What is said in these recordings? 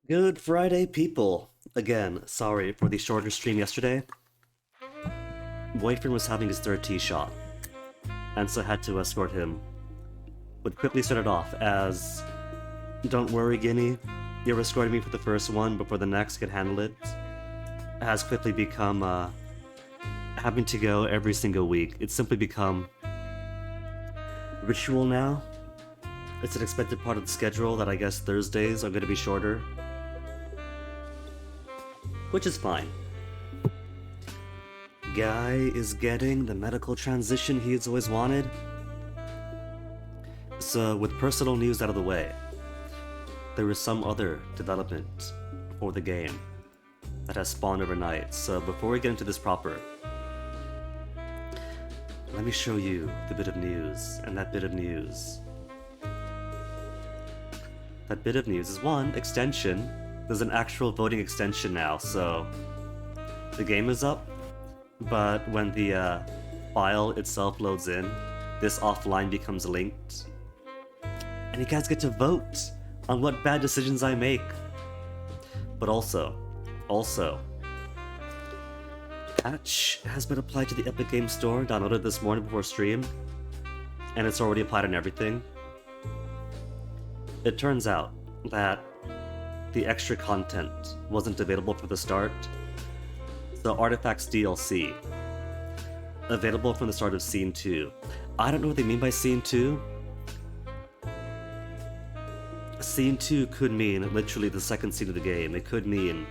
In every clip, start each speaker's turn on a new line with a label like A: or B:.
A: Good Friday, people! Again, sorry for the shorter stream yesterday. Boyfriend was having his third tea shot, and so I had to escort him. Would quickly start it off as, "Don't worry, Guinea, you're escorting me for the first one before the next can handle it has quickly become having to go every single week. It's simply become ritual now. It's an expected part of the schedule that I guess Thursdays are going to be shorter. Which is fine. Guy is getting the medical transition he's always wanted. So, with personal news out of the way, there is some other development for the game that has spawned overnight. So, before we get into this proper, let me show you the bit of news. And that bit of news. That bit of news is one, extension. There's an actual voting extension now, so the game is up, but when the file itself loads in, this offline becomes linked. And you guys get to vote on what bad decisions I make. But also, patch has been applied to the Epic Games Store, downloaded this morning before stream, and it's already applied on everything. It turns out that the extra content wasn't available for the start. The Artifacts DLC, available from the start of Scene 2. I don't know what they mean by Scene 2. Scene 2 could mean literally the second scene of the game. It could mean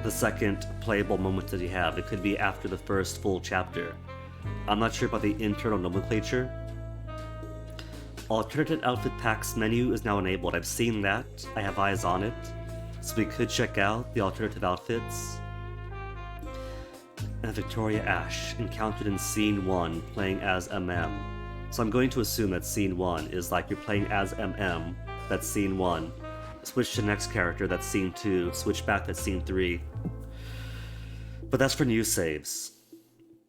A: the second playable moment that you have. It could be after the first full chapter. I'm not sure about the internal nomenclature. Alternate outfit packs menu is now enabled. I've seen that. I have eyes on it. So we could check out the alternative outfits. And Victoria Ash, encountered in Scene 1, playing as MM. So I'm going to assume that Scene 1 is like you're playing as MM, that's Scene 1. Switch to the next character, that's Scene 2. Switch back, that's Scene 3. But that's for new saves.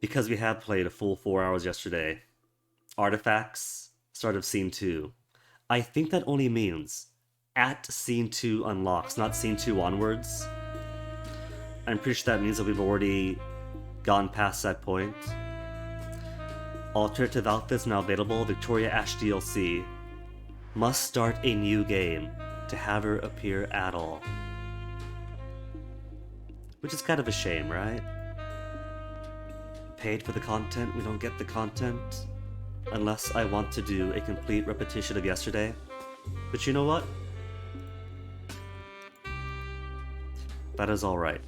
A: Because we have played a full 4 hours yesterday. Artifacts, start of Scene 2. I think that only means at Scene 2 unlocks, not Scene 2 onwards. I'm pretty sure that means that we've already gone past that point. Alternative outfits now available. Victoria Ash DLC. Must start a new game to have her appear at all. Which is kind of a shame, right? Paid for the content, we don't get the content. Unless I want to do a complete repetition of yesterday. But you know what? That is alright.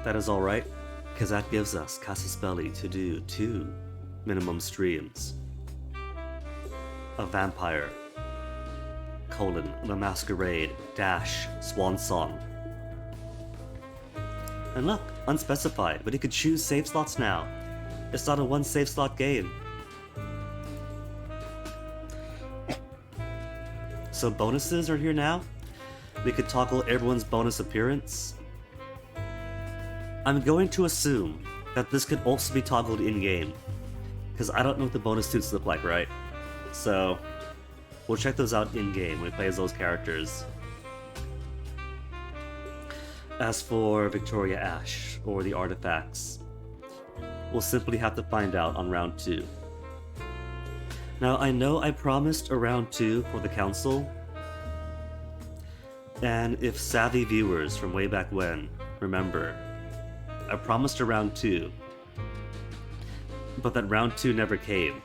A: That is alright, because that gives us Casus Belli to do 2 minimum streams. A Vampire, The Masquerade, Swan Song. And look, unspecified, but you could choose save slots now. It's not a one save slot game. So bonuses are here now. We could toggle everyone's bonus appearance. I'm going to assume that this could also be toggled in-game, because I don't know what the bonus suits look like, right? So, we'll check those out in-game when we play as those characters. As for Victoria Ash, or the artifacts, we'll simply have to find out on round 2. Now, I know I promised a round 2 for the Council, and if savvy viewers from way back when remember, I promised a round 2, but that round 2 never came.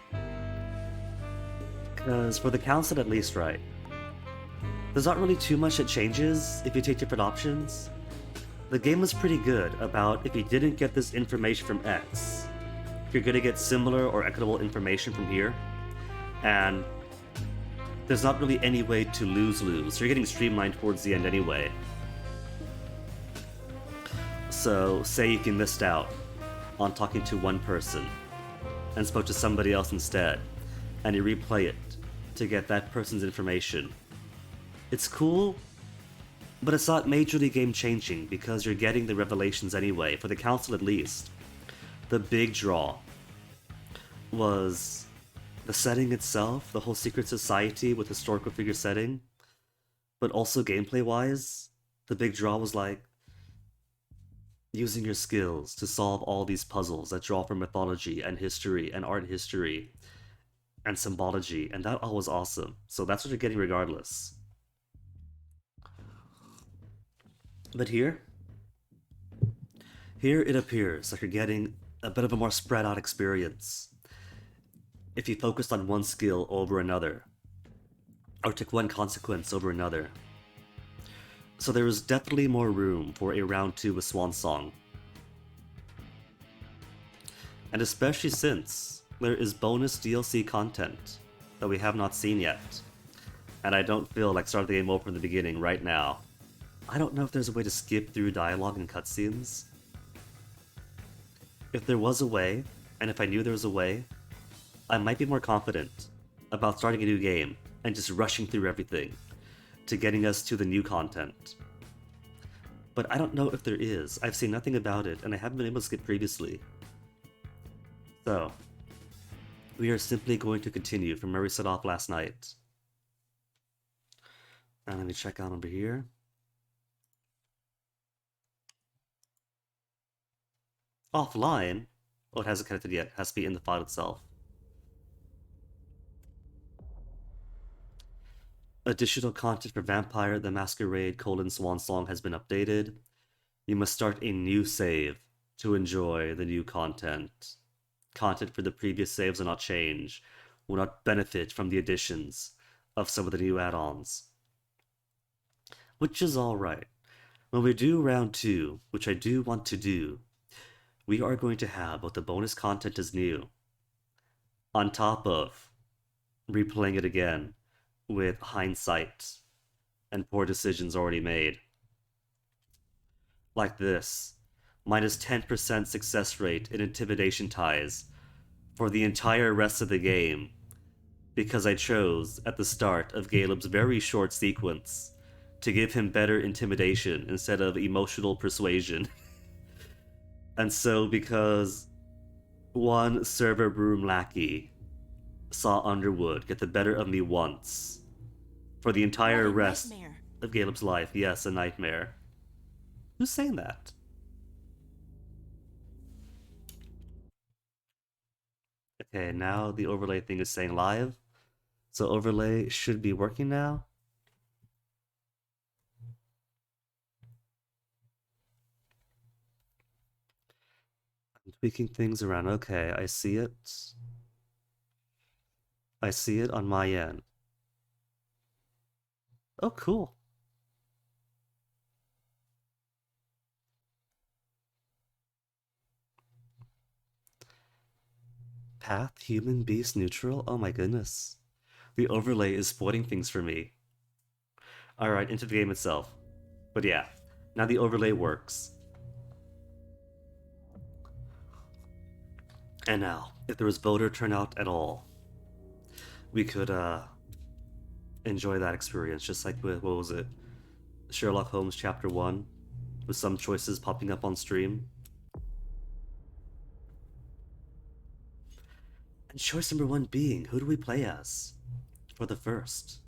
A: Because for the Council at least, right, there's not really too much that changes if you take different options. The game was pretty good about if you didn't get this information from X, you're gonna get similar or equitable information from here, and there's not really any way to lose-lose, so you're getting streamlined towards the end anyway. So, say if you missed out on talking to one person and spoke to somebody else instead, and you replay it to get that person's information. It's cool, but it's not majorly game-changing because you're getting the revelations anyway, for the Council at least. The big draw was the setting itself, the whole secret society with historical figure setting, but also gameplay-wise, the big draw was like using your skills to solve all these puzzles that draw from mythology and history and art history and symbology, and that all was awesome. So that's what you're getting regardless. But here it appears like you're getting a bit of a more spread out experience. If you focused on one skill over another, or took one consequence over another. So there is definitely more room for a round 2 with Swansong. And especially since there is bonus DLC content that we have not seen yet. And I don't feel like starting the game over from the beginning right now. I don't know if there's a way to skip through dialogue and cutscenes. If there was a way, and if I knew there was a way, I might be more confident about starting a new game and just rushing through everything to getting us to the new content. But I don't know if there is. I've seen nothing about it, and I haven't been able to skip previously. So, we are simply going to continue from where we set off last night. And let me check out over here. Offline? Oh, it hasn't connected yet. It has to be in the file itself. Additional content for Vampire the Masquerade: Swansong has been updated. You must start a new save to enjoy the new content. Content for the previous saves will not change, will not benefit from the additions of some of the new add-ons. Which is alright. When we do round 2, which I do want to do, we are going to have both the bonus content is new, on top of replaying it again with hindsight and poor decisions already made. Like this, minus 10% success rate in intimidation ties for the entire rest of the game, because I chose at the start of Galeb's very short sequence to give him better intimidation instead of emotional persuasion. And so because one server broom lackey saw Underwood get the better of me once for the entire rest of Galeb's life. Yes, a nightmare. Who's saying that? Okay, now the overlay thing is saying live. So overlay should be working now. I'm tweaking things around. Okay, I see it. I see it on my end. Oh, cool. Path, human, beast, neutral? Oh my goodness. The overlay is spoiling things for me. Alright, into the game itself. But yeah, now the overlay works. And now, if there was voter turnout at all, we could enjoy that experience, just like with, what was it, Sherlock Holmes Chapter 1, with some choices popping up on stream. And choice number 1 being, who do we play as for the first?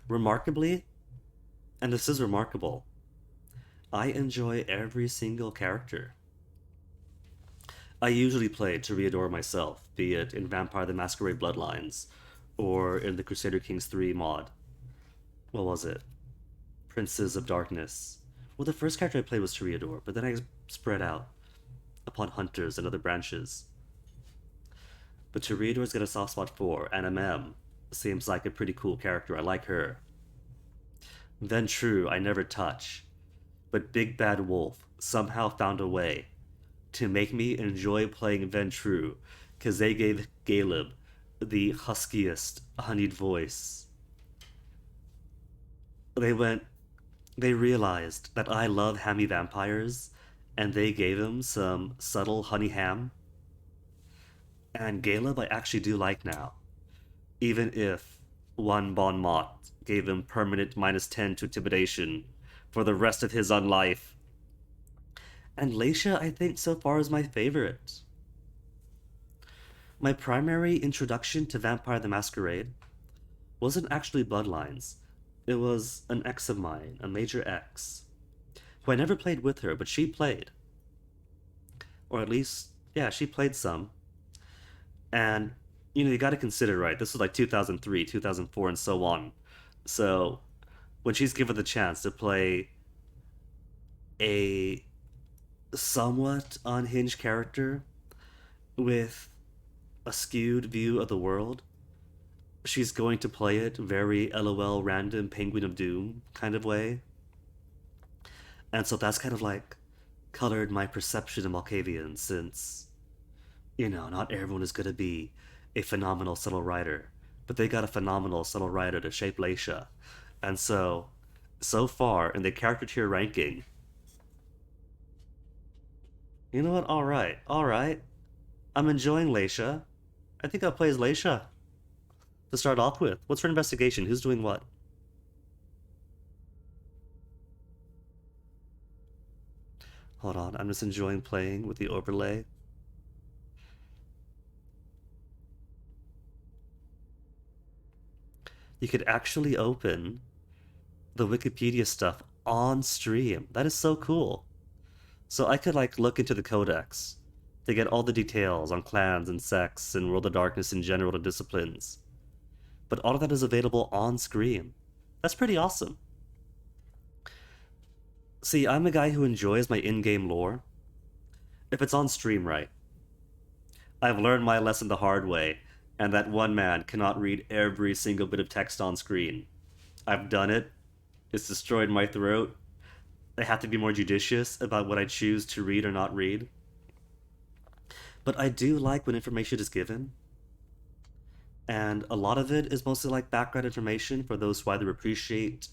A: Remarkably, and this is remarkable, I enjoy every single character. I usually play Toreador myself, be it in Vampire the Masquerade Bloodlines, or in the Crusader Kings 3 mod. What was it? Princes of Darkness. Well, the first character I played was Toreador, but then I spread out upon Hunters and other branches. But Toreador's got a soft spot for, and MM seems like a pretty cool character. I like her. Ventrue I never touch, but Big Bad Wolf somehow found a way to make me enjoy playing Ventrue, because they gave Galeb the huskiest, honeyed voice. They realized that I love hammy vampires, and they gave him some subtle honey ham. And Galeb I actually do like now, even if one Bon Mot gave him permanent minus 10 to intimidation for the rest of his unlife. And Leisha, I think, so far is my favorite. My primary introduction to Vampire the Masquerade wasn't actually Bloodlines. It was an ex of mine, a major ex, who I never played with her, but she played. Or at least, yeah, she played some. And You got to consider, right? This was like 2003, 2004, and so on. So when she's given the chance to play a somewhat unhinged character with a skewed view of the world, she's going to play it very LOL random Penguin of Doom kind of way. And so that's kind of like colored my perception of Malkavian since, not everyone is going to be a phenomenal subtle writer, but they got a phenomenal subtle writer to shape Leisha. And so far in the character tier ranking, you know what? All right, all right. I'm enjoying Leisha. I think I'll play as Leisha to start off with. What's her investigation? Who's doing what? Hold on, I'm just enjoying playing with the overlay. You could actually open the Wikipedia stuff on stream. That is so cool. So I could like look into the codex to get all the details on clans and sects and World of Darkness in general and disciplines. But all of that is available on screen. That's pretty awesome. See, I'm a guy who enjoys my in-game lore. If it's on stream right, I've learned my lesson the hard way, and that one man cannot read every single bit of text on screen. I've done it. It's destroyed my throat. I have to be more judicious about what I choose to read or not read. But I do like when information is given. And a lot of it is mostly like background information for those who either appreciate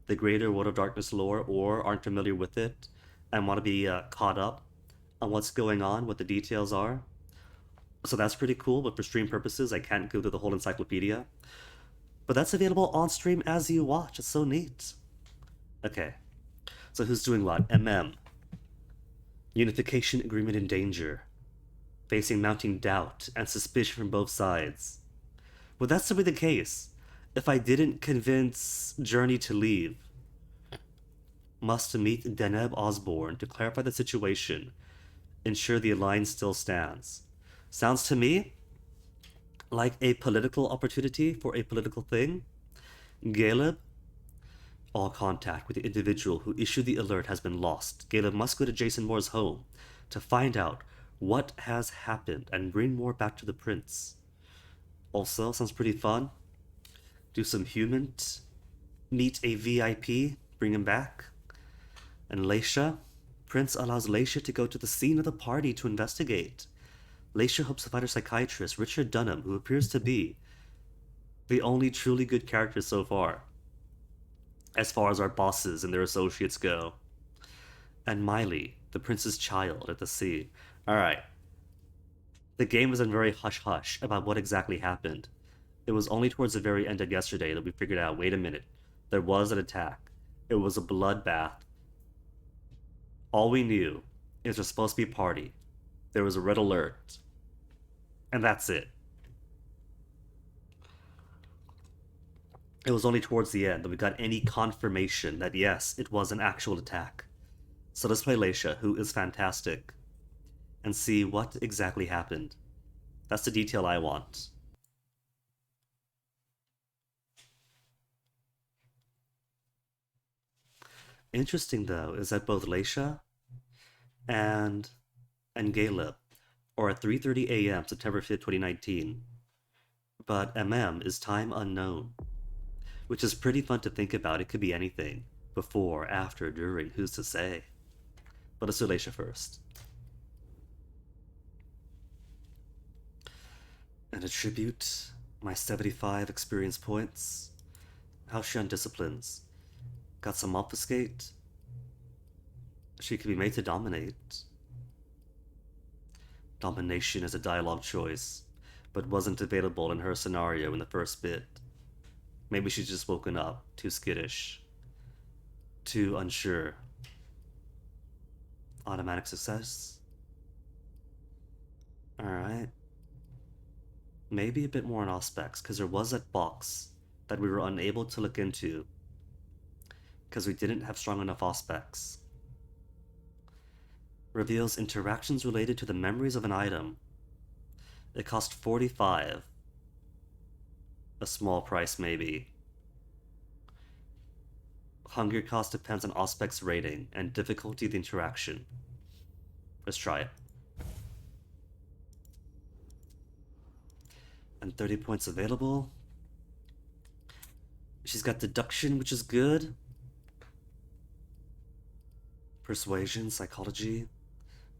A: the greater World of Darkness lore or aren't familiar with it and want to be caught up on what's going on, what the details are. So that's pretty cool, but for stream purposes, I can't go through the whole encyclopedia. But that's available on stream as you watch. It's so neat. Okay, so who's doing what? MM. Unification agreement in danger. Facing mounting doubt and suspicion from both sides. Would that still be the case if I didn't convince Journey to leave? Must meet Deneb Osborne to clarify the situation. Ensure the alliance still stands. Sounds to me like a political opportunity for a political thing. Galeb, all contact with the individual who issued the alert has been lost. Galeb must go to Jason Moore's home to find out what has happened and bring Moore back to the prince. Also, sounds pretty fun. Do some human, meet a VIP, bring him back. And Leisha, Prince allows Leisha to go to the scene of the party to investigate. Leisha hopes to find her psychiatrist, Richard Dunham, who appears to be the only truly good character so far as our bosses and their associates go. And Miley, the prince's child, at the scene. Alright. The game was in very hush-hush about what exactly happened. It was only towards the very end of yesterday that we figured out, wait a minute, there was an attack. It was a bloodbath. All we knew is there's supposed to be a party. There was a red alert. And that's it. It was only towards the end that we got any confirmation that yes, it was an actual attack. So let's play Leisha, who is fantastic, and see what exactly happened. That's the detail I want. Interesting though is that both Leisha and Galeb are at 3:30 a.m. September 5th, 2019. But MM is time unknown, which is pretty fun to think about. It could be anything. Before, after, during, who's to say? But let's do Leisha first. And attribute my 75 experience points. How's she on disciplines? Got some obfuscate. She could be made to dominate. Domination is a dialogue choice, but wasn't available in her scenario in the first bit. Maybe she's just woken up, too skittish, too unsure. Automatic success. Alright. Maybe a bit more on aspects, because there was that box that we were unable to look into because we didn't have strong enough aspects. Reveals interactions related to the memories of an item. It cost 45. A small price, maybe. Hunger cost depends on Auspex rating and difficulty of the interaction. Let's try it. And 30 points available. She's got deduction, which is good. Persuasion, psychology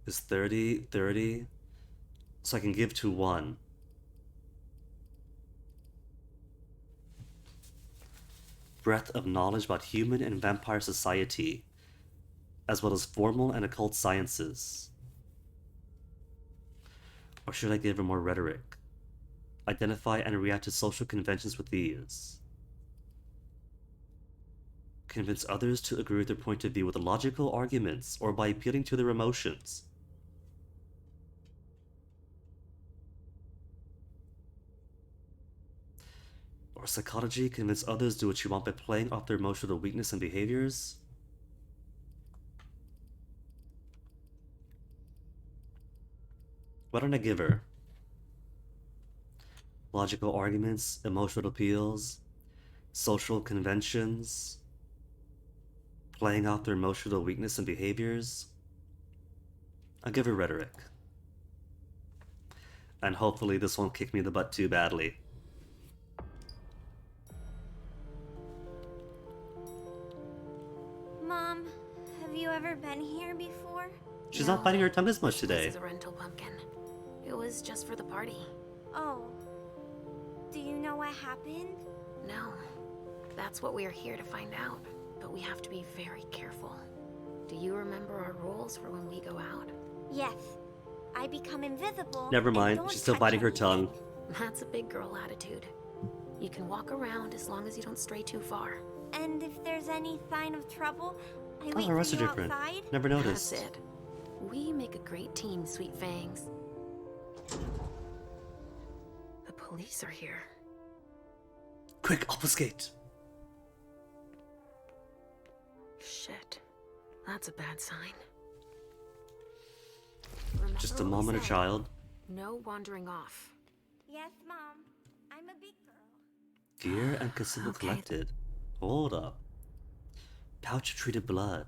A: is 30, 30. So I can give to 1. Breadth of knowledge about human and vampire society, as well as formal and occult sciences. Or should I give her more rhetoric? Identify and react to social conventions with ease. Convince others to agree with their point of view with logical arguments or by appealing to their emotions. Or psychology, convince others to do what you want by playing off their emotional weakness and behaviors. What don't I give her? Logical arguments, emotional appeals, social conventions, playing off their emotional weakness and behaviors. I'll give her rhetoric. And hopefully this won't kick me in the butt too badly.
B: Mom, have you ever been here before?
A: She's not biting her tongue as much today.
C: This is a rental pumpkin. It was just for the party.
B: Oh. Do you know what happened?
C: No. That's what we are here to find out. But we have to be very careful. Do you remember our rules for when we go out?
B: Yes. I become invisible.
A: Never
B: and
A: mind,
B: don't
A: she's still
B: touch
A: biting her
B: anything.
A: tongue.
C: That's a big girl attitude. You can walk around as long as you don't stray too far.
B: And if there's any sign of trouble, I
A: Oh,
B: wait
A: her
B: for
A: rest are
B: you
A: different.
B: outside?
A: Never noticed.
C: That's it. We make a great team, Sweet Fangs. The police are here.
A: Quick, obfuscate!
C: Shit. That's a bad sign.
A: Just a
C: Remember what we
A: moment, a
C: said?
A: child.
C: No wandering off.
B: Yes, Mom. I'm a big girl.
A: Gear and consumables
C: Okay.
A: collected. Hold up. Pouch of treated blood.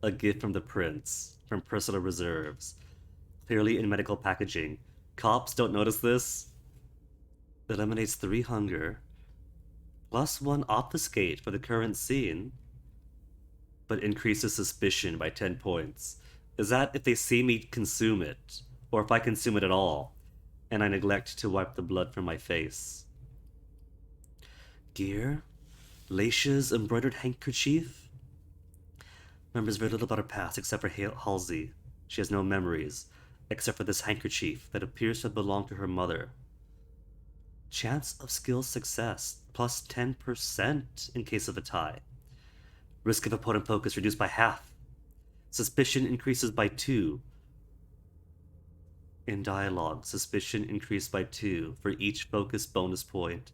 A: A gift from the prince. From personal reserves. Clearly in medical packaging. Cops don't notice this. Eliminates 3 hunger. +1 obfuscate for the current scene. But increases suspicion by 10 points. Is that if they see me consume it? Or if I consume it at all, and I neglect to wipe the blood from my face? Gear? Laisha's embroidered handkerchief? Remembers very little about her past except for Halsey. She has no memories, except for this handkerchief that appears to have belonged to her mother. Chance of skill success, +10% in case of a tie. Risk of opponent focus reduced by half. Suspicion increases by 2. In dialogue, suspicion increased by 2 for each focus bonus point.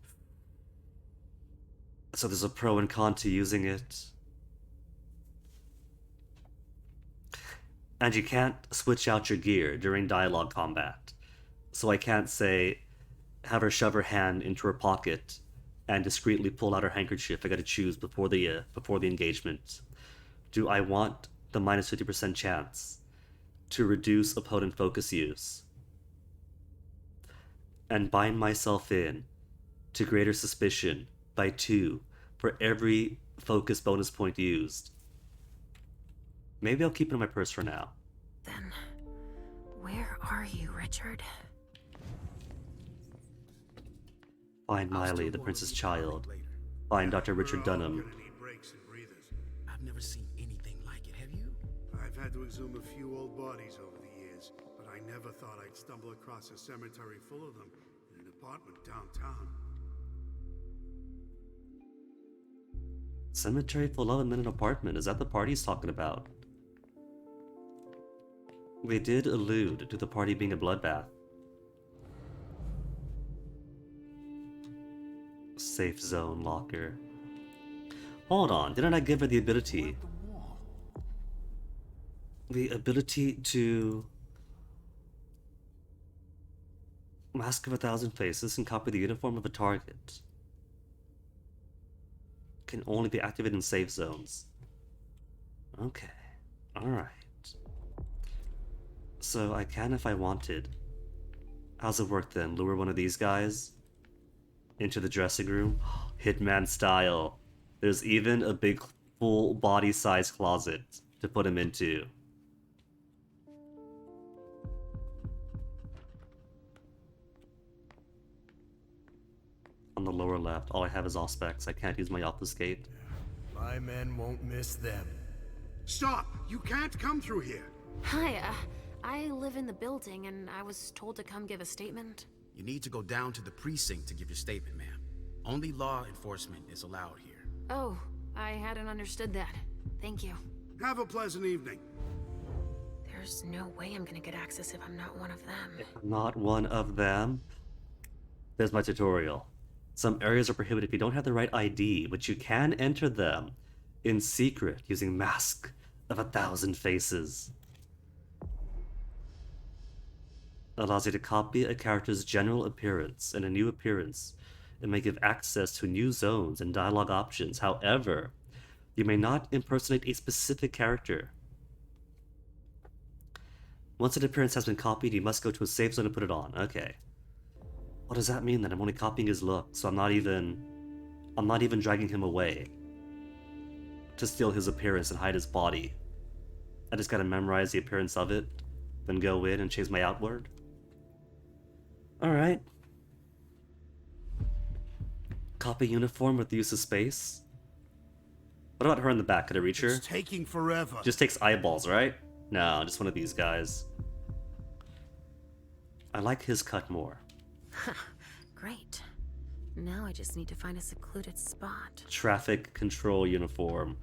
A: So there's a pro and con to using it. And you can't switch out your gear during dialogue combat. So I can't say, have her shove her hand into her pocket and discreetly pull out her handkerchief. I gotta choose before the engagement. Do I want the -50% chance to reduce opponent focus use and bind myself in to greater suspicion by 2 for every focus bonus point used? Maybe I'll keep it in my purse for now.
C: Then, where are you, Richard?
A: Find Miley, the prince's child. Find Dr. Richard Dunham.
D: Gonna need breaks and breathers.
E: I've never seen anything like it, have you?
D: I've had to exhume a few old bodies over the years, but I never thought I'd stumble across a cemetery full of them in an apartment downtown.
A: Cemetery full of them in an apartment. Is that the party he's talking about? They did allude to the party being a bloodbath. Safe zone locker. Hold on, didn't I give her the ability? The ability to Mask of 1,000 Faces and copy the uniform of a target. Can only be activated in safe zones. Okay. Alright. So I can if I wanted. How's it work then? Lure one of these guys into the dressing room? Hitman style. There's even a big full body size closet to put him into. On the lower left, all I have is Auspex. I can't use my obfuscate.
F: My men won't miss them.
D: Stop! You can't come through here!
C: Hi, I live in the building and I was told to come give a statement.
E: You need to go down to the precinct to give your statement, ma'am. Only law enforcement is allowed here.
C: Oh, I hadn't understood that. Thank you.
D: Have a pleasant evening.
C: There's no way I'm gonna get access if I'm not one of them.
A: Not one of them. There's my tutorial. Some areas are prohibited if you don't have the right ID, but you can enter them in secret using Mask of 1,000 Faces. Allows you to copy a character's general appearance and a new appearance, and may give access to new zones and dialogue options. However, you may not impersonate a specific character. Once an appearance has been copied, you must go to a safe zone to put it on. Okay. What does that mean then? I'm only copying his look, so I'm not even dragging him away to steal his appearance and hide his body. I just gotta memorize the appearance of it, then go in and change my outward. Alright. Copy uniform with the use of space. What about her in the back? Could I reach her?
D: It's taking forever.
A: Just takes eyeballs, right? No, just one of these guys. I like his cut more.
C: Great. Now I just need to find a secluded spot.
A: Traffic control uniform.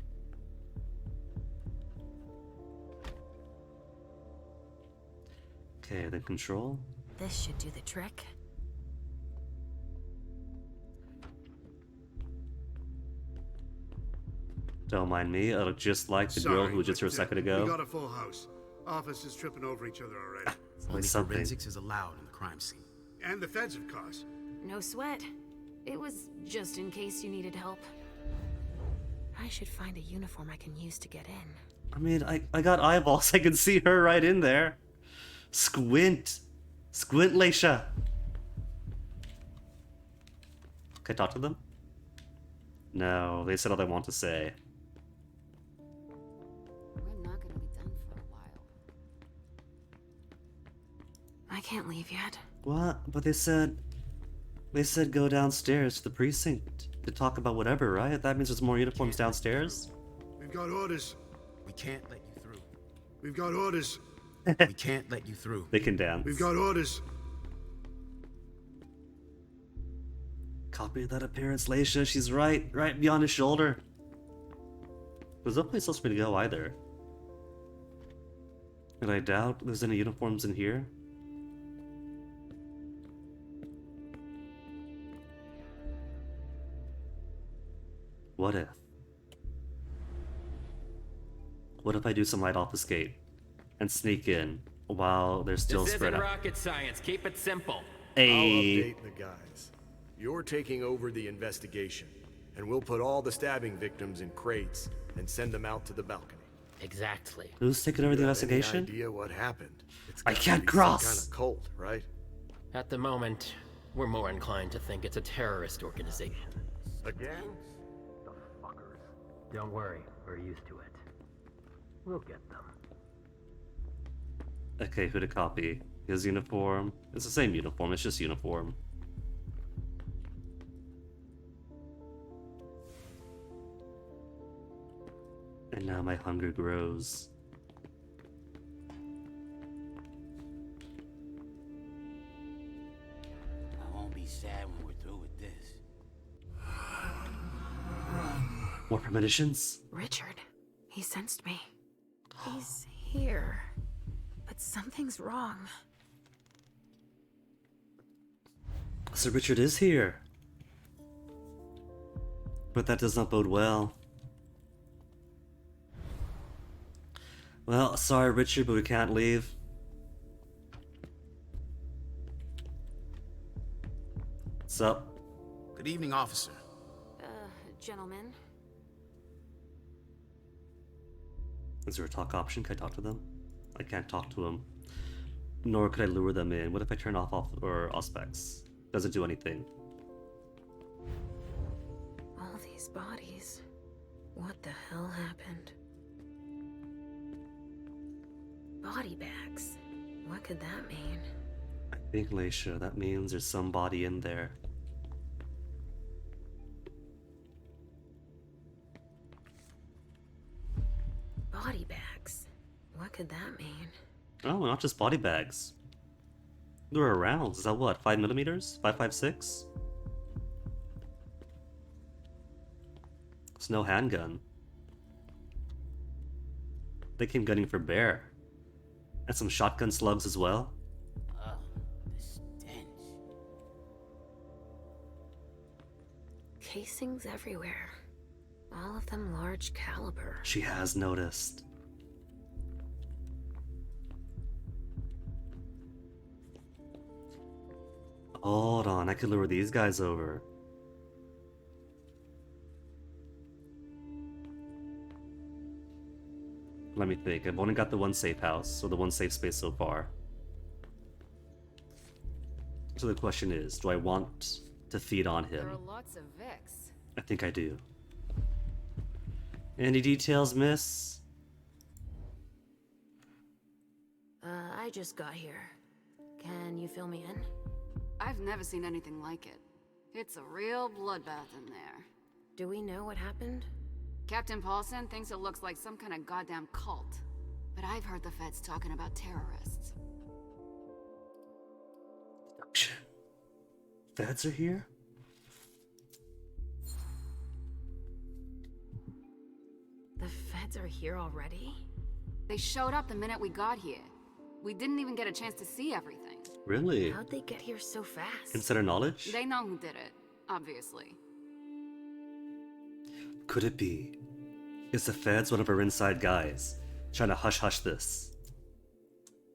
A: Okay, then control.
C: This should do the trick.
A: Don't mind me, I look just like the girl who was just here a second
D: We
A: ago.
D: got a full house. Officers tripping over each other already.
E: Only
A: something.
E: forensics is allowed in the crime scene.
D: And the feds, of course.
C: No sweat. It was just in case you needed help. I should find a uniform I can use to get in.
A: I mean, I got eyeballs, I can see her right in there. Squint. Squint, Leisha. Can I talk to them? No, they said all they want to say.
G: We're not gonna be done for a while.
C: I can't leave yet.
A: What? But they said go downstairs to the precinct to talk about whatever, right? That means there's more uniforms downstairs?
D: We've got orders.
E: We can't let you through.
D: We've got orders.
E: We can't let you through.
A: They can dance.
D: We've got orders.
A: Copy that appearance, Leisha. She's right beyond his shoulder. There's no place else for me to go either. And I doubt there's any uniforms in here. What if? What if I do some light obfuscate and sneak in while they're still
H: This
A: spread
H: isn't
A: out?
H: rocket science. Keep it simple.
F: I'll
A: Hey,
F: update the guys. You're taking over the investigation, and we'll put all the stabbing victims in crates and send them out to the balcony.
H: Exactly.
A: who's taking over the
F: You have
A: investigation?
F: Any idea what happened? It's
A: I
F: gotta
A: can't
F: be
A: cross.
F: Some kind of cult, right?
H: At the moment, we're more inclined to think it's a terrorist organization.
F: Again?
H: Don't worry, we're used to it. We'll get them.
A: Okay, who to copy? His uniform. It's the same uniform, it's just uniform. And now my hunger grows.
I: I won't be sad when we're through with this.
A: More premonitions?
C: Richard. He sensed me. He's here. But something's wrong.
A: So Richard is here. But that does not bode well. Well, sorry Richard, but we can't leave. What's up?
E: Good evening, officer.
C: Gentlemen.
A: Is there a talk option? Can I talk to them? I can't talk to them. Nor could I lure them in. What if I turn off or auspex? Doesn't do anything.
C: All these bodies. What the hell happened? Body bags. What could that mean?
A: I think, Leisha, that means there's somebody in there.
C: Body bags. What could that mean?
A: Oh, not just body bags. There are rounds. Is that what? 5mm? 5.56? It's no handgun. They came gunning for bear. And some shotgun slugs as well.
I: Ugh, the stench.
C: Casings everywhere. All of them large caliber.
A: She has noticed. Hold on, I could lure these guys over. Let me think. I've only got the one safe house, so the one safe space so far. So the question is, do I want to feed on him?
G: There are lots of Vicks.
A: I think I do. Any details, miss?
C: I just got here. Can you fill me in?
G: I've never seen anything like it. It's a real bloodbath in there.
C: Do we know what happened?
G: Captain Paulson thinks it looks like some kind of goddamn cult. But I've heard the feds talking about terrorists.
A: Feds are here?
C: The feds are here already?
G: They showed up the minute we got here. We didn't even get a chance to see everything.
A: Really?
C: How'd they get here so fast?
A: Insider knowledge?
G: They know who did it, obviously.
A: Could it be? Is the feds one of our inside guys, trying to hush-hush this?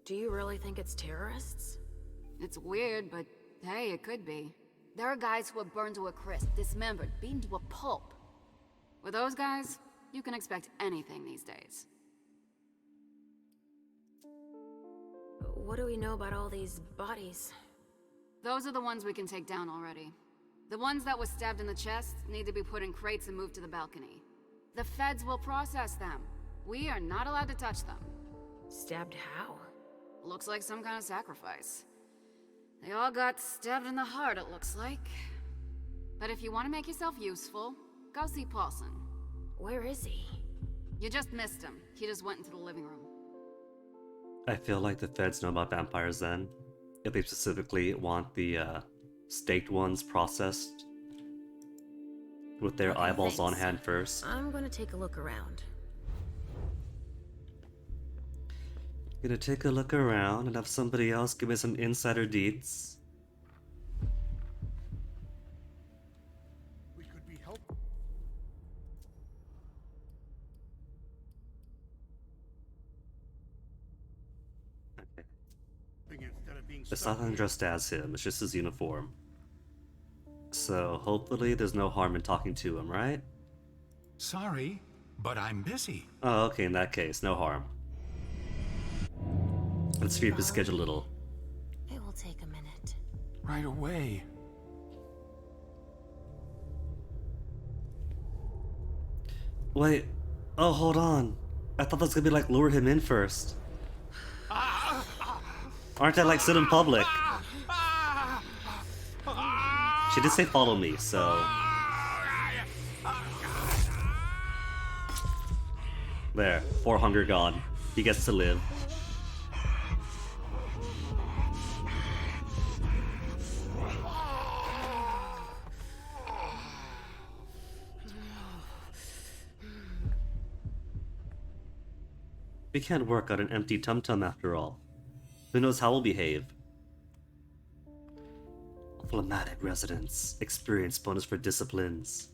C: Do you really think it's terrorists?
G: It's weird, but hey, it could be. There are guys who are burned to a crisp, dismembered, beaten to a pulp. With those guys, you can expect anything these days.
C: What do we know about all these bodies?
G: Those are the ones we can take down already. The ones that were stabbed in the chest need to be put in crates and moved to the balcony. The feds will process them. We are not allowed to touch them.
C: Stabbed how?
G: Looks like some kind of sacrifice. They all got stabbed in the heart, it looks like. But if you want to make yourself useful, go see Paulson.
C: Where is he?
G: You just missed him. He just went into the living room.
A: I feel like the feds know about vampires then. If they specifically want the staked ones processed with their
C: Okay,
A: eyeballs on
C: thanks.
A: hand first.
C: I'm gonna take a look around.
A: Gonna take a look around and have somebody else give me some insider deets.
D: We could be help.
A: Okay.
D: Instead of being
A: It's
D: stuck
A: not undressed as him, it's just his uniform. So hopefully there's no harm in talking to him, right?
J: Sorry, but I'm busy.
A: Oh, okay, in that case, no harm. Let's speed up his schedule a little.
C: It will take a minute.
J: Right away.
A: Wait, oh, hold on. I thought that was gonna be like lure him in first. Aren't I like sit in public? She did say follow me, so... There, 4 hunger gone. He gets to live. We can't work on an empty tum-tum after all. Who knows how we'll behave? Phlegmatic residents. Experience bonus for disciplines.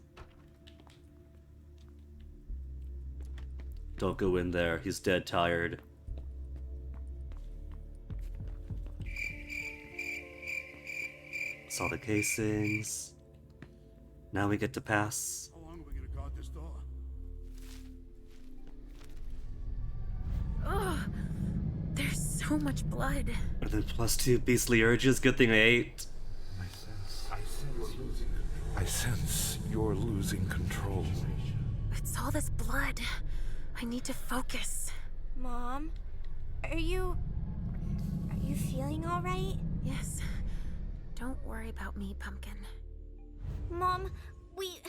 A: Don't go in there. He's dead tired. Saw the casings. Now we get to pass.
D: How long are we gonna guard this door?
C: Ugh. There's so much blood.
A: And then +2 beastly urges. Good thing I ate.
J: I sense you're losing control.
C: It's all this blood. I need to focus.
B: Mom, are you feeling all right?
C: Yes. Don't worry about me, Pumpkin.
B: Mom, wait,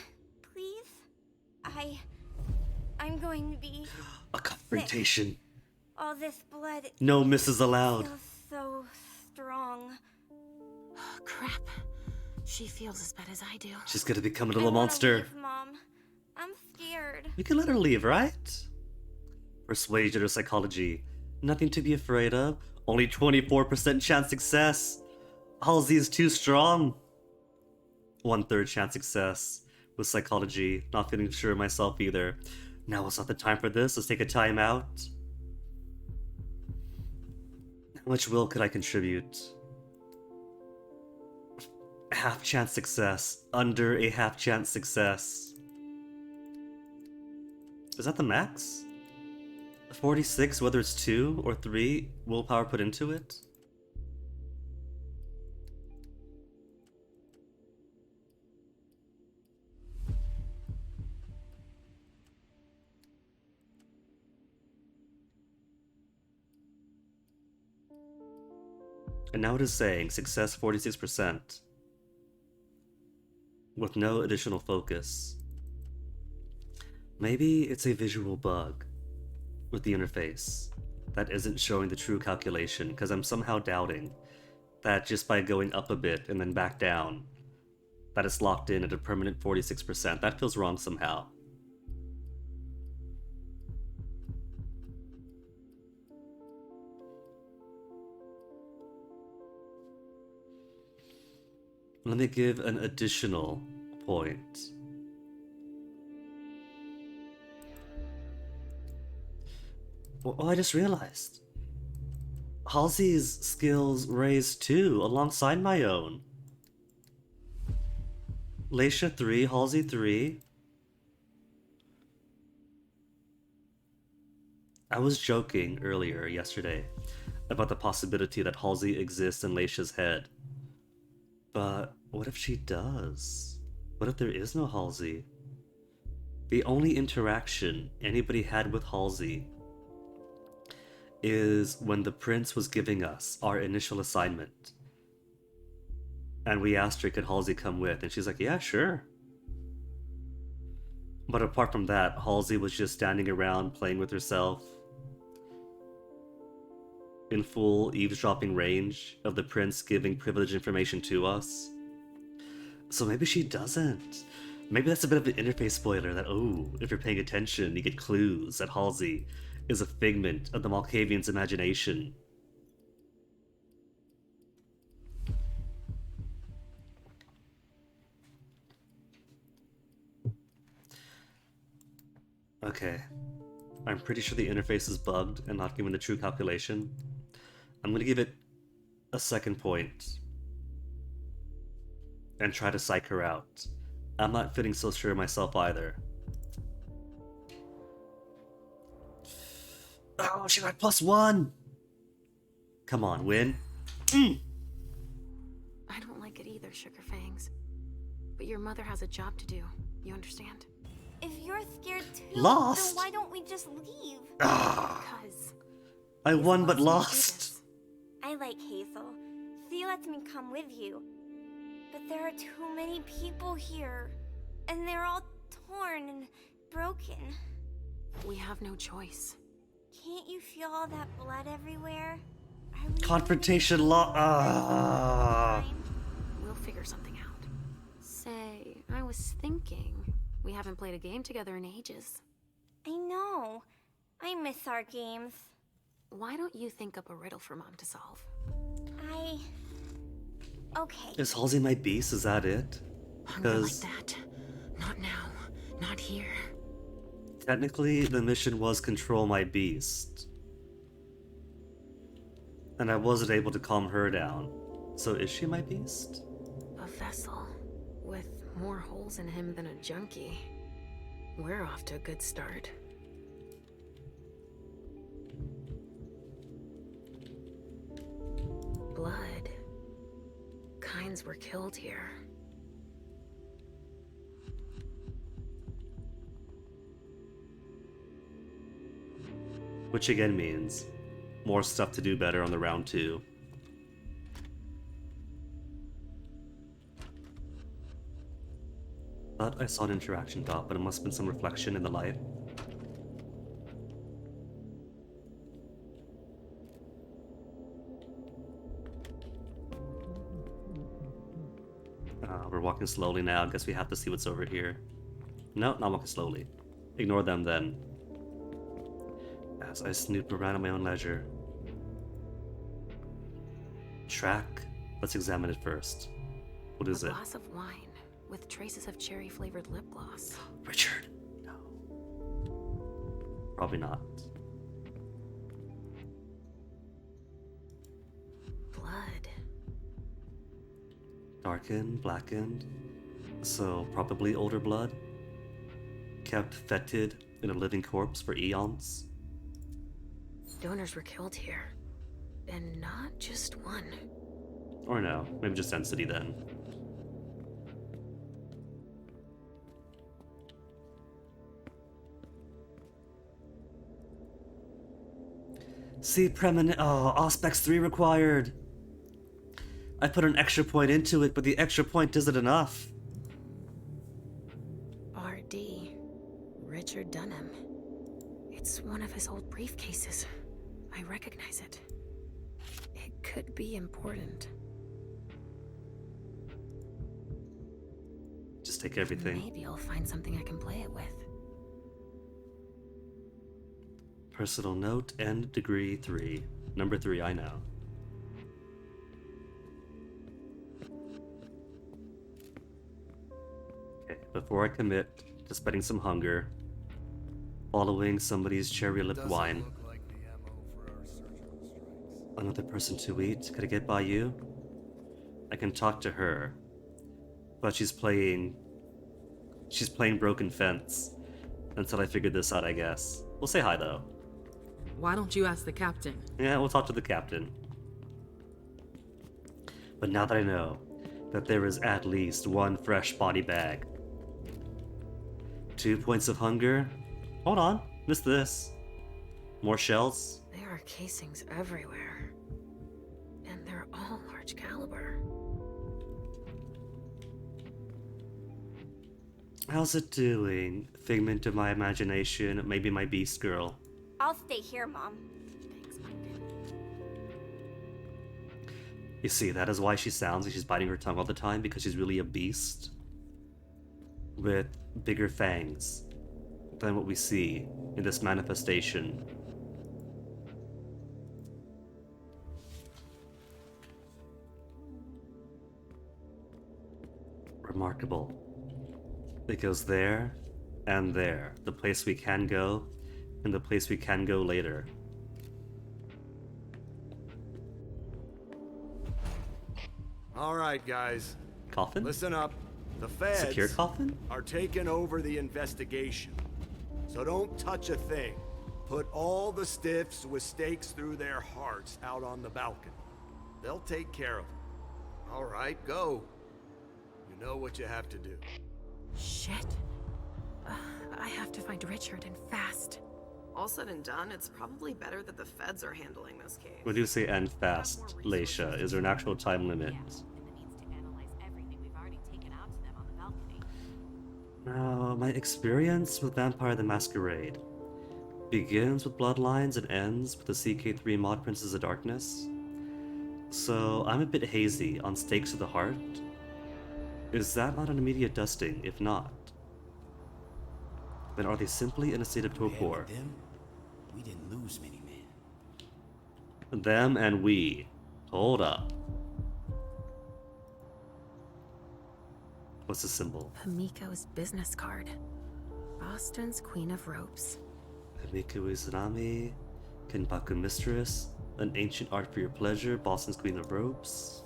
B: please. I'm going to be
A: A confrontation.
B: all this blood
A: No misses allowed.
B: feels so strong.
C: Crap. She feels as bad as I do.
A: She's gonna become a
B: I
A: little
B: wanna
A: monster.
B: leave, Mom. I'm scared.
A: We can let her leave, right? Persuasion or psychology. Nothing to be afraid of. Only 24% chance success. Halsey is too strong. 1/3 chance success with psychology. Not feeling sure of myself either. Now is not the time for this. Let's take a time out. How much will could I contribute? Half chance success. Under a half chance success. Is that the max? 46, whether it's 2 or 3 willpower put into it? And now it is saying success 46%. With no additional focus. Maybe it's a visual bug with the interface that isn't showing the true calculation, because I'm somehow doubting that just by going up a bit and then back down, that it's locked in at a permanent 46%. That feels wrong somehow. Let me give an additional point. Oh, I just realized. Halsey's skills raised too, alongside my own. Leisha 3, Halsey 3. I was joking earlier yesterday about the possibility that Halsey exists in Leisha's head. But what if she does? What if there is no Halsey? The only interaction anybody had with Halsey is when the prince was giving us our initial assignment. And we asked her, could Halsey come with? And she's like, yeah, sure. But apart from that, Halsey was just standing around playing with herself in full eavesdropping range of the prince giving privileged information to us. So maybe she doesn't. Maybe that's a bit of an interface spoiler that, oh, if you're paying attention, you get clues that Halsey is a figment of the Malkavian's imagination. Okay. I'm pretty sure the interface is bugged and not giving the true calculation. I'm gonna give it a second point and try to psych her out. I'm not feeling so sure of myself either. Oh, she got +1! Come on, win.
C: I don't like it either, Sugar Fangs. But your mother has a job to do. You understand?
B: If you're scared too,
A: Lost?
B: then why don't we just leave?
C: Because
A: I won but
C: Hazel wants me to do
A: lost.
C: this.
B: I like Hazel. She lets me come with you. But there are too many people here. And they're all torn and broken.
C: We have no choice.
B: Can't you feel all that blood everywhere? Are we
A: Confrontation
B: fine?
C: We'll figure something out. Say, I was thinking, we haven't played a game together in ages.
B: I know. I miss our games.
C: Why don't you think up a riddle for Mom to solve?
B: Okay.
A: Is Halsey my beast? Is that it?
C: Hunger like
A: Because
C: that. Not now. Not here.
A: technically the mission was control my beast. And I wasn't able to calm her down. So is she my beast?
C: A vessel with more holes in him than a junkie. We're off to a good start. blood. Kinds were killed here.
A: Which again means more stuff to do better on the round 2. Thought I saw an interaction dot, but it must have been some reflection in the light. We're walking slowly now. Guess we have to see what's over here. No, not walking slowly. Ignore them then. As I snoop around at my own leisure. Track. Let's examine it first. What is
C: A
A: it?
C: glass of wine with traces of cherry-flavored lip gloss.
A: Richard. No. Probably not.
C: Blood.
A: Darkened, blackened. So probably older blood. Kept fetid in a living corpse for eons.
C: Donors were killed here. And not just one.
A: Or no, maybe just density then. See, Auspex 3 required. I put an extra point into it, but the extra point isn't enough.
C: R.D. Richard Dunham. It's one of his old briefcases. I recognize it. It could be important.
A: Just take everything.
C: Maybe I'll find something I can play it with.
A: Personal note and degree 3. Number 3, I know. Okay, before I commit to spending some hunger, following somebody's cherry-lipped wine. Another person to eat? Could I get by you? I can talk to her. But she's playing Broken Fence until I figure this out, I guess. We'll say hi, though.
K: Why don't you ask the captain?
A: Yeah, we'll talk to the captain. But now that I know that there is at least one fresh body bag. 2 points of hunger. Hold on, missed this. More shells.
C: There are casings everywhere. And they're all large caliber.
A: How's it doing? Figment of my imagination, maybe my beast girl.
B: I'll stay here, Mom.
A: You see, that is why she sounds like she's biting her tongue all the time, because she's really a beast. With bigger fangs than what we see in this manifestation. Remarkable. It goes there and there. The place we can go and the place we can go later.
F: All right, guys.
A: Coffin?
F: Listen up. The feds
A: Secure coffin?
F: are taking over the investigation. So don't touch a thing. Put all the stiffs with stakes through their hearts out on the balcony. They'll take care of them. All right, go. You know what you have to do.
C: Shit. I have to find Richard and fast.
L: All said and done, it's probably better that the feds are handling this case.
A: When you say end fast, Leisha, is there an actual time limit? Now, my experience with Vampire the Masquerade begins with Bloodlines and ends with the CK3 mod Princess of Darkness. So I'm a bit hazy on Stakes of the Heart. Is that not an immediate dusting? If not, then are they simply in a state of torpor?
I: We didn't lose many men.
A: Them and we. Hold up. What's the symbol?
C: Himiko's business card. Boston's Queen of Ropes.
A: Himiko Izanami, Kenpaku Mistress, an ancient art for your pleasure, Boston's Queen of Ropes.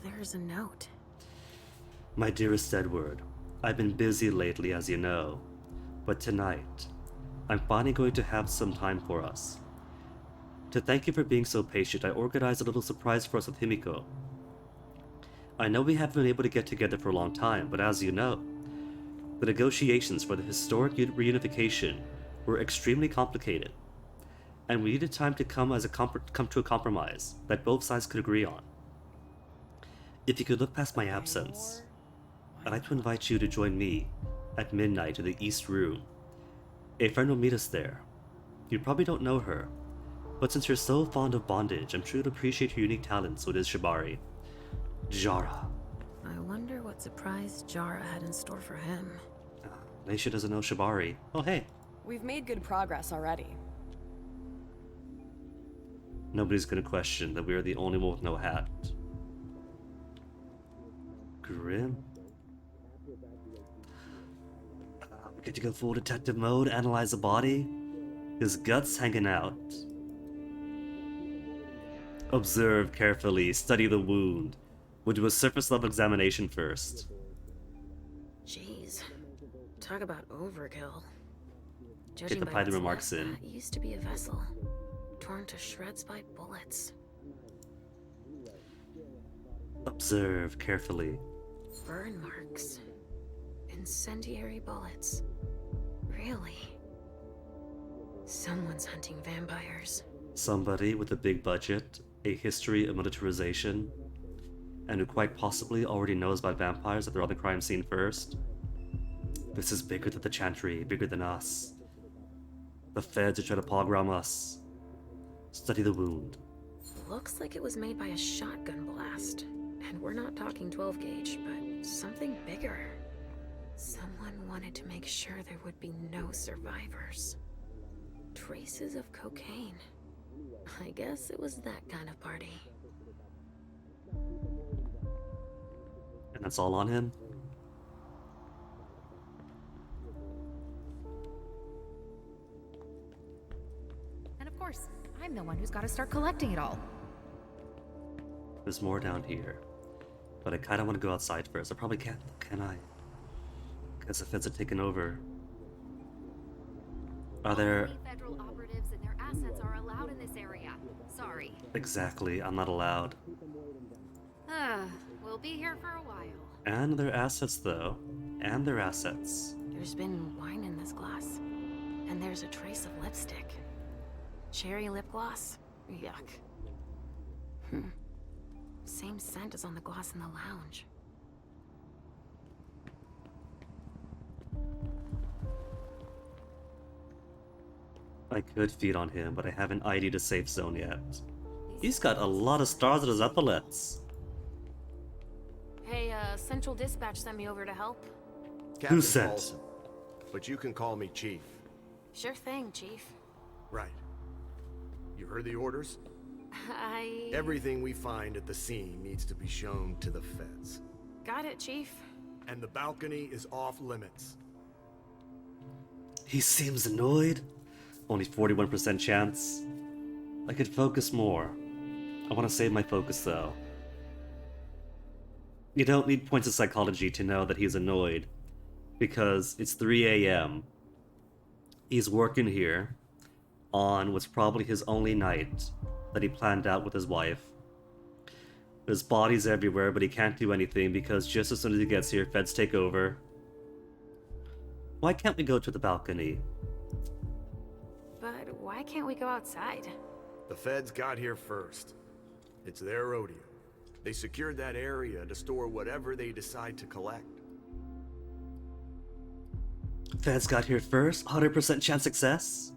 C: There's a note.
A: My dearest Edward, I've been busy lately, as you know, but tonight, I'm finally going to have some time for us. To thank you for being so patient, I organized a little surprise for us with Himiko. I know we haven't been able to get together for a long time, but as you know, the negotiations for the historic reunification were extremely complicated, and we needed time to come to a compromise that both sides could agree on. If you could look past my absence, I'd like to invite you to join me at midnight in the East Room. A friend will meet us there. You probably don't know her, but since you're so fond of bondage, I'm sure you'll appreciate her unique talents with his Shibari. Jara.
C: I wonder what surprise Jara had in store for him.
A: Leisha doesn't know Shibari. Oh, hey.
M: We've made good progress already.
A: Nobody's gonna question that we are the only one with no hat. Grim. We get to go full detective mode, analyze the body. His guts hanging out. Observe carefully, study the wound. We'll do a surface level examination first.
C: Jeez. Talk about overkill.
A: Get the pilot remarks in.
C: That used to be a vessel, torn to shreds by bullets.
A: Observe carefully.
C: Burn marks. Incendiary bullets. Really? Someone's hunting vampires.
A: Somebody with a big budget, a history of militarization, and who quite possibly already knows about vampires that they're on the crime scene first. This is bigger than the Chantry, bigger than us. The feds are trying to pogrom us. Study the wound.
C: Looks like it was made by a shotgun blast. And we're not talking 12 gauge, but something bigger. Someone wanted to make sure there would be no survivors. Traces of cocaine. I guess it was that kind of party.
A: And that's all on him?
N: And of course, I'm the one who's got to start collecting it all.
A: There's more down here. But I kinda wanna go outside first. I probably can't, can I? Because the feds have taken over. Are there...
N: Only federal operatives and their assets are allowed in this area. Sorry.
A: Exactly, I'm not allowed.
N: We'll be here for a while.
A: And their assets, though. And their assets.
C: There's been wine in this glass. And there's a trace of lipstick. Cherry lip gloss? Yuck. Same scent as on the glass in the lounge.
A: I could feed on him, but I haven't ID'd a safe zone yet. He's got a lot of stars in his epaulets.
C: Hey, Central Dispatch sent me over to help.
F: Captain
A: Who sent?
F: Paulson, but you can call me Chief.
C: Sure thing, Chief.
F: Right. You heard the orders?
C: I...
F: Everything we find at the scene needs to be shown to the feds.
C: Got it, Chief.
F: And the balcony is off limits.
A: He seems annoyed. Only 41% chance. I could focus more. I want to save my focus, though. You don't need points of psychology to know that he's annoyed. Because it's 3 a.m. He's working here on what's probably his only night that he planned out with his wife. There's bodies everywhere, but he can't do anything because just as soon as he gets here, feds take over. Why can't we go to the balcony?
C: But why can't we go outside?
F: The feds got here first. It's their rodeo. They secured that area to store whatever they decide to collect.
A: Feds got here first? 100% chance success?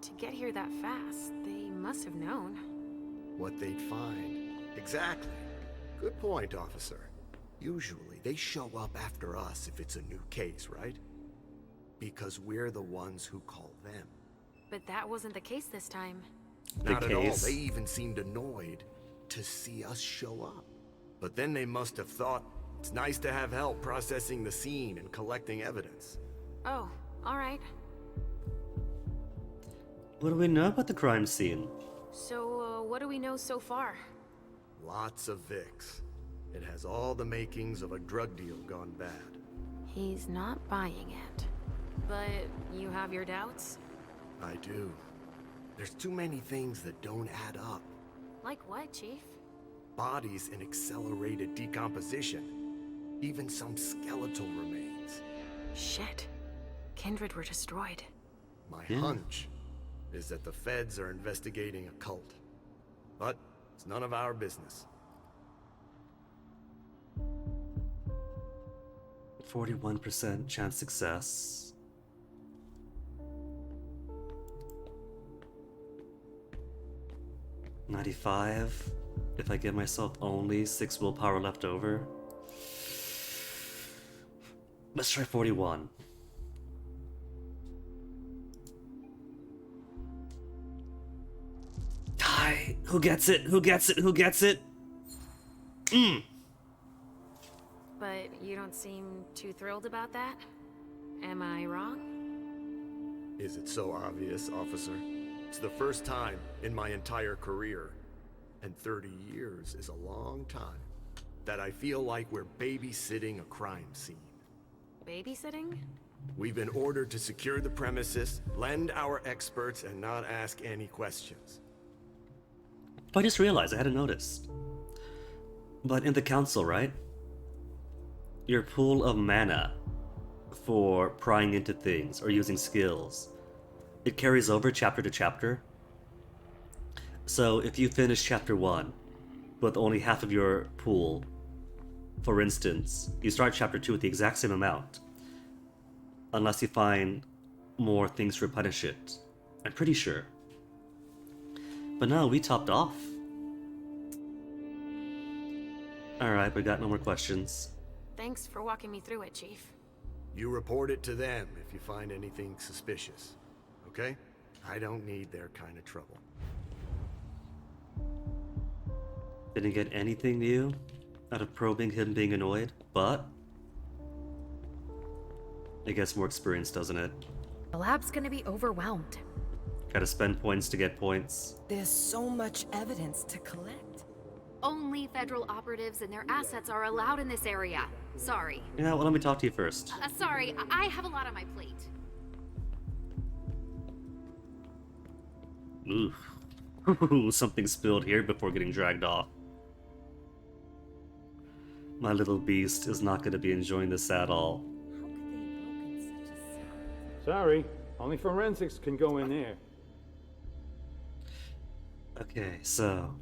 C: To get here that fast, they must have known.
F: What they'd find. Exactly. Good point, officer. Usually, they show up after us if it's a new case, right? Because we're the ones who call them.
C: But that wasn't the case this time.
F: Not at all. They even seemed annoyed to see us show up. But then they must have thought it's nice to have help processing the scene and collecting evidence.
C: Oh, alright.
A: What do we know about the crime scene?
C: So, what do we know so far?
F: Lots of Vicks. It has all the makings of a drug deal gone bad.
C: He's not buying it. But you have your doubts?
F: I do. There's too many things that don't add up.
C: Like what, Chief?
F: Bodies in accelerated decomposition. Even some skeletal remains.
C: Shit. Kindred were destroyed.
F: My hunch is that the feds are investigating a cult. But it's none of our business.
A: 41% chance success. $95 if I give myself only 6 willpower left over. Let's try 41. Die! Who gets it? Who gets it? Who gets it?
C: But you don't seem too thrilled about that? Am I wrong?
F: Is it so obvious, officer? It's the first time in my entire career, and 30 years is a long time, that I feel like we're babysitting a crime scene.
C: Babysitting?
F: We've been ordered to secure the premises, lend our experts, and not ask any questions.
A: I just realized I hadn't noticed. But in the council, right? Your pool of mana for prying into things or using skills, it carries over chapter to chapter. So if you finish chapter 1 with only half of your pool, for instance, you start chapter 2 with the exact same amount. Unless you find more things to replenish it. I'm pretty sure. But no, we topped off. Alright, we got no more questions.
C: Thanks for walking me through it, Chief.
F: You report it to them if you find anything suspicious. Okay? I don't need their kind of trouble.
A: Didn't get anything new out of probing him being annoyed, but I guess more experience, doesn't it?
M: The lab's gonna be overwhelmed.
A: Gotta spend points to get points.
O: There's so much evidence to collect.
N: Only federal operatives and their assets are allowed in this area. Sorry.
A: Yeah, well, let me talk to you first.
N: Sorry, I have a lot on my plate.
A: Ooh. Something spilled here before getting dragged off. My little beast is not going to be enjoying this at all.
P: Sorry, only forensics can go in there.
A: Okay, so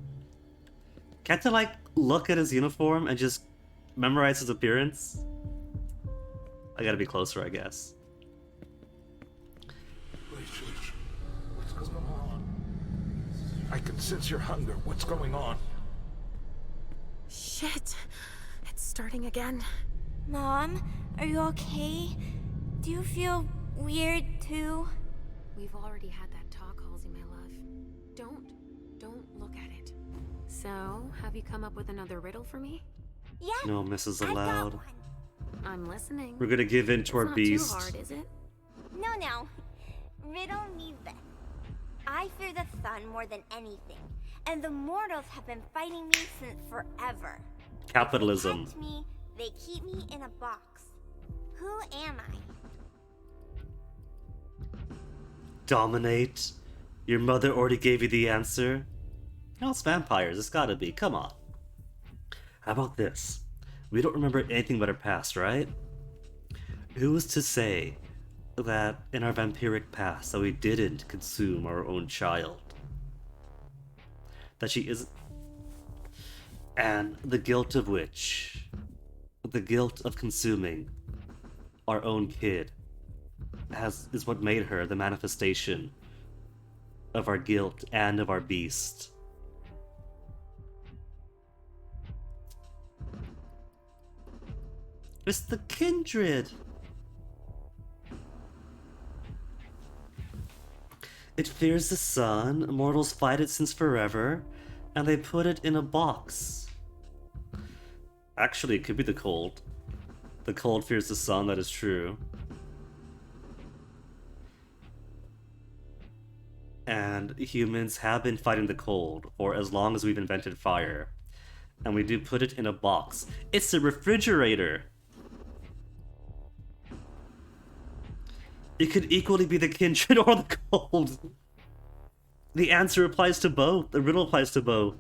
A: can't I, like, look at his uniform and just memorize his appearance? I gotta be closer, I guess.
J: What's going on? I can sense your hunger. What's going on?
C: Shit. It's starting again.
B: Mom, are you okay? Do you feel weird too?
C: We've already had that talk, Halsey, my love. Don't look at it. So, have you come up with another riddle for me?
B: Yeah.
A: No misses allowed.
C: I'm listening.
A: We're gonna give in to our beast.
C: It's not too hard, is it?
B: No. Riddle me this. I fear the sun more than anything, and the mortals have been fighting me since forever.
A: Capitalism.
B: They protect me, they keep me in a box. Who am I?
A: Dominate? Your mother already gave you the answer? No, it's vampires. It's gotta be. Come on. How about this? We don't remember anything about our past, right? Who is to say that in our vampiric past that we didn't consume our own child? That she is... And the guilt of which... The guilt of consuming our own kid is what made her the manifestation of our guilt and of our beast. It's the kindred! It fears the sun, mortals fight it since forever, and they put it in a box. Actually, it could be the cold. The cold fears the sun, that is true. And humans have been fighting the cold for as long as we've invented fire. And we do put it in a box. It's a refrigerator! It could equally be the kindred or the cold. The answer applies to both. The riddle applies to both.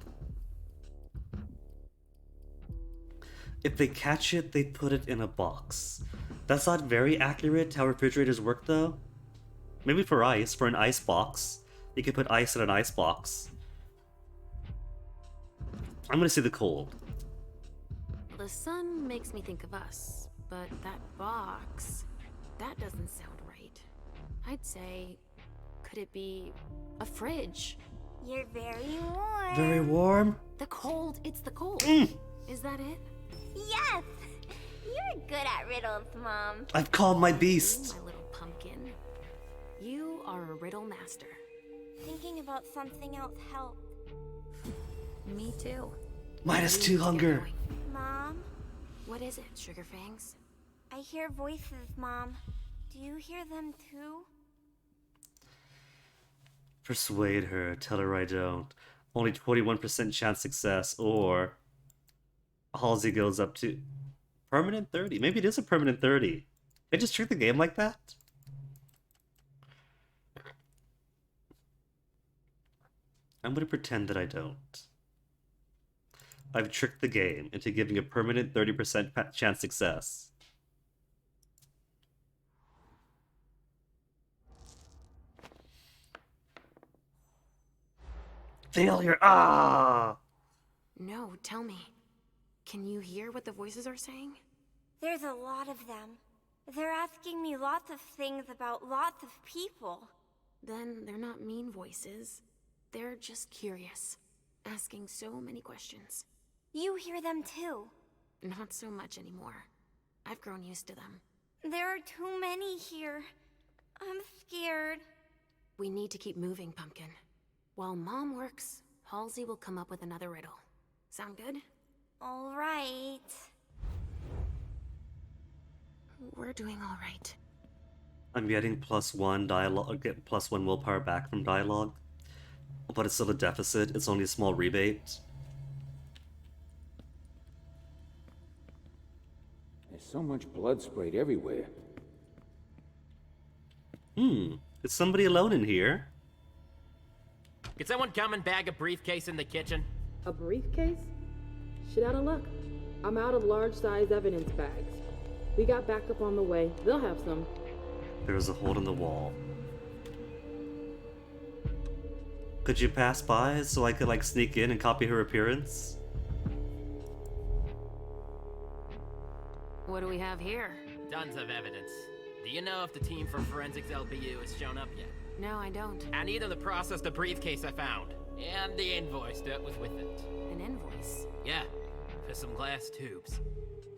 A: If they catch it, they put it in a box. That's not very accurate how refrigerators work, though. Maybe for ice, for an ice box. You could put ice in an ice box. I'm gonna say the cold.
C: The sun makes me think of us, but that box, that doesn't sound right. I'd say, could it be a fridge?
B: You're very warm.
A: Very warm?
C: The cold, it's the cold. Is that it?
B: Yes! You're good at riddles, Mom.
A: I've called my beast.
C: My little pumpkin. You are a riddle master.
B: Thinking about something else helped.
C: Me too.
A: -2 hunger.
B: Mom?
C: What is it, Sugar Fangs?
B: I hear voices, Mom. Do you hear them too?
A: Persuade her. Tell her I don't. Only 21% chance success, or Halsey goes up to permanent 30. Maybe it is a permanent 30. Did I just trick the game like that? I'm gonna pretend that I don't. I've tricked the game into giving a permanent 30% chance success. Failure! Ah!
C: No, tell me. Can you hear what the voices are saying?
B: There's a lot of them. They're asking me lots of things about lots of people.
C: Then they're not mean voices. They're just curious, asking so many questions.
B: You hear them too.
C: Not so much anymore. I've grown used to them.
B: There are too many here. I'm scared.
C: We need to keep moving, Pumpkin. While Mom works, Halsey will come up with another riddle. Sound good?
B: All right.
C: We're doing all right.
A: I'm getting +1 dialogue, get +1 willpower back from dialogue, but it's still a deficit. It's only a small rebate.
P: There's so much blood sprayed everywhere.
A: Is somebody alone in here?
H: Could someone come and bag a briefcase in the kitchen?
K: A briefcase? Shit out of luck. I'm out of large-size evidence bags. We got backup on the way. They'll have some.
A: There's a hole in the wall. Could you pass by so I could, like, sneak in and copy her appearance?
C: What do we have here?
H: Tons of evidence. Do you know if the team from Forensics LPU has shown up yet?
C: No, I don't.
H: I need them to process the briefcase I found. And the invoice that was with it.
C: An invoice?
H: Yeah, for some glass tubes.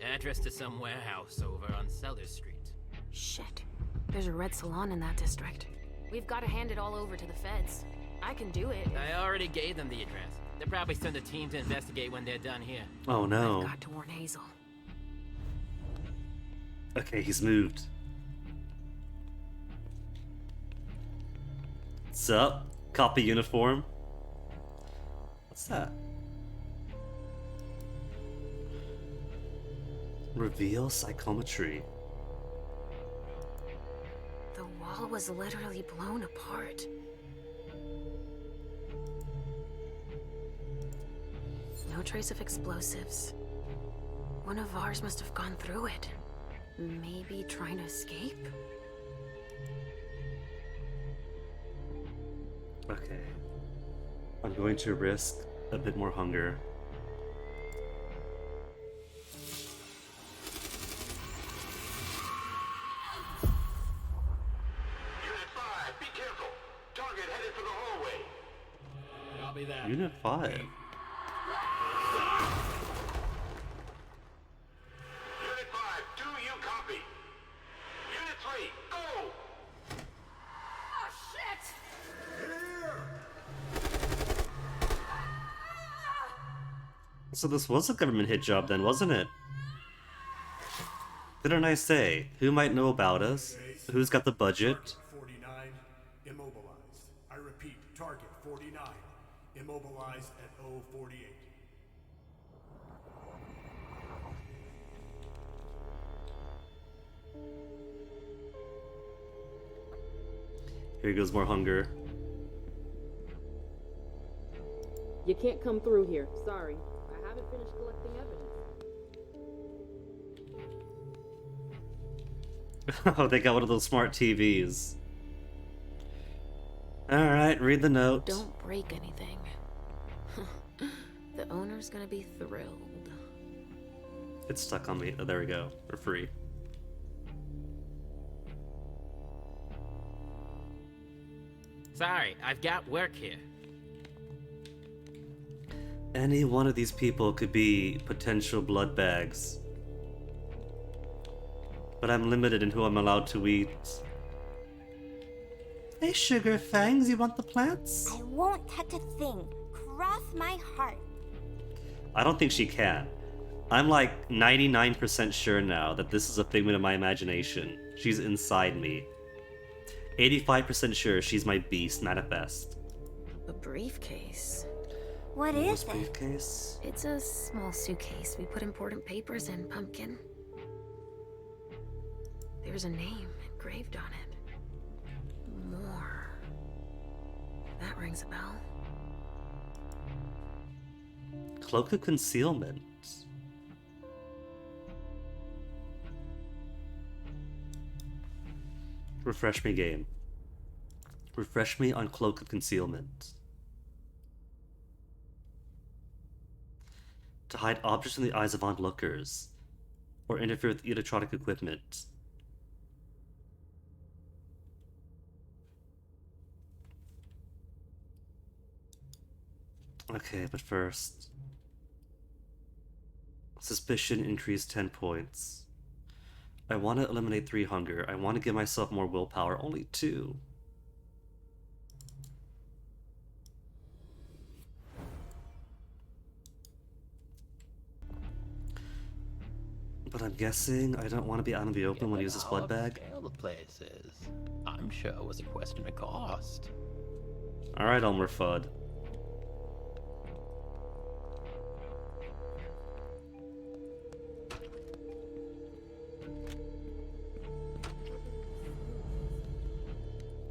H: Address to some warehouse over on Sellers Street.
C: Shit. There's a red salon in that district. We've got to hand it all over to the feds. I can do it.
H: I already gave them the address. They'll probably send a team to investigate when they're done here.
A: Oh no.
C: I've got to warn Hazel.
A: Okay, he's moved. What's up? Copy uniform. What's that? Reveal psychometry.
C: The wall was literally blown apart. No trace of explosives. One of ours must have gone through it. Maybe trying to escape?
A: Okay. I'm going to risk a bit more hunger.
J: Unit 5, be careful. Target headed for the hallway.
H: Copy that.
A: Unit 5.
J: Unit 5, do you copy? Unit 3, go!
B: Oh, shit!
A: So this was a government hit job then, wasn't it? Didn't I say? Who might know about us? Who's got the budget?
D: 49, immobilized. I repeat, target 49, immobilized at 048.
A: Here goes more hunger.
K: You can't come through here. Sorry. I haven't finished collecting evidence.
A: Oh, they got one of those smart TVs. Alright, read the note.
C: Don't break anything. The owner's gonna be thrilled.
A: It's stuck on me. Oh, there we go. For free.
H: Sorry, I've got work here.
A: Any one of these people could be potential blood bags. But I'm limited in who I'm allowed to eat. Hey, Sugar Fangs, you want the plants?
B: I won't touch a thing. Cross my heart.
A: I don't think she can. I'm like 99% sure now that this is a figment of my imagination. She's inside me. 85% sure she's my beast manifest.
C: A briefcase.
B: What is it?
A: Briefcase?
C: It's a small suitcase we put important papers in, Pumpkin. There's a name engraved on it. More. That rings a bell.
A: Cloak of Concealment. Refresh me, game. Refresh me on Cloak of Concealment. To hide objects from the eyes of onlookers, or interfere with electronic equipment. Okay, but first... Suspicion increased 10 points. I want to eliminate 3 hunger. I want to give myself more willpower. Only 2. But I'm guessing I don't want to be out in the open when I use this blood bag.
H: Scale the place is. I'm sure it was a question of cost.
A: Alright, Elmer Fudd.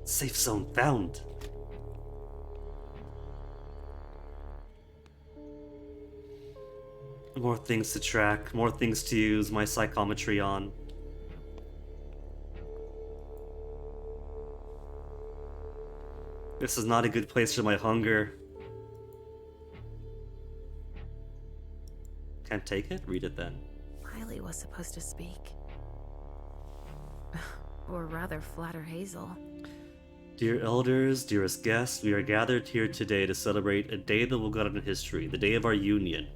A: Safe zone found. More things to track, more things to use my psychometry on. This is not a good place for my hunger. Can't take it? Read it then.
C: Miley was supposed to speak. Or rather, flatter Hazel.
A: Dear elders, dearest guests, we are gathered here today to celebrate a day that will go down in history, the day of our union.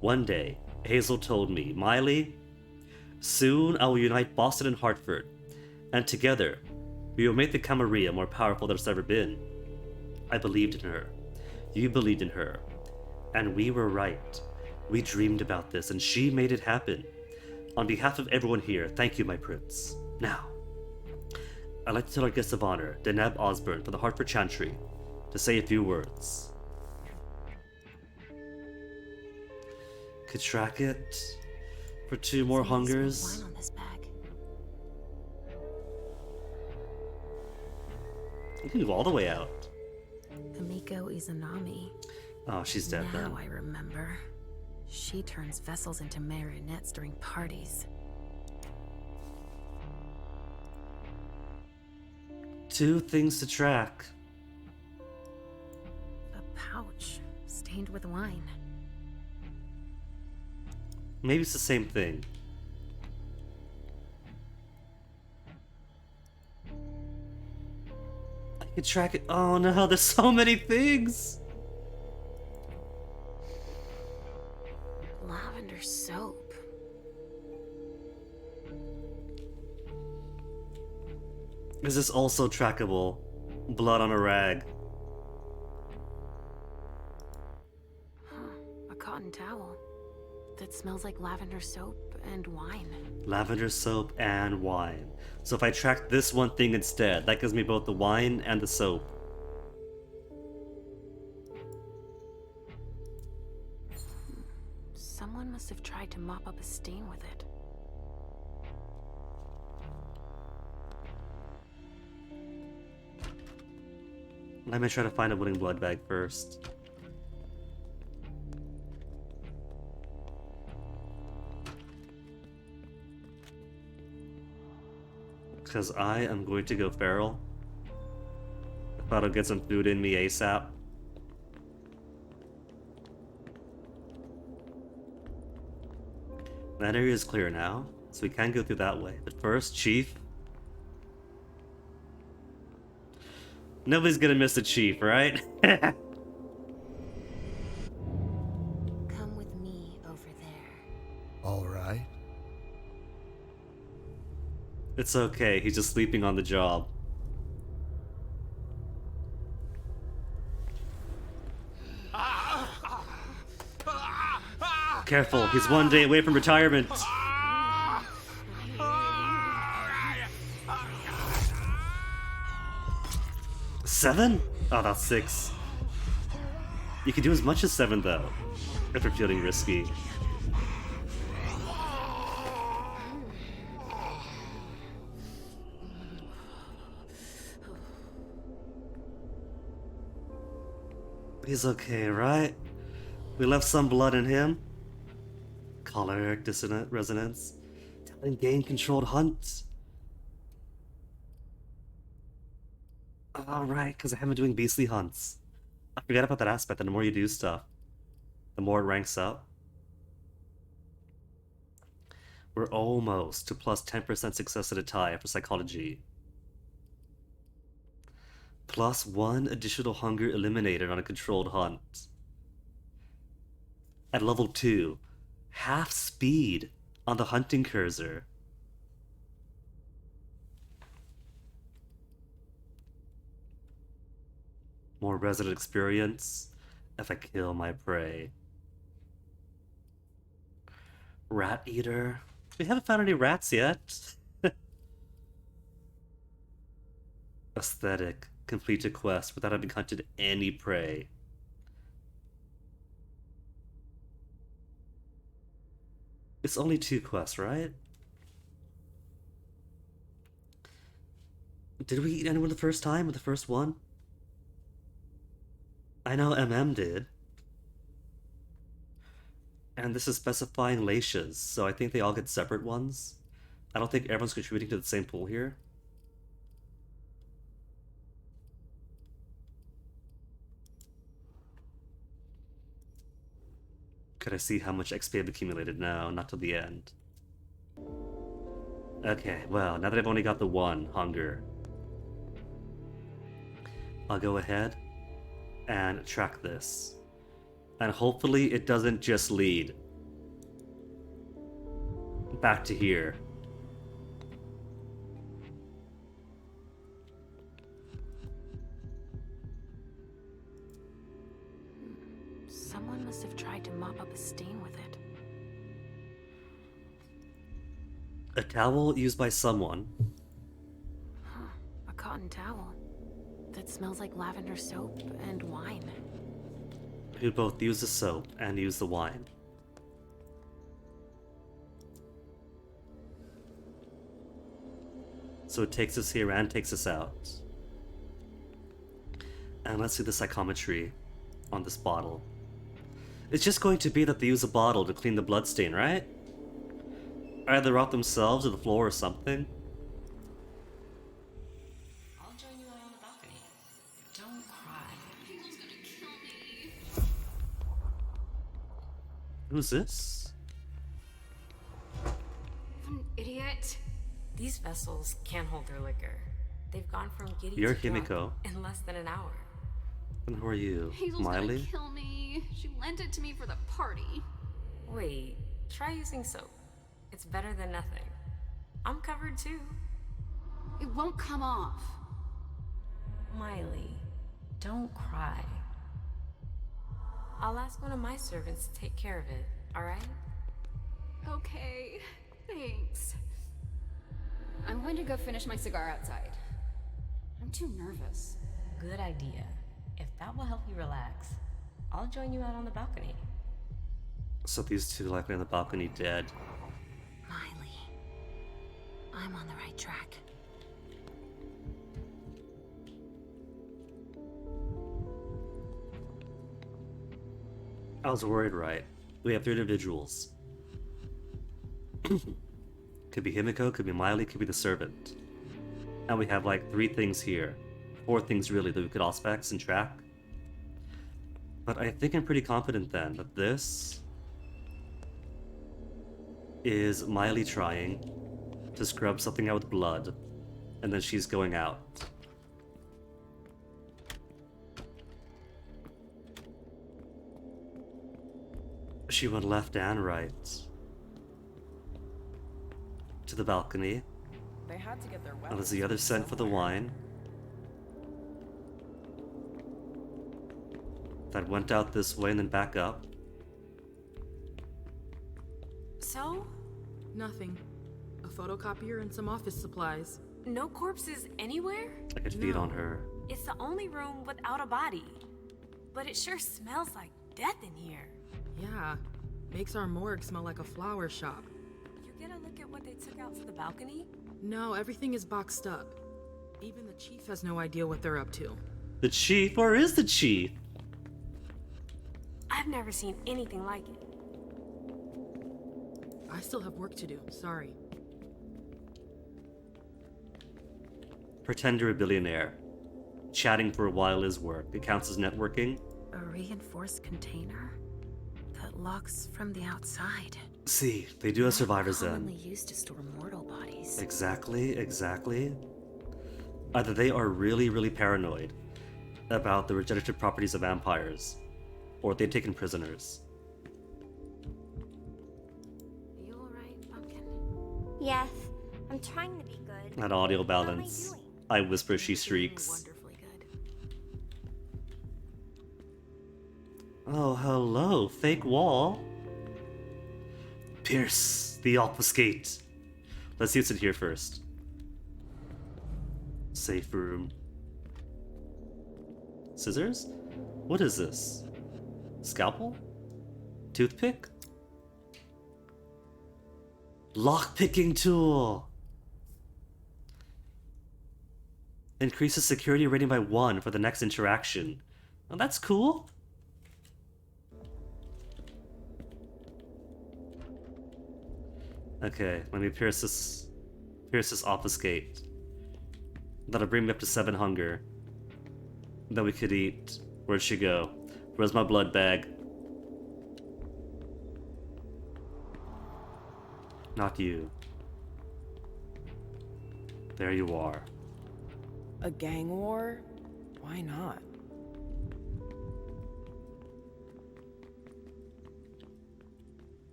A: One day, Hazel told me, Miley, soon I will unite Boston and Hartford, and together, we will make the Camarilla more powerful than it's ever been. I believed in her. You believed in her. And we were right. We dreamed about this, and she made it happen. On behalf of everyone here, thank you, my prince. Now, I'd like to tell our guest of honor, Deneb Osborne from the Hartford Chantry, to say a few words. Could track it for 2 more hungers.
C: Wine on this bag.
A: You can go all the way out.
C: Kamiko Izanami.
A: Oh, she's dead then.
C: Now I remember. She turns vessels into marionettes during parties.
A: 2 things to track.
C: A pouch stained with wine.
A: Maybe it's the same thing. I can track it. Oh no, there's so many things.
C: Lavender soap.
A: Is this also trackable? Blood on a rag.
C: Huh, a cotton towel that smells like lavender soap and wine.
A: Lavender soap and wine. So if I track this one thing instead, that gives me both the wine and the soap.
C: Someone must have tried to mop up a stain with it.
A: Let me try to find a winning blood bag first. Because I am going to go feral. I thought I'd get some food in me ASAP. That area is clear now, so we can go through that way. But first, Chief. Nobody's gonna miss the Chief, right?
O: Come with me over there.
F: All right.
A: It's okay, he's just sleeping on the job. Careful, he's one day away from retirement. Seven? Oh, that's 6. You can do as much as 7 though, if you're feeling risky. He's okay, right? We left some blood in him. Choleric dissonant resonance. Telling gain controlled hunt. Alright, because I haven't been doing beastly hunts. I forget about that aspect, and the more you do stuff, the more it ranks up. We're almost to plus 10% success at a tie for psychology. Plus 1 additional hunger eliminated on a controlled hunt. At level 2, half speed on the hunting cursor. More resident experience if I kill my prey. Rat eater. We haven't found any rats yet. Aesthetic. Complete a quest without having hunted any prey. It's only 2 quests, right? Did we eat anyone the first time with the first one? I know MM did. And this is specifying Laitias, so I think they all get separate ones. I don't think everyone's contributing to the same pool here. Could I see how much XP I've accumulated now? Not till the end. Okay, well, now that I've only got the 1 hunger, I'll go ahead and track this. And hopefully it doesn't just lead back to here.
C: Someone must have tried to mop up a stain with it.
A: A towel used by someone.
C: Huh, a cotton towel that smells like lavender soap and wine.
A: Who both use the soap and use the wine. So it takes us here and takes us out. And let's see the psychometry on this bottle. It's just going to be that they use a bottle to clean the bloodstain, right? Either off themselves or the floor or something.
O: I'll join you out on the balcony. Don't cry.
G: People's gonna kill me.
A: Who's this?
G: An idiot.
O: These vessels can't hold their liquor. They've gone from giddy
A: You're
O: to drunk
A: Himiko.
O: in less than an hour.
A: And who are you?
G: Hazel's
A: Miley?
G: gonna kill me. She lent it to me for the party.
O: Wait, try using soap. It's better than nothing. I'm covered too.
G: It won't come off.
O: Miley, don't cry. I'll ask one of my servants to take care of it, alright?
G: Okay, thanks. I'm going to go finish my cigar outside. I'm too nervous.
O: Good idea. If that will help you relax, I'll join you out on the balcony.
A: So these two likely on the balcony dead.
C: Miley, I'm on the right track.
A: I was worried, right? We have 3 individuals. Could be Himiko, could be Miley, could be the servant. And we have like 3 things here. 4 things really that we could auspex and track. But I think I'm pretty confident then that this is Miley trying to scrub something out with blood, and then she's going out. She went left and right to the balcony.
L: They had to get their
A: And there's the other scent for the wine that went out this way and then back up.
O: So?
K: Nothing. A photocopier and some office supplies.
O: No corpses anywhere?
A: I could feed on her.
O: It's the only room without a body. But it sure smells like death in here.
K: Yeah. Makes our morgue smell like a flower shop.
O: You get a look at what they took out to the balcony?
K: No, everything is boxed up. Even the chief has no idea what they're up to.
A: The chief? Where is the chief?
O: I've never seen anything like it.
K: I still have work to do, sorry.
A: Pretend you're a billionaire. Chatting for a while is work. It counts as networking.
C: A reinforced container that locks from the outside.
A: See, they do have survivors then.
C: Commonly used to store mortal bodies.
A: Exactly. Either they are really paranoid about the regenerative properties of vampires, or they've taken prisoners.
C: You alright, Pumpkin?
B: Yes, I'm trying to be good.
A: That audio balance. I whisper, she shrieks.
C: Wonderfully good.
A: Oh, hello, fake wall. Pierce the obfuscate. Let's see what's in here first. Safe room. Scissors? What is this? Scalpel? Toothpick? Lockpicking tool! Increases security rating by 1 for the next interaction. Oh, that's cool. Okay, let me pierce this obfuscate. That'll bring me up to 7 hunger. Then we could eat. Where'd she go? Where's my blood bag? Not you. There you are.
L: A gang war? Why not?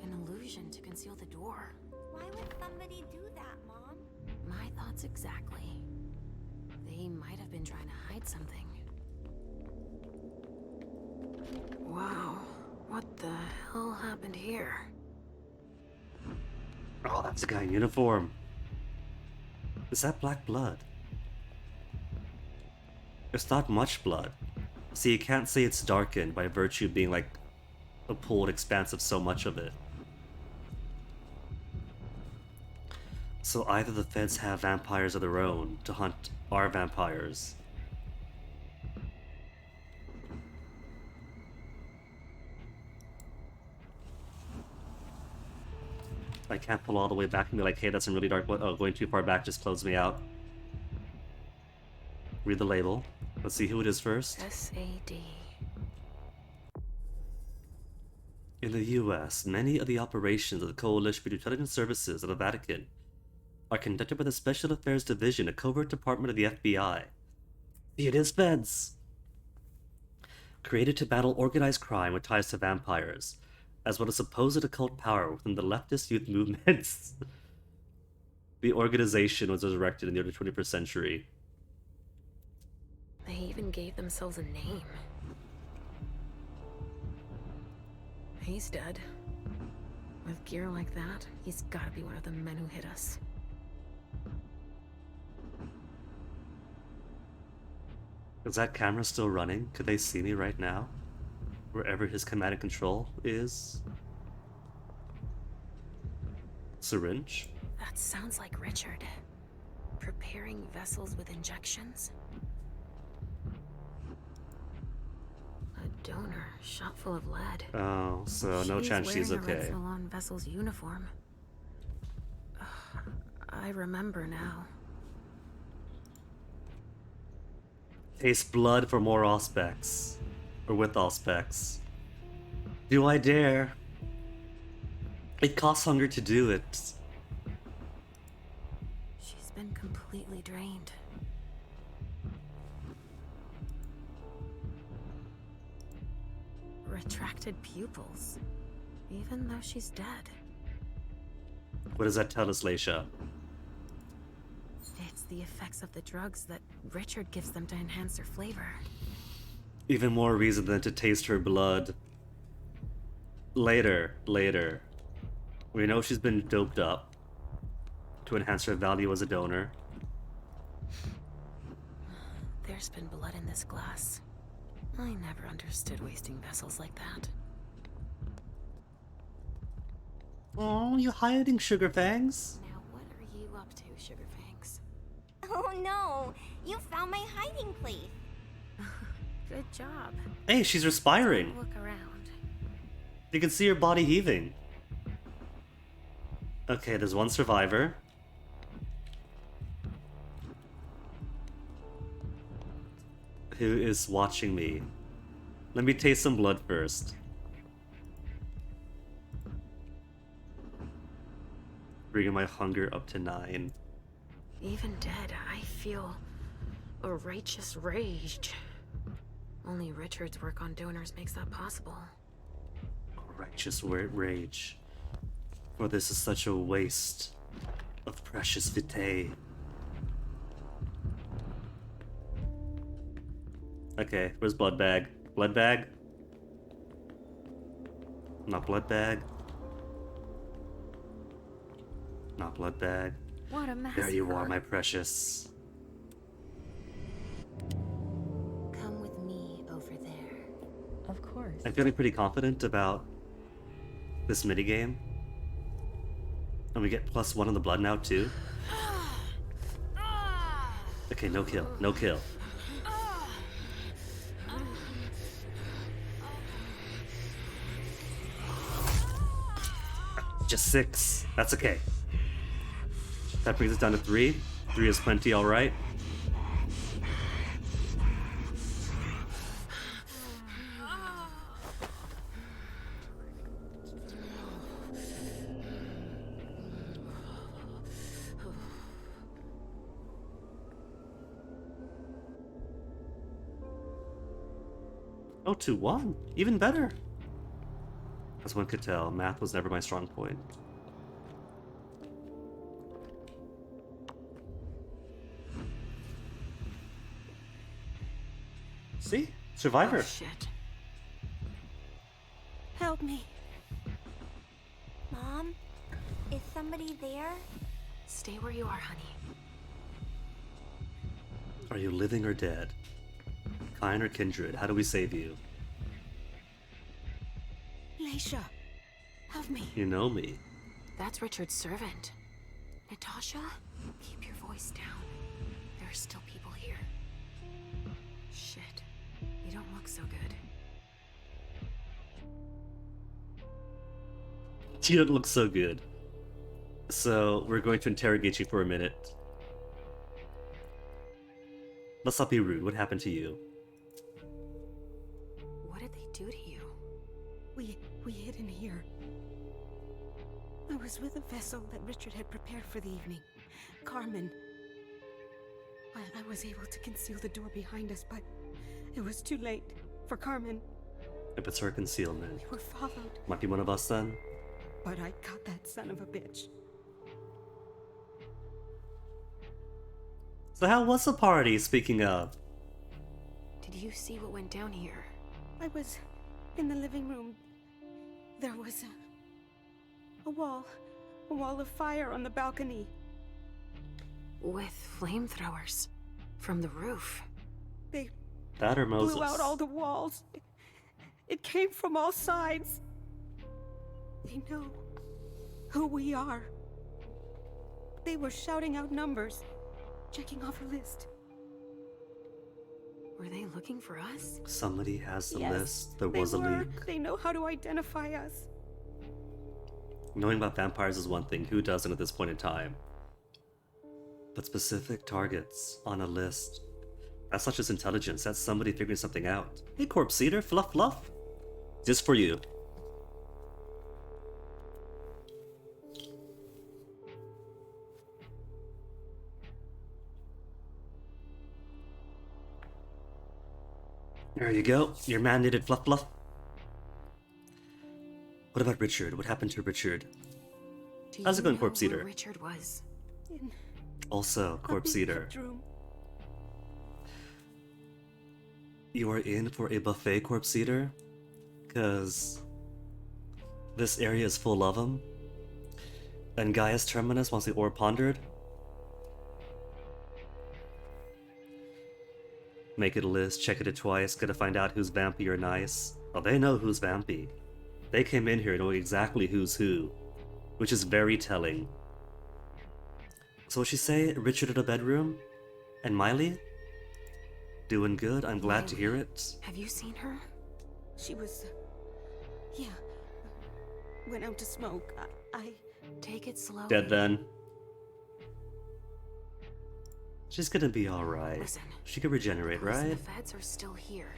C: An illusion to conceal the door.
B: Why would somebody do that, Mom?
C: My thoughts exactly. They might have been trying to hide something. Wow, what the hell happened here?
A: Oh, that's a guy in uniform. Is that black blood? It's not much blood. See, you can't say it's darkened by virtue of being like a pooled expanse of so much of it. So either the feds have vampires of their own to hunt our vampires. I can't pull all the way back and be like, hey, that's in really dark. Oh, going too far back just closed me out. Read the label. Let's see who it is first.
C: SAD.
A: In the US, many of the operations of the Coalition for Intelligence Services of the Vatican are conducted by the Special Affairs Division, a covert department of the FBI. It is feds. Created to battle organized crime with ties to vampires, as well as supposed occult power within the leftist youth movements. The organization was resurrected in the early 21st century.
C: They even gave themselves a name. He's dead. With gear like that, he's gotta be one of the men who hit us.
A: Is that camera still running? Could they see me right now? Wherever his command and control is? Syringe?
C: That sounds like Richard. repairing vessels with injections? A donor shot full of lead.
A: Oh, so no chance she's
C: wearing a Red
A: okay.
C: Salon vessel's uniform. I remember now.
A: Taste blood for more Auspex. Or with Auspex. Do I dare? It costs hunger to do it.
C: She's been completely drained. Retracted pupils. Even though she's dead.
A: What does that tell us, Leisha?
C: It's the effects of the drugs that Richard gives them to enhance their flavor.
A: Even more reason than to taste her blood. Later. We know she's been doped up to enhance her value as a donor.
C: There's been blood in this glass. I never understood wasting vessels like that.
A: Oh, you hiding, Sugar Fangs?
C: Now what are you up to, Sugar Fangs?
B: Oh no! You found my hiding place!
C: Good job.
A: Hey, she's respiring.
C: Look around.
A: You can see her body heaving. Okay, there's one survivor. Who is watching me? Let me taste some blood first. Bringing my hunger up to 9.
C: Even dead, I feel a righteous rage. Only Richard's work on donors makes that possible.
A: Righteous rage. For this is such a waste of precious vitae. Okay, where's blood bag? Blood bag? Not blood bag. Not blood bag.
B: What a mess.
A: There you are, my precious.
C: Come with me over there.
K: Of course.
A: I'm feeling pretty confident about this minigame. And we get +1 on the blood now, too. Okay, no kill. No kill. Just 6. That's okay. That brings us down to 3. 3 is plenty, alright. Oh, 2-1. Even better. As one could tell, math was never my strong point. See? Survivor.
C: Oh, shit.
B: Help me. Mom? Is somebody there?
C: Stay where you are, honey.
A: Are you living or dead? Kind or kindred? How do we save you?
C: Leisha, help me.
A: You know me.
C: That's Richard's servant. Natasha, keep your voice down. There are still people here. Shit, you don't look so good.
A: You don't look so good. So, we're going to interrogate you for a minute. Let's not be rude. What happened to you?
C: What did they do to you?
Q: We hid in here. I was with a vessel that Richard had prepared for the evening. Carmen. I was able to conceal the door behind us, but it was too late for Carmen.
A: If it's her concealment.
Q: We were followed.
A: Might be one of us then?
Q: But I caught that son of a bitch.
A: So how was the party, speaking of?
C: Did you see what went down here?
Q: I was in the living room. There was a wall of fire on the balcony.
C: With flamethrowers from the roof.
Q: They
A: that or Moses?
Q: Blew out all the walls. It came from all sides. They know who we are. They were shouting out numbers. checking off a list.
C: Were they looking for us?
A: Somebody has the
Q: Yes,
A: list. There
Q: they
A: was a
Q: were.
A: leak.
Q: They know how to identify us.
A: Knowing about vampires is one thing. Who doesn't at this point in time? But specific targets on a list. That's not just intelligence. That's somebody figuring something out. Hey, Corpse Eater, fluff fluff. Just for you. There you go. Your mandated fluff fluff. What about Richard? What happened to Richard?
C: Do
A: How's it
C: you
A: going,
C: know
A: Corpse
C: where
A: Eater?
C: Richard was.
A: Also, Corpse Eater. You are in for a buffet, Corpse Eater? Because this area is full of them. And Gaius Terminus wants the ore pondered. Make it a list, check it twice, gotta find out who's vampy or nice. Well, they know who's vampy. They came in here knowing exactly who's who, which is very telling. So what she say? Richard in a bedroom? And Miley? Doing good, I'm glad to hear it.
C: Have you seen her?
Q: She was... yeah. Went out to smoke. I...
C: Take it slow.
A: Dead then. She's gonna be alright.
C: Listen,
A: She could regenerate,
C: Listen,
A: right?
C: the feds are still here.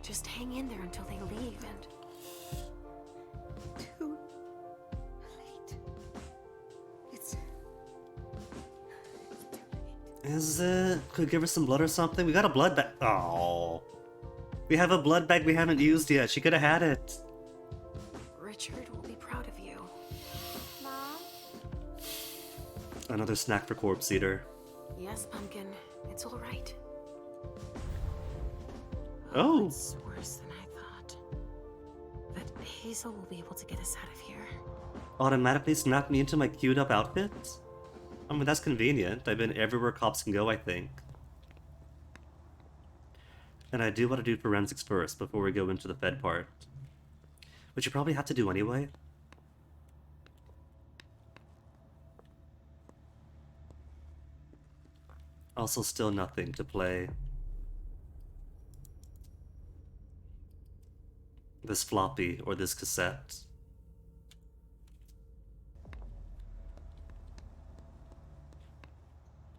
C: Just hang in there until they leave and...
Q: Too late. It's...
A: Is it? Could give her some blood or something? We got a blood bag. Oh. We have a blood bag we haven't used yet. She could have had it.
C: Richard will be proud of you.
B: Mom?
A: Another snack for Corpse Eater.
C: Yes, Pumpkin. It's all right.
A: Oh.
C: It's worse than I thought. But Hazel will be able to get us out of here.
A: Automatically snap me into my queued up outfit? I mean, that's convenient. I've been everywhere cops can go, I think. And I do want to do forensics first before we go into the Fed part. Which you probably have to do anyway. Also, still nothing to play. This floppy or this cassette.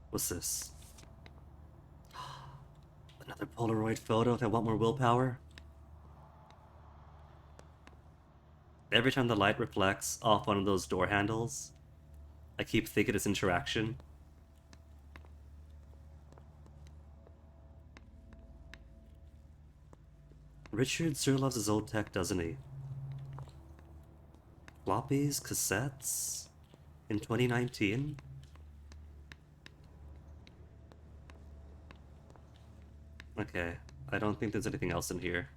A: What's this? Another Polaroid photo if I want more willpower? Every time the light reflects off one of those door handles, I keep thinking it's interaction. Richard sure loves his old tech, doesn't he? Floppies, cassettes, in 2019? Okay, I don't think there's anything else in here.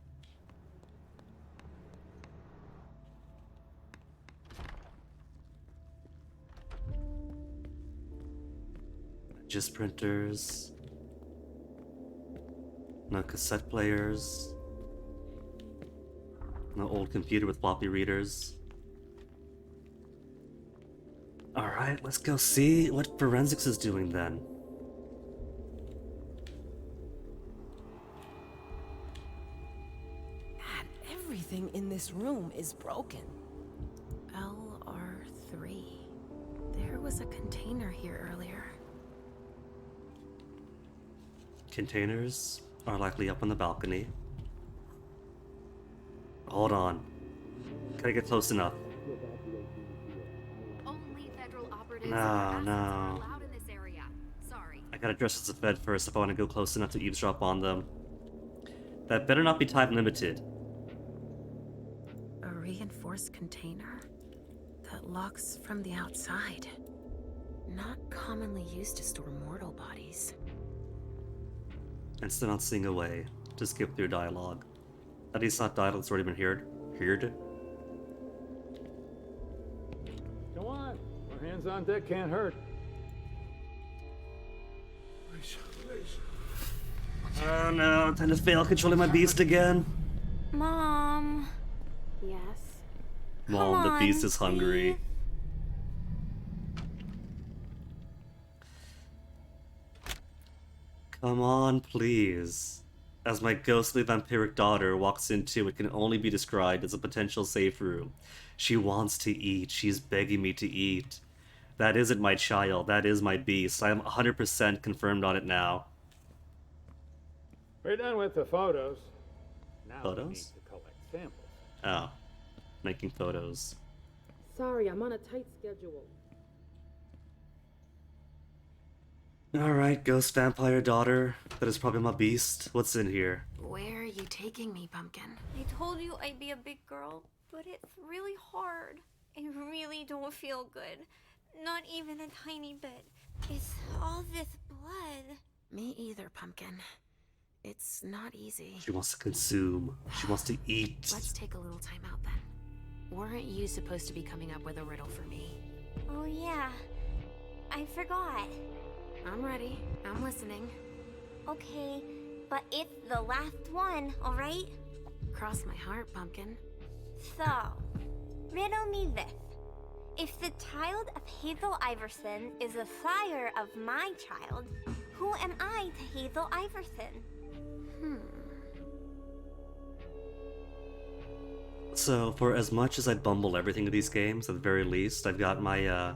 A: Just printers. No cassette players. No old computer with floppy readers. Alright, let's go see what forensics is doing then.
Q: Everything in this room is broken.
C: LR3. There was a container here earlier.
A: Containers are likely up on the balcony. Hold on. Can I get close enough?
N: Only federal operatives
A: No,
N: are
A: no.
N: allowed in this area. Sorry.
A: I gotta dress as a Fed first if I want to go close enough to eavesdrop on them. That better not be time limited.
C: A reinforced container that locks from the outside. Not commonly used to store mortal bodies.
A: And still not seeing a way to skip through dialogue. At least not dialogue that's already been heard.
P: Come on. Our hands on deck can't hurt.
A: Oh no, time to fail controlling my beast again.
B: Mom.
C: Yes?
A: Mom, the beast is hungry. Come on, please. As my ghostly vampiric daughter walks into what can only be described as a potential safe room. She wants to eat. She's begging me to eat. That isn't my child. That is my beast. I am 100% confirmed on it now.
P: We're done with the photos. Now we need
A: Photos?
P: to collect samples.
A: Oh. Making photos.
K: Sorry, I'm on a tight schedule.
A: Alright, ghost vampire daughter. That is probably my beast. What's in here?
C: Where are you taking me, Pumpkin?
B: I told you I'd be a big girl, but it's really hard. I really don't feel good. Not even a tiny bit. It's all this blood.
C: Me either, Pumpkin. It's not easy.
A: She wants to consume. She wants to eat.
C: Let's take a little time out then. Weren't you supposed to be coming up with a riddle for me?
B: Oh yeah, I forgot.
C: I'm ready. I'm listening.
B: Okay, but it's the last one, alright?
C: Cross my heart, Pumpkin.
B: So, riddle me this. If the child of Hazel Iverson is the sire of my child, who am I to Hazel Iverson?
A: So, for as much as I bumble everything in these games, at the very least, I've got my,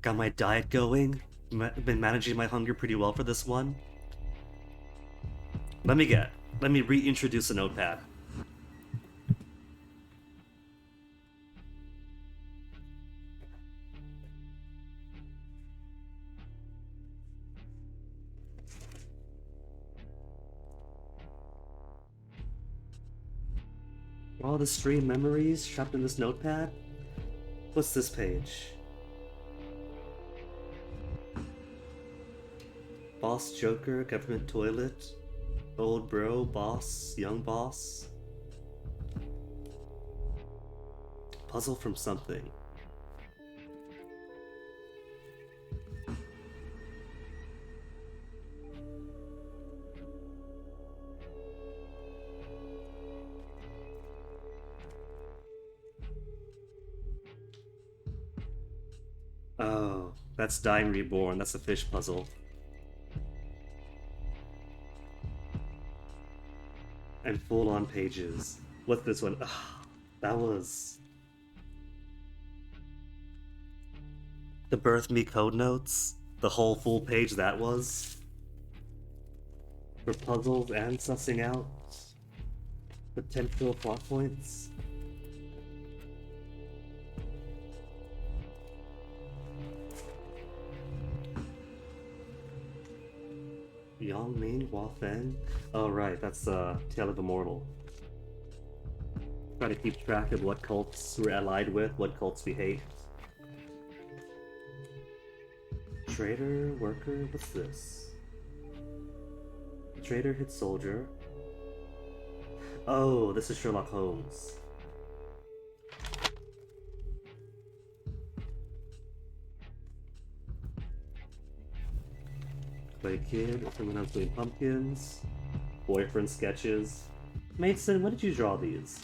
A: got my diet going. Been managing my hunger pretty well for this one. Let me reintroduce a notepad. All the stream memories trapped in this notepad? What's this page? Boss Joker, government toilet, old bro, boss, young boss. Puzzle from something. Oh, that's Dying Reborn. That's a fish puzzle. And full-on pages. What's this one? Ugh, that was... The Birth Me code notes. The whole full page that was. For puzzles and sussing out potential plot points. Yangming, Hua Feng? Oh right, that's Tale of Immortal. Try to keep track of what cults we're allied with, what cults we hate. Trader, worker, what's this? Trader hit soldier. Oh, this is Sherlock Holmes. Play kid, someone else doing pumpkins, boyfriend sketches. Mason, what did you draw these?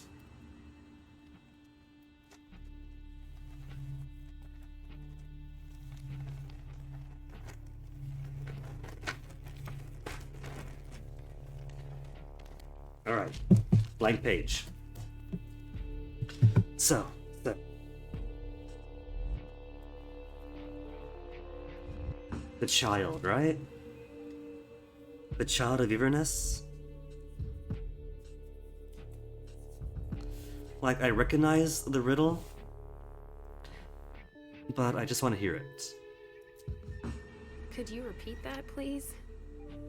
A: Alright, blank page. So. The child, right? The child of Iverness? Like, I recognize the riddle, but I just want to hear it.
C: Could you repeat that, please?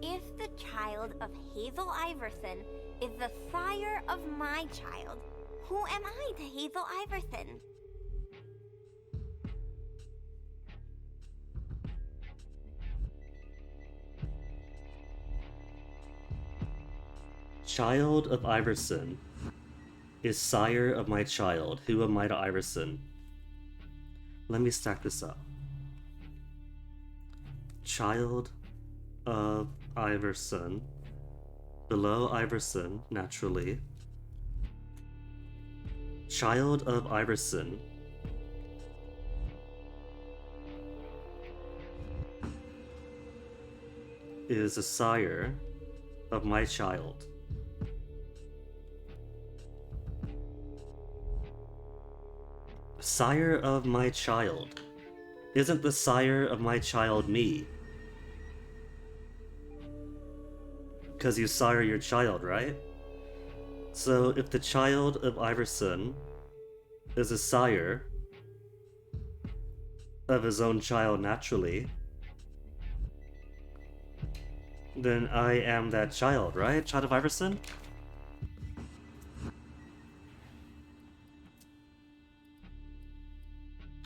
B: If the child of Hazel Iverson is the sire of my child, who am I to Hazel Iverson?
A: Child of Iverson is sire of my child. Who am I to Iverson? Let me stack this up. Child of Iverson. Below Iverson, naturally. Child of Iverson. is a sire of my child. Sire of my child. Isn't the sire of my child me? Because you sire your child, right? So if the child of Iverson is a sire of his own child naturally, then I am that child, right? Child of Iverson?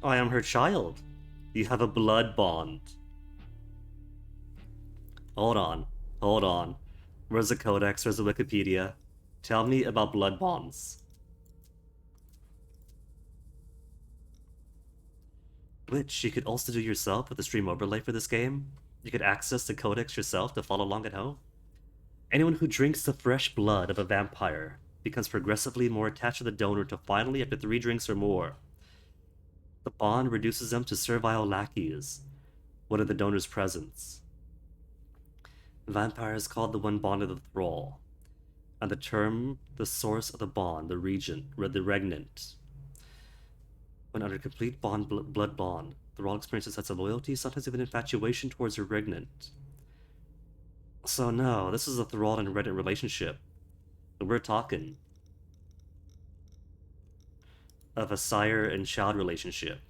A: I am her child. You have a blood bond. Hold on. Hold on. Where's the codex? Where's the Wikipedia? Tell me about blood bonds. Which you could also do yourself with the stream overlay for this game. You could access the codex yourself to follow along at home. Anyone who drinks the fresh blood of a vampire becomes progressively more attached to the donor until finally, after 3 drinks or more, the bond reduces them to servile lackeys when in the donor's presence. Vampire is called the one bonded of the thrall, and the term, the source of the bond, the regent, the regnant. When under complete blood bond, the thrall experiences a sense of loyalty, sometimes even infatuation towards her regnant. So no, this is a thrall and regnant relationship. And we're talking of a sire and child relationship.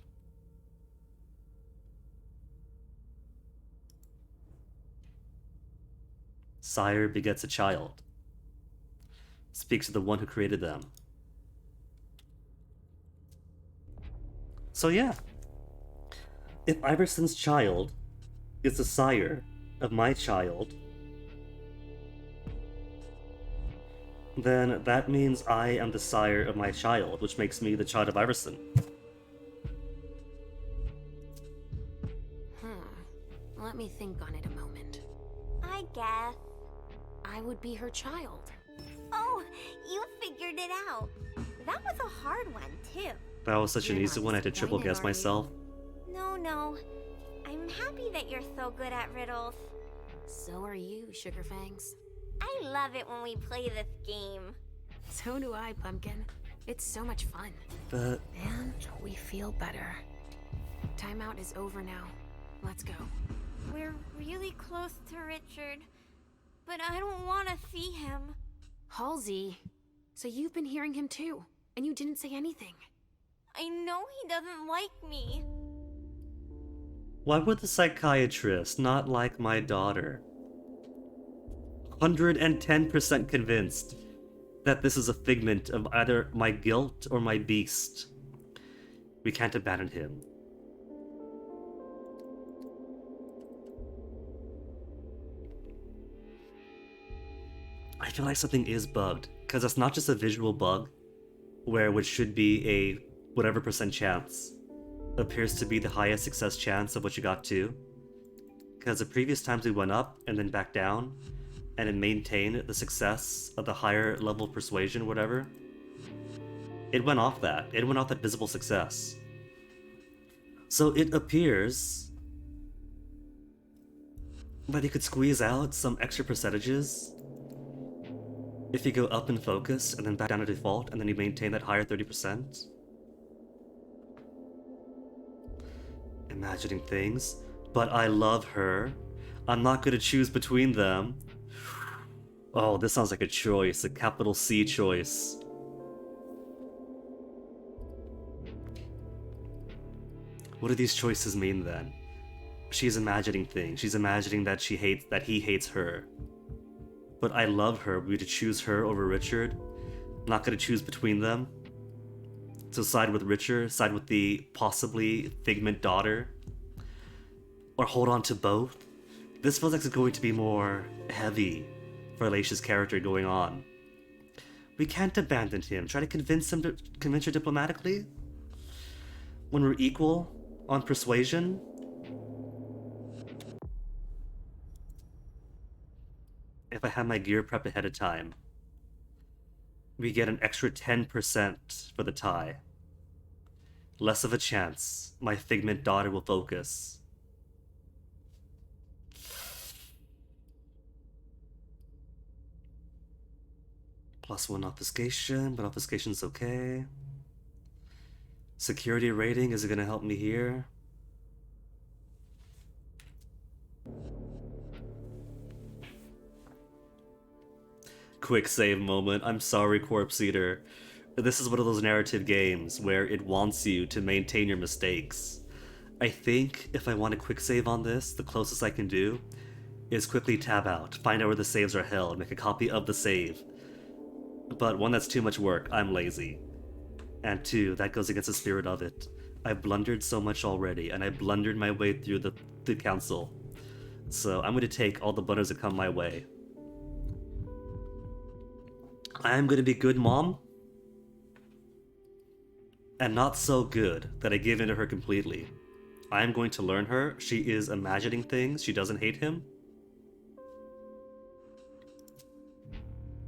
A: Sire begets a child. Speaks to the one who created them. So yeah. If Iverson's child is the sire of my child, then that means I am the sire of my child, which makes me the child of Iverson.
C: Let me think on it a moment.
B: I guess.
C: I would be her child.
B: Oh, you figured it out. That was a hard one, too.
A: That was such an
C: You're
A: easy
C: not
A: one, I had to triple
C: disappointed,
A: guess
C: are you?
A: myself.
B: No. I'm happy that you're so good at riddles.
C: So are you, Sugarfangs.
B: I love it when we play this game.
C: So do I, Pumpkin. It's so much fun.
A: But...
C: And we feel better. Timeout is over now. Let's go.
B: We're really close to Richard, but I don't want to see him.
C: Halsey, so you've been hearing him too, and you didn't say anything.
B: I know he doesn't like me.
A: Why would the psychiatrist not like my daughter? 110% convinced that this is a figment of either my guilt or my beast. We can't abandon him. I feel like something is bugged, because it's not just a visual bug, where which should be a whatever percent chance appears to be the highest success chance of what you got to. Because the previous times we went up and then back down, and it maintained the success of the higher level persuasion, whatever, it went off that. It went off that visible success. So it appears that you could squeeze out some extra percentages if you go up in focus and then back down to default, and then you maintain that higher 30%. Imagining things. But I love her. I'm not going to choose between them. Oh, this sounds like a choice. A capital C choice. What do these choices mean then? She's imagining things. She's imagining that he hates her. But I love her. We to choose her over Richard. I'm not going to choose between them. So side with Richard, side with the possibly Figment daughter. Or hold on to both. This feels like it's going to be more heavy for Alicia's character going on. We can't abandon him. Try to convince her diplomatically? When we're equal on persuasion? If I have my gear prep ahead of time, we get an extra 10% for the tie. Less of a chance my Figment daughter will focus. +1 obfuscation, but obfuscation's okay. Security rating, is it gonna help me here? Quick save moment. I'm sorry, Corpse Eater. This is one of those narrative games where it wants you to maintain your mistakes. I think if I want a quick save on this, the closest I can do is quickly tab out, find out where the saves are held, make a copy of the save. But one, that's too much work, I'm lazy. And two, that goes against the spirit of it. I've blundered so much already, and I blundered my way through the council. So I'm going to take all the blunders that come my way. I'm going to be good mom, and not so good that I give in to her completely. I'm going to learn her. She is imagining things. She doesn't hate him.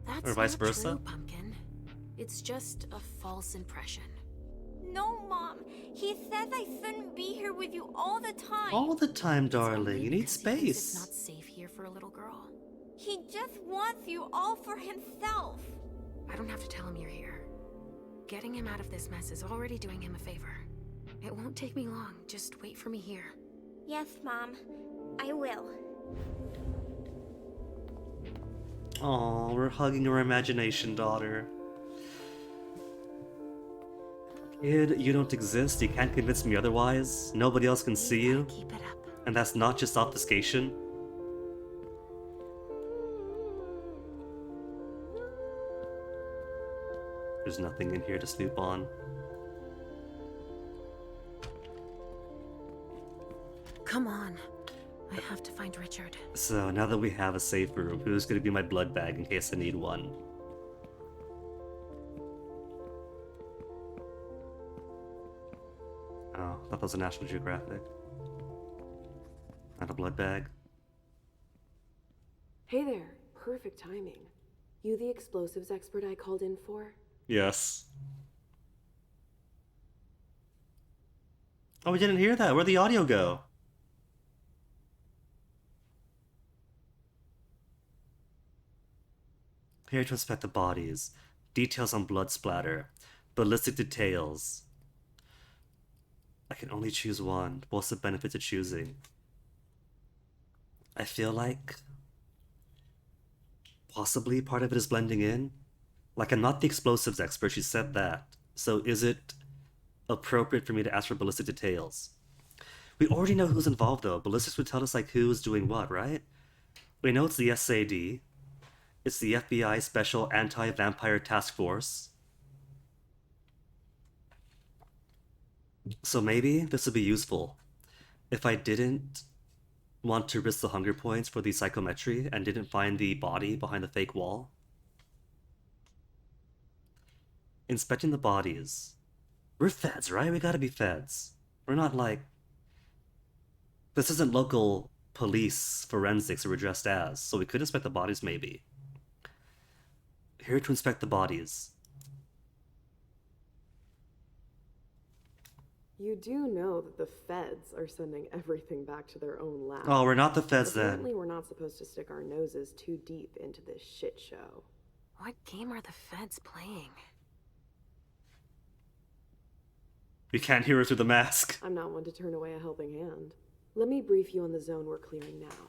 C: That's
A: or vice
C: not
A: versa.
C: True, Pumpkin. It's just a false impression.
B: No, Mom. He says I shouldn't be here with you all the time.
A: All the time, darling. You need space.
C: It's not safe here for a little girl.
B: He just wants you all for himself.
C: I don't have to tell him you're here. Getting him out of this mess is already doing him a favor. It won't take me long. Just wait for me here.
B: Yes, Mom. I will.
A: Aw, we're hugging our imagination, daughter. Kid, you don't exist. You can't convince me otherwise. Nobody else can see you.
C: Keep it up.
A: And that's not just obfuscation. There's nothing in here to snoop on.
C: Come on. I have to find Richard.
A: So now that we have a safe room, who's going to be my blood bag in case I need one? Oh, I thought that was a National Geographic. Not a blood bag.
K: Hey there. Perfect timing. You the explosives expert I called in for?
A: Yes. Oh, we didn't hear that. Where'd the audio go? Here to inspect the bodies. Details on blood splatter. Ballistic details. I can only choose one. What's the benefit of choosing? I feel like possibly part of it is blending in. Like, I'm not the explosives expert, she said that. So is it appropriate for me to ask for ballistic details? We already know who's involved though. Ballistics would tell us like who's doing what, right? We know it's the SAD. It's the FBI Special Anti-Vampire Task Force. So maybe this would be useful. If I didn't want to risk the hunger points for the psychometry and didn't find the body behind the fake wall. Inspecting the bodies. We're feds, right? We gotta be feds. We're not like... This isn't local police forensics that we're dressed as, so we could inspect the bodies maybe. Here to inspect the bodies.
K: You do know that the feds are sending everything back to their own lab.
A: Oh, we're not the feds then.
K: Apparently we're not supposed to stick our noses too deep into this shit show.
C: What game are the feds playing?
A: We can't hear her through the mask.
K: I'm not one to turn away a helping hand. Let me brief you on the zone we're clearing now.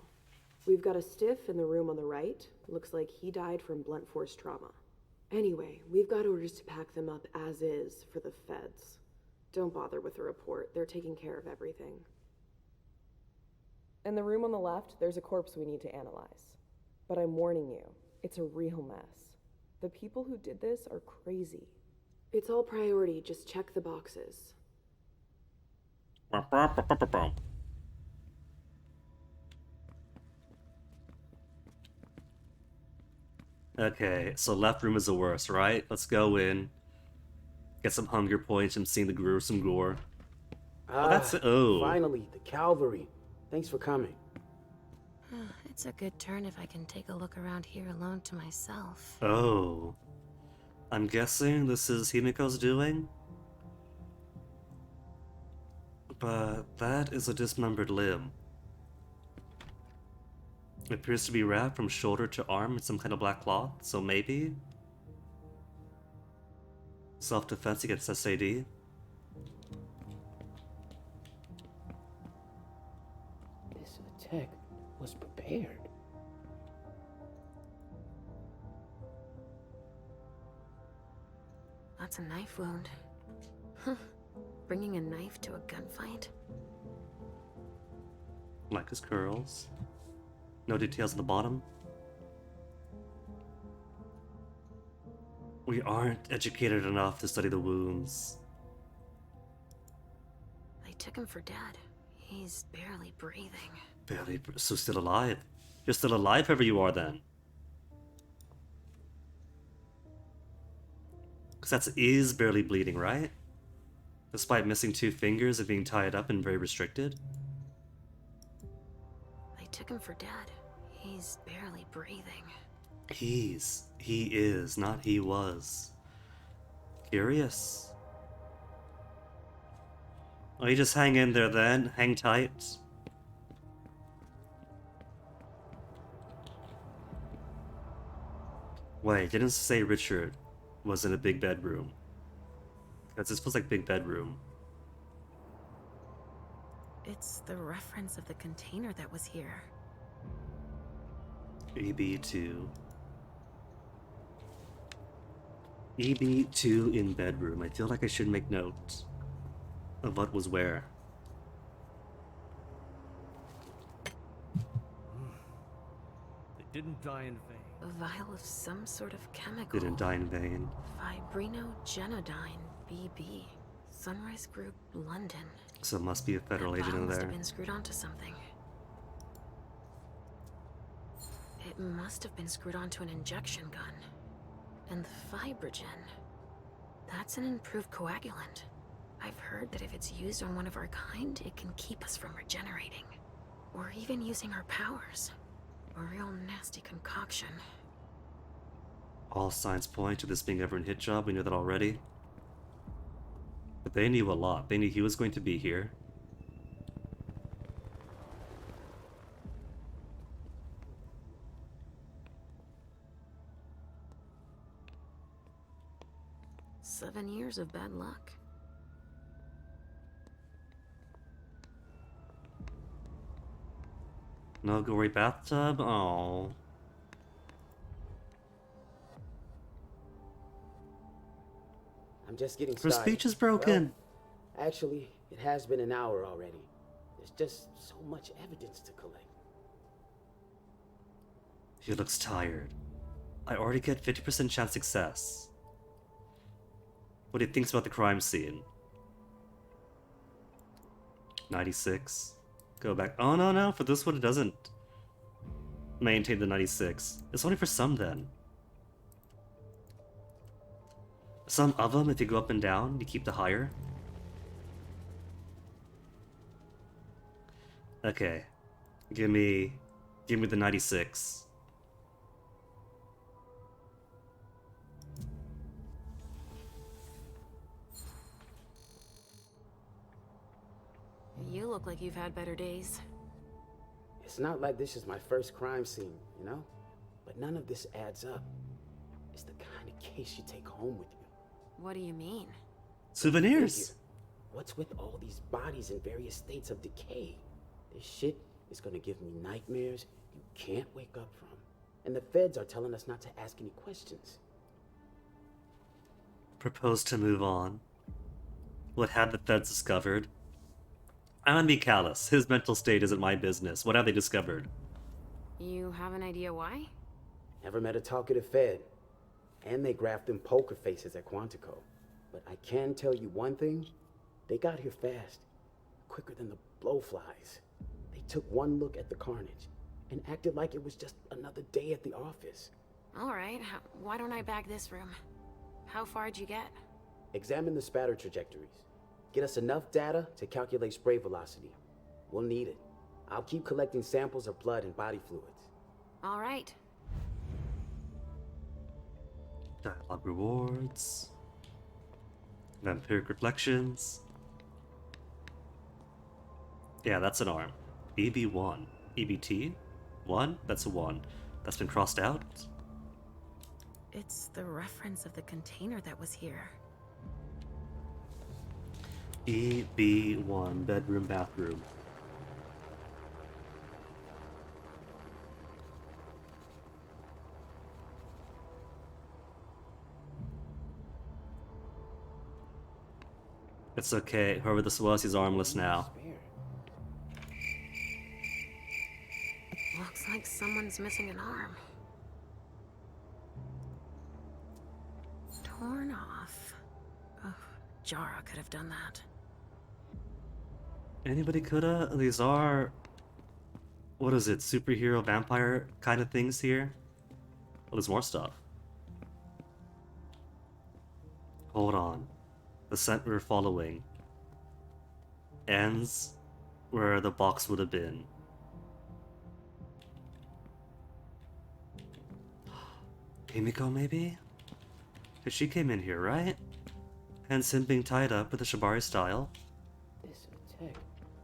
K: We've got a stiff in the room on the right. Looks like he died from blunt force trauma. Anyway, we've got orders to pack them up as is for the feds. Don't bother with the report. They're taking care of everything. In the room on the left, there's a corpse we need to analyze. But I'm warning you, it's a real mess. The people who did this are crazy. It's all priority, just check the boxes.
A: Okay, so left room is the worst, right? Let's go in. Get some hunger points and seeing the gruesome gore. Oh, that's it. Oh.
I: Finally, the cavalry. Thanks for coming.
C: It's a good turn if I can take a look around here alone to myself.
A: Oh. I'm guessing this is Himiko's doing? But that is a dismembered limb. It appears to be wrapped from shoulder to arm in some kind of black cloth, so maybe? Self-defense against SAD.
I: This attack was prepared.
C: That's a knife wound. Huh. Bringing a knife to a gunfight?
A: Like his curls. No details at the bottom. We aren't educated enough to study the wounds.
C: They took him for dead. He's barely breathing.
A: Barely, so still alive. You're still alive, whoever you are then. Because that's is barely bleeding, right? Despite missing 2 fingers and being tied up and very restricted.
C: They took him for dead. He's barely breathing.
A: He is, not he was. Curious. Oh, you just hang in there then? Hang tight? Wait, didn't say Richard was in a big bedroom. Because this feels like big bedroom.
C: It's the reference of the container that was here.
A: EB2. EB2 in bedroom. I feel like I should make note of what was where.
R: They didn't die in vain.
C: A vial of some sort of chemical.
A: Didn't die in vain.
C: Fibrinogenodine, BB. Sunrise Group, London.
A: So it must be a federal agent in
C: Must
A: there.
C: have been screwed onto something. It must have been screwed onto an injection gun. And the Fibrogen. That's an improved coagulant. I've heard that if it's used on one of our kind, it can keep us from regenerating. Or even using our powers. A real nasty concoction.
A: All signs point to this being Everett hit job. We knew that already. But they knew a lot. They knew he was going to be here.
C: Seven years of bad luck.
A: No gory bathtub? Oh.
I: I'm just getting
A: Her
I: started.
A: speech is broken.
I: Well, actually, it has been an hour already. There's just so much evidence to collect.
A: He looks tired. I already get 50% chance success. What do you think about the crime scene? 96. Go back. Oh, no. For this one, it doesn't maintain the 96. It's only for some, then. Some of them, if you go up and down, you keep the higher. Okay. Give me the 96.
C: You look like you've had better days.
I: It's not like this is my first crime scene, you know? But none of this adds up. It's the kind of case you take home with you.
C: What do you mean?
A: Souvenirs.
I: What's with all these bodies in various states of decay? This shit is gonna give me nightmares you can't wake up from. And the feds are telling us not to ask any questions.
A: Propose to move on. What had the feds discovered? I'm gonna be callous. His mental state isn't my business. What have they discovered?
C: You have an idea why?
I: Never met a talkative Fed. And they graphed them poker faces at Quantico. But I can tell you one thing. They got here fast. Quicker than the blowflies. They took one look at the carnage and acted like it was just another day at the office.
C: Alright, why don't I bag this room? How far'd you get?
I: Examine the spatter trajectories. Get us enough data to calculate spray velocity. We'll need it. I'll keep collecting samples of blood and body fluids.
C: Alright.
A: Dialogue rewards. Vampiric reflections. Yeah, that's an arm. EB1. EBT? 1? That's a 1. That's been crossed out?
C: It's the reference of the container that was here.
A: EB1, bedroom, bathroom. It's okay, whoever this was, he's armless now.
C: Looks like someone's missing an arm. Torn off. Oh, Jara could have done that.
A: Anybody coulda? These are... what is it, superhero vampire kind of things here? Oh, there's more stuff. Hold on. The scent we're following ends where the box would have been. Himiko, maybe? Because she came in here, right? Hence him being tied up with the Shibari style.
I: This attack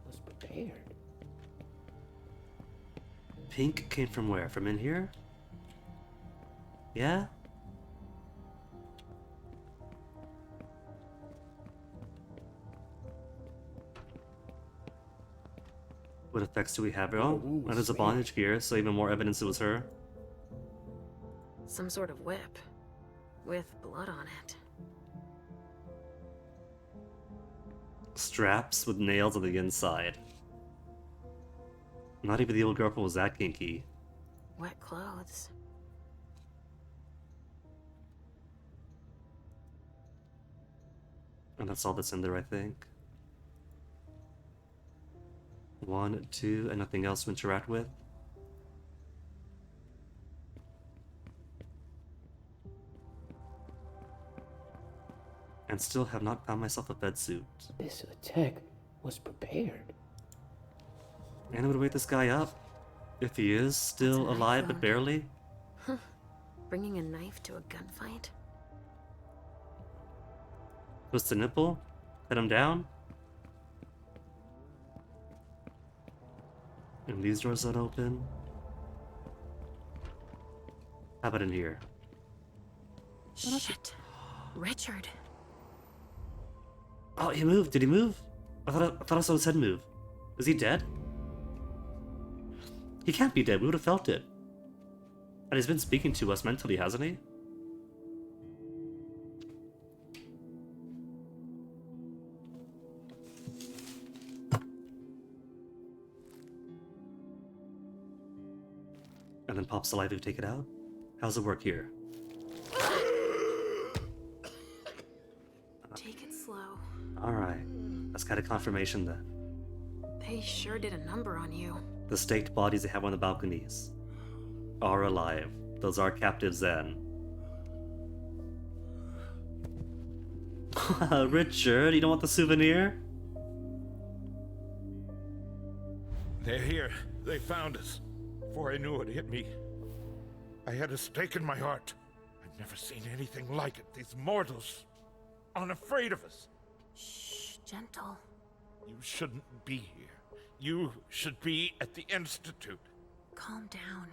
I: was prepared.
A: Pink came from where? From in here? Yeah? What effects do we have? Oh, that is a bondage gear, so even more evidence it was her.
C: Some sort of whip. With blood on it.
A: Straps with nails on the inside. Not even the old girlfriend was that kinky.
C: Wet clothes.
A: And that's all that's in there, I think. 1, 2, and nothing else to interact with. And still have not found myself a bed suit.
I: This attack was prepared.
A: And I would wake this guy up. If he is still alive, but barely.
C: Huh. Bringing a knife to a gunfight?
A: Twist the nipple? Put him down? And these doors don't open. How about in here?
C: Shit. Richard.
A: Oh, he moved. Did he move? I thought I saw his head move. Is he dead? He can't be dead. We would have felt it. And he's been speaking to us mentally, hasn't he? And then pops the light to take it out? How's it work here?
C: Take it slow.
A: Alright. That's kind of confirmation then.
C: They sure did a number on you.
A: The staked bodies they have on the balconies are alive. Those are captives then. Richard, you don't want the souvenir?
J: They're here. They found us. Before I knew it hit me, I had a stake in my heart. I've never seen anything like it. These mortals, unafraid of us.
C: Shh, gentle.
J: You shouldn't be here. You should be at the Institute.
C: Calm down.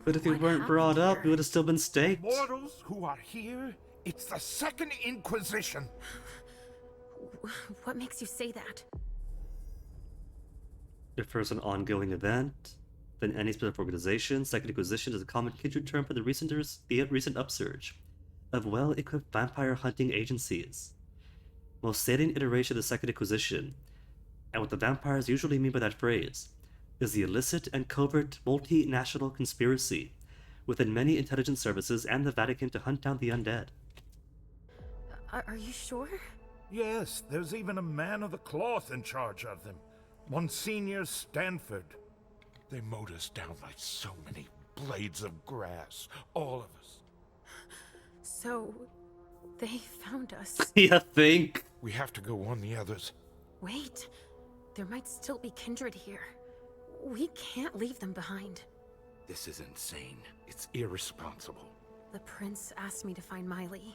A: But if you weren't brought up, you would have still been staked.
J: Mortals who are here, it's the Second Inquisition.
C: What makes you say that?
A: If there's an ongoing event, then any specific organization, Second Inquisition is a common kindred term for the recent upsurge of well-equipped vampire hunting agencies. Most salient iteration of the Second Inquisition, and what the vampires usually mean by that phrase, is the illicit and covert multinational conspiracy within many intelligence services and the Vatican to hunt down the undead.
C: Are you sure?
J: Yes, there's even a man of the cloth in charge of them. Monsignor Stanford. They mowed us down like so many blades of grass, all of us.
C: So, they found us.
A: You think?
J: We have to go warn the others.
C: Wait, there might still be kindred here. We can't leave them behind.
J: This is insane. It's irresponsible.
C: The prince asked me to find Miley,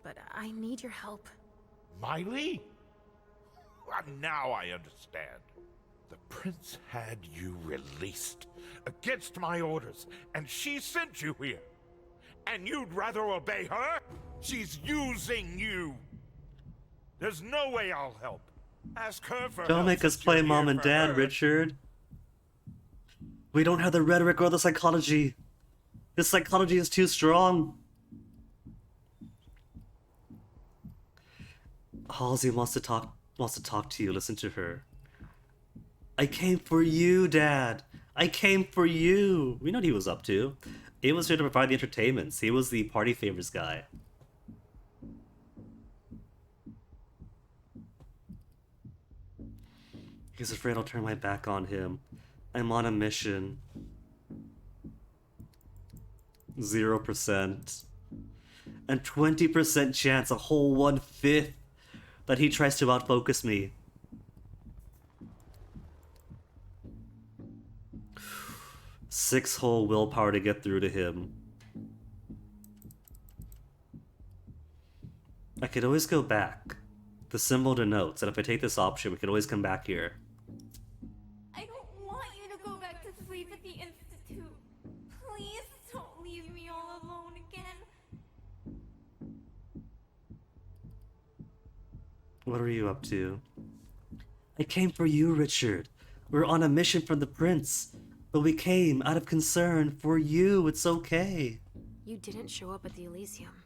C: but I need your help.
J: Miley? Well, now I understand. The prince had you released against my orders, and she sent you here. And you'd rather obey her? She's using you. There's no way I'll help. Ask her for
A: Don't
J: help
A: make us
J: since
A: play
J: you're
A: mom
J: here
A: and
J: for
A: dad,
J: her.
A: Richard. We don't have the rhetoric or the psychology. This psychology is too strong. Halsey wants to talk to you. Listen to her. I came for you, Dad. I came for you. We know what he was up to. He was here to provide the entertainments. He was the party favors guy. He's afraid I'll turn my back on him. I'm on a mission. 0%. And 20% chance, a whole 1/5, that he tries to outfocus me. Six whole willpower to get through to him. I could always go back. The symbol denotes that if I take this option, we could always come back here.
B: I don't want you to go back to sleep at the Institute. Please don't leave me all alone again.
A: What are you up to? I came for you, Richard. We're on a mission from the prince. But we came out of concern for you. It's okay.
C: You didn't show up at the Elysium.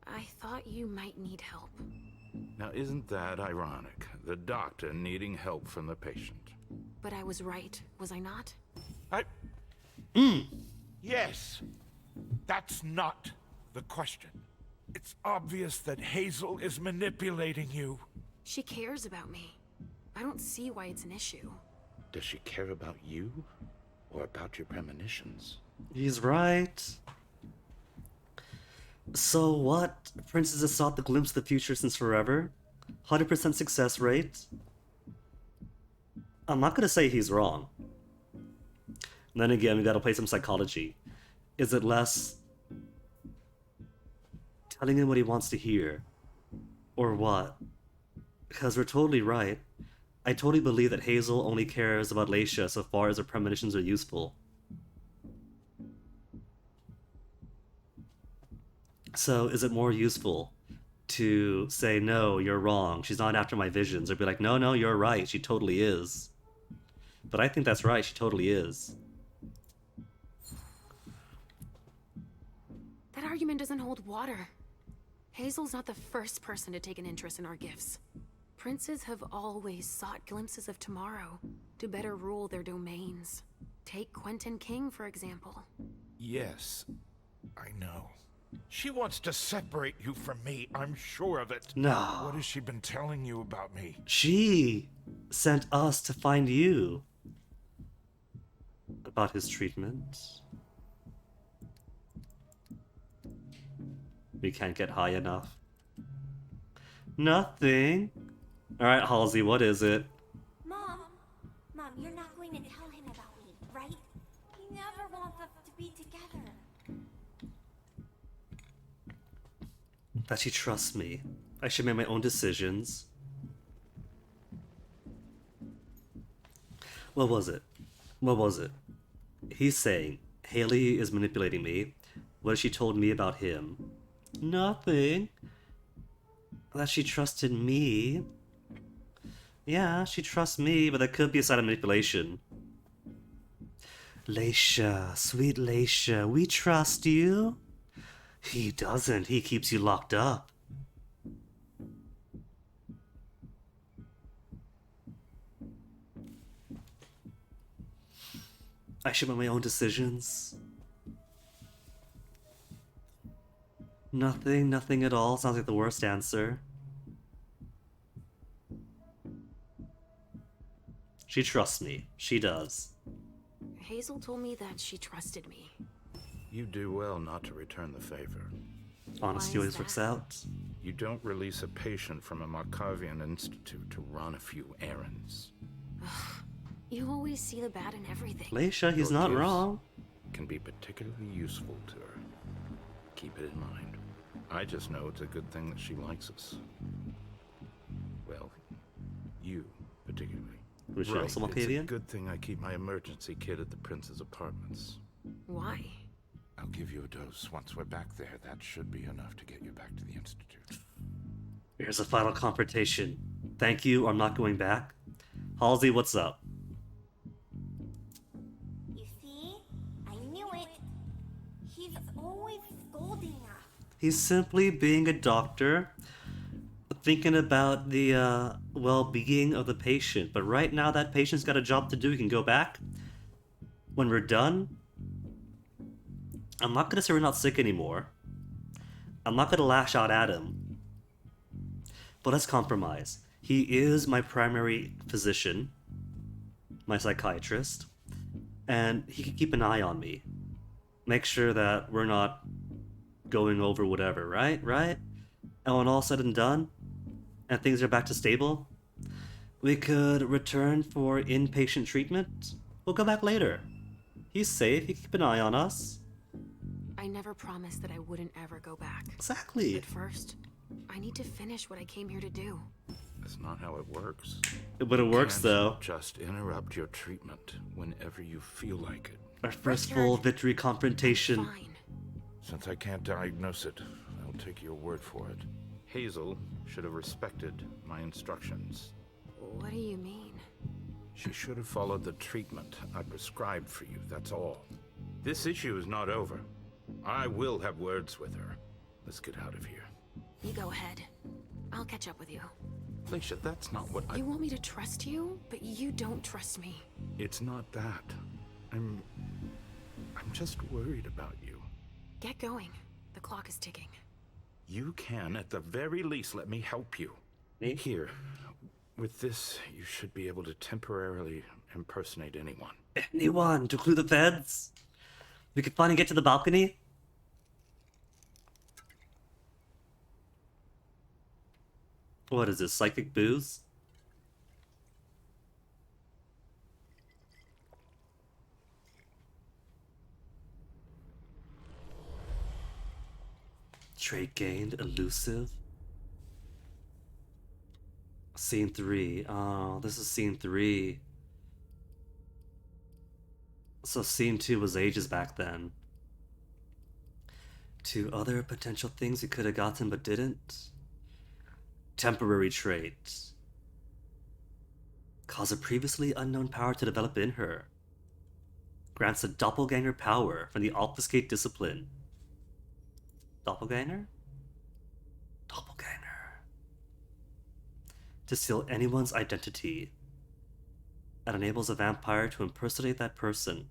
C: I thought you might need help.
J: Now, isn't that ironic? The doctor needing help from the patient.
C: But I was right, was I not?
J: Yes. That's not the question. It's obvious that Hazel is manipulating you.
C: She cares about me. I don't see why it's an issue.
J: Does she care about you? Or about your premonitions?
A: He's right. So what? Princess has sought the glimpse of the future since forever. 100% success rate. I'm not gonna say he's wrong. And then again, we gotta play some psychology. Is it less telling him what he wants to hear? Or what? Because we're totally right. I totally believe that Hazel only cares about Leisha so far as her premonitions are useful. So, is it more useful to say, no, you're wrong, she's not after my visions, or be like, no, you're right, she totally is. But I think that's right, she totally is.
C: That argument doesn't hold water. Hazel's not the first person to take an interest in our gifts. Princes have always sought glimpses of tomorrow to better rule their domains. Take Quentin King, for example.
J: Yes, I know. She wants to separate you from me, I'm sure of it.
A: No.
J: What has she been telling you about me?
A: She sent us to find you. About his treatment. We can't get high enough. Nothing. Alright, Halsey, what is it?
B: Mom, you're not going to tell him about me, right? He never wants us to be together.
A: That she trusts me. I should make my own decisions. What was it? He's saying Haley is manipulating me. What has she told me about him? Nothing. That she trusted me. Yeah, she trusts me, but that could be a sign of manipulation. Leisha, sweet Leisha, we trust you. He doesn't. He keeps you locked up. I should make my own decisions. Nothing at all. Sounds like the worst answer. She trusts me. She does.
C: Hazel told me that she trusted me.
J: You do well not to return the favor.
A: Honesty always works out.
J: You don't release a patient from a Markavian institute to run a few errands.
C: You always see the bad in everything.
A: Leisha, he's
J: Your
A: not
J: gifts
A: wrong.
J: Can be particularly useful to her. Keep it in mind. I just know it's a good thing that she likes us. Well, you particularly.
A: Was she also Malkavian?
J: It's a good thing I keep my emergency kit at the prince's apartments.
C: Why?
J: I'll give you a dose once we're back there. That should be enough to get you back to the institute.
A: Here's a final confrontation. Thank you, I'm not going back. Halsey, what's up?
B: You see? I knew it. He's always scolding us.
A: He's simply being a doctor, thinking about the well-being of the patient. But right now, that patient's got a job to do. He can go back. When we're done, I'm not gonna say we're not sick anymore. I'm not gonna lash out at him. But let's compromise. He is my primary physician, my psychiatrist, and he can keep an eye on me. Make sure that we're not going over whatever, right? Right? And when all said and done, and things are back to stable, we could return for inpatient treatment. We'll go back later. He's safe, he can keep an eye on us.
C: I never promised that I wouldn't ever go back.
A: Exactly.
C: But first, I need to finish what I came here to do.
J: That's not how it works.
A: But it works, though.
J: Just interrupt your treatment whenever you feel like it.
A: Our first full victory confrontation.
J: Since I can't diagnose it, I'll take your word for it. Hazel should have respected my instructions.
C: What do you mean?
J: She should have followed the treatment I prescribed for you, that's all. This issue is not over. I will have words with her. Let's get out of here.
C: You go ahead. I'll catch up with you.
J: Felicia, that's not what
C: You want me to trust you, but you don't trust me.
J: It's not that. I'm just worried about you.
C: Get going. The clock is ticking.
J: You can, at the very least, let me help you. Here, with this, you should be able to temporarily impersonate anyone.
A: Anyone, to include the feds? We could finally get to the balcony? What is this, psychic booze? Trait gained, elusive. Scene 3. Oh, this is scene 3. So scene 2 was ages back then. 2 other potential things we could have gotten but didn't. Temporary trait. Cause a previously unknown power to develop in her. Grants a doppelganger power from the obfuscate discipline. Doppelganger? Doppelganger. To steal anyone's identity. That enables a vampire to impersonate that person.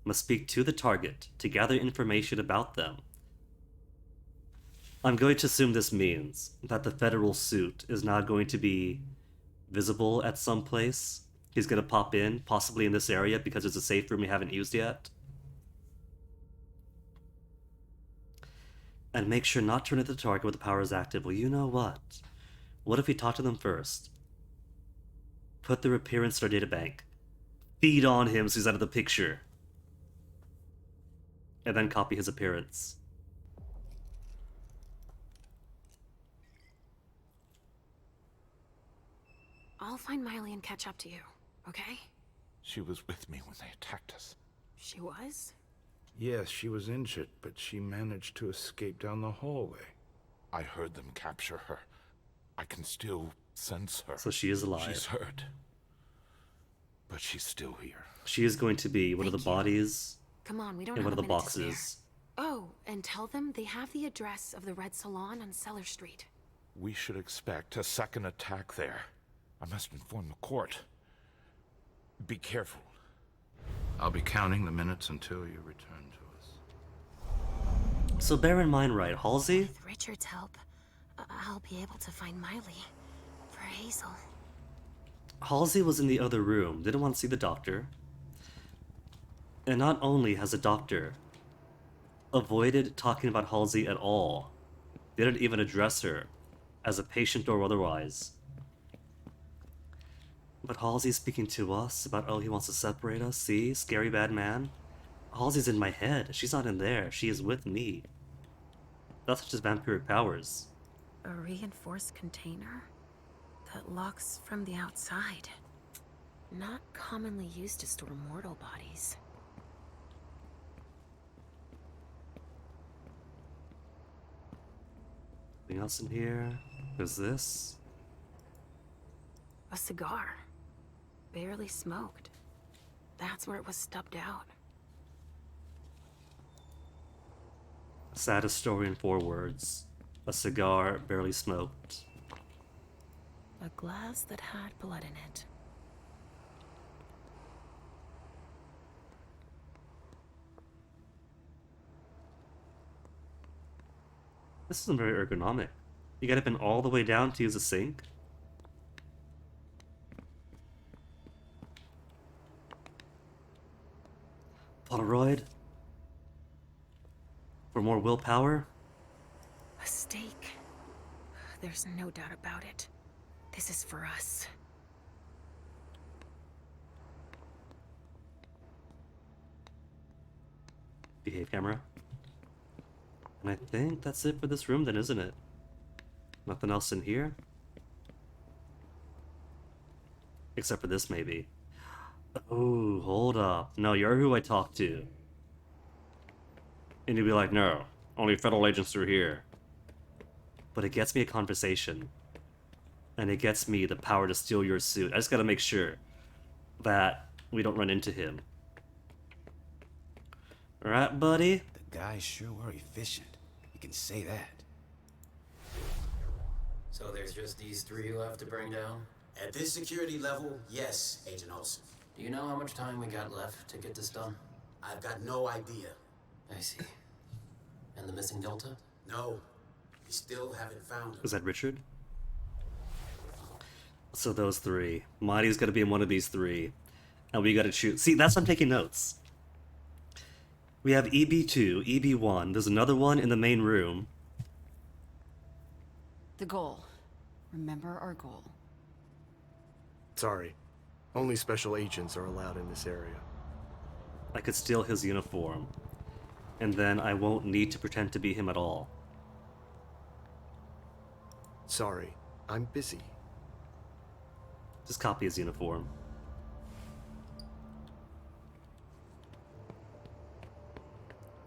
A: Must speak to the target to gather information about them. I'm going to assume this means that the federal suit is now going to be visible at some place. He's going to pop in, possibly in this area because it's a safe room we haven't used yet. And make sure not to run at the target when the power is active. Well, you know what? What if we talk to them first? Put their appearance in our databank. Feed on him so he's out of the picture. And then copy his appearance.
C: I'll find Miley and catch up to you, okay?
J: She was with me when they attacked us.
C: She was?
J: Yes, she was injured, but she managed to escape down the hallway. I heard them capture her. I can still sense her.
A: So she is alive.
J: She's hurt. But she's still here.
A: She is going to be one of the bodies.
C: Come on, we don't
A: in
C: have
A: one of
C: a
A: the
C: minute to spare.
A: boxes.
C: Oh, and tell them they have the address of the Red Salon on Cellar Street.
J: We should expect a second attack there. I must inform the court. Be careful. I'll be counting the minutes until you return to us.
A: So bear in mind, right, Halsey?
C: With Richard's help, I'll be able to find Miley for Hazel.
A: Halsey was in the other room, didn't want to see the doctor. And not only has the doctor avoided talking about Halsey at all, didn't even address her as a patient or otherwise. But Halsey's speaking to us about, oh, he wants to separate us, see? Scary bad man. Halsey's in my head. She's not in there. She is with me. That's just vampiric powers.
C: A reinforced container that locks from the outside. Not commonly used to store mortal bodies.
A: Anything else in here? There's this.
C: A cigar. Barely smoked. That's where it was stubbed out.
A: Saddest story in 4 words. A cigar barely smoked.
C: A glass that had blood in it.
A: This isn't very ergonomic. You gotta bend all the way down to use a sink? Polaroid? For more willpower?
C: A stake. There's no doubt about it. This is for us.
A: Behave, camera. And I think that's it for this room then, isn't it? Nothing else in here? Except for this, maybe. Oh, hold up. No, you're who I talked to. And you'd be like, no, only federal agents are here. But it gets me a conversation. And it gets me the power to steal your suit. I just gotta make sure that we don't run into him. Alright, buddy?
E: The guys sure were efficient. You can say that.
H: So there's just these 3 left to bring down?
E: At this security level, yes, Agent Olsen.
H: Do you know how much time we got left to get this done?
E: I've got no idea.
H: I see. And the missing Delta?
E: No. We still haven't found him.
A: Is that Richard? So those 3. Mighty's gotta be in one of these 3. And we gotta choose. See, that's why I'm taking notes. We have EB2, EB1. There's another one in the main room.
G: The goal. Remember our goal.
S: Sorry. Only special agents are allowed in this area.
A: I could steal his uniform. And then I won't need to pretend to be him at all.
S: Sorry. I'm busy.
A: Just copy his uniform.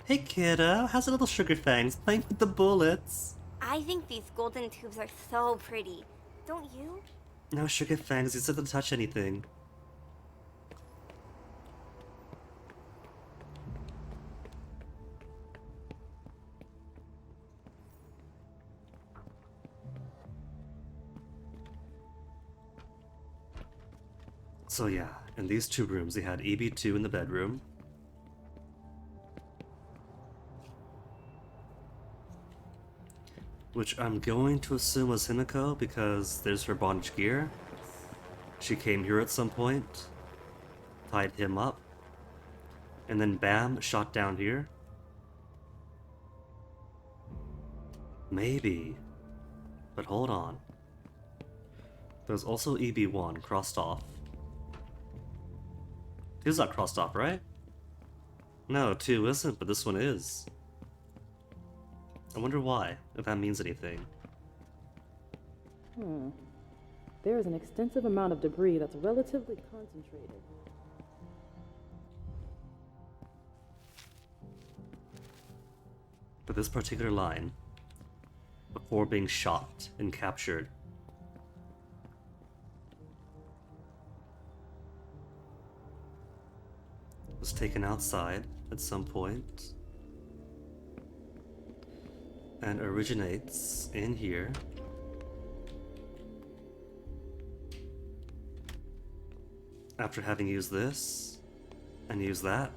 A: Hey kiddo, how's the little sugar fangs playing with the bullets?
B: I think these golden tubes are so pretty. Don't you?
A: No sugar fangs, you said to touch anything. So yeah, in these 2 rooms, they had EB2 in the bedroom. Which I'm going to assume was Himiko because there's her bondage gear. She came here at some point, tied him up, and then bam, shot down here. Maybe. But hold on. There's also EB1 crossed off. Two's not crossed off, right? No, 2 isn't, but this one is. I wonder why, if that means anything.
K: There is an extensive amount of debris that's relatively concentrated.
A: But this particular line, before being shot and captured, was taken outside at some point and originates in here. After having used this and used that.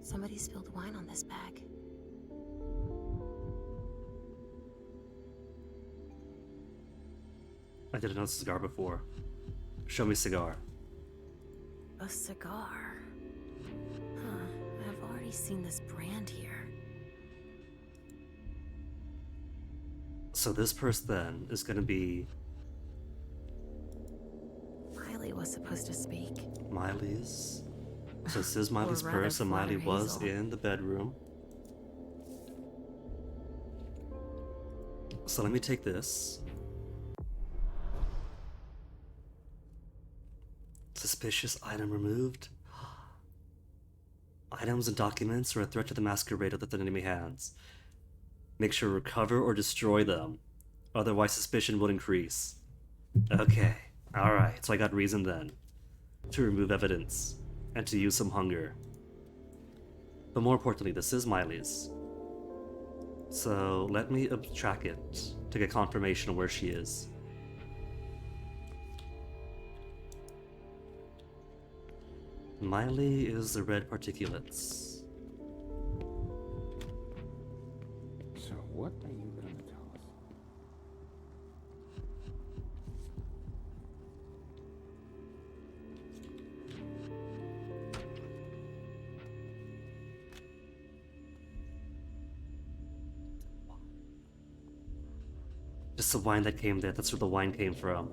C: Somebody spilled wine on this bag.
A: I didn't know cigar before. Show me cigar.
C: A cigar. Huh. I've already seen this brand here.
A: So this purse then is gonna be
C: Miley was supposed to speak.
A: Miley's. So this is Miley's
C: Or rather,
A: purse, and Miley
C: Flutter
A: was
C: Hazel.
A: in the bedroom. So let me take this. Suspicious item removed. Items and documents are a threat to the masquerade of the enemy hands. Make sure to recover or destroy them. Otherwise suspicion will increase. Okay. Alright, so I got reason then. To remove evidence. And to use some hunger. But more importantly, this is Miley's. So let me track it to get confirmation of where she is. Miley is the red particulates.
P: So what are you gonna tell us?
A: Just the wine that came there. That's where the wine came from.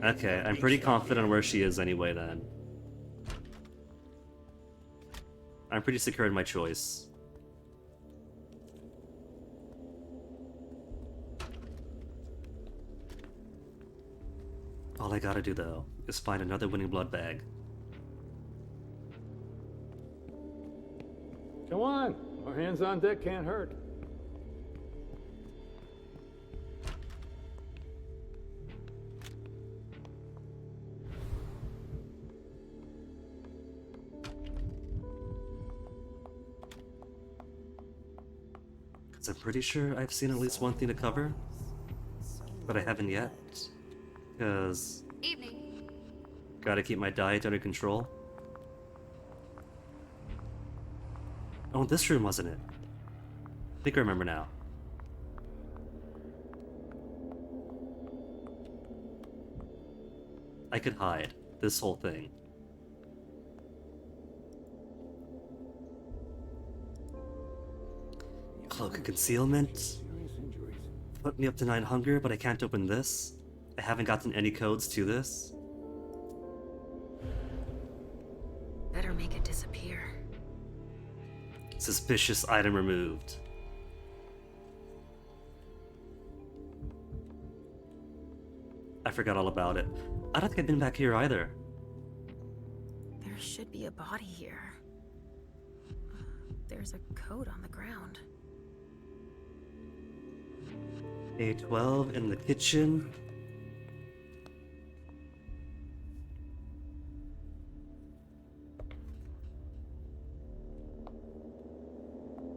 A: Okay, I'm pretty confident on where she is anyway then. I'm pretty secure in my choice. All I gotta do though is find another winning blood bag.
P: Come on, our hands on deck can't hurt.
A: I'm pretty sure I've seen at least one thing to cover, but I haven't yet, because gotta keep my diet under control. Oh, this room wasn't it? I think I remember now. I could hide this whole thing. Cloak of concealment. Put me up to 9 hunger, but I can't open this. I haven't gotten any codes to this.
C: Better make it disappear.
A: Suspicious item removed. I forgot all about it. I don't think I've been back here either.
C: There should be a body here. There's a code on the ground.
A: A12 in the kitchen.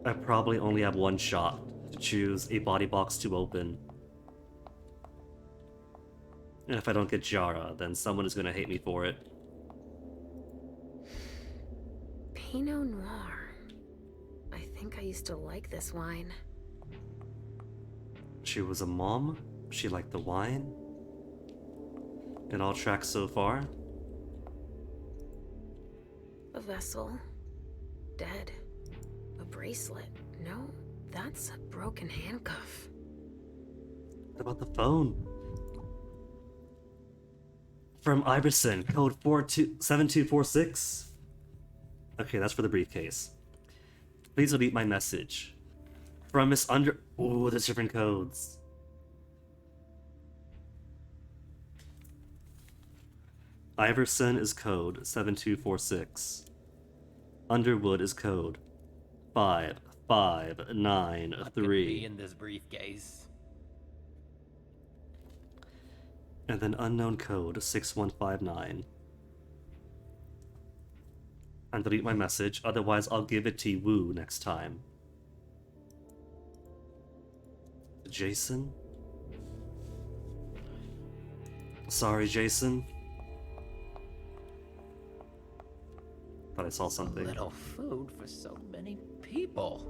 A: I probably only have one shot to choose a body box to open. And if I don't get Jara, then someone is going to hate me for it.
C: Pinot Noir. I think I used to like this wine.
A: She was a mom. She liked the wine. It all tracks so far.
C: A vessel. Dead. A bracelet. No, that's a broken handcuff.
A: What about the phone? From Iverson, code 7246. Okay, that's for the briefcase. Please delete my message. From Miss Under... Ooh, there's different codes. Iverson is code 7246. Underwood is code 5593.
H: Be in this briefcase.
A: And then unknown code 6159. And delete my message, otherwise I'll give it to Wu next time. Jason? Sorry, Jason. Thought I saw something.
H: Little food for so many people.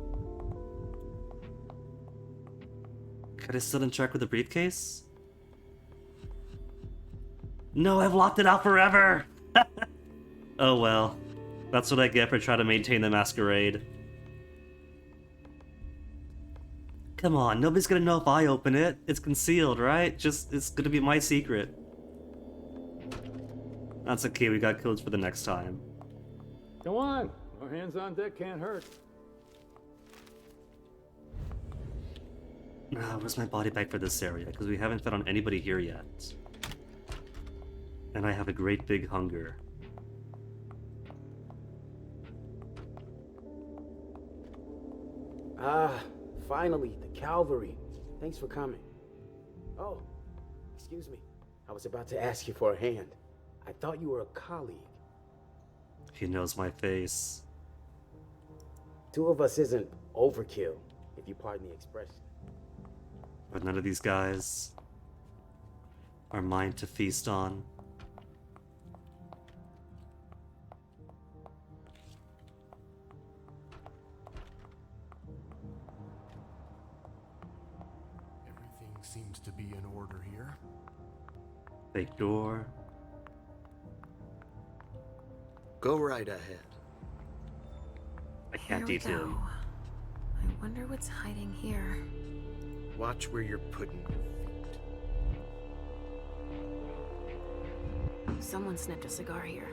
A: Could I still interact with the briefcase? No, I've locked it out forever! Oh well. That's what I get for trying to maintain the masquerade. Come on, nobody's gonna know if I open it. It's concealed, right? It's gonna be my secret. That's okay, we got codes for the next time.
P: Come on, our hands on deck can't hurt.
A: Where's my body bag for this area? Because we haven't found anybody here yet. And I have a great big hunger.
I: Ah, finally, the cavalry. Thanks for coming. Oh, excuse me. I was about to ask you for a hand. I thought you were a colleague.
A: He knows my face.
I: Two of us isn't overkill, if you pardon the expression.
A: But none of these guys are mine to feast on.
S: Everything seems to be in order here.
A: Fake door.
S: Go right ahead.
A: I can't
C: Here we
A: eat him.
C: go. I wonder what's hiding here.
S: Watch where you're putting your feet.
C: Someone snipped a cigar here.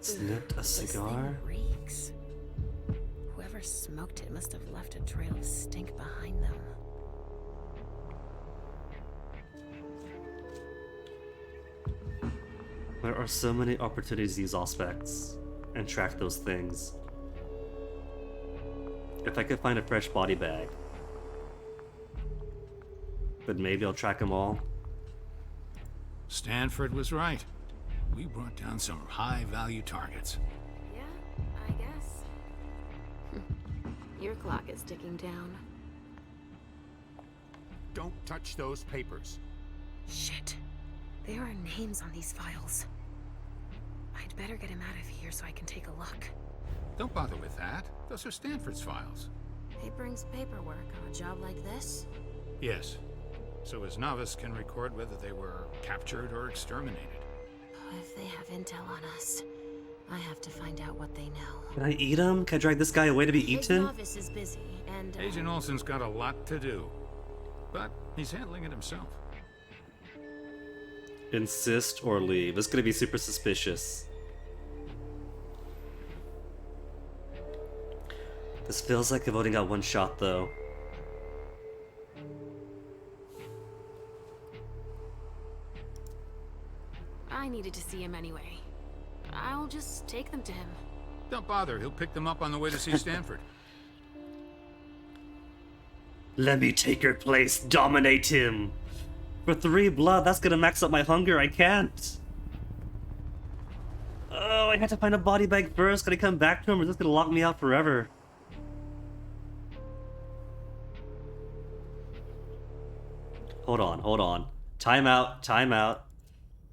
A: Snipped a
C: This
A: cigar?
C: thing reeks. Whoever smoked it must have left a trail of stink behind them.
A: There are so many opportunities to use aspects and track those things. If I could find a fresh body bag, but maybe I'll track them all.
T: Stanford was right. We brought down some high-value targets.
C: Yeah, I guess. Your clock is ticking down.
T: Don't touch those papers.
C: Shit. There are names on these files. I'd better get him out of here so I can take a look.
T: Don't bother with that. Those are Stanford's files.
C: He brings paperwork on a job like this?
T: Yes. So his novice can record whether they were captured or exterminated.
C: If they have intel on us, I have to find out what they know.
A: Can I eat him? Can I drag this guy away to be
C: His
A: eaten?
C: novice is busy, and
T: Agent Olson's got a lot to do. But he's handling it himself.
A: Insist or leave. It's gonna be super suspicious. This feels like I've only got one shot though.
C: I needed to see him anyway. I'll just take them to him.
T: Don't bother. He'll pick them up on the way to see Stanford.
A: Let me take your place. Dominate him. For 3 blood, that's gonna max up my hunger. I can't. Oh, I had to find a body bag first. Gotta come back to him or this is gonna lock me out forever. Hold on. Time out.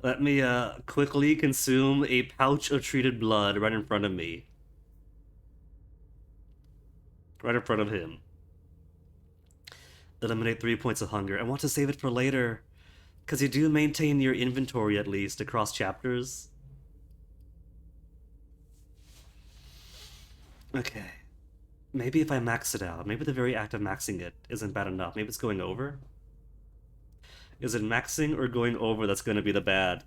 A: Let me quickly consume a pouch of treated blood right in front of me. Right in front of him. Eliminate 3 points of hunger. I want to save it for later. Because you do maintain your inventory at least across chapters. Okay. Maybe if I max it out, maybe the very act of maxing it isn't bad enough. Maybe it's going over? Is it maxing or going over that's going to be the bad?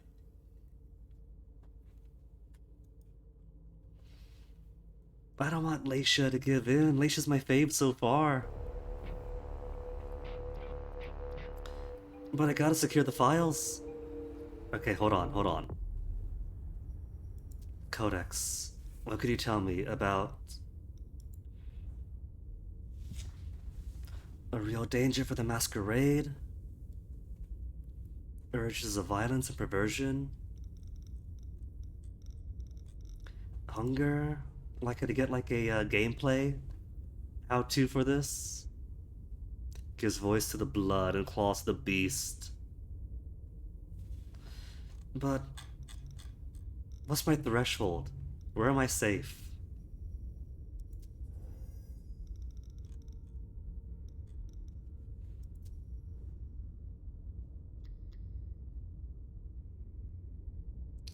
A: I don't want Leisha to give in. Leisha's my fave so far. But I gotta secure the files. Okay, hold on. Codex. What could you tell me about a real danger for the masquerade? Urges of violence and perversion? Hunger? Likely to get like a gameplay how-to for this? Gives voice to the blood and claws to the beast. But what's my threshold? Where am I safe?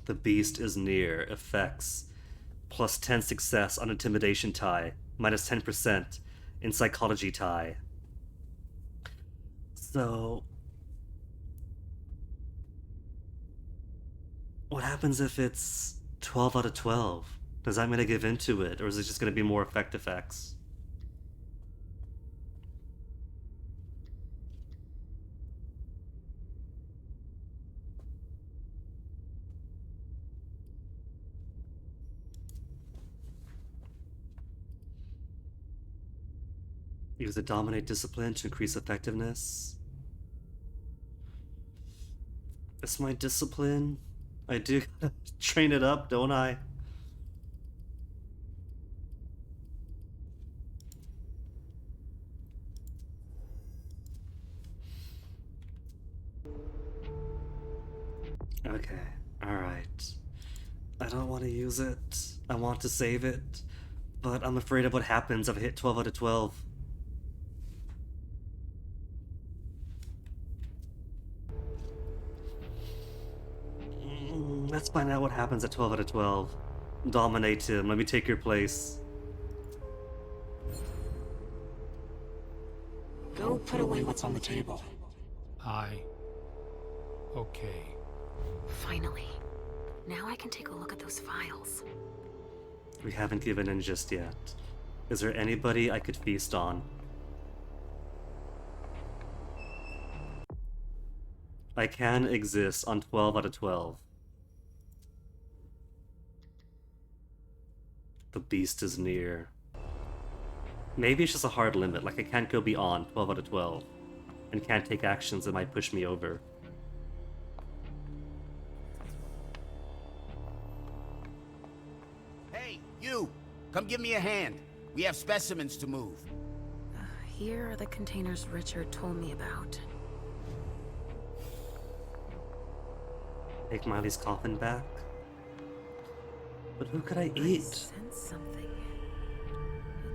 A: The beast is near. Effects. Plus 10 success on intimidation tie. Minus 10% in psychology tie. So, what happens if it's 12 out of 12? Does that mean I give into it, or is it just going to be more effects? Use a dominate discipline to increase effectiveness. It's my discipline. I do gotta train it up, don't I? Okay, alright. I don't want to use it. I want to save it. But I'm afraid of what happens if I hit 12 out of 12. Let's find out what happens at 12 out of 12. Dominate him. Let me take your place.
Q: Go put away what's on the table.
T: Okay.
C: Finally. Now I can take a look at those files.
A: We haven't given in just yet. Is there anybody I could feast on? I can exist on 12 out of 12. The beast is near. Maybe it's just a hard limit, like I can't go beyond 12 out of 12, and can't take actions that might push me over.
E: Hey, you! Come give me a hand. We have specimens to move.
C: Here are the containers Richard told me about.
A: Take Miley's coffin back? But who could I eat?
C: I sense something.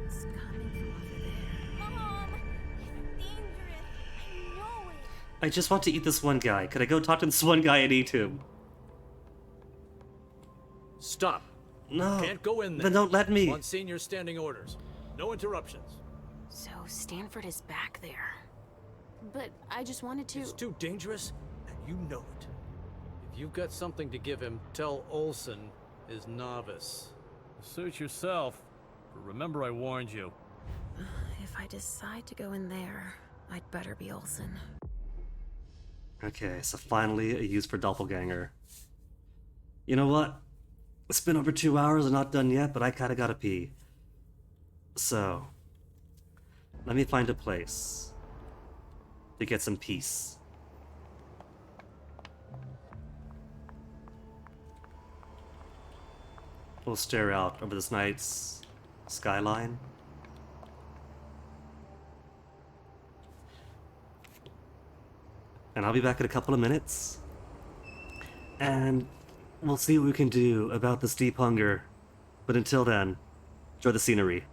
C: It's coming from over there.
B: Mom! It's dangerous. I know it.
A: I just want to eat this one guy. Could I go talk to this one guy and eat him?
R: Stop.
A: No.
R: Can't go in there.
A: Then don't let me.
R: On senior standing orders. No interruptions.
C: So Stanford is back there. But I just wanted to...
R: It's too dangerous, and you know it. If you've got something to give him, tell Olsen is novice. Suit yourself. But remember I warned you.
C: If I decide to go in there, I'd better be Olsen.
A: Okay, so finally a use for Doppelganger. You know what? It's been over 2 hours and not done yet, but I kinda gotta pee. So, let me find a place to get some peace. We'll stare out over this night's skyline. And I'll be back in a couple of minutes. And we'll see what we can do about this deep hunger. But until then, enjoy the scenery.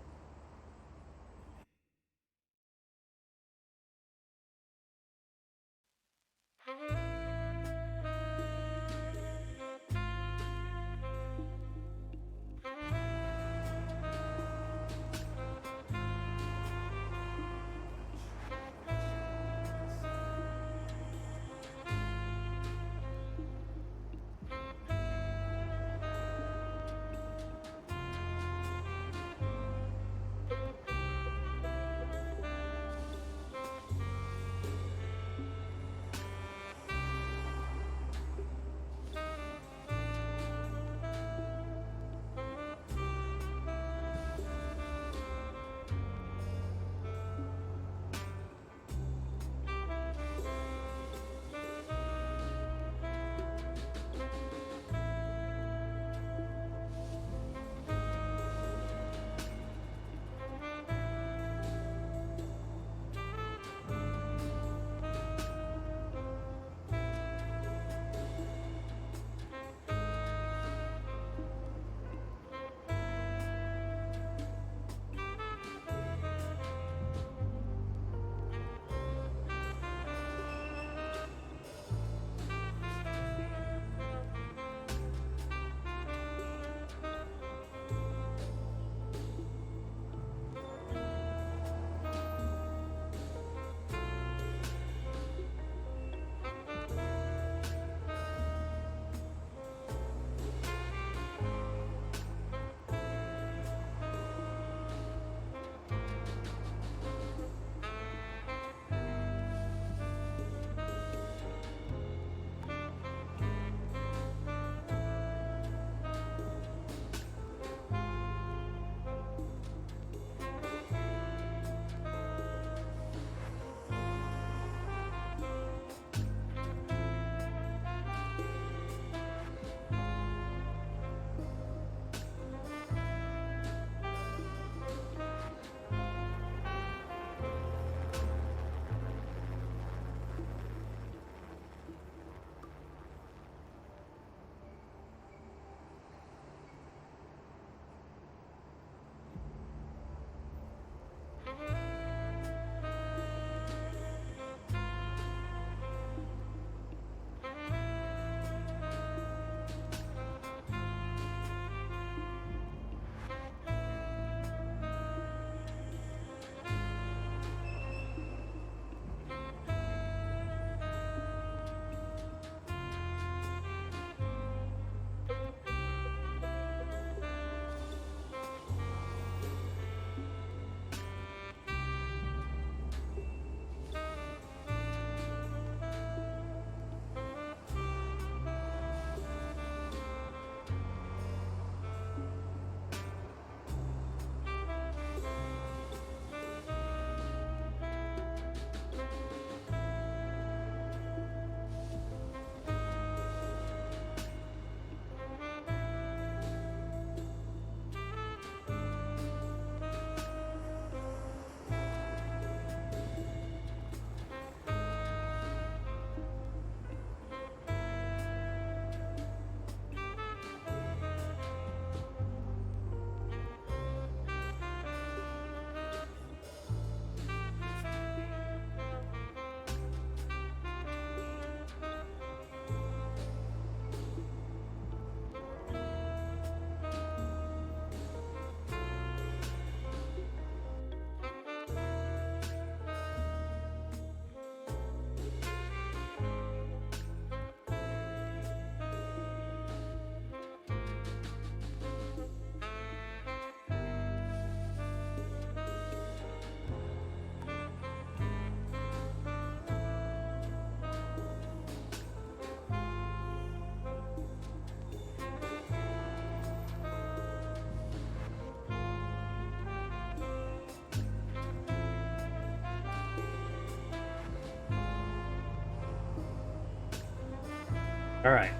A: Alright.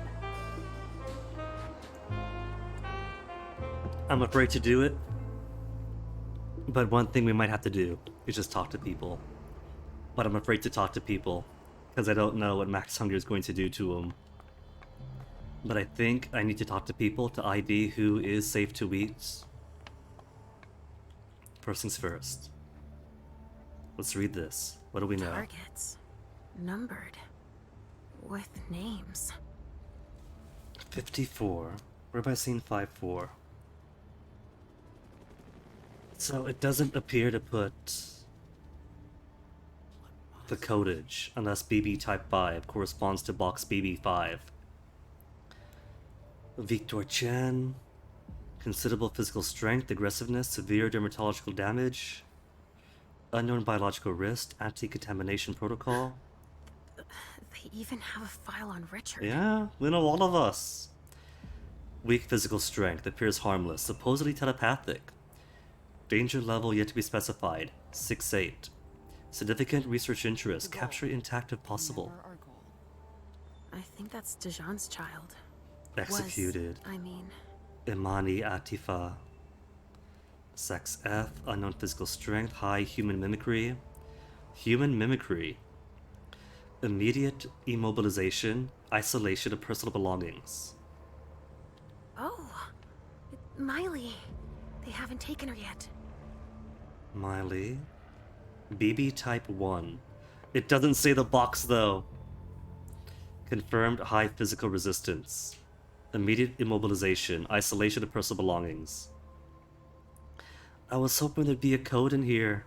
A: I'm afraid to do it, but one thing we might have to do is just talk to people. But I'm afraid to talk to people, because I don't know what Max Hunger is going to do to them. But I think I need to talk to people to ID who is safe to eat. First things first. Let's read this. What do we know?
C: Targets. Numbered. With names.
A: 54. Where have I seen 54? So it doesn't appear to put the codage unless BB Type 5 corresponds to box BB5. Victor Chen. Considerable physical strength, aggressiveness, severe dermatological damage, unknown biological risk, anti-contamination protocol.
C: They even have a file on Richard.
A: Yeah, we know all of us. Weak physical strength, appears harmless, supposedly telepathic. Danger level yet to be specified, 6-8. Significant research interest, capture intact if possible.
C: I think that's Dijon's child.
A: Executed.
C: I mean...
A: Imani Atifa. Sex F, unknown physical strength, high human mimicry. Human mimicry. Immediate immobilization, isolation of personal belongings.
C: Oh, Miley. They haven't taken her yet.
A: Miley. BB Type 1. It doesn't say the box though. Confirmed high physical resistance. Immediate immobilization, isolation of personal belongings. I was hoping there'd be a code in here.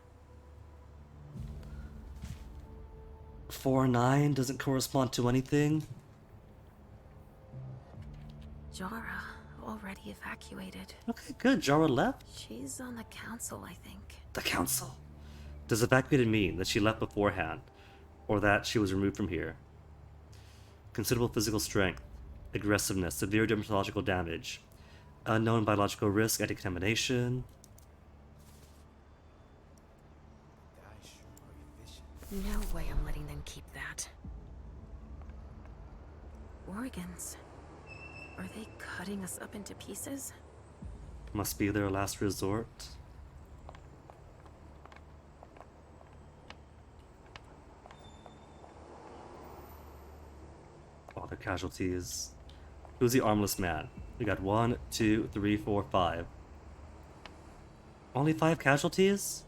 A: 4-9 doesn't correspond to anything.
C: Jara, already evacuated.
A: Okay, good. Jara left?
C: She's on the council, I think.
A: The council. Does evacuated mean that she left beforehand? Or that she was removed from here? Considerable physical strength. Aggressiveness, severe dermatological damage, unknown biological risk, anti-contamination.
C: No way I'm letting them keep that. Organs. Are they cutting us up into pieces?
A: Must be their last resort. All the casualties. Who's the armless man? We got 1, 2, 3, 4, 5. Only 5 casualties?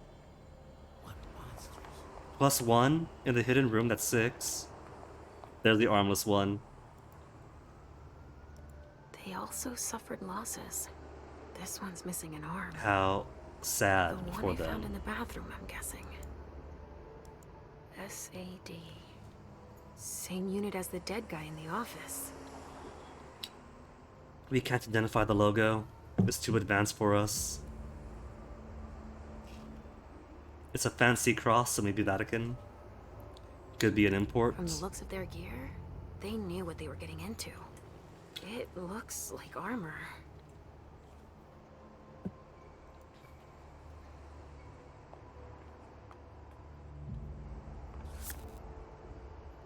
A: Plus 1 in the hidden room, that's 6. There's the armless one.
C: They also suffered losses. This one's missing an arm.
A: How sad
C: the
A: for
C: one they
A: them.
C: found in the bathroom, I'm guessing. SAD. Same unit as the dead guy in the office.
A: We can't identify the logo. It's too advanced for us. It's a fancy cross, so maybe Vatican. Could be an import.
C: From the looks of their gear, they knew what they were getting into. It looks like armor.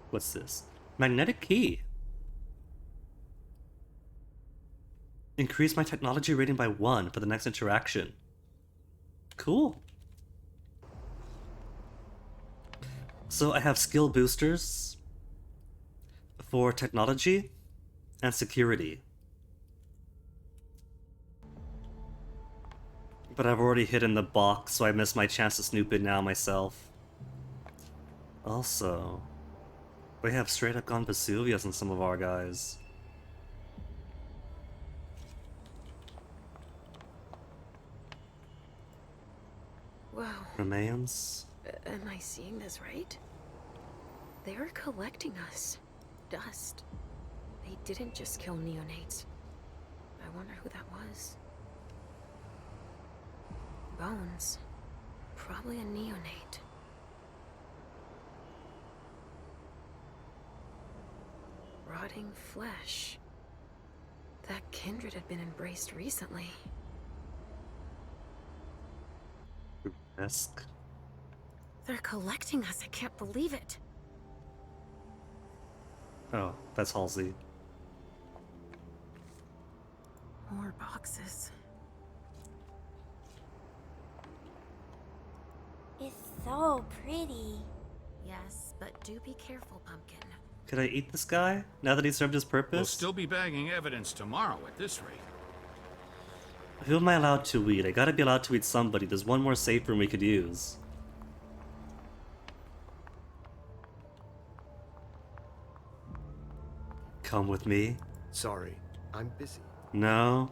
A: What's this? Magnetic key. Increase my technology rating by 1 for the next interaction. Cool. So I have skill boosters for technology and security. But I've already hidden the box, so I missed my chance to snoop it now myself. Also, we have straight up gone Vesuvius in some of our guys.
C: Wow.
A: Remains.
C: Am I seeing this right? They're collecting us. Dust. They didn't just kill neonates. I wonder who that was. Bones. Probably a neonate. Rotting flesh. That kindred had been embraced recently.
A: Esque.
C: They're collecting us. I can't believe it.
A: Oh, that's Halsey.
C: more boxes.
B: It's so pretty.
C: Yes, but do be careful, Pumpkin.
A: Could I eat this guy now that he served his purpose?
T: We'll still be bagging evidence tomorrow at this rate.
A: Who am I allowed to eat? I gotta be allowed to eat somebody. There's one more safe room we could use. Come with me?
F: Sorry, I'm busy.
A: No.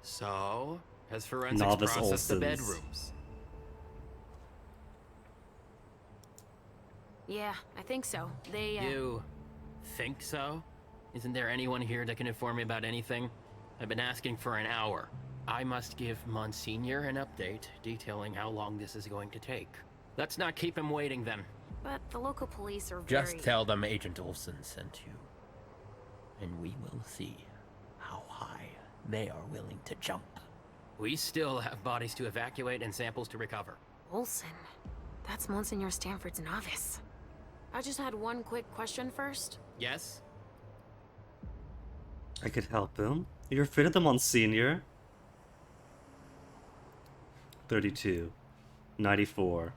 H: So, has forensics
A: Novice
H: processed the
A: Olsons.
H: bedrooms?
C: Yeah, I think so. They,
H: You think so? Isn't there anyone here that can inform me about anything? I've been asking for an hour. I must give Monsignor an update detailing how long this is going to take. Let's not keep him waiting then.
C: But the local police are
H: Just tell them Agent Olsen sent you. And we will see how high they are willing to jump. We still have bodies to evacuate and samples to recover.
C: Olsen. That's Monsignor Stanford's novice. I just had one quick question first.
H: Yes?
A: I could help him. You're afraid of the Monsignor? 32. 94.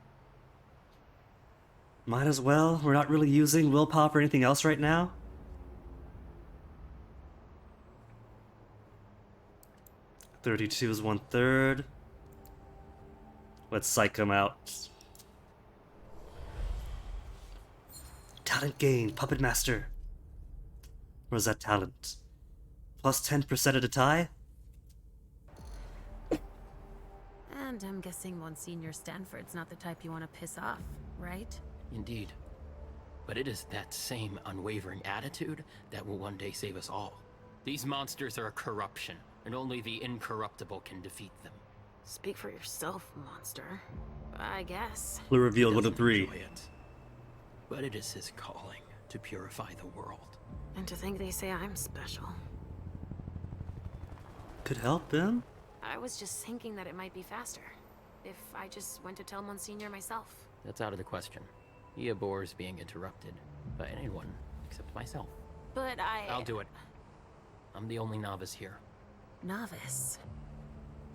A: Might as well. We're not really using willpower for anything else right now. $32 is 1/3. Let's psych him out. Talent gain, Puppet Master. Where's that talent? Plus 10% at a tie?
C: And I'm guessing Monsignor Stanford's not the type you want to piss off, right?
H: Indeed. But it is that same unwavering attitude that will one day save us all. These monsters are a corruption, and only the incorruptible can defeat them.
C: Speak for yourself, monster. I guess.
A: Blue revealed 1 of 3.
H: Enjoy it. But it is his calling to purify the world.
C: And to think they say I'm special.
A: Could help him.
C: I was just thinking that it might be faster. If I just went to tell Monsignor myself.
H: That's out of the question. He abhors being interrupted by anyone except myself.
C: But
H: I'll do it. I'm the only novice here.
C: Novice?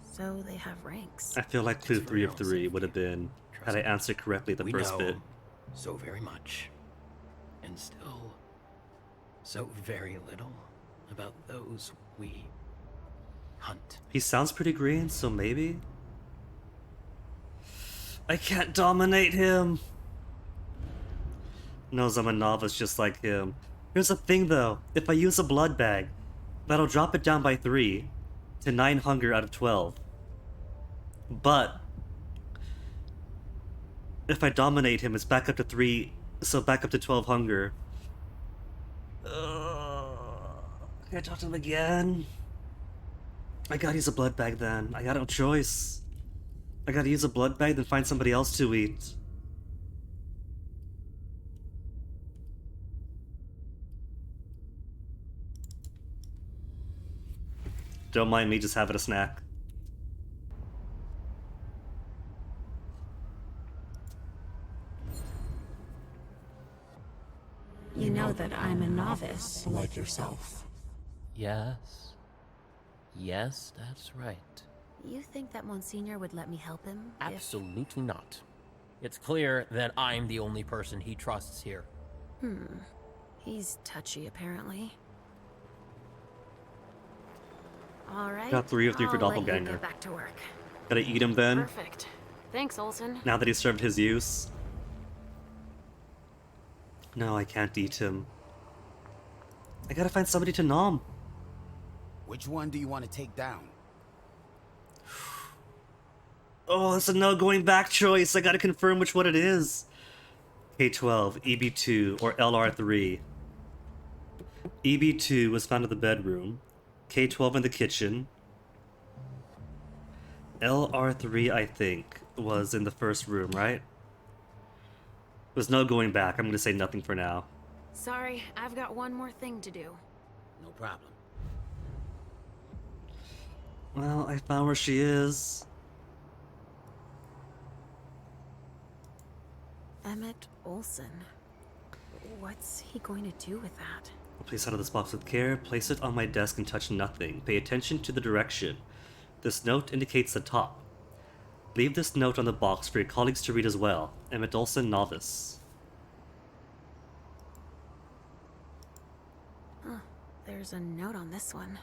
C: So they have ranks.
A: I feel like clue 3 of 3 would have been had I answered correctly the
H: We
A: first
H: know
A: bit.
H: so very much. And still, so very little about those we hunt.
A: He sounds pretty green, so maybe? I can't dominate him! Knows I'm a novice just like him. Here's the thing though, if I use a blood bag, that'll drop it down by 3 to 9 hunger out of 12. But if I dominate him, it's back up to 3, so back up to 12 hunger. Can I talk to him again? I gotta use a blood bag then. I got no choice. I gotta use a blood bag, then find somebody else to eat. Don't mind me just having a snack.
Q: You know that I'm a novice, like yourself.
H: Yes. Yes, that's right.
C: You think that Monsignor would let me help him?
H: Absolutely not. It's clear that I'm the only person he trusts here.
C: He's touchy, apparently. Alright.
A: Got 3 of 3 for
C: I'll let you
A: Doppelganger.
C: get back to work.
A: Gotta eat him then,
C: Perfect. Thanks, Olsen.
A: now that he's served his use. No, I can't eat him. I gotta find somebody to nom.
I: Which one do you want to take down?
A: Oh, it's a no going back choice. I gotta confirm which one it is. K12, EB2, or LR3. EB2 was found in the bedroom. K12 in the kitchen. LR3, I think, was in the first room, right? There's no going back. I'm gonna say nothing for now.
C: Sorry, I've got one more thing to do.
I: No problem.
A: Well, I found where she is.
C: Emmett Olsen. What's he going to do with that?
A: Place out of this box with care. Place it on my desk and touch nothing. Pay attention to the direction. This note indicates the top. Leave this note on the box for your colleagues to read as well. Emmett Olsen, novice.
C: Huh. There's a note on this one.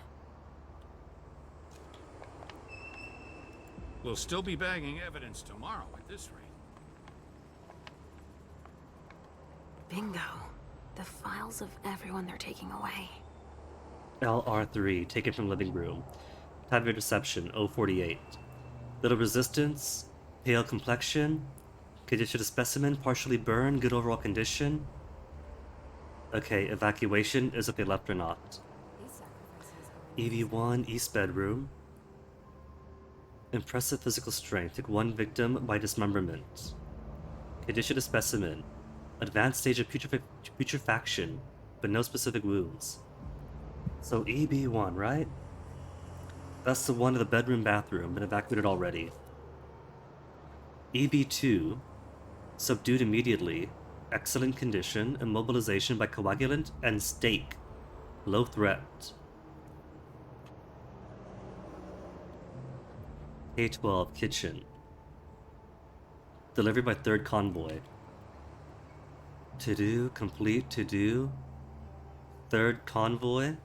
T: We'll still be bagging evidence tomorrow at this rate.
C: Bingo. The files of everyone they're taking away.
A: LR3, taken from living room. Time of interception, 048. Little resistance, pale complexion, condition of specimen, partially burned, good overall condition. Okay, evacuation is if they left or not. EV1, East bedroom. Impressive physical strength, took one victim by dismemberment. Condition of specimen, advanced stage of putrefaction, but no specific wounds. So EB1, right? That's the one in the bedroom bathroom, been evacuated already. EB2, subdued immediately, excellent condition, immobilization by coagulant and stake, low threat. A12, kitchen. Delivered by third convoy. To do, complete, to do. Third convoy.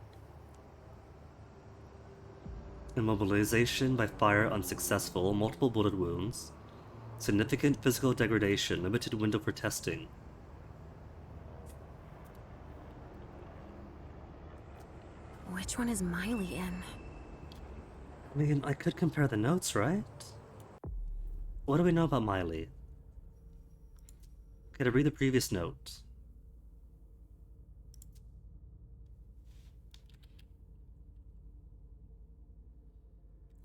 A: Immobilization by fire unsuccessful, multiple bullet wounds. Significant physical degradation, limited window for testing.
C: Which one is Miley in?
A: I mean, I could compare the notes, right? What do we know about Miley? Okay, to read the previous note.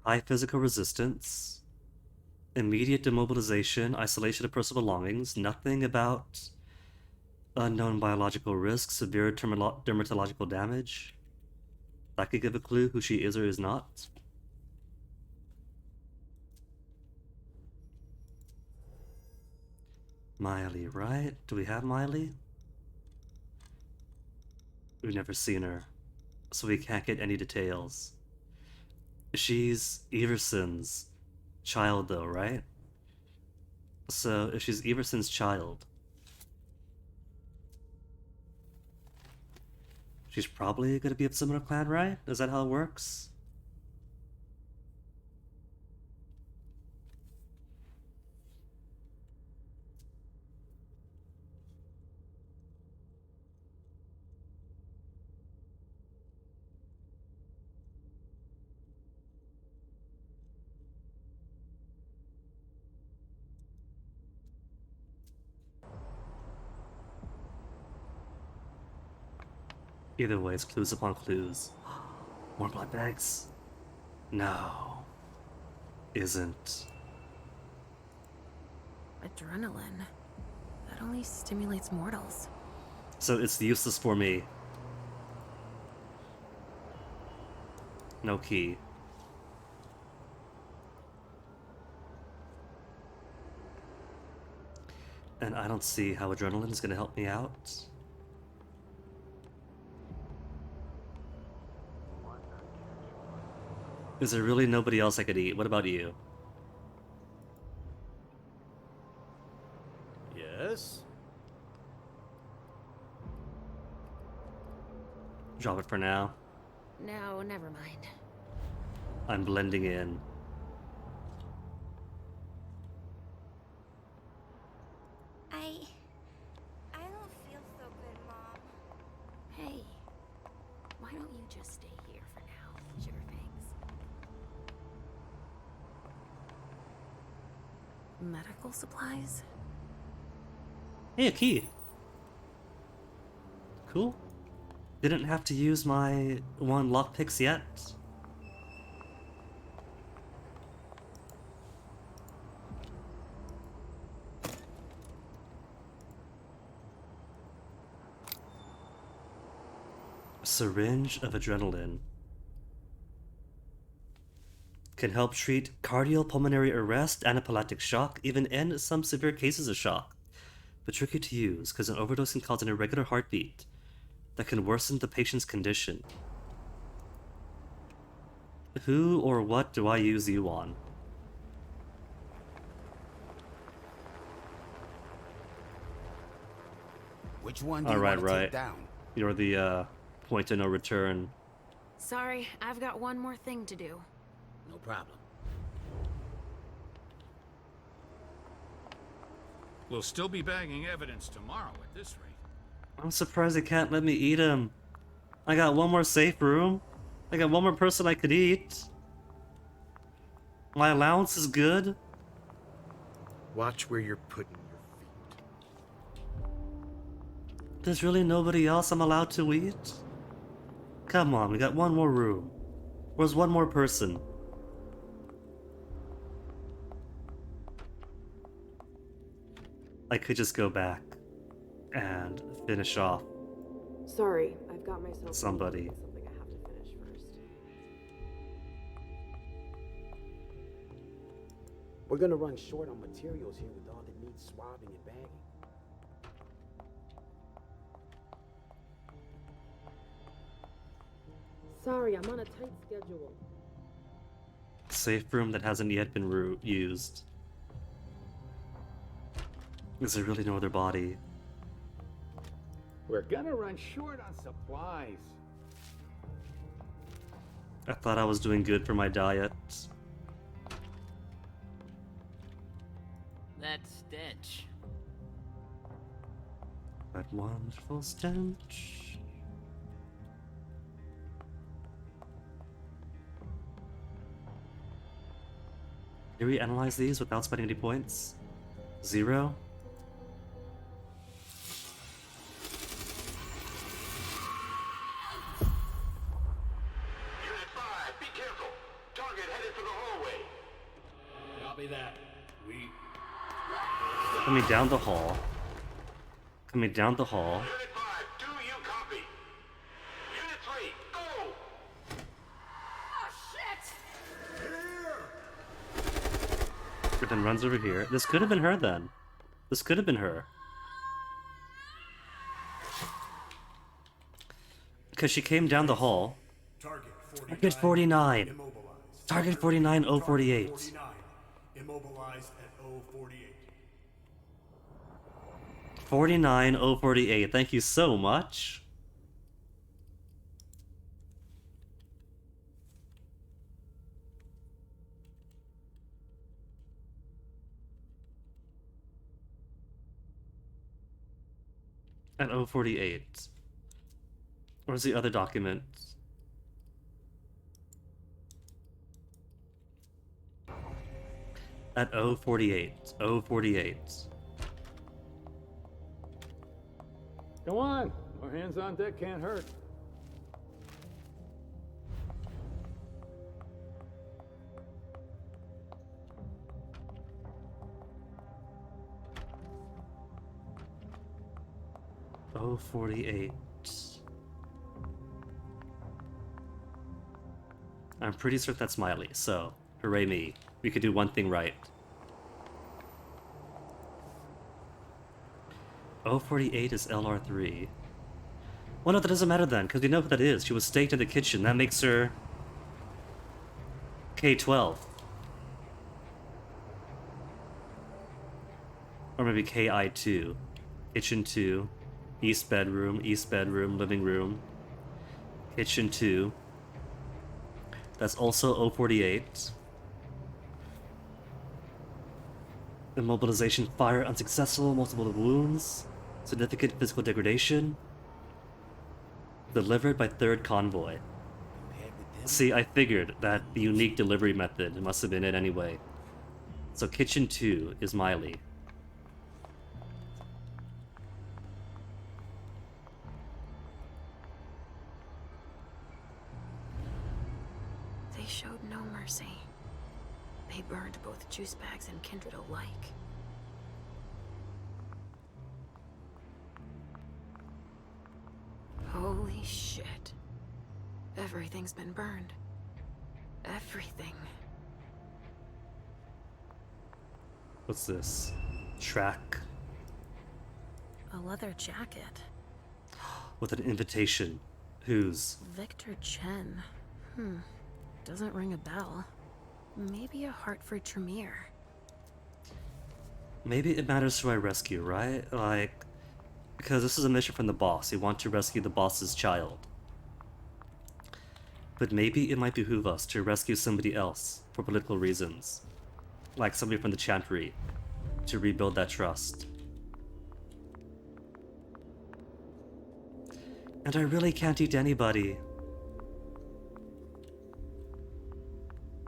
A: High physical resistance, immediate demobilization, isolation of personal belongings, nothing about unknown biological risk, severe dermatological damage. That could give a clue who she is or is not. Miley, right? Do we have Miley? We've never seen her, so we can't get any details. She's Everson's child, though, right? So, if she's Everson's child, she's probably gonna be of similar clan, right? Is that how it works? Either way, it's clues upon clues. More blood bags? No. Isn't.
C: Adrenaline. That only stimulates mortals.
A: So it's useless for me. No key. And I don't see how adrenaline is gonna help me out. Is there really nobody else I could eat? What about you?
R: Yes?
A: Drop it for now.
C: No, never mind.
A: I'm blending in.
B: I don't feel so good, Mom.
C: Hey, why don't you just stay here for now, Sugarfangs? Medical supplies?
A: Hey, a key. Cool. Didn't have to use my one lockpicks yet. Syringe of adrenaline. Can help treat cardiopulmonary arrest, anaphylactic shock, even end some severe cases of shock. but tricky to use because an overdose can cause an irregular heartbeat that can worsen the patient's condition. Who or what do I use you on?
E: Which one do you want to take down?
A: You're the point of no return.
C: Sorry, I've got one more thing to do.
E: No problem.
T: We'll still be bagging evidence tomorrow at this rate.
A: I'm surprised they can't let me eat him. I got one more safe room. I got one more person I could eat. My allowance is good.
S: Watch where you're putting your feet.
A: There's really nobody else I'm allowed to eat? Come on, we got one more room. Where's one more person? I could just go back and finish off
K: Sorry, I've got myself
A: somebody.
K: something I have to finish first.
I: We're gonna run short on materials here with all that needs swabbing and bagging.
K: Sorry, I'm on a tight schedule.
A: Safe room that hasn't yet been used. Is there really no other body?
P: We're gonna run short on supplies.
A: I thought I was doing good for my diet.
H: That stench.
A: That wonderful stench. Did we analyze these without spending any points? 0? Coming down the hall. Coming down the hall. But then runs over here. This could have been her then. This could have been her. Because she came down the hall. Target 49. Target 49, 048.
D: Immobilized at 048.
A: 49, 048. Thank you so much. At 048. Where's the other document? At 048. 048.
P: Come on, more hands on deck can't hurt.
A: Oh, 48. I'm pretty certain that's Miley, so hooray me. We could do one thing right. 048 is LR3. Well, no, that doesn't matter then, because we know who that is. She was staked in the kitchen. That makes her K12. Or maybe KI2. Kitchen 2. East bedroom, living room. Kitchen 2. That's also 048. Immobilization, fire unsuccessful, multiple wounds, significant physical degradation. Delivered by third convoy. See, I figured that the unique delivery method must have been it anyway. So kitchen 2 is Miley.
C: They showed no mercy. They burned both juice bags and Kindred alike. Holy shit. Everything's been burned. Everything.
A: What's this? Track.
C: A leather jacket.
A: With an invitation. Whose?
C: Victor Chen. Doesn't ring a bell. Maybe a heart for Tremere.
A: Maybe it matters who I rescue, right? Like, because this is a mission from the boss. You want to rescue the boss's child. But maybe it might behoove us to rescue somebody else for political reasons. Like somebody from the Chantry. To rebuild that trust. And I really can't eat anybody.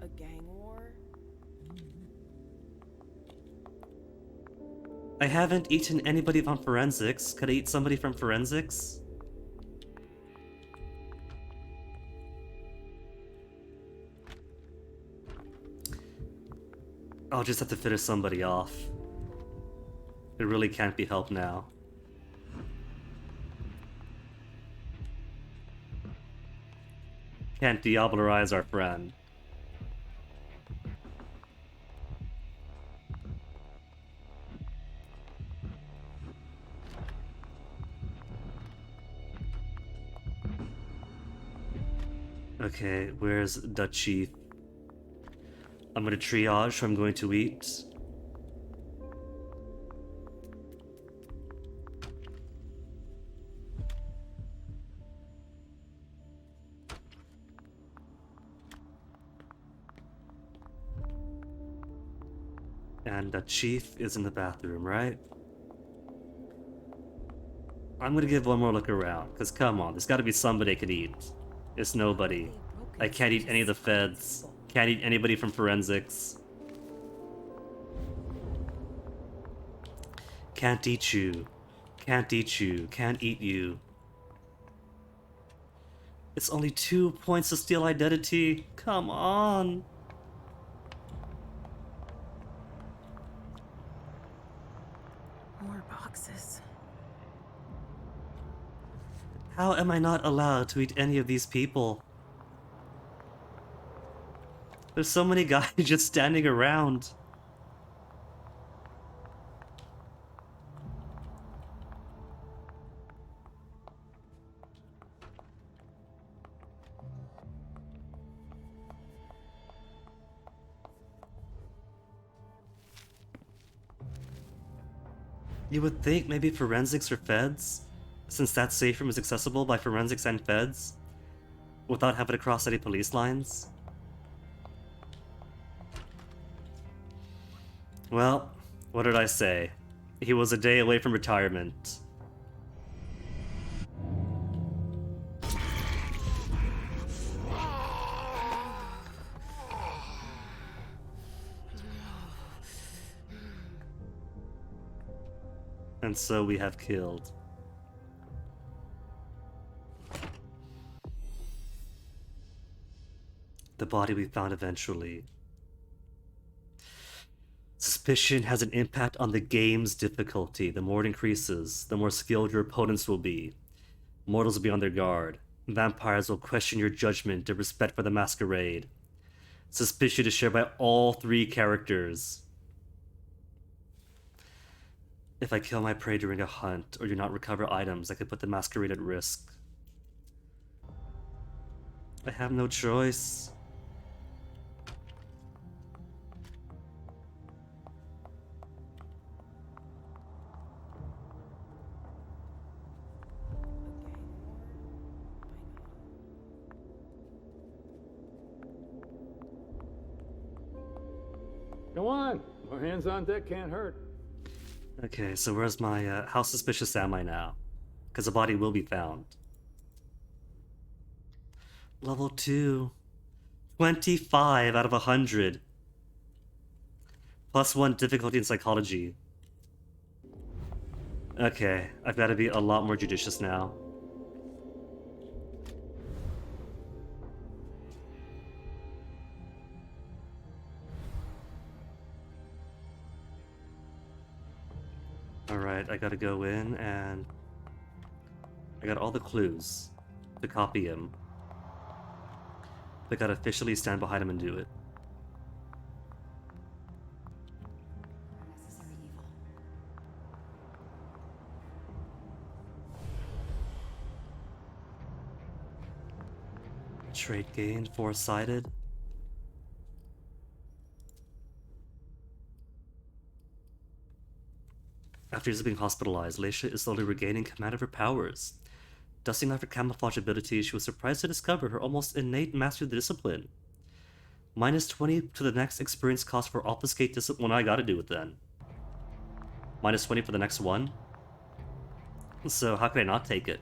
K: A gang war?
A: I haven't eaten anybody from forensics. Could I eat somebody from forensics? I'll just have to finish somebody off. It really can't be helped now. Can't Diablerize our friend. Okay, where's the chief? I'm gonna triage who I'm going to eat. And the chief is in the bathroom, right? I'm gonna give one more look around, because come on, there's gotta be somebody I could eat. It's nobody. I can't eat any of the feds. Can't eat anybody from forensics. Can't eat you. Can't eat you. Can't eat you. It's only 2 points to steal identity. Come on.
C: More boxes.
A: How am I not allowed to eat any of these people? There's so many guys just standing around. You would think maybe forensics or feds, since that safe room is accessible by forensics and feds, without having to cross any police lines. Well, what did I say? He was a day away from retirement. And so we have killed. The body we found eventually. Suspicion has an impact on the game's difficulty. The more it increases, the more skilled your opponents will be. Mortals will be on their guard. Vampires will question your judgment and respect for the masquerade. Suspicion is shared by all 3 characters. If I kill my prey during a hunt, or do not recover items, I could put the masquerade at risk. I have no choice.
P: Go on. More hands on deck can't hurt.
A: Okay, so where's my, how suspicious am I now? Because the body will be found. Level 2. 25 out of 100. +1 difficulty in psychology. Okay, I've got to be a lot more judicious now. Alright, I gotta go in and I got all the clues to copy him. I gotta officially stand behind him and do it. Trait gained, four-sided. After years of being hospitalized, Leisha is slowly regaining command of her powers. Dusting off her camouflage abilities, she was surprised to discover her almost innate mastery of the discipline. Minus 20 to the next experience cost for obfuscate discipline. I gotta do it then. Minus 20 for the next one. So how could I not take it?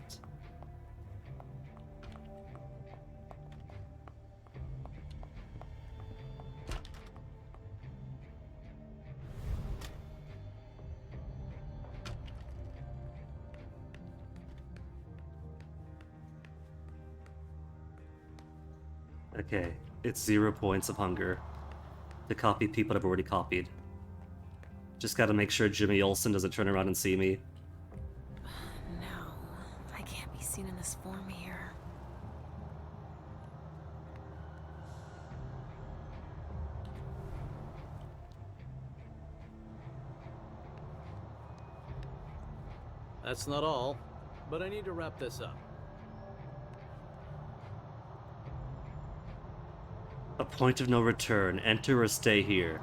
A: Okay, it's 0 points of hunger to copy people I've already copied. Just gotta make sure Jimmy Olsen doesn't turn around and see me.
C: No, I can't be seen in this form here.
R: That's not all, but I need to wrap this up.
A: A point of no return. Enter or stay here.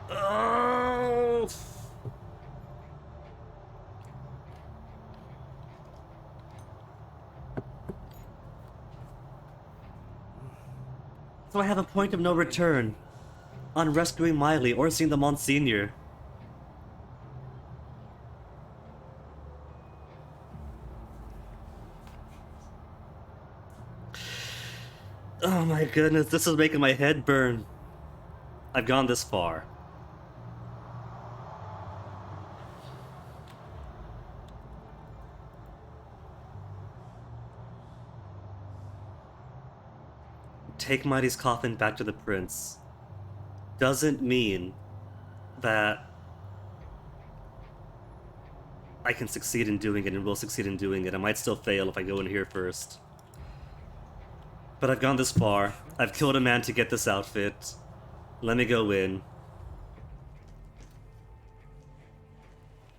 A: Oh! So I have a point of no return on rescuing Miley or seeing the Monsignor. Oh my goodness, this is making my head burn. I've gone this far. Take Mighty's coffin back to the prince doesn't mean that I can succeed in doing it and will succeed in doing it. I might still fail if I go in here first. But I've gone this far. I've killed a man to get this outfit. Let me go in.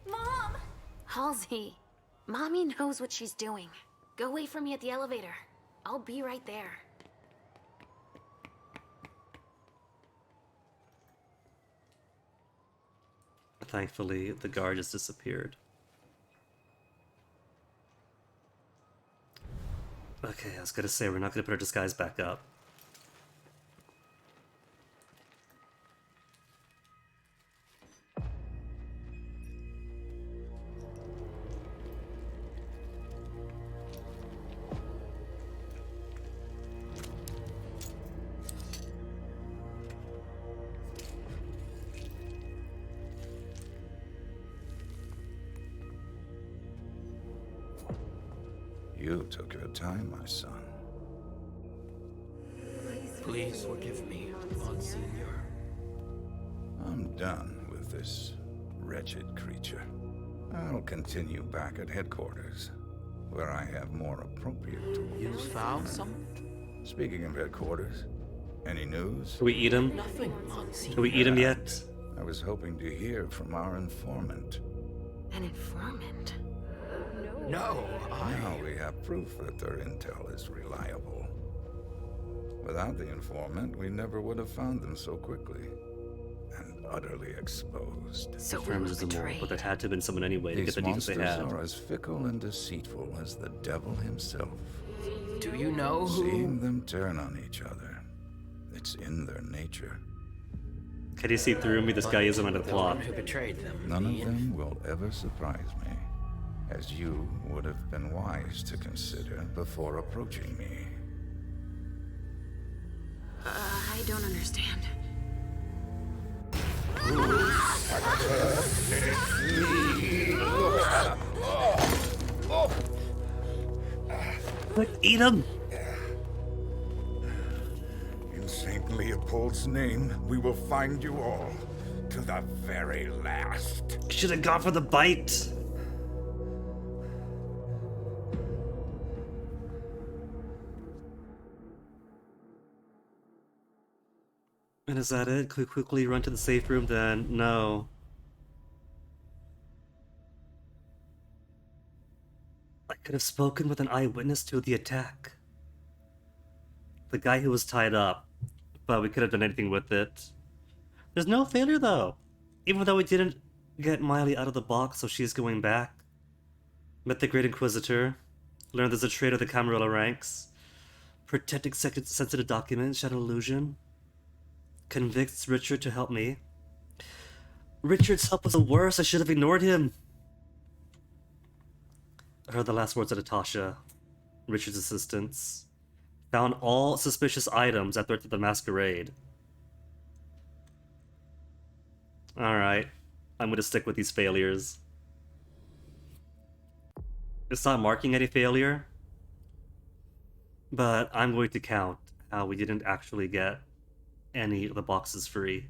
N: Mom!
C: Halsey, Mommy knows what she's doing. Go wait for me at the elevator. I'll be right there.
A: Thankfully, the guard has disappeared. Okay, I was gonna say, we're not gonna put our disguise back up.
U: You took your time, my son.
H: Please forgive me, Monsignor.
U: I'm done with this wretched creature. I'll continue back at headquarters, where I have more appropriate tools.
H: You found some?
U: Speaking of headquarters, any news?
A: Can we eat him?
H: Nothing, Monsignor.
A: Can we eat him yet?
U: I was hoping to hear from our informant.
C: An informant?
H: No,
U: Now we have proof that their intel is reliable. Without the informant, we never would have found them so quickly. And utterly exposed.
C: So
A: Confirms them more, but there had to have been someone anyway to get
U: These
A: the details they
U: monsters
A: had.
U: are as fickle and deceitful as the devil himself.
H: Do you know who?
U: Seeing them turn on each other, it's in their nature.
A: Can you see through me? This guy isn't under the
H: The
A: plot.
H: one who betrayed them.
U: None of them will ever surprise me, as you would have been wise to consider before approaching me.
C: I don't understand.
A: Quick, eat him!
U: In St. Leopold's name, we will find you all, to the very last.
A: Should have gone for the bite! And is that it? Can we quickly run to the safe room then? No. I could have spoken with an eyewitness to the attack. The guy who was tied up, but we could have done anything with it. There's no failure though. Even though we didn't get Miley out of the box, so she's going back. Met the Great Inquisitor. Learned there's a traitor of the Camarilla ranks. Protecting sensitive documents, Shadow Illusion. Convicts Richard to help me. Richard's help was the worst, I should have ignored him. I heard the last words of Natasha, Richard's assistants. Found all suspicious items at the masquerade. Alright, I'm gonna stick with these failures. It's not marking any failure, but I'm going to count how we didn't actually get any of the boxes free.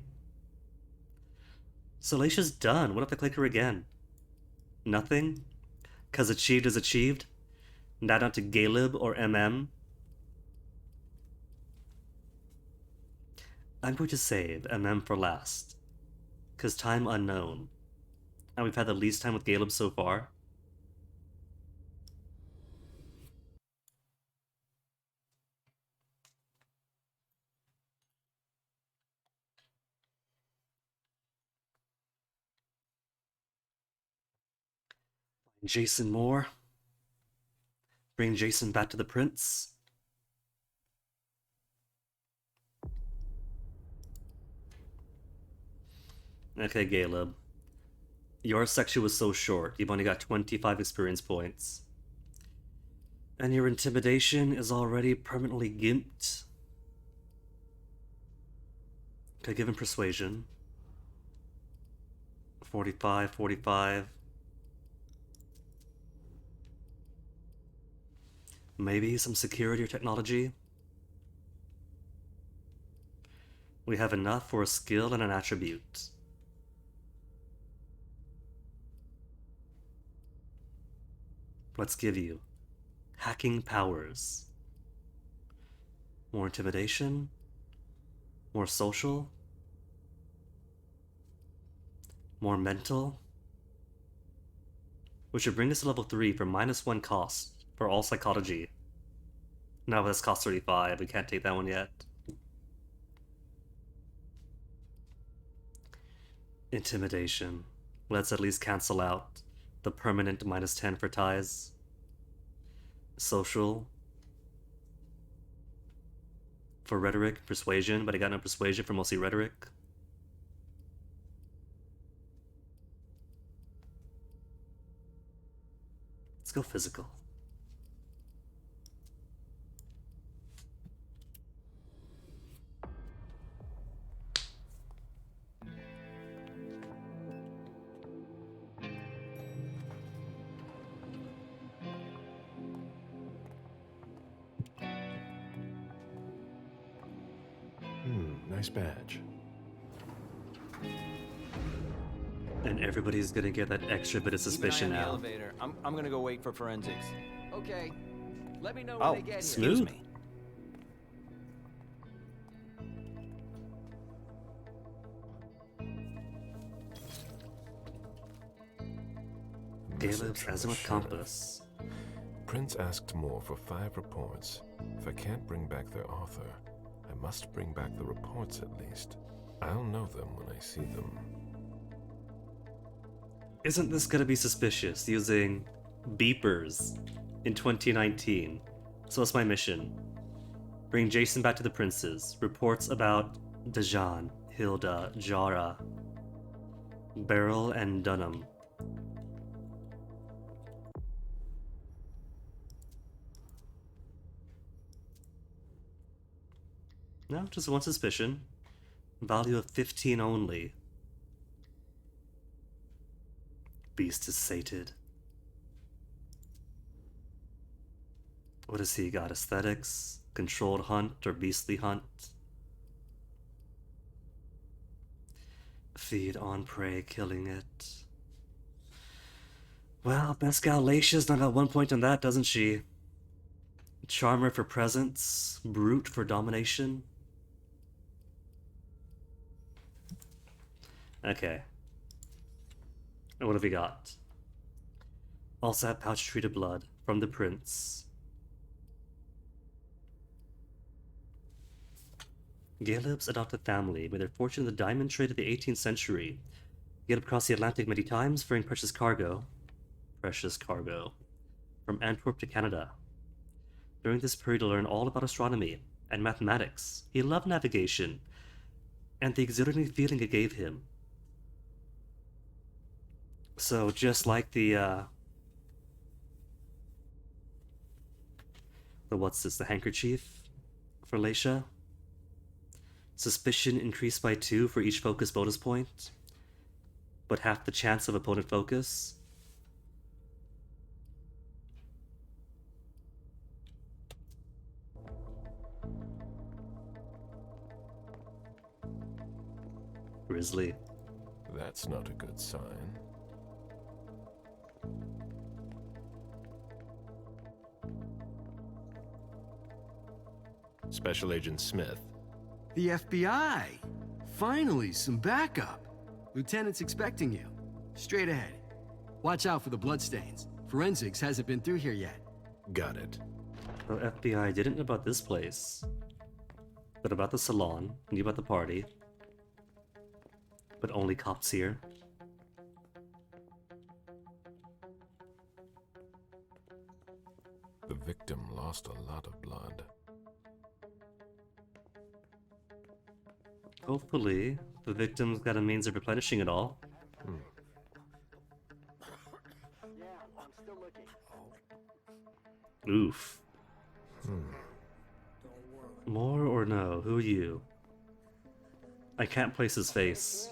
A: Salatia's done. What if I click her again? Nothing? Because achieved is achieved? Not down to Galeb or MM? I'm going to save MM for last. Because time unknown. And we've had the least time with Galeb so far. Jason Moore. Bring Jason back to the prince. Okay, Galeb. Your section was so short. You've only got 25 experience points. And your intimidation is already permanently gimped. Okay, give him persuasion. 45, 45. Maybe some security or technology. We have enough for a skill and an attribute. Let's give you hacking powers. More intimidation. More social. More mental. Which should bring us to level 3 for -1 cost. For all psychology. No, this costs 35. We can't take that one yet. Intimidation. Let's at least cancel out the permanent -10 for ties. Social. For rhetoric, persuasion, but I got no persuasion for mostly rhetoric. Let's go physical.
M: Nice badge.
A: And everybody's gonna get that extra bit of suspicion
V: Keep an eye
A: now.
V: on the elevator. I'm gonna go wait for forensics. Okay. Let me know when they get here.
A: Smooth.
V: Me.
A: Galeb's Azimuth Compass.
W: Prince asked more for 5 reports. If I can't bring back their author, I must bring back the reports at least. I'll know them when I see them.
A: Isn't this gonna be suspicious, using beepers in 2019? So what's my mission? Bring Jason back to the princes. Reports about Dejan, Hilda, Jara, Beryl, and Dunham. No, just one suspicion. Value of 15 only. Beast is sated. What has he got? Aesthetics? Controlled hunt or beastly hunt? Feed on prey, killing it. Well, Mescal Lacia's not got 1 point on that, doesn't she? Charmer for presence, Brute for domination. Okay. And what have we got? Also have pouch treated blood from the prince. Galeb's adopted family made their fortune in the diamond trade of the 18th century. Galeb crossed the Atlantic many times, ferrying precious cargo, from Antwerp to Canada. During this period, he learned all about astronomy and mathematics. He loved navigation and the exhilarating feeling it gave him. So just like the what's this, the handkerchief for Leisha? Suspicion increased by 2 for each focus bonus point, but half the chance of opponent focus. Grizzly.
W: That's not a good sign. Special Agent Smith.
J: The FBI! Finally, some backup. Lieutenant's expecting you. Straight ahead. Watch out for the bloodstains. Forensics hasn't been through here yet.
W: Got it.
A: The FBI didn't know about this place, but about the salon, knew about the party. But only cops here.
W: The victim lost a lot of blood.
A: Hopefully, the victim's got a means of replenishing it all. Oof. More or no? Who are you? I can't place his face.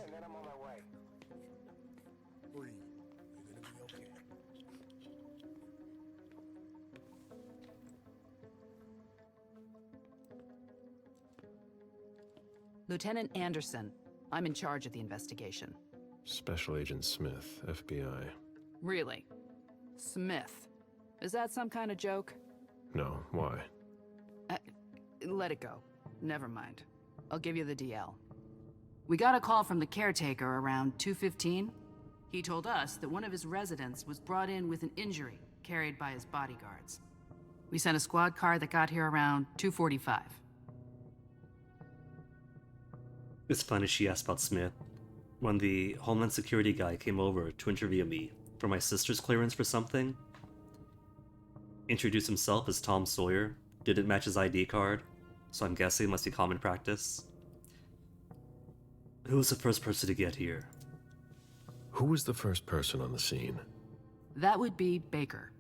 L: Lieutenant Anderson, I'm in charge of the investigation.
W: Special Agent Smith, FBI.
L: Really? Smith? Is that some kind of joke?
W: No, why?
L: Let it go. Never mind. I'll give you the DL. We got a call from the caretaker around 2:15. He told us that one of his residents was brought in with an injury carried by his bodyguards. We sent a squad car that got here around 2:45.
A: It's funny she asked about Smith. When the Homeland Security guy came over to interview me for my sister's clearance for something, introduced himself as Tom Sawyer, didn't match his ID card, so I'm guessing it must be common practice. Who was the first person to get here?
W: Who was the first person on the scene?
L: That would be Baker.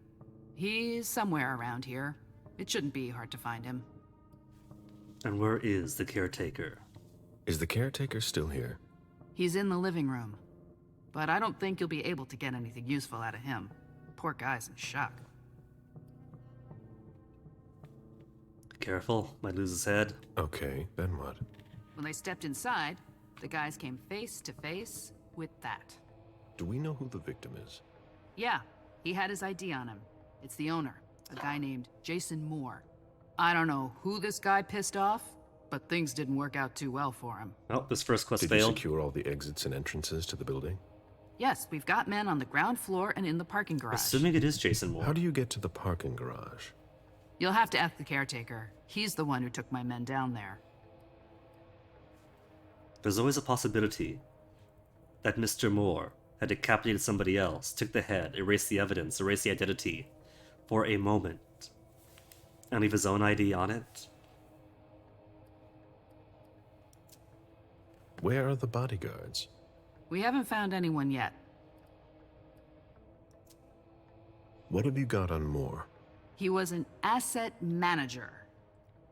L: He's somewhere around here. It shouldn't be hard to find him.
A: And where is the caretaker?
W: Is the caretaker still here?
L: He's in the living room. But I don't think you'll be able to get anything useful out of him. Poor guy's in shock.
A: Careful, might lose his head.
W: Okay, then what?
L: When they stepped inside, the guys came face to face with that.
W: Do we know who the victim is?
L: Yeah, he had his ID on him. It's the owner, a guy named Jason Moore. I don't know who this guy pissed off, but things didn't work out too well for him.
A: Oh, this first quest
W: Did
A: failed.
W: you secure all the exits and entrances to the building?
L: Yes, we've got men on the ground floor and in the parking garage.
A: Assuming it is Jason Moore.
W: How do you get to the parking garage?
L: You'll have to ask the caretaker. He's the one who took my men down there.
A: There's always a possibility that Mr. Moore had decapitated somebody else, took the head, erased the evidence, erased the identity for a moment, and leave his own ID on it.
W: Where are the bodyguards?
L: We haven't found anyone yet.
W: What have you got on Moore?
L: He was an asset manager.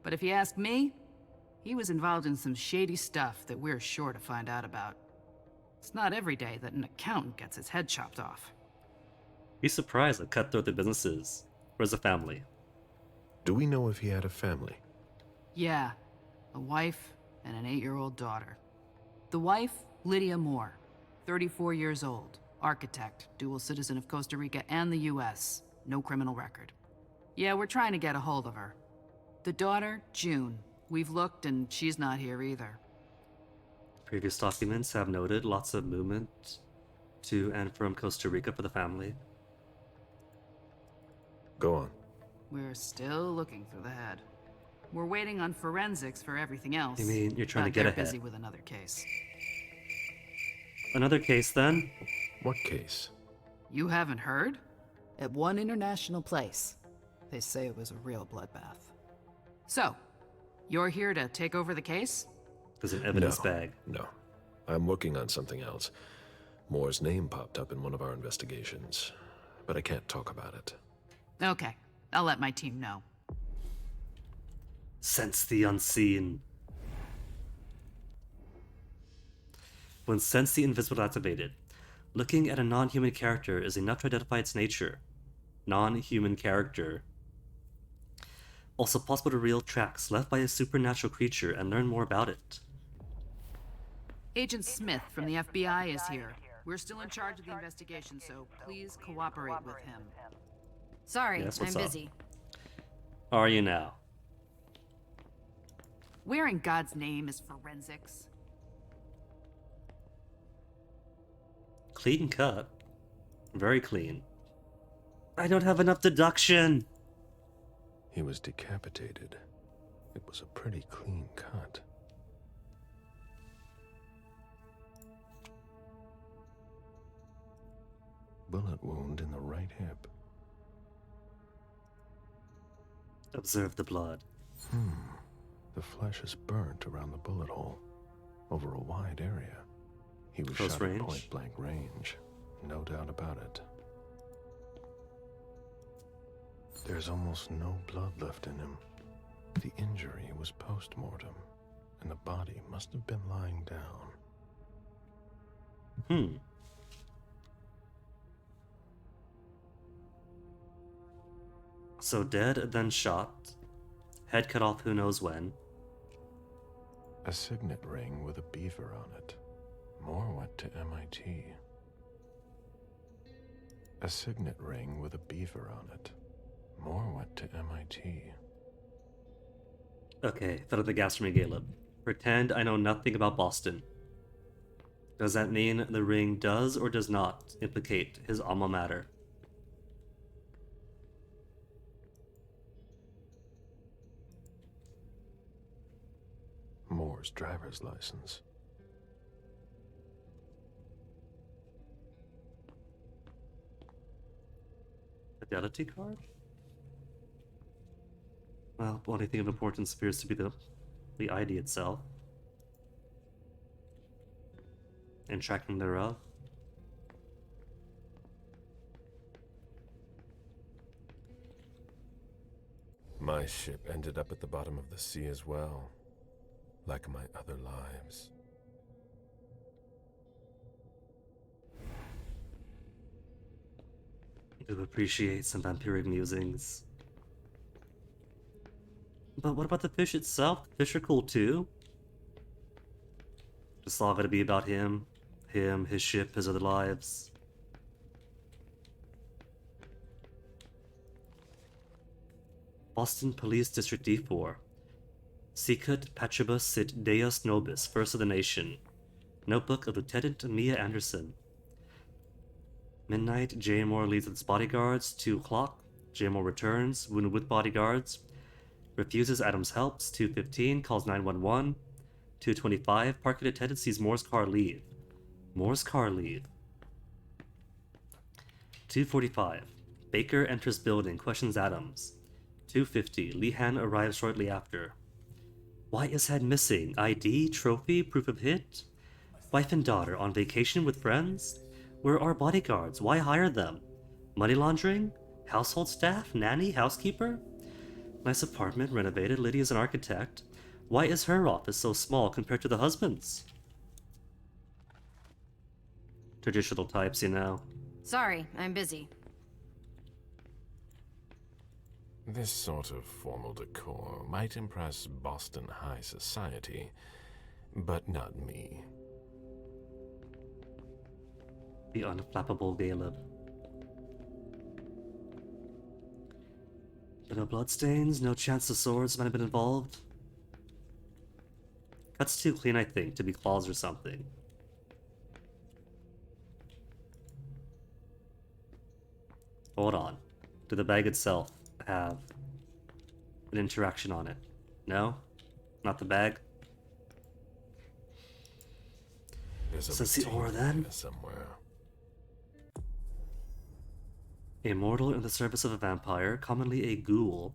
L: But if you ask me, he was involved in some shady stuff that we're sure to find out about. It's not every day that an accountant gets his head chopped off.
A: Be surprised at cutthroat the businesses. Where's the family?
W: Do we know if he had a family?
L: Yeah, a wife and an 8-year-old daughter. The wife, Lydia Moore, 34 years old, architect, dual citizen of Costa Rica and the US, no criminal record. Yeah, we're trying to get a hold of her. The daughter, June. We've looked and she's not here either.
A: Previous documents have noted lots of movement to and from Costa Rica for the family.
W: Go on.
L: We're still looking through the head. We're waiting on forensics for everything else.
A: You mean you're trying to get
L: they're
A: ahead?
L: busy with another case.
A: Another case, then?
W: What case?
L: You haven't heard? At one international place. They say it was a real bloodbath. So, you're here to take over the case?
A: There's an evidence bag.
W: No. I'm working on something else. Moore's name popped up in one of our investigations, but I can't talk about it.
L: Okay, I'll let my team know.
A: Sense the unseen. When Sense the Invisible is activated, looking at a non-human character is enough to identify its nature. Non-human character. Also possible to reel tracks left by a supernatural creature and learn more about it.
L: Agent Smith from the FBI is here. We're still in charge of the investigation, so please cooperate with him.
N: Sorry,
A: Yes,
N: I'm
A: what's up?
N: busy.
A: How are you now?
L: Where in God's name is forensics?
A: Clean cut. Very clean. I don't have enough deduction.
W: He was decapitated. It was a pretty clean cut. Bullet wound in the right hip.
A: Observe the blood.
W: The flesh is burnt around the bullet hole, over a wide area. He was
A: Close
W: shot
A: range?
W: at point-blank range, no doubt about it. There's almost no blood left in him. The injury was post-mortem, and the body must have been lying down.
A: So dead, then shot. Head cut off who knows when.
W: A signet ring with a beaver on it. Moore went to MIT. A signet ring with a beaver on it. Moore went to MIT.
A: Okay, fill up the gas for me, Caleb. Pretend I know nothing about Boston. Does that mean the ring does or does not implicate his alma mater?
W: Moore's driver's license.
A: Fidelity card? Well, the only thing of importance appears to be the ID itself. And tracking thereof.
W: My ship ended up at the bottom of the sea as well, like my other lives.
A: Do appreciate some vampiric musings. But what about the fish itself? The fish are cool too. It's all gonna be about him, his ship, his other lives. Boston Police District D4. Sicut Patribus sit Deus Nobis, first of the nation. Notebook of Lieutenant Mia Anderson. Midnight, J. Moore leaves with his bodyguards. 2 o'clock, J. Moore returns, wounded with bodyguards. Refuses Adams' helps. 2:15, calls 911. 2:25, parking attendant sees Moore's car leave. Moore's car leave. 2:45, Baker enters building, questions Adams. 2:50, Lehan arrives shortly after. Why is head missing? ID, trophy, proof of hit? Wife and daughter on vacation with friends? Where are bodyguards? Why hire them? Money laundering? Household staff? Nanny? Housekeeper? Nice apartment, renovated. Lydia's an architect. Why is her office so small compared to the husband's? Traditional types, you know.
N: Sorry, I'm busy.
W: This sort of formal decor might impress Boston high society, but not me.
A: The unflappable Caleb. But no bloodstains, no chance the swords might have been involved. Cuts too clean, I think, to be claws or something. Hold on. Did the bag itself have an interaction on it? No? Not the bag?
W: There's a
A: Since the
W: routine
A: ore then?
W: here somewhere.
A: A mortal in the service of a vampire, commonly a ghoul.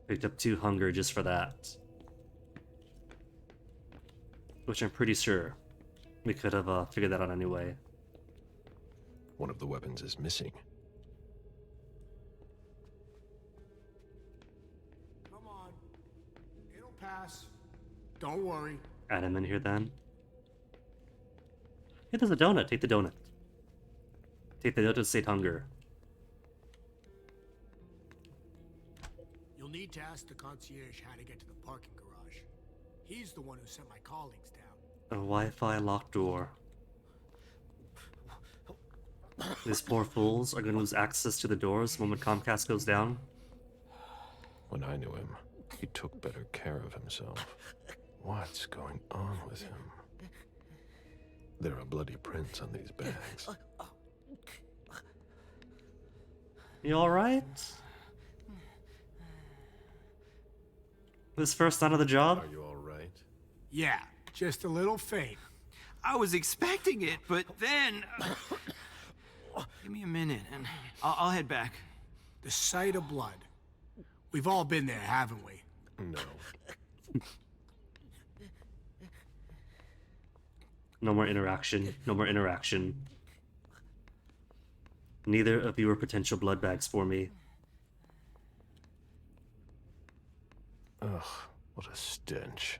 A: Picked up 2 hunger just for that. Which I'm pretty sure we could have figured that out anyway.
W: One of the weapons is missing.
D: Come on. It'll pass. Don't worry.
A: Add him in here then. Hey, there's a donut. Take the donut. Take the donut to sate hunger.
D: You'll need to ask the concierge how to get to the parking garage. He's the one who sent my colleagues down.
A: A Wi-Fi locked door. These poor fools are going to lose access to the doors the moment Comcast goes down.
W: When I knew him, he took better care of himself. What's going on with him? There are bloody prints on these bags.
A: You alright? This first night of the job?
W: Are you alright?
D: Yeah, just a little faint.
F: I was expecting it, but then... Give me a minute, and I'll head back.
D: The sight of blood. We've all been there, haven't we?
W: No.
A: No more interaction. No more interaction. Neither of you are potential blood bags for me.
W: Ugh, what a stench.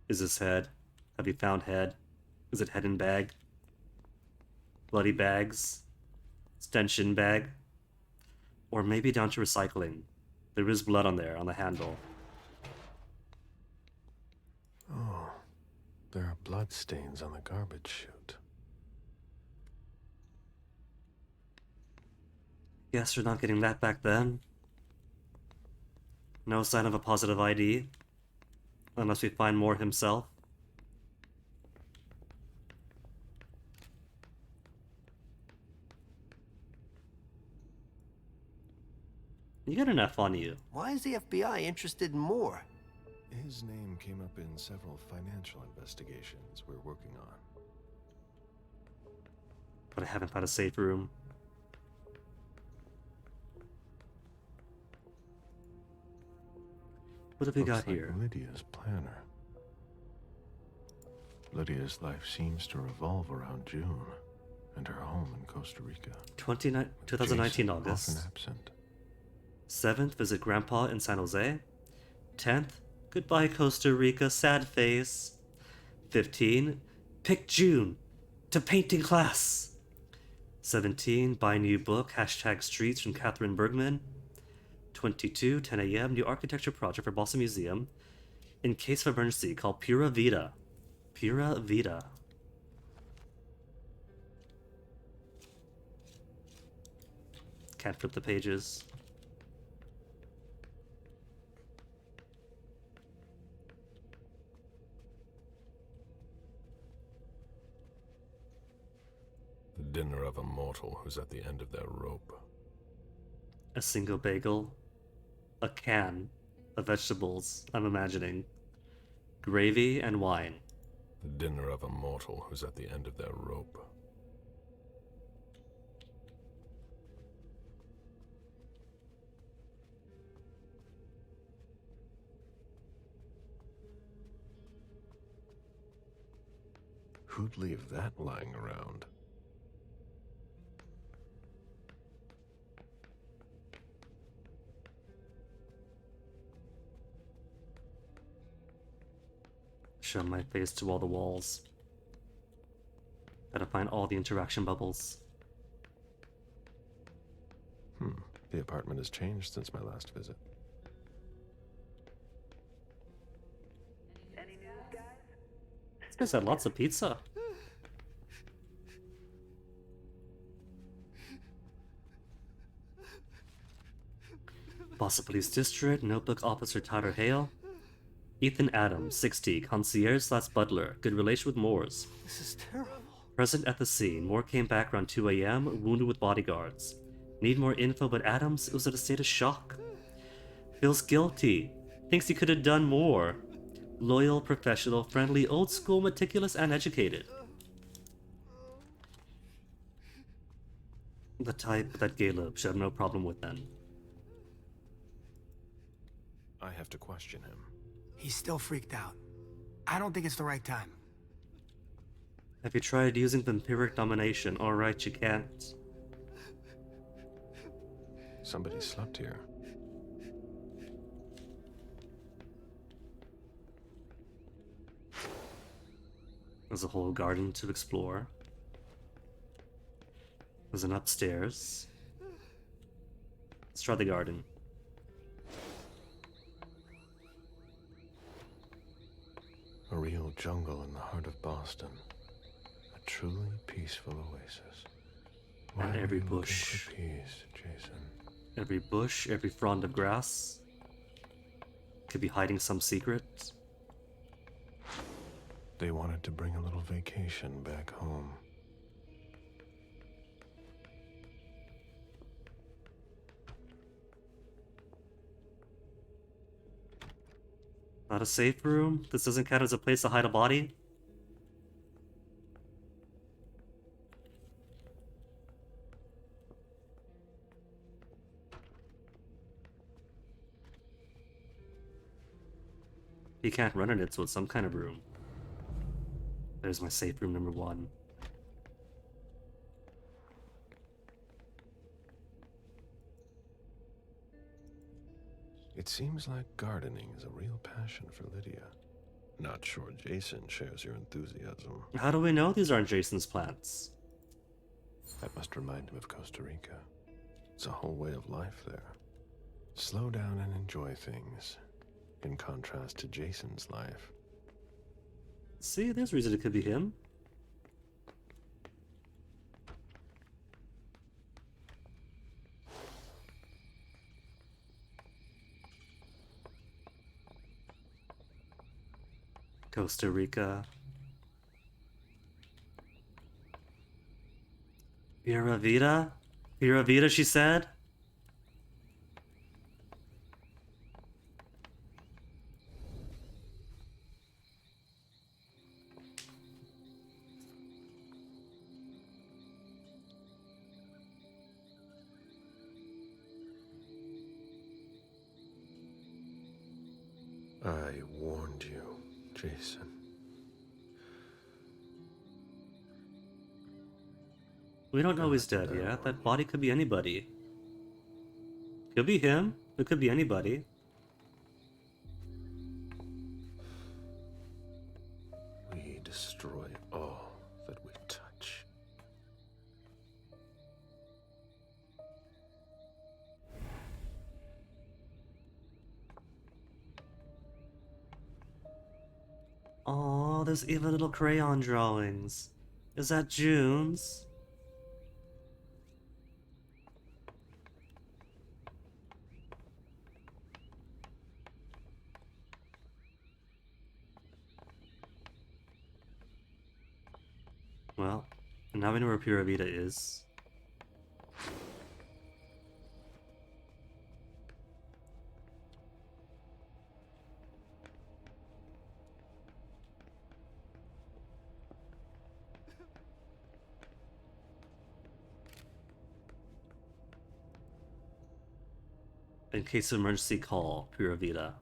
A: Is this head? Have you found head? Is it head and bag? Bloody bags? Stench-in bag? Or maybe down to recycling. There is blood on there, on the handle.
W: Oh, there are blood stains on the garbage chute.
A: Guess we're not getting that back then. No sign of a positive ID. Unless we find more himself. You got an F on you.
G: Why is the FBI interested in more?
W: His name came up in several financial investigations we're working on.
A: But I haven't found a safe room. What have we got
W: like
A: here?
W: Lydia's planner. Lydia's life seems to revolve around June and her home in Costa Rica.
A: 2019
W: Jason
A: August.
W: often absent.
A: 7th, visit Grandpa in San Jose. 10th, goodbye Costa Rica, sad face. 15, pick June to painting class. 17, buy new book, hashtag streets from Catherine Bergman. 22, 10 a.m., new architecture project for Boston Museum. In case of emergency, call Pura Vida. Pura Vida. Can't flip the pages.
W: The dinner of a mortal who's at the end of their rope.
A: A single bagel. A can of vegetables, I'm imagining. Gravy and wine.
W: The dinner of a mortal who's at the end of their rope. Who'd leave that lying around?
A: Show my face to all the walls. Gotta find all the interaction bubbles.
W: The apartment has changed since my last visit.
A: This guy's had lots of pizza. Boston Police District, Notebook Officer Tyler Hale. Ethan Adams, 60, concierge/butler, good relation with Moores.
G: This is terrible.
A: Present at the scene. Moore came back around 2 a.m., wounded with bodyguards. Need more info, but Adams was at a state of shock. Feels guilty. Thinks he could have done more. Loyal, professional, friendly, old school, meticulous, and educated. The type that Caleb should have no problem with then.
W: I have to question him.
B: He's still freaked out. I don't think it's the right time.
A: Have you tried using vampiric domination? Alright, you can't.
W: Somebody slept here.
A: There's a whole garden to explore. There's an upstairs. Let's try the garden.
W: A real jungle in the heart of Boston. A truly peaceful oasis.
A: And
W: Why
A: every
W: are you looking
A: bush.
W: for peace, Jason?
A: Every bush, every frond of grass. Could be hiding some secret.
W: They wanted to bring a little vacation back home.
A: Not a safe room? This doesn't count as a place to hide a body? You can't run in it, so it's some kind of room. There's my safe room number 1.
W: It seems like gardening is a real passion for Lydia. Not sure Jason shares your enthusiasm.
A: How do we know these aren't Jason's plants?
W: That must remind him of Costa Rica. It's a whole way of life there. Slow down and enjoy things, in contrast to Jason's life.
A: See, there's reason it could be him. Costa Rica. Pura Vida? Pura Vida, she said?
W: I warned you, Jason.
A: We don't know he's dead yet. That body could be anybody. Could be him. It could be anybody.
W: We destroy all that we touch.
A: Oh, there's even little crayon drawings. Is that June's? Well, now we know where Pura Vida is. In case of emergency, call Pura Vida.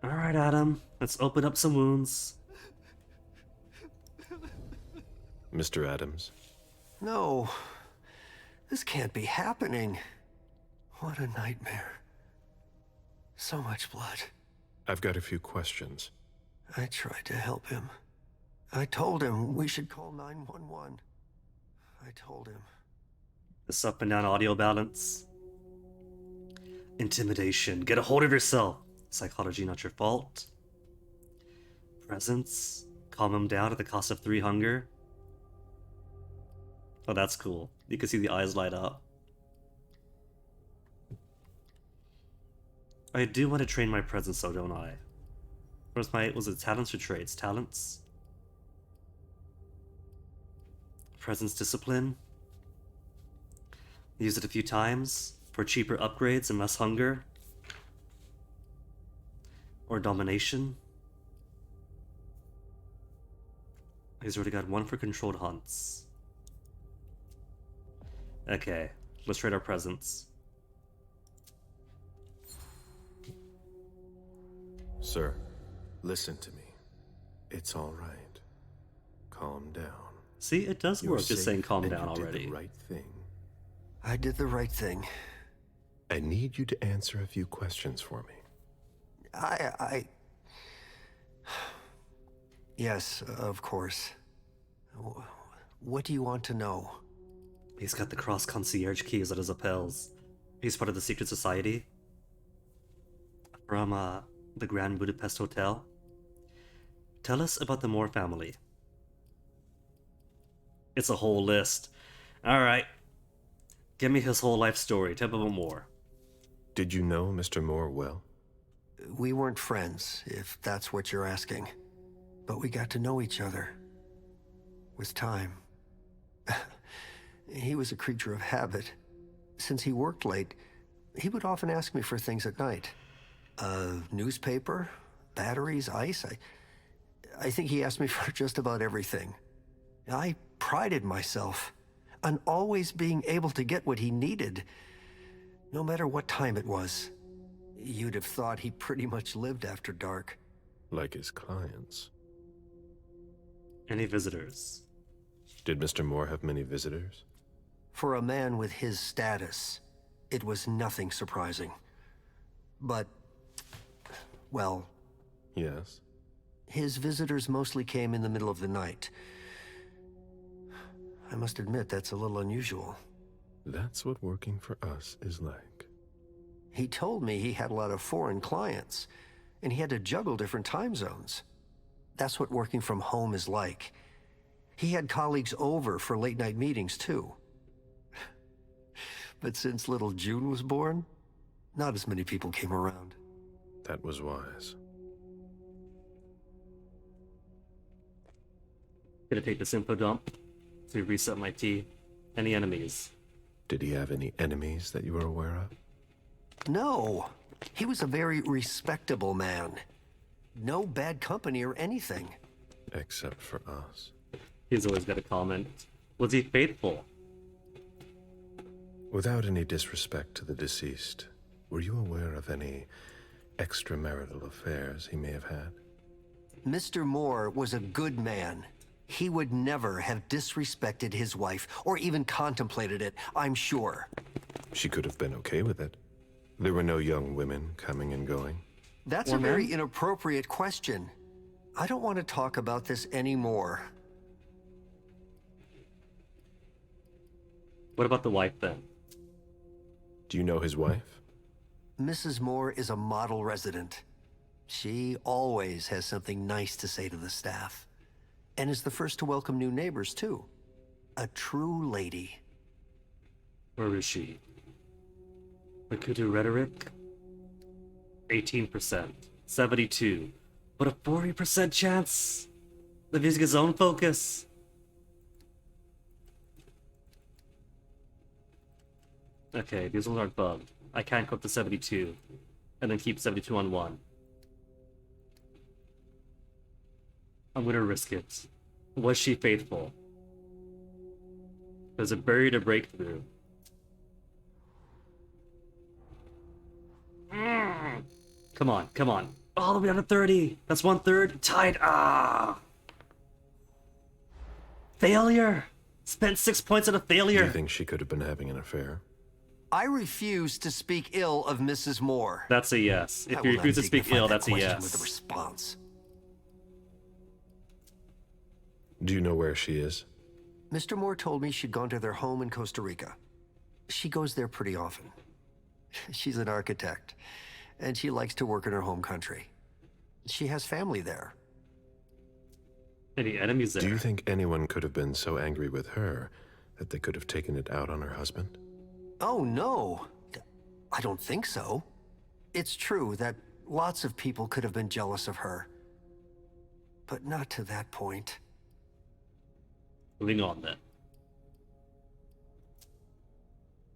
A: Alright, Adam. Let's open up some wounds.
W: Mr. Adams?
G: No. This can't be happening. What a nightmare. So much blood.
W: I've got a few questions.
G: I tried to help him. I told him we should call 911. I told him.
A: This up and down audio balance. Intimidation. Get a hold of yourself. Psychology not your fault. Presence. Calm him down at the cost of 3 hunger. Oh, that's cool. You can see the eyes light up. I do want to train my presence though, don't I? Where's my, was it talents or traits? Talents? Presence discipline. Use it a few times for cheaper upgrades and less hunger. Or domination. He's already got one for controlled hunts. Okay, let's trade our presence.
W: Sir, listen to me. It's all right. Calm down.
A: See, it does
W: You're
A: work just saying
W: safe,
A: calm
W: and
A: down
W: you
A: already.
W: Did the right thing.
G: I did the right thing.
W: I need you to answer a few questions for me.
G: Yes, of course. What do you want to know?
A: He's got the cross concierge keys at his lapels. He's part of the secret society. From, the Grand Budapest Hotel. Tell us about the Moore family. It's a whole list. Alright. Give me his whole life story. Tell me about Moore.
W: Did you know Mr. Moore well?
G: We weren't friends, if that's what you're asking. But we got to know each other. With time. He was a creature of habit. Since he worked late, he would often ask me for things at night. Newspaper, batteries, ice. I think he asked me for just about everything. I prided myself on always being able to get what he needed, no matter what time it was. You'd have thought he pretty much lived after dark.
W: Like his clients.
A: Any visitors?
W: Did Mr. Moore have many visitors?
G: For a man with his status, it was nothing surprising. But, well...
W: Yes?
G: His visitors mostly came in the middle of the night. I must admit, that's a little unusual.
W: That's what working for us is like.
G: He told me he had a lot of foreign clients, and he had to juggle different time zones. That's what working from home is like. He had colleagues over for late-night meetings, too. But since little June was born, not as many people came around.
W: That was wise.
A: Gonna take this info dump to reset my tea. Any enemies?
W: Did he have any enemies that you were aware of?
G: No. He was a very respectable man. No bad company or anything.
W: Except for us.
A: He's always got a comment. Was he faithful?
W: Without any disrespect to the deceased, were you aware of any extramarital affairs he may have had?
G: Mr. Moore was a good man. He would never have disrespected his wife, or even contemplated it, I'm sure.
W: She could have been okay with it. There were no young women coming and going.
G: That's a very inappropriate question. I don't want to talk about this anymore.
A: What about the wife, then?
W: Do you know his wife?
G: Mrs. Moore is a model resident. She always has something nice to say to the staff. And is the first to welcome new neighbors, too. A true lady.
A: Where is she? Makutu rhetoric? 18%. 72. But a 40% chance of using his own focus. Okay, these ones aren't bugged. I can't go up to 72. And then keep 72 on 1. I'm gonna risk it. Was she faithful? There's a barrier to breakthrough. Come on, come on. All the way down to 30. That's 1/3. Tied. Ah. Failure. Spent 6 points on a failure.
W: Do you think she could have been having an affair?
G: I refuse to speak ill of Mrs. Moore.
A: That's a yes. If
G: I
A: you
G: will
A: refuse to
G: not
A: speak
G: dignify
A: ill,
G: that
A: that's a
G: question
A: yes.
G: with a response.
W: Do you know where she is?
G: Mr. Moore told me she'd gone to their home in Costa Rica. She goes there pretty often. She's an architect, and she likes to work in her home country. She has family there.
A: Any enemies there?
W: Do you think anyone could have been so angry with her that they could have taken it out on her husband?
G: Oh, no. I don't think so. It's true that lots of people could have been jealous of her. But not to that point.
A: Moving on then.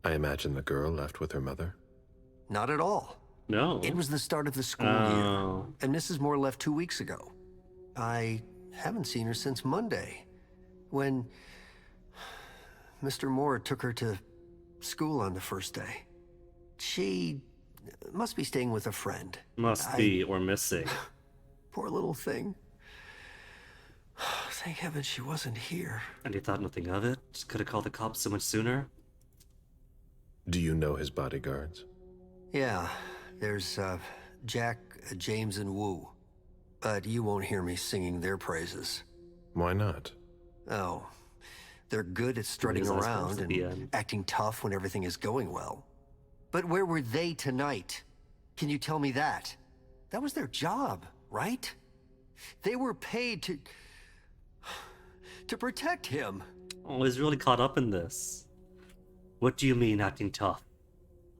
W: I imagine the girl left with her mother?
G: Not at all.
A: No.
G: It was the start of the school year, and Mrs. Moore left 2 weeks ago. I haven't seen her since Monday, when Mr. Moore took her to school on the first day. She must be staying with a friend.
A: Must be, or missing.
G: Poor little thing. Thank heaven she wasn't here.
A: And he thought nothing of it? Just could have called the cops so much sooner?
W: Do you know his bodyguards?
G: Yeah, there's Jack, James, and Wu. But you won't hear me singing their praises.
W: Why not?
G: Oh, they're good at strutting around and acting tough when everything is going well. But where were they tonight? Can you tell me that? That was their job, right? They were paid to protect him.
A: Oh, he's really caught up in this. What do you mean acting tough?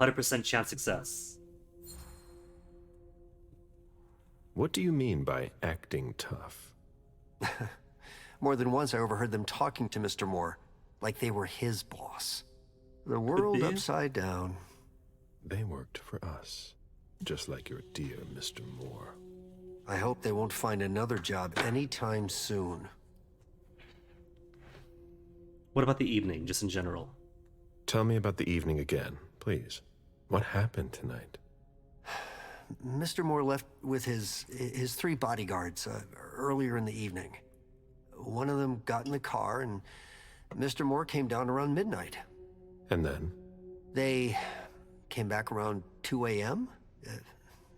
A: 100% chance success.
W: What do you mean by acting tough?
G: More than once I overheard them talking to Mr. Moore, like they were his boss. The world upside down.
W: They worked for us, just like your dear Mr. Moore.
G: I hope they won't find another job anytime soon.
A: What about the evening, just in general?
W: Tell me about the evening again, please. What happened tonight?
G: Mr. Moore left with his 3 bodyguards earlier in the evening. One of them got in the car, and Mr. Moore came down around midnight.
W: And then?
G: They came back around 2 a.m.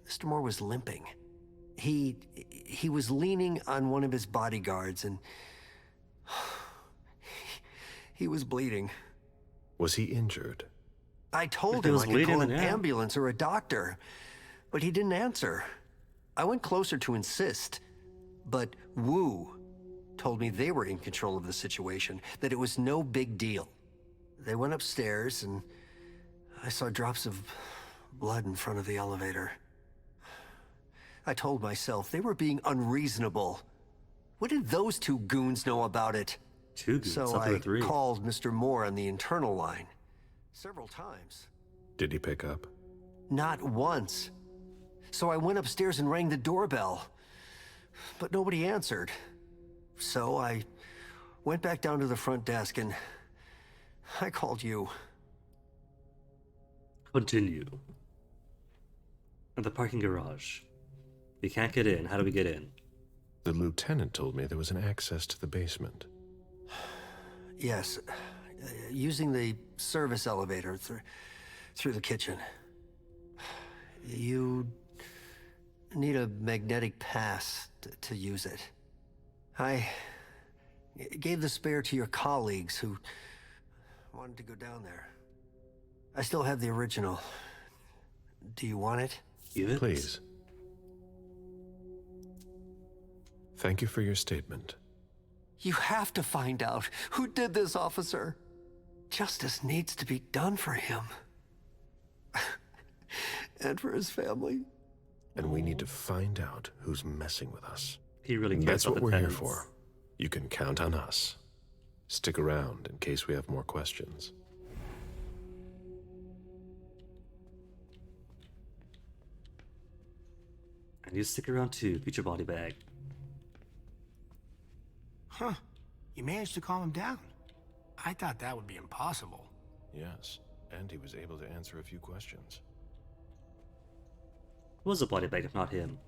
G: Mr. Moore was limping. He was leaning on one of his bodyguards, and he was bleeding.
W: Was he injured?
G: I told him I could call an ambulance or a doctor, but he didn't answer. I went closer to insist, but Wu told me they were in control of the situation, that it was no big deal. They went upstairs, and I saw drops of blood in front of the elevator. I told myself they were being unreasonable. What did those 2 goons know about it?
A: 2 goons,
G: so I called Mr. Moore on the internal line several times.
W: Did he pick up?
G: Not once. So I went upstairs and rang the doorbell, but nobody answered. So I went back down to the front desk and I called you.
A: Continue. At the parking garage. We can't get in. How do we get in?
W: The lieutenant told me there was an access to the basement.
G: Yes, using the service elevator through the kitchen. You need a magnetic pass to use it. I gave the spare to your colleagues who wanted to go down there. I still have the original. Do you want it?
A: Give it?
W: Please. Thank you for your statement.
G: You have to find out who did this, officer. Justice needs to be done for him. And for his family.
W: And we need to find out who's messing with us.
A: He really cares.
W: That's
A: about
W: what
A: the
W: we're here
A: tenants.
W: for. You can count on us. Stick around in case we have more questions.
A: And you stick around too, future body bag.
B: Huh. You managed to calm him down. I thought that would be impossible.
W: Yes, and he was able to answer a few questions.
A: Who was a body bag if not him?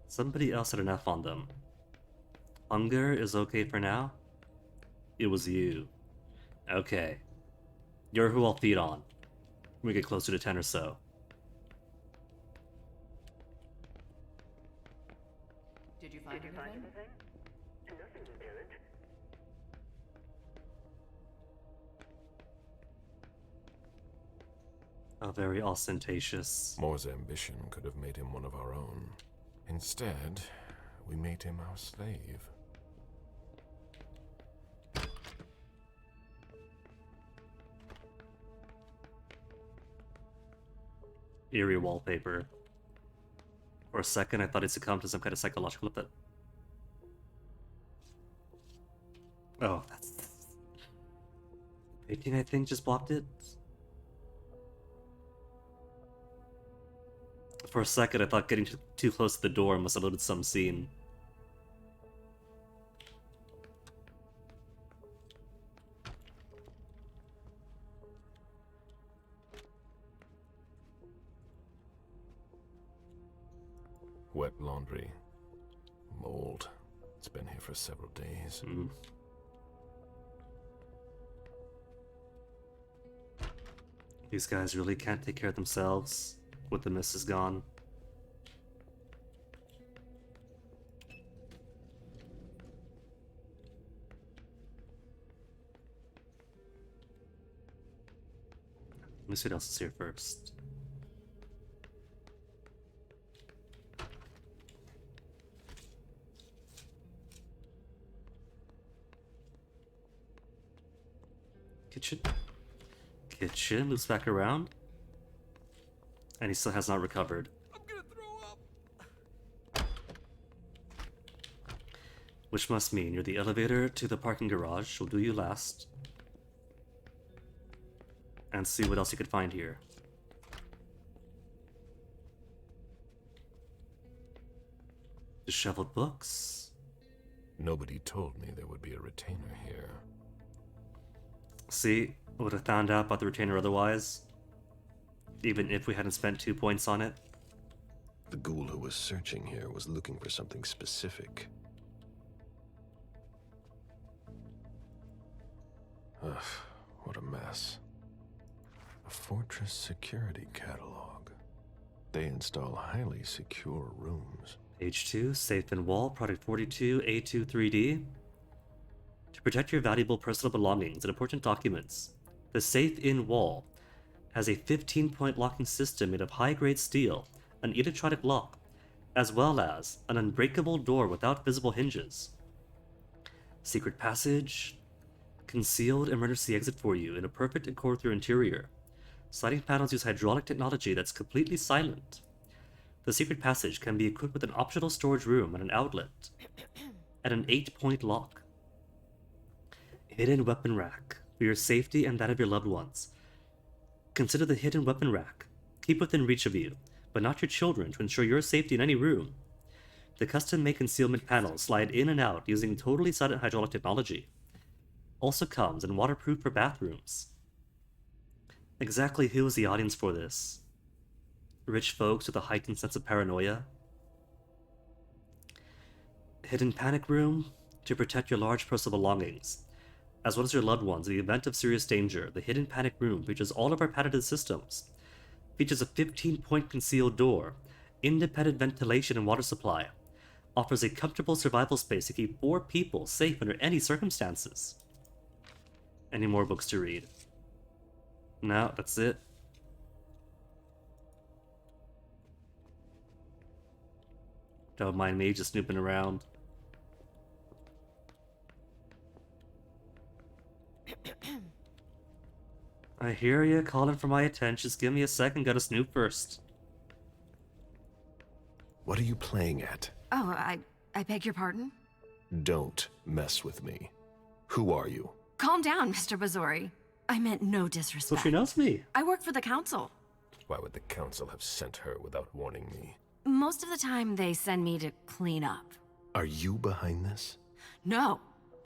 A: Somebody else had an F on them. Hunger is okay for now? It was you. Okay. You're who I'll feed on. When we get closer to 10 or so.
L: Did you find anything?
E: Nothing, Lieutenant.
A: A very ostentatious.
W: Moore's ambition could have made him one of our own. Instead, we made him our slave.
A: eerie wallpaper. For a second, I thought it succumbed to some kind of psychological effect. Oh, that's... painting, I think, just blocked it. For a second, I thought getting too close to the door must have loaded some scene.
W: Wet laundry. Mold. It's been here for several days.
A: These guys really can't take care of themselves with the missus gone. Let me see what else is here first. Kitchen moves back around, and he still has not recovered. I'm gonna throw up. Which must mean you're the elevator to the parking garage. Will do you last. And see what else you could find here. Disheveled books.
W: Nobody told me there would be a retainer here.
A: See, I would have found out about the retainer otherwise, even if we hadn't spent 2 points on it.
W: The ghoul who was searching here was looking for something specific. Ugh, what a mess. A Fortress security catalog. They install highly secure rooms.
A: Page 2, Safe and Wall, Product 42, A2 3D. To protect your valuable personal belongings and important documents, the Safe-In Wall has a 15-point locking system made of high-grade steel, an electronic lock, as well as an unbreakable door without visible hinges. Secret passage, concealed emergency exit for you in a perfect and core-through interior. Sliding panels use hydraulic technology that's completely silent. The secret passage can be equipped with an optional storage room and an outlet, and an 8-point lock. Hidden weapon rack, for your safety and that of your loved ones. Consider the hidden weapon rack. Keep within reach of you, but not your children, to ensure your safety in any room. The custom-made concealment panels slide in and out using totally silent hydraulic technology. Also comes in waterproof for bathrooms. Exactly who is the audience for this? Rich folks with a heightened sense of paranoia? Hidden panic room, to protect your large personal belongings, as well as your loved ones in the event of serious danger. The hidden panic room features all of our patented systems. Features a 15-point concealed door, independent ventilation and water supply. Offers a comfortable survival space to keep 4 people safe under any circumstances. Any more books to read? No, that's it. Don't mind me just snooping around. I hear you calling for my attention. Just give me a second. Gotta snoop first.
W: What are you playing at?
O: Oh, I beg your pardon?
W: Don't mess with me. Who are you?
O: Calm down, Mr. Bazori. I meant no disrespect.
A: So she knows me.
O: I work for the council.
W: Why would the council have sent her without warning me?
O: Most of the time, they send me to clean up.
W: Are you behind this?
O: No,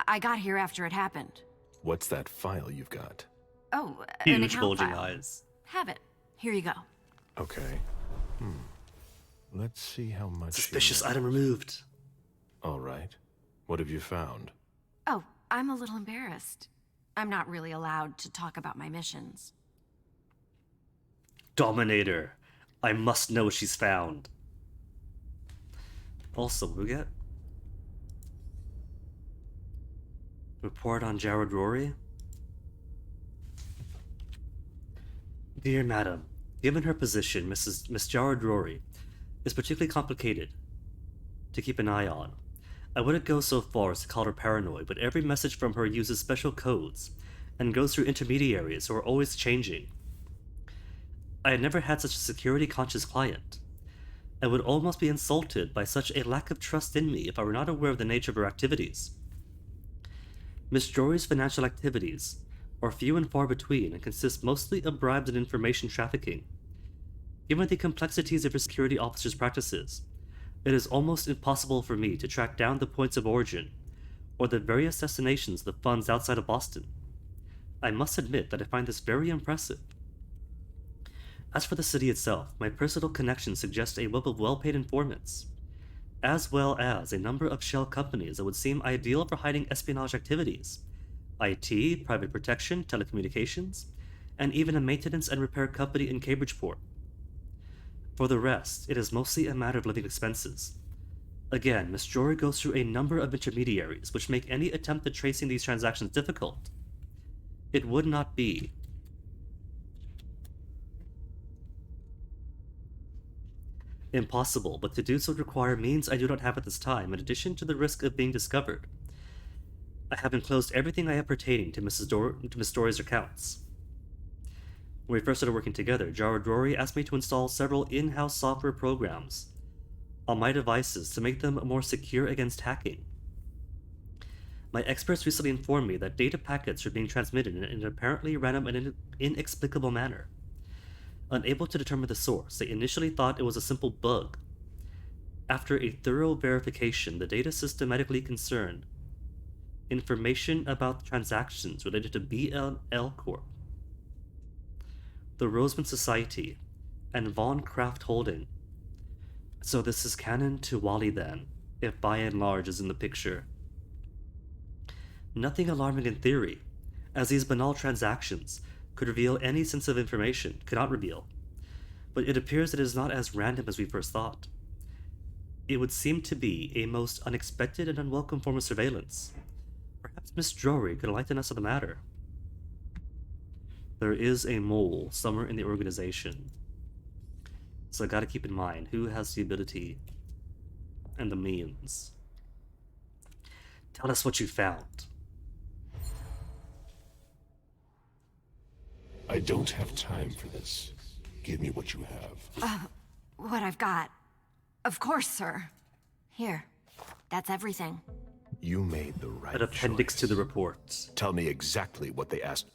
O: I got here after it happened.
W: What's that file you've got?
O: Oh, an
A: Huge
O: account
A: bulging
O: file.
A: eyes.
O: Have it. Here you go.
W: Okay. Let's see how much.
A: Suspicious item removed.
W: All right. What have you found?
O: Oh, I'm a little embarrassed. I'm not really allowed to talk about my missions.
A: Dominator. I must know what she's found. Also, what do we get? Report on Jared Rory. Dear Madam, given her position, Miss Jared Rory is particularly complicated to keep an eye on. I wouldn't go so far as to call her paranoid, but every message from her uses special codes and goes through intermediaries who are always changing. I had never had such a security-conscious client. I would almost be insulted by such a lack of trust in me if I were not aware of the nature of her activities. Miss Jory's financial activities are few and far between and consist mostly of bribes and information trafficking. Given the complexities of her security officer's practices, it is almost impossible for me to track down the points of origin or the various destinations of the funds outside of Boston. I must admit that I find this very impressive. As for the city itself, my personal connections suggest a web of well-paid informants, as well as a number of shell companies that would seem ideal for hiding espionage activities, IT, private protection, telecommunications, and even a maintenance and repair company in Cambridgeport. For the rest, it is mostly a matter of living expenses. Again, Miss Jory goes through a number of intermediaries, which make any attempt at tracing these transactions difficult. It would not be impossible, but to do so would require means I do not have at this time, in addition to the risk of being discovered. I have enclosed everything I have pertaining to Miss Dory's accounts. When we first started working together, Jared Rory asked me to install several in-house software programs on my devices to make them more secure against hacking. My experts recently informed me that data packets are being transmitted in an apparently random and inexplicable manner. Unable to determine the source, they initially thought it was a simple bug. After a thorough verification, the data systematically concerned information about transactions related to BLL Corp, the Roseman Society, and Von Kraft Holding. So this is canon to Wally then, if by and large is in the picture. Nothing alarming in theory, as these banal transactions could reveal any sense of information, cannot reveal. But it appears that it is not as random as we first thought. It would seem to be a most unexpected and unwelcome form of surveillance. Perhaps Miss Jory could enlighten us of the matter. There is a mole somewhere in the organization. So I gotta keep in mind who has the ability and the means. Tell us what you found.
W: I don't have time for this. Give me what you have.
O: What I've got. Of course, sir. Here. That's everything.
W: You made the right
A: An appendix
W: choice.
A: to the report.
W: Tell me exactly what they asked.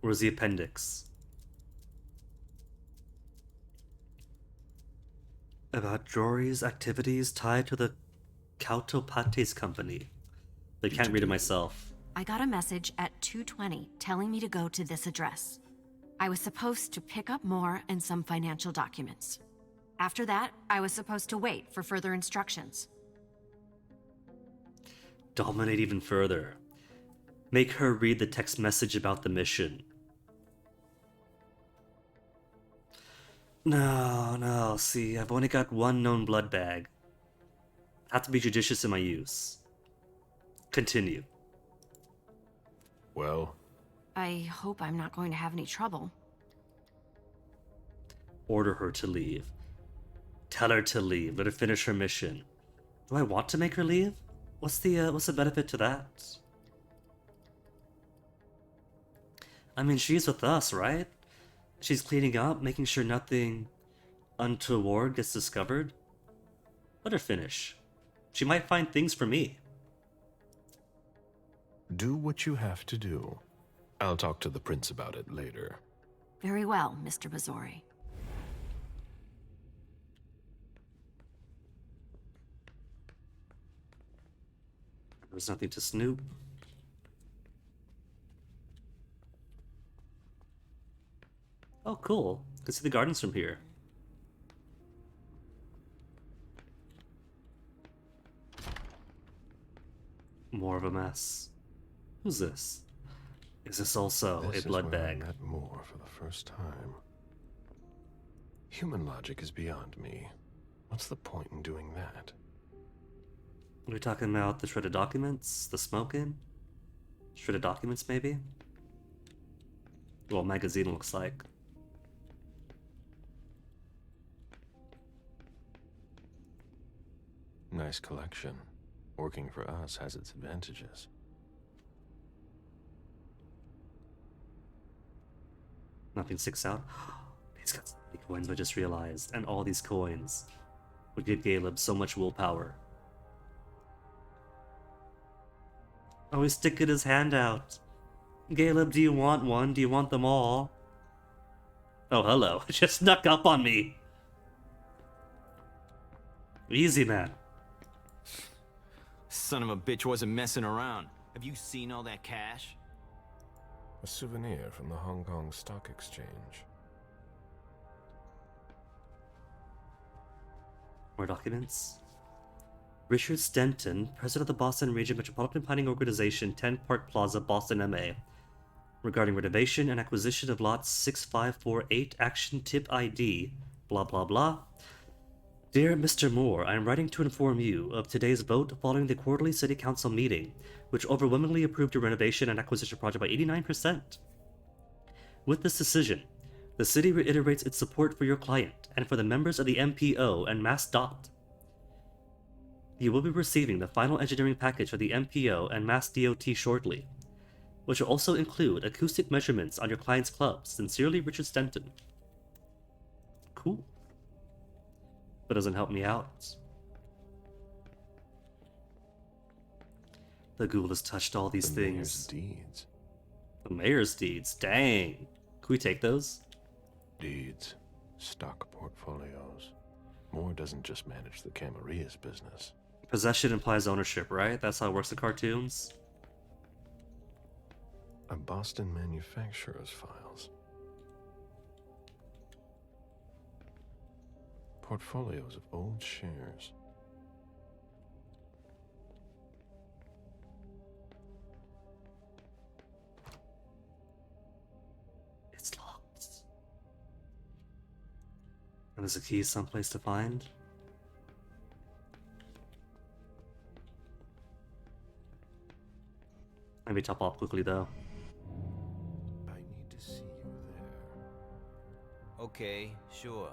A: Where's the appendix? About Jory's activities tied to the Kautopates company. I can't read it myself.
O: I got a message at 2:20 telling me to go to this address. I was supposed to pick up more and some financial documents. After that, I was supposed to wait for further instructions.
A: Dominate even further. Make her read the text message about the mission. No, see, I've only got one known blood bag. I have to be judicious in my use. Continue.
W: Well?
O: I hope I'm not going to have any trouble.
A: Order her to leave. Tell her to leave. Let her finish her mission. Do I want to make her leave? What's the benefit to that? I mean, she's with us, right? She's cleaning up, making sure nothing untoward gets discovered. Let her finish. She might find things for me.
W: Do what you have to do. I'll talk to the prince about it later.
O: Very well, Mr. Bazori.
A: There's nothing to snoop. Oh, cool. Can see the gardens from here. More of a mess. Who's this? Is this also
W: This
A: a blood
W: is where
A: bag?
W: I met Moore for the first time. Human logic is beyond me. What's the point in doing that?
A: Are we talking about the shredded documents? The smoking? Shredded documents, maybe? Well, magazine looks like.
W: Nice collection. Working for us has its advantages.
A: Nothing sticks out. He's got so many coins, I just realized. And all these coins would give Caleb so much willpower. Oh, he's sticking his hand out. Caleb, do you want one? Do you want them all? Oh, hello. Just snuck up on me. Easy, man.
F: Son of a bitch wasn't messing around. Have you seen all that cash?
W: A souvenir from the Hong Kong Stock Exchange.
A: More documents. Richard Stenton, president of the Boston Region Metropolitan Planning Organization, 10 Park Plaza, Boston, MA. Regarding renovation and acquisition of lots 6548, action tip ID, blah blah blah. Dear Mr. Moore, I am writing to inform you of today's vote following the quarterly City Council meeting, which overwhelmingly approved your renovation and acquisition project by 89%. With this decision, the city reiterates its support for your client and for the members of the MPO and MassDOT. You will be receiving the final engineering package for the MPO and MassDOT shortly, which will also include acoustic measurements on your client's club. Sincerely, Richard Stenton. Cool. That doesn't help me out. The ghoul has touched all these things.
W: The mayor's deeds.
A: The mayor's deeds? Dang. Can we take those?
W: Deeds. Stock portfolios. Moore doesn't just manage the Camarilla's business.
A: Possession implies ownership, right? That's how it works in cartoons?
W: A Boston manufacturer's files. Portfolios of old shares.
A: It's locked. And there's a key someplace to find. Let me top off quickly though.
W: I need to see you there.
F: Okay, sure.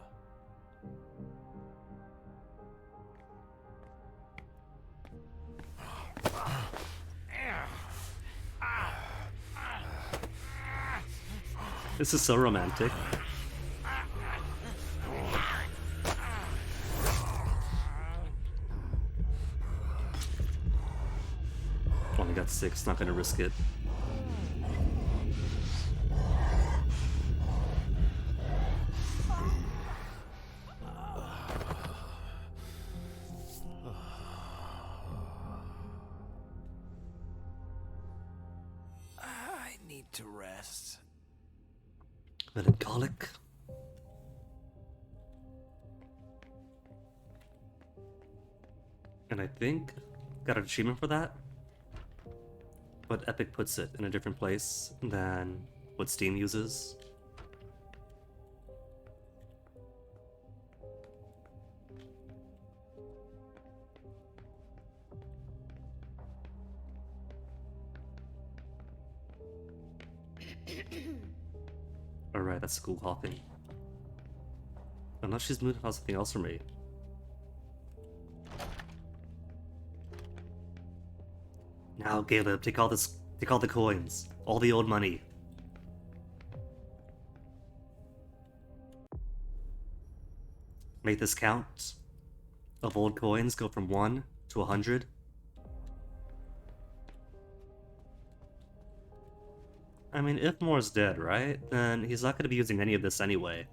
A: This is so romantic. Only got 6, not gonna risk it.
F: I need to rest.
A: Melancholic. And I think got an achievement for that. But Epic puts it in a different place than what Steam uses. Alright, that's cool coughing. Unless she's moving on something else for me. Now, Caleb, take all the coins. All the old money. Make this count of old coins go from 1 to 100. I mean, if Moore's dead, right? Then he's not going to be using any of this anyway.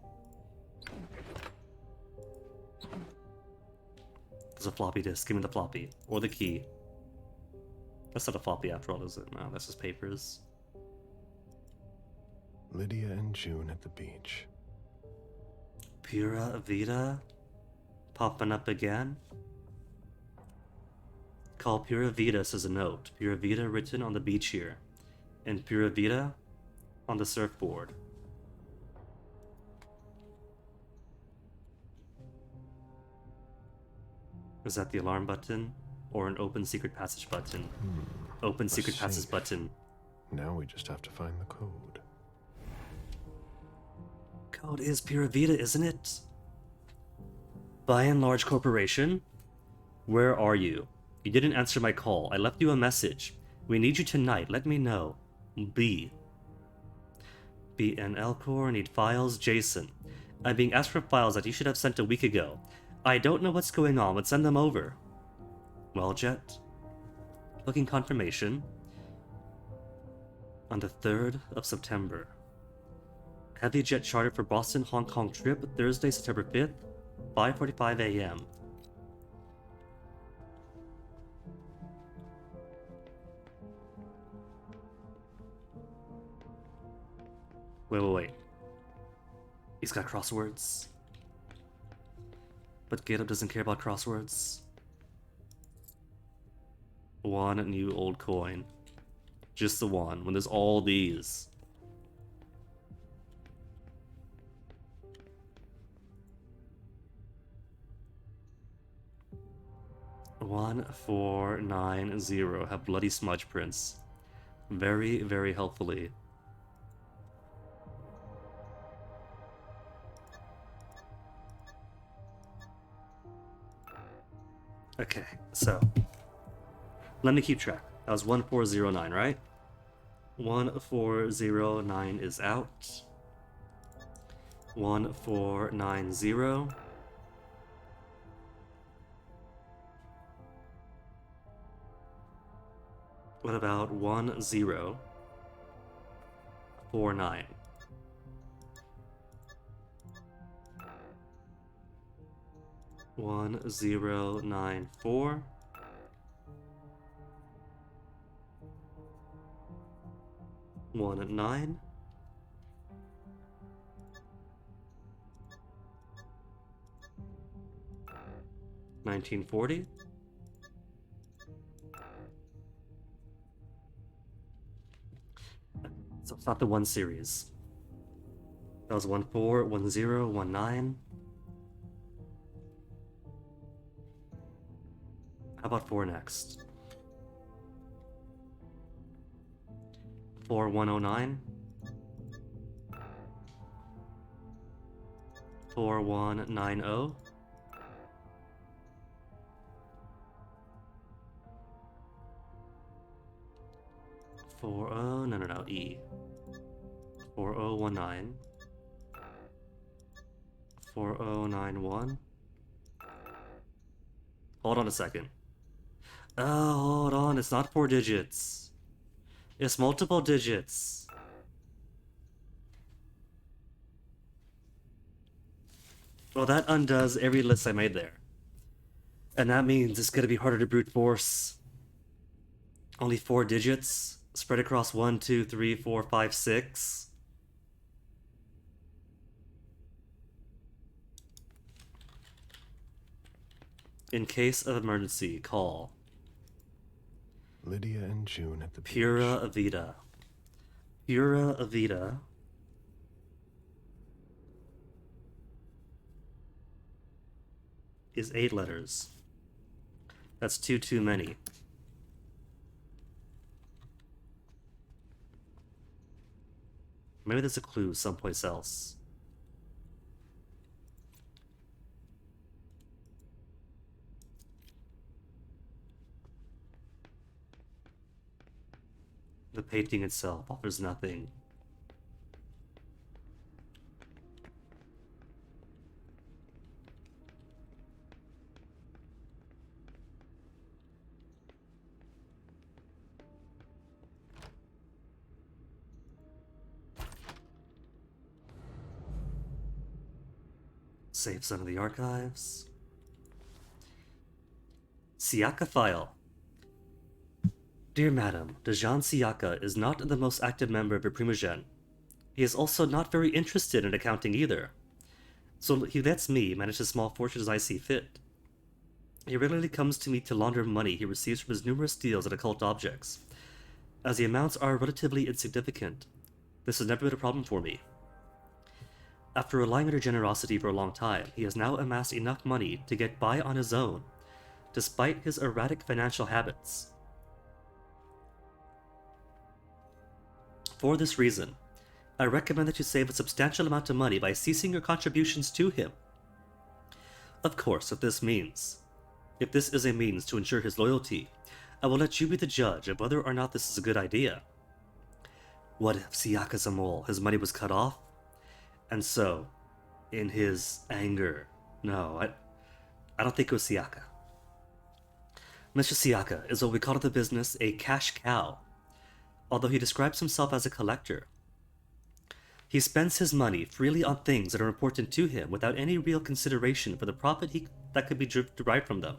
A: There's a floppy disk. Give me the floppy. Or the key. That's not a floppy after all, is it? No, that's just papers.
W: Lydia and June at the beach.
A: Pura Vida? Popping up again? Call Pura Vida, says a note. Pura Vida written on the beach here. And Pura Vida on the surfboard. Is that the alarm button? Or an open secret passage button? Open secret passage button.
W: Now we just have to find the code.
A: Code is Pura Vida, isn't it? By and Large Corporation? Where are you? You didn't answer my call. I left you a message. We need you tonight. Let me know. B. BNL Core, need files. Jason, I'm being asked for files that you should have sent a week ago. I don't know what's going on, but send them over. Well, Jet. Booking confirmation. On the 3rd of September. Heavy jet charter for Boston, Hong Kong trip, Thursday, September 5th, 5:45 a.m. Wait. He's got crosswords. But Caleb doesn't care about crosswords. One new old coin. Just the one, when there's all these. $1490 have bloody smudge prints. Very, very helpfully. Okay, so let me keep track. That was 1409, right? 1409 is out. 1490. What about 1049? One 1094. One 9. $1940. So it's not the 1 series. That was 14, 10, 19. How about 4 next? 4109. 4190. 40, no, E. 4019. 4091. Hold on a second. Oh, hold on, it's not 4 digits. It's multiple digits. Well, that undoes every list I made there. And that means it's gonna be harder to brute force. Only 4 digits, spread across 1, 2, 3, 4, 5, 6. In case of emergency, call
W: Lydia and June at the
A: Pura Vida. Pura Vida is 8 letters. That's 2 too many. Maybe there's a clue someplace else. The painting itself offers nothing. Save some of the archives. Siaka file. Dear Madam, Dejan Siaka is not the most active member of your Primogen. He is also not very interested in accounting either. So he lets me manage his small fortune as I see fit. He regularly comes to me to launder money he receives from his numerous deals in occult objects. As the amounts are relatively insignificant, this has never been a problem for me. After relying on your generosity for a long time, he has now amassed enough money to get by on his own, despite his erratic financial habits. For this reason, I recommend that you save a substantial amount of money by ceasing your contributions to him. Of course, if this is a means to ensure his loyalty, I will let you be the judge of whether or not this is a good idea. What if Siaka's a mole? His money was cut off? And so, in his anger, no, I don't think it was Siaka. Mr. Siaka is what we call in the business a cash cow, although he describes himself as a collector. He spends his money freely on things that are important to him without any real consideration for the profit that could be derived from them.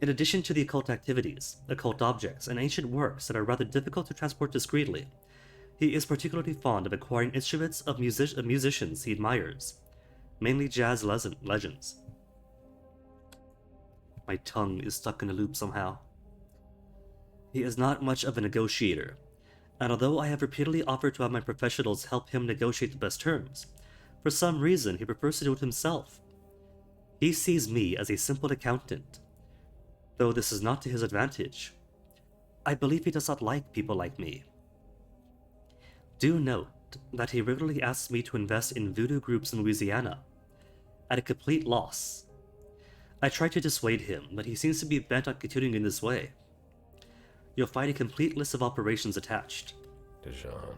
A: In addition to the occult activities, occult objects, and ancient works that are rather difficult to transport discreetly, he is particularly fond of acquiring instruments of musicians he admires, mainly jazz legends. My tongue is stuck in a loop somehow. He is not much of a negotiator, and although I have repeatedly offered to have my professionals help him negotiate the best terms, for some reason he prefers to do it himself. He sees me as a simple accountant, though this is not to his advantage. I believe he does not like people like me. Do note that he regularly asks me to invest in voodoo groups in Louisiana, at a complete loss. I try to dissuade him, but he seems to be bent on continuing in this way. You'll find a complete list of operations attached.
W: Dejan,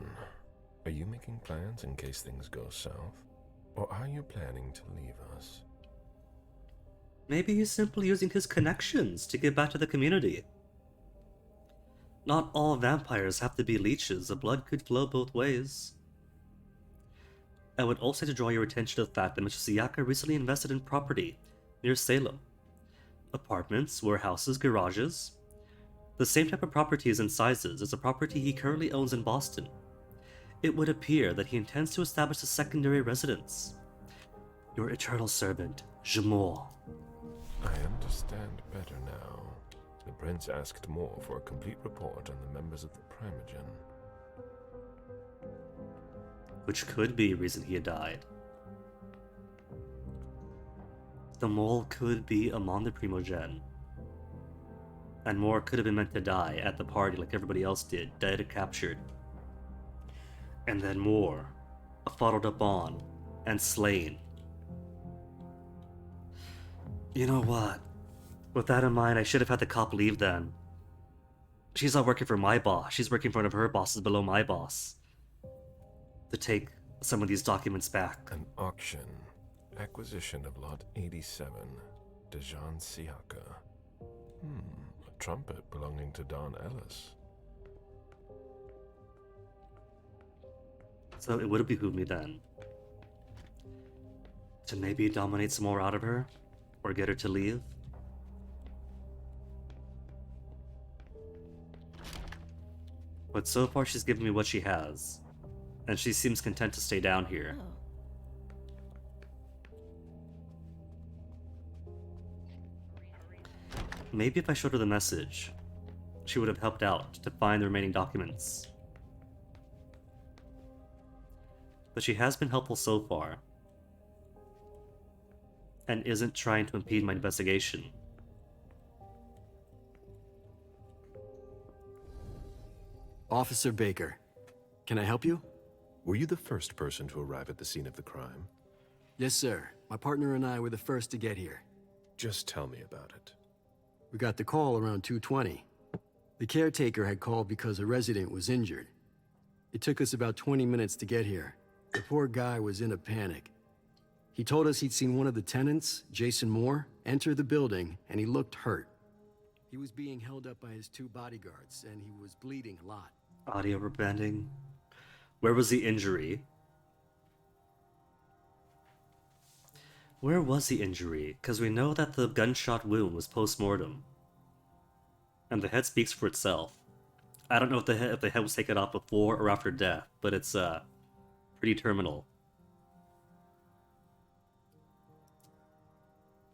W: are you making plans in case things go south? Or are you planning to leave us?
A: Maybe he's simply using his connections to give back to the community. Not all vampires have to be leeches. The blood could flow both ways. I would also like to draw your attention to the fact that Mr. Siaka recently invested in property near Salem. Apartments, warehouses, garages. The same type of properties and sizes as the property he currently owns in Boston. It would appear that he intends to establish a secondary residence. Your eternal servant, Jamal.
W: I understand better now. The prince asked more for a complete report on the members of the Primogen.
A: Which could be a reason he had died. The mole could be among the Primogen. And more could have been meant to die at the party like everybody else did, dead or captured. And then more, followed up on, and slain. You know what? With that in mind, I should have had the cop leave then. She's not working for my boss, she's working for one of her bosses below my boss. To take some of these documents back.
W: An auction. Acquisition of Lot 87. Dejan Siaka. A trumpet belonging to Don Ellis.
A: So it would have behooved me then to maybe dominate some more out of her, or get her to leave. But so far she's given me what she has, and she seems content to stay down here. Maybe if I showed her the message, she would have helped out to find the remaining documents. But she has been helpful so far, and isn't trying to impede my investigation.
J: Officer Baker, can I help you?
W: Were you the first person to arrive at the scene of the crime?
J: Yes, sir. My partner and I were the first to get here.
W: Just tell me about it.
J: We got the call around 2:20. The caretaker had called because a resident was injured. It took us about 20 minutes to get here. The poor guy was in a panic. He told us he'd seen one of the tenants, Jason Moore, enter the building, and he looked hurt. He was being held up by his 2 bodyguards, and he was bleeding a lot.
A: Audio rebanding. Where was the injury? Where was the injury? Because we know that the gunshot wound was post-mortem. And the head speaks for itself. I don't know if the head was taken off before or after death, but it's pretty terminal.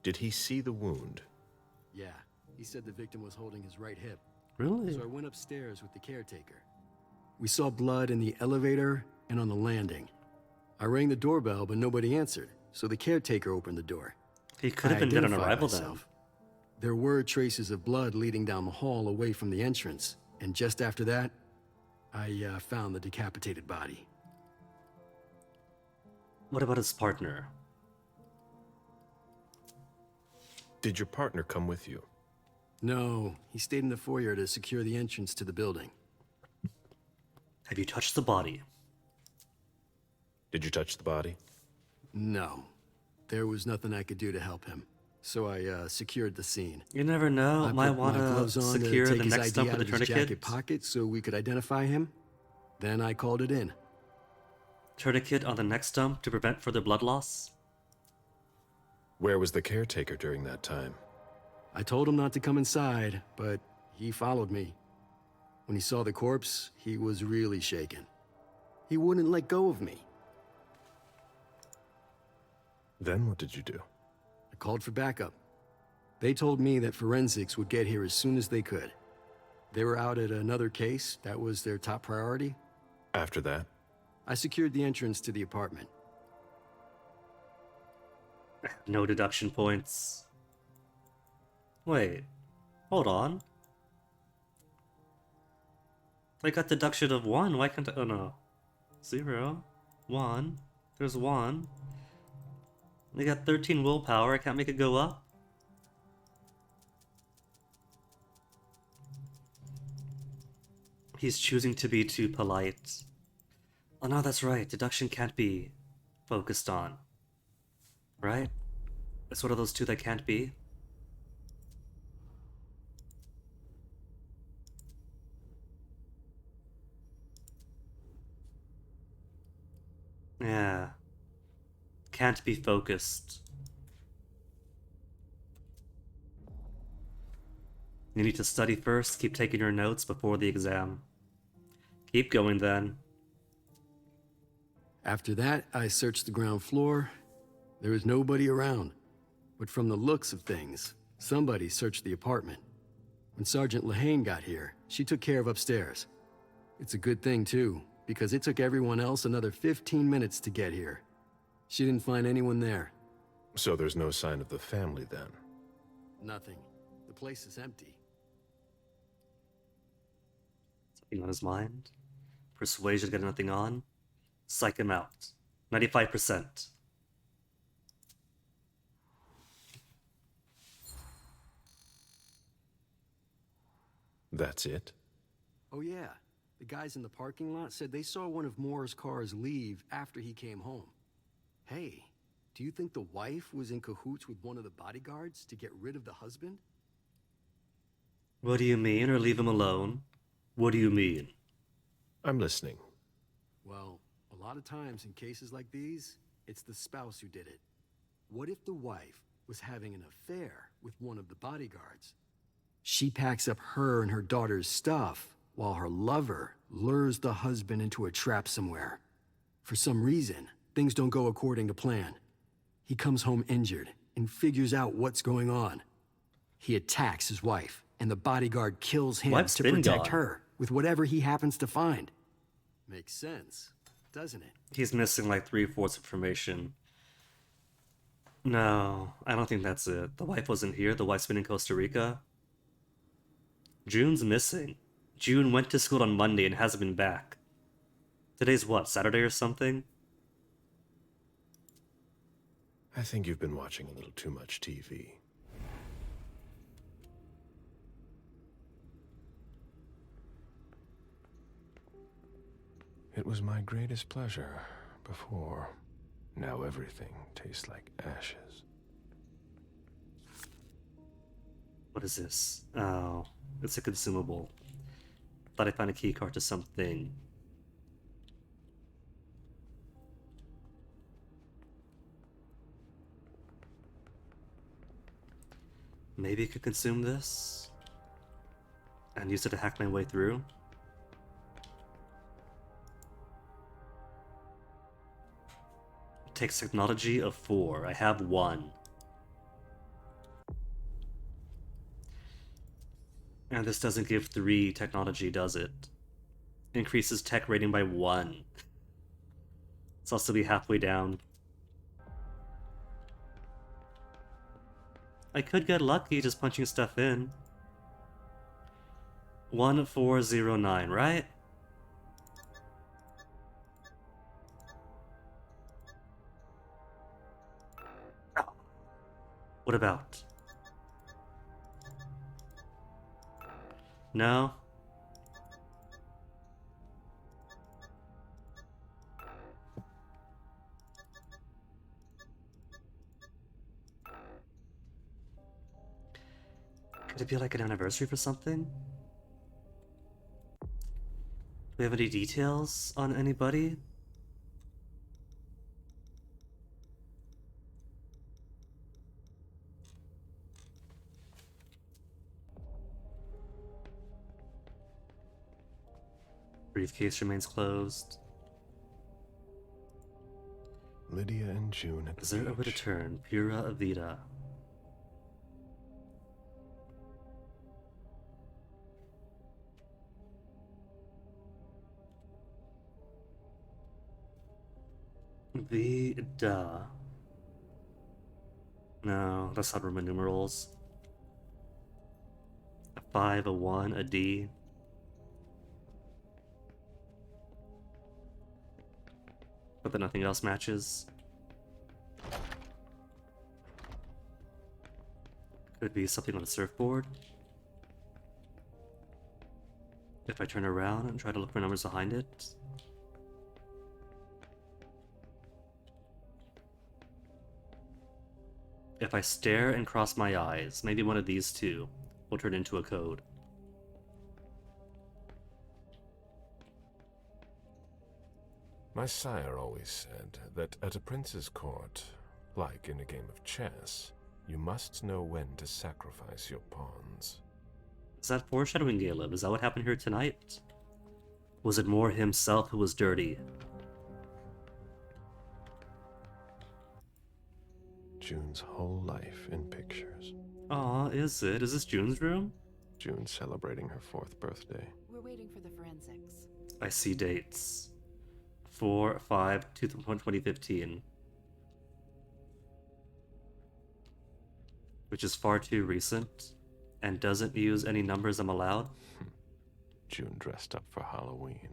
W: Did he see the wound?
J: Yeah, he said the victim was holding his right hip.
A: Really?
J: So I went upstairs with the caretaker. We saw blood in the elevator and on the landing. I rang the doorbell, but nobody answered, so the caretaker opened the door.
A: He could have been dead on arrival then.
J: There were traces of blood leading down the hall away from the entrance, and just after that, I found the decapitated body.
A: What about his partner?
W: Did your partner come with you?
J: No, he stayed in the foyer to secure the entrance to the building.
A: Have you touched the body?
W: Did you touch the body?
J: No. There was nothing I could do to help him. So I secured the scene.
A: You never know.
J: I
A: Might
J: put my
A: want
J: gloves
A: to
J: on
A: secure
J: to
A: the
J: take his
A: next
J: ID
A: stump
J: out
A: with the
J: of his
A: tourniquet.
J: jacket pocket so we could identify him. Then I called it in.
A: Tourniquet on the neck stump to prevent further blood loss?
W: Where was the caretaker during that time?
J: I told him not to come inside, but he followed me. When he saw the corpse, he was really shaken. He wouldn't let go of me.
W: Then what did you do?
J: I called for backup. They told me that forensics would get here as soon as they could. They were out at another case. That was their top priority.
W: After that?
J: I secured the entrance to the apartment.
A: No deduction points. Wait, hold on. I got deduction of 1, why can't I? Oh no. 0, 1, there's 1. I got 13 willpower, I can't make it go up? He's choosing to be too polite. Oh no, that's right, deduction can't be focused on. Right? It's one of those two that can't be. Yeah. Can't be focused. You need to study first, keep taking your notes before the exam. Keep going then.
J: After that, I searched the ground floor. There was nobody around. But from the looks of things, somebody searched the apartment. When Sergeant Lehane got here, she took care of upstairs. It's a good thing, too, because it took everyone else another 15 minutes to get here. She didn't find anyone there.
W: So there's no sign of the family then?
J: Nothing. The place is empty.
A: Something on his mind? Persuasion got nothing on? Psych him out. 95%.
W: That's it?
J: Oh yeah, the guys in the parking lot said they saw one of Moore's cars leave after he came home. Hey, do you think the wife was in cahoots with one of the bodyguards to get rid of the husband?
A: What do you mean, or leave him alone? What do you mean?
W: I'm listening.
J: Well, a lot of times in cases like these, it's the spouse who did it. What if the wife was having an affair with one of the bodyguards? She packs up her and her daughter's stuff, while her lover lures the husband into a trap somewhere. For some reason, things don't go according to plan. He comes home injured and figures out what's going on. He attacks his wife, and the bodyguard kills him
A: Wife's
J: to
A: been
J: protect
A: gone.
J: her with whatever he happens to find. Makes sense, doesn't it?
A: He's missing like 3/4 information. No, I don't think that's it. The wife wasn't here. The wife's been in Costa Rica. June's missing. June went to school on Monday and hasn't been back. Today's what, Saturday or something?
W: I think you've been watching a little too much TV. It was my greatest pleasure before. Now everything tastes like ashes.
A: What is this? Oh, it's a consumable. Thought I found a keycard to something. Maybe I could consume this and use it to hack my way through. It takes technology of 4. I have 1. And this doesn't give 3 technology, does it? Increases tech rating by 1. So I'll still be halfway down. I could get lucky just punching stuff in. 1409, right? What about? No? Could it be like an anniversary for something? Do we have any details on anybody? Briefcase remains closed.
W: Lydia and June at the
A: Is there a way to
W: beach.
A: turn? Pura Vida. Vida. No, that's not Roman numerals. A 5, a 1, a D. But then nothing else matches. Could be something on the surfboard. If I turn around and try to look for numbers behind it. If I stare and cross my eyes, maybe one of these two will turn into a code.
W: My sire always said that at a prince's court, like in a game of chess, you must know when to sacrifice your pawns.
A: Is that foreshadowing, Caleb? Is that what happened here tonight? Was it more himself who was dirty?
W: June's whole life in pictures.
A: Aw, is it? Is this June's room?
W: June celebrating her 4th birthday.
L: We're waiting for the forensics.
A: I see dates. 4/5/2015. Which is far too recent and doesn't use any numbers I'm allowed.
W: June dressed up for Halloween.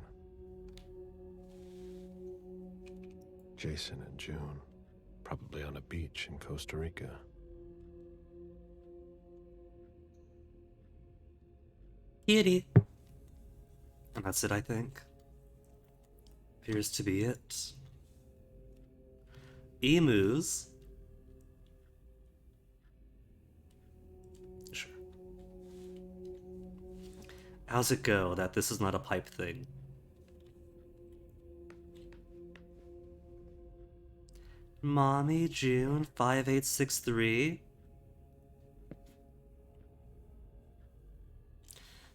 W: Jason and June, probably on a beach in Costa Rica.
A: Kitty. And that's it, I think. Appears to be it. Emus. Sure. How's it go that this is not a pipe thing? Mommy June 5863.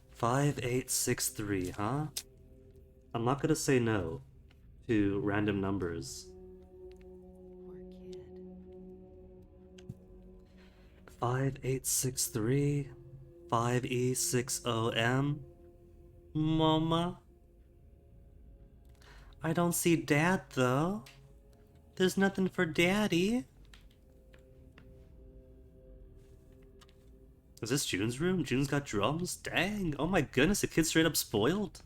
A: 5863, huh? I'm not gonna say no to random numbers.
L: Poor kid.
A: 5863 5E60M. Mama. I don't see Dad though. There's nothing for Daddy. Is this June's room? June's got drums? Dang. Oh my goodness, the kid's straight up spoiled.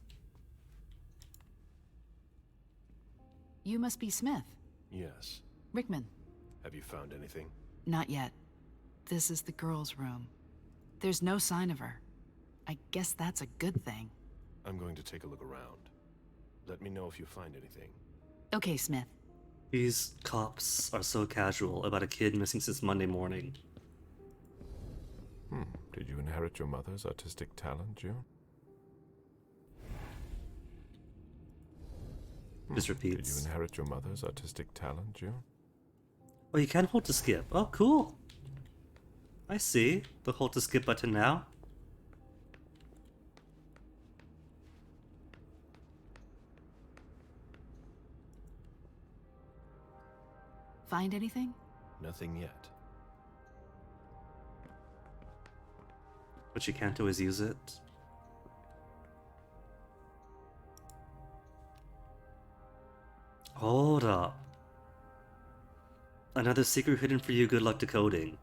L: You must be Smith.
W: Yes.
L: Rickman.
W: Have you found anything?
L: Not yet. This is the girl's room. There's no sign of her. I guess that's a good thing.
W: I'm going to take a look around. Let me know if you find anything.
L: Okay, Smith.
A: These cops are so casual about a kid missing since Monday morning.
W: Did you inherit your mother's artistic talent, June?
A: Just
W: Did
A: repeats.
W: you inherit your mother's artistic talent, June?
A: Oh, you can hold to skip. Oh, cool. I see. The hold to skip button now.
L: Find anything?
W: Nothing yet.
A: But you can't always use it. Hold up. Another secret hidden for you. Good luck decoding.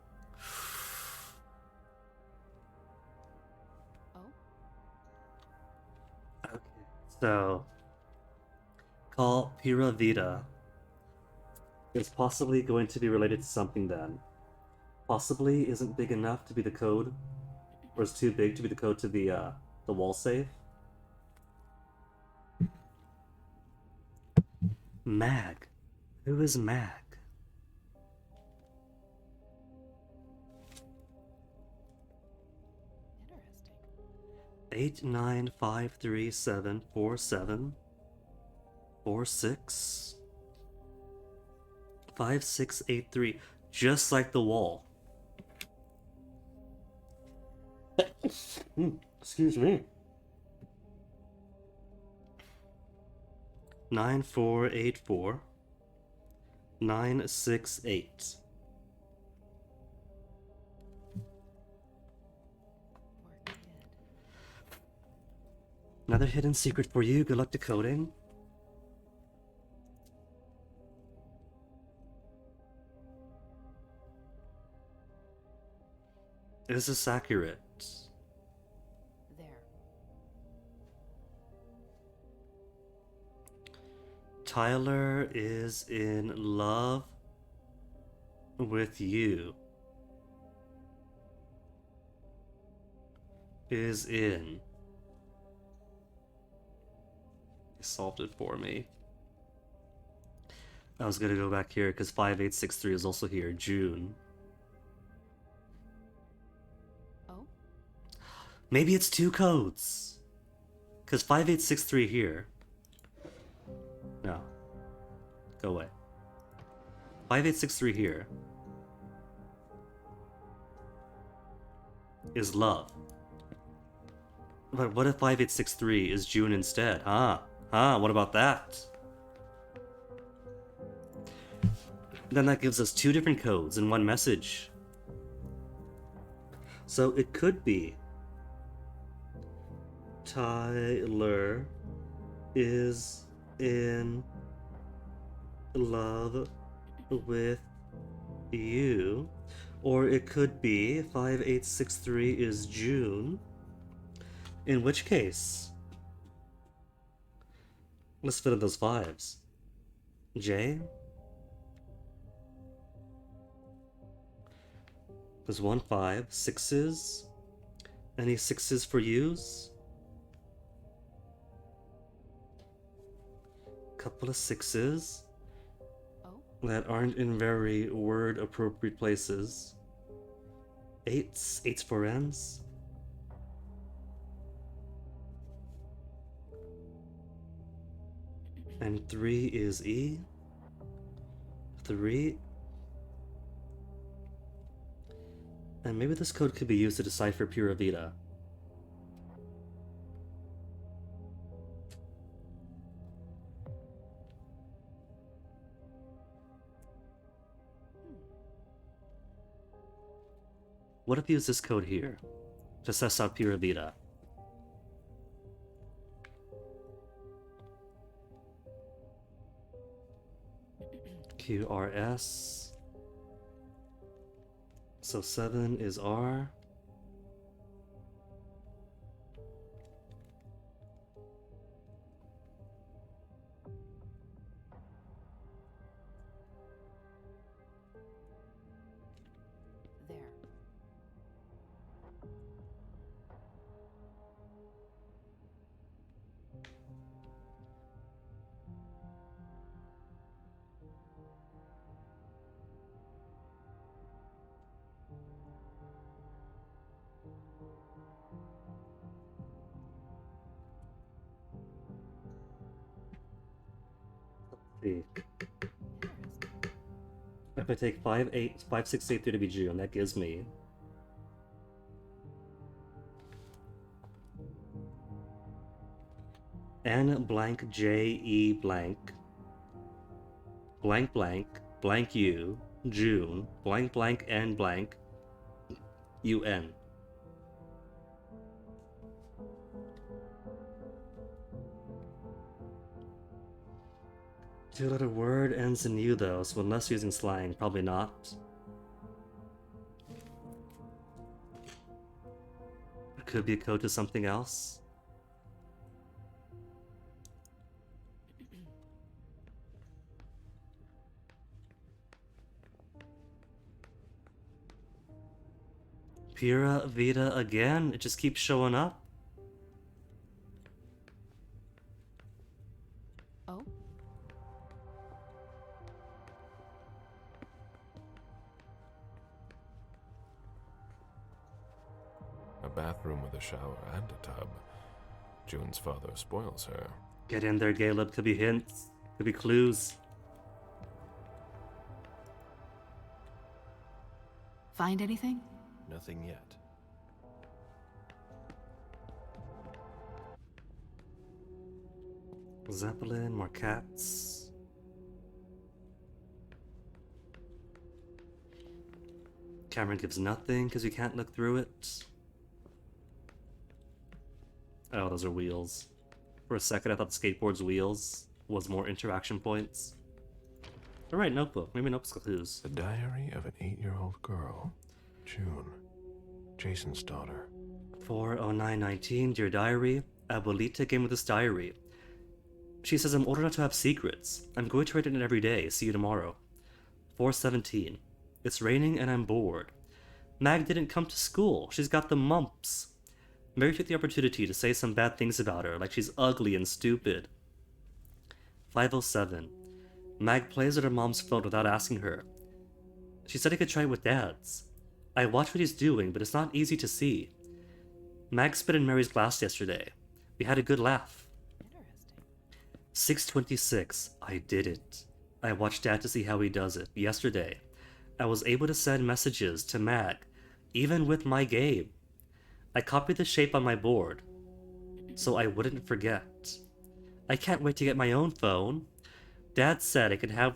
A: Okay, so call Pura Vida is possibly going to be related to something then. Possibly isn't big enough to be the code, or is too big to be the code to the wall safe. Mag. Who is Mag? 89537447465683, just like the wall. Excuse me. 9484 968. Another hidden secret for you. Good luck decoding. Is this accurate?
L: There.
A: Tyler is in love with you. Is in. He solved it for me. I was gonna go back here because 5863 is also here. June.
L: Oh?
A: Maybe it's two codes. Because 5863 here. No. Go away. 5863 here is love. But what if 5863 is June instead? What about that? Then that gives us two different codes in one message. So it could be Tyler is in love with you, or it could be 5863 is June, in which case let's fit in those fives. J, there's 1 5 6s. Any 6s for yous? Couple of 6s that aren't in very word appropriate places. 8s for N's. And 3 is E. 3. And maybe this code could be used to decipher Pura Vida. What if you use this code here to suss out Pura Vida? QRS. So 7 is R.
L: There.
A: See. If I take 5683 to be June, that gives me N blank J E blank blank blank blank U June blank blank N blank UN. Two-letter word ends in U though, so unless using slang, probably not. It could be a code to something else. Pura Vida again? It just keeps showing up.
L: Oh?
W: A bathroom with a shower and a tub. June's father spoils her.
A: Get in there, Caleb. Could be hints. Could be clues.
L: Find anything?
W: Nothing yet.
A: Zeppelin, more cats. Cameron gives nothing because we can't look through it. Oh, those are wheels. For a second, I thought the skateboard's wheels was more interaction points. Alright, notebook. Maybe notebook's clues.
W: The diary of an 8-year-old girl. June. Jason's daughter.
A: 40919, dear diary. Abuelita gave me this diary. She says I'm old enough to have secrets. I'm going to write it in every day. See you tomorrow. 417. It's raining and I'm bored. Mag didn't come to school. She's got the mumps. Mary took the opportunity to say some bad things about her, like she's ugly and stupid. 507. Mag plays at her mom's phone without asking her. She said I could try it with Dad's. I watch what he's doing, but it's not easy to see. Mag spit in Mary's glass yesterday. We had a good laugh. 626. I did it. I watched Dad to see how he does it. Yesterday, I was able to send messages to Mag, even with my game. I copied the shape on my board, so I wouldn't forget. I can't wait to get my own phone. Dad said I could have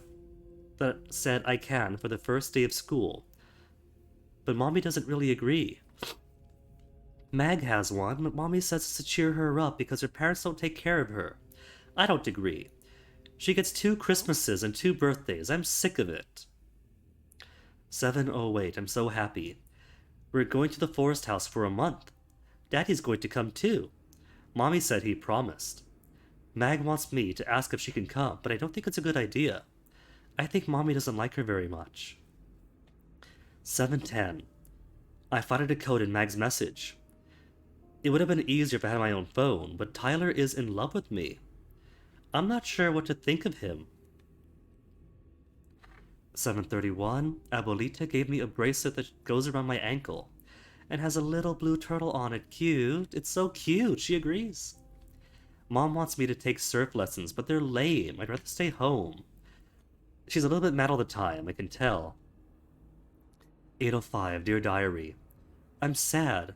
A: that said I can for the first day of school. But Mommy doesn't really agree. Mag has one, but Mommy says it's to cheer her up because her parents don't take care of her. I don't agree. She gets 2 Christmases and 2 birthdays. I'm sick of it. 708. I'm so happy. We're going to the Forest House for a month. Daddy's going to come too. Mommy said he promised. Mag wants me to ask if she can come, but I don't think it's a good idea. I think Mommy doesn't like her very much. 710. I thought I decoded Mag's message. It would have been easier if I had my own phone, but Tyler is in love with me. I'm not sure what to think of him. 731. Abuelita gave me a bracelet that goes around my ankle and has a little blue turtle on it. Cute. It's so cute. She agrees. Mom wants me to take surf lessons, but they're lame. I'd rather stay home. She's a little bit mad all the time, I can tell. 805. Dear Diary. I'm sad.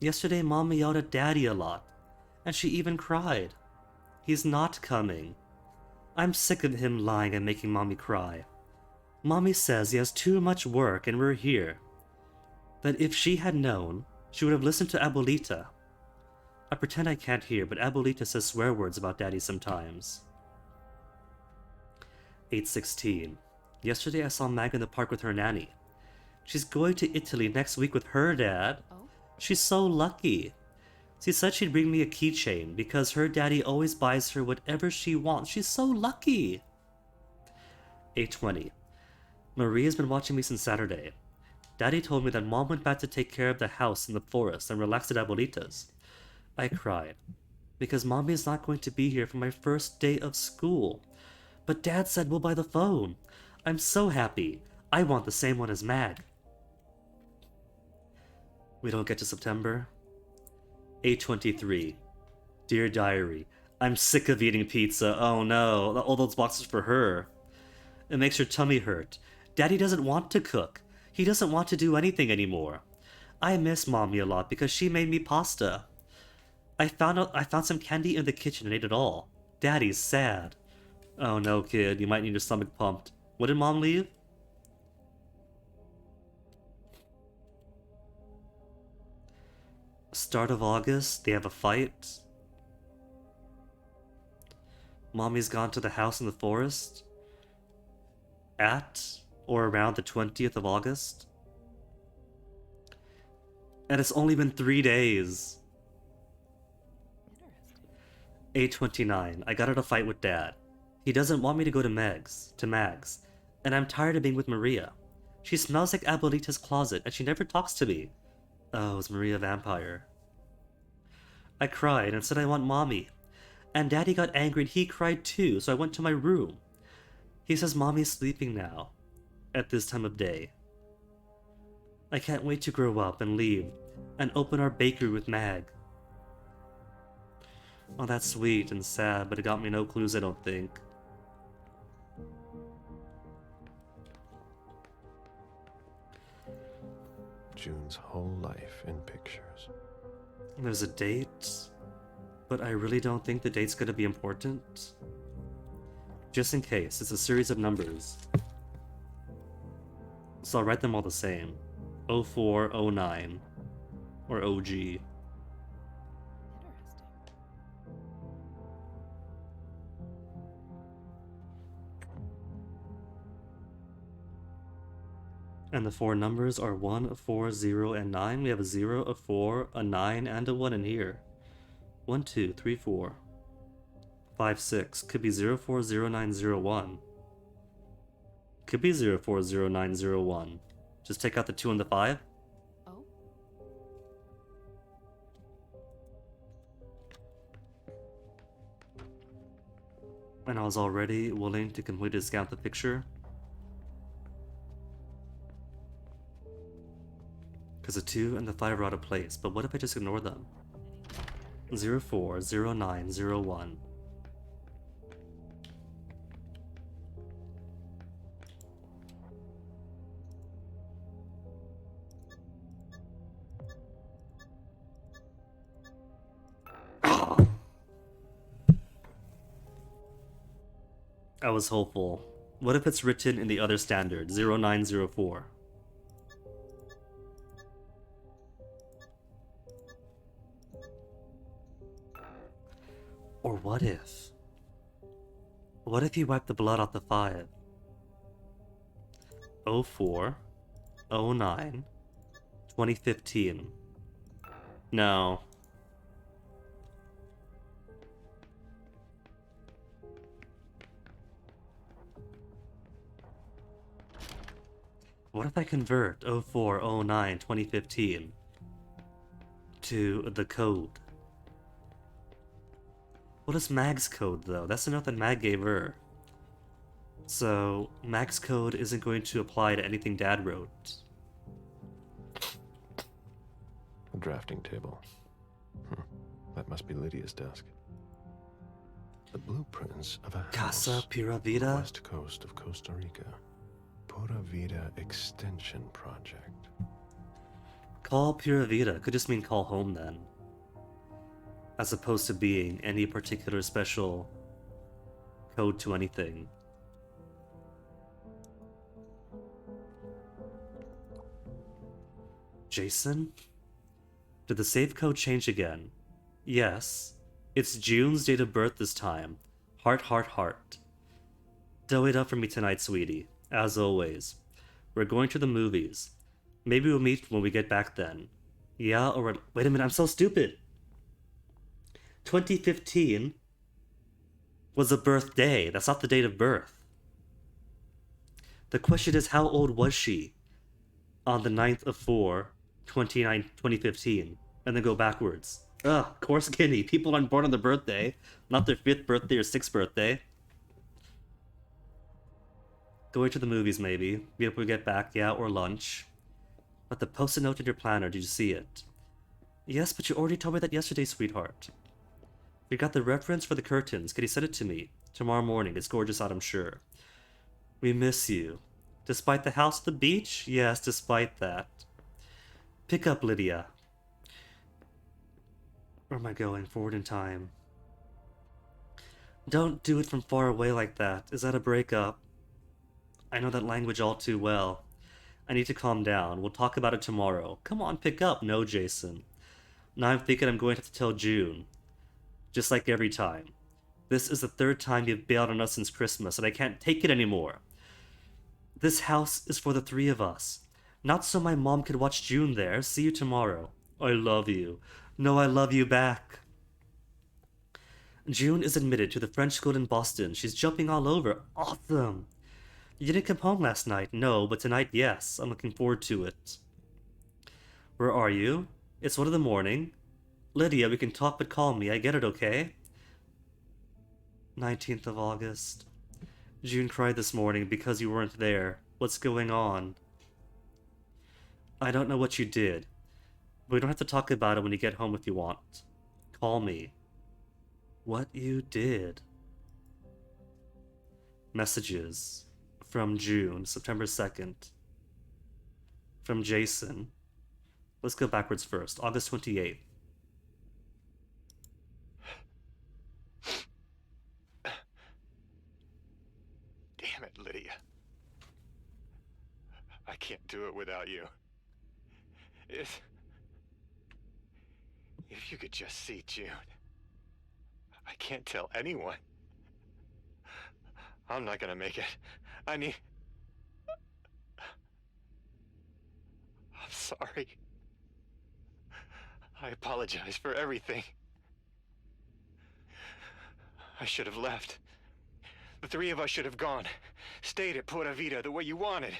A: Yesterday Mom yelled at Daddy a lot, and she even cried. He's not coming. I'm sick of him lying and making Mommy cry. Mommy says he has too much work and we're here. That if she had known, she would have listened to Abuelita. I pretend I can't hear, but Abuelita says swear words about Daddy sometimes. 816. Yesterday I saw Mag in the park with her nanny. She's going to Italy next week with her dad. She's so lucky. She said she'd bring me a keychain because her daddy always buys her whatever she wants. She's so lucky. 820. Maria's been watching me since Saturday. Daddy told me that Mom went back to take care of the house in the forest and relaxed at Abuelita's. I cried, because Mommy is not going to be here for my first day of school. But Dad said we'll buy the phone. I'm so happy. I want the same one as Mag. We don't get to September. 823. Dear Diary, I'm sick of eating pizza. Oh no, all those boxes for her. It makes her tummy hurt. Daddy doesn't want to cook. He doesn't want to do anything anymore. I miss Mommy a lot because she made me pasta. I found some candy in the kitchen and ate it all. Daddy's sad. Oh no, kid, you might need your stomach pumped. When did Mom leave? Start of August, they have a fight. Mommy's gone to the house in the forest. At or around the 20th of August. And it's only been 3 days. 829. I got in a fight with Dad. He doesn't want me to go to Mags, and I'm tired of being with Maria. She smells like Abuelita's closet, and she never talks to me. Oh, is Maria a vampire? I cried and said I want Mommy. And Daddy got angry and he cried too, so I went to my room. He says Mommy's sleeping now, at this time of day. I can't wait to grow up and leave and open our bakery with Mag. Oh, that's sweet and sad, but it got me no clues, I don't think.
W: June's whole life in pictures.
A: There's a date, but I really don't think the date's gonna be important. Just in case, it's a series of numbers. So I'll write them all the same. 04, 09, or OG. And the four numbers are 1, 4, 0, and 9. We have a 0, a 4, a 9, and a 1 in here. 1, 2, 3, 4, 5, 6. Could be 040901. Could be 040901. Just take out the 2 and the 5.
L: Oh.
A: And I was already willing to completely discount the picture. Because the 2 and the 5 are out of place, but what if I just ignore them? 040901. I was hopeful. What if it's written in the other standard, 0904? Or what if? What if you wipe the blood off the 5? 04, 09, 2015. No. What if I convert 04, 09, 2015 to the code? What is Mag's code, though? That's enough that Mag gave her. So, Mag's code isn't going to apply to anything Dad wrote.
W: A drafting table. That must be Lydia's desk. The blueprints of a house
A: Casa Pura
W: on the
A: Vida?
W: west coast of Costa Rica. Pura Vida Extension Project.
A: Call Pura Vida could just mean call home then. As opposed to being any particular special code to anything. Jason? Did the save code change again? Yes. It's June's date of birth this time. Heart, heart, heart. Dough it up for me tonight, sweetie. As always. We're going to the movies. Maybe we'll meet when we get back then. Yeah, or... Wait a minute, I'm so stupid! 2015 was a birthday. That's not the date of birth. The question is, how old was she on the 9th of 4, 2015? And then go backwards. Ugh, coarse guinea. People aren't born on their birthday. Not their 5th birthday or 6th birthday. Going to the movies, maybe. Be able to get back, yeah, or lunch. But the post-it note in your planner, did you see it? Yes, but you already told me that yesterday, sweetheart. You got the reference for the curtains. Can you send it to me? Tomorrow morning. It's gorgeous out, I'm sure. We miss you. Despite the house at the beach? Yes, despite that. Pick up, Lydia. Where am I going? Forward in time. Don't do it from far away like that. Is that a breakup? I know that language all too well. I need to calm down. We'll talk about it tomorrow. Come on, pick up. No, Jason. Now I'm thinking I'm going to have to tell June. Just like every time. This is the 3rd time you've bailed on us since Christmas, and I can't take it anymore. This house is for the 3 of us. Not so my mom could watch June there. See you tomorrow. I love you. No, I love you back. June is admitted to the French school in Boston. She's jumping all over. Awesome. You didn't come home last night? No, but tonight, yes. I'm looking forward to it. Where are you? It's 1 in the morning. Lydia, we can talk, but call me. I get it, okay? 19th of August. June cried this morning because you weren't there. What's going on? I don't know what you did, We don't have to talk about it when you get home if you want. Call me. What you did. Messages from June, September 2nd. From Jason. Let's go backwards first. August 28th.
Q: Damn it, Lydia. I can't do it without you. If you could just see June. I can't tell anyone. I'm not gonna make it. I'm sorry. I apologize for everything. I should have left. The three of us should have gone. Stayed at Pura Vida the way you wanted.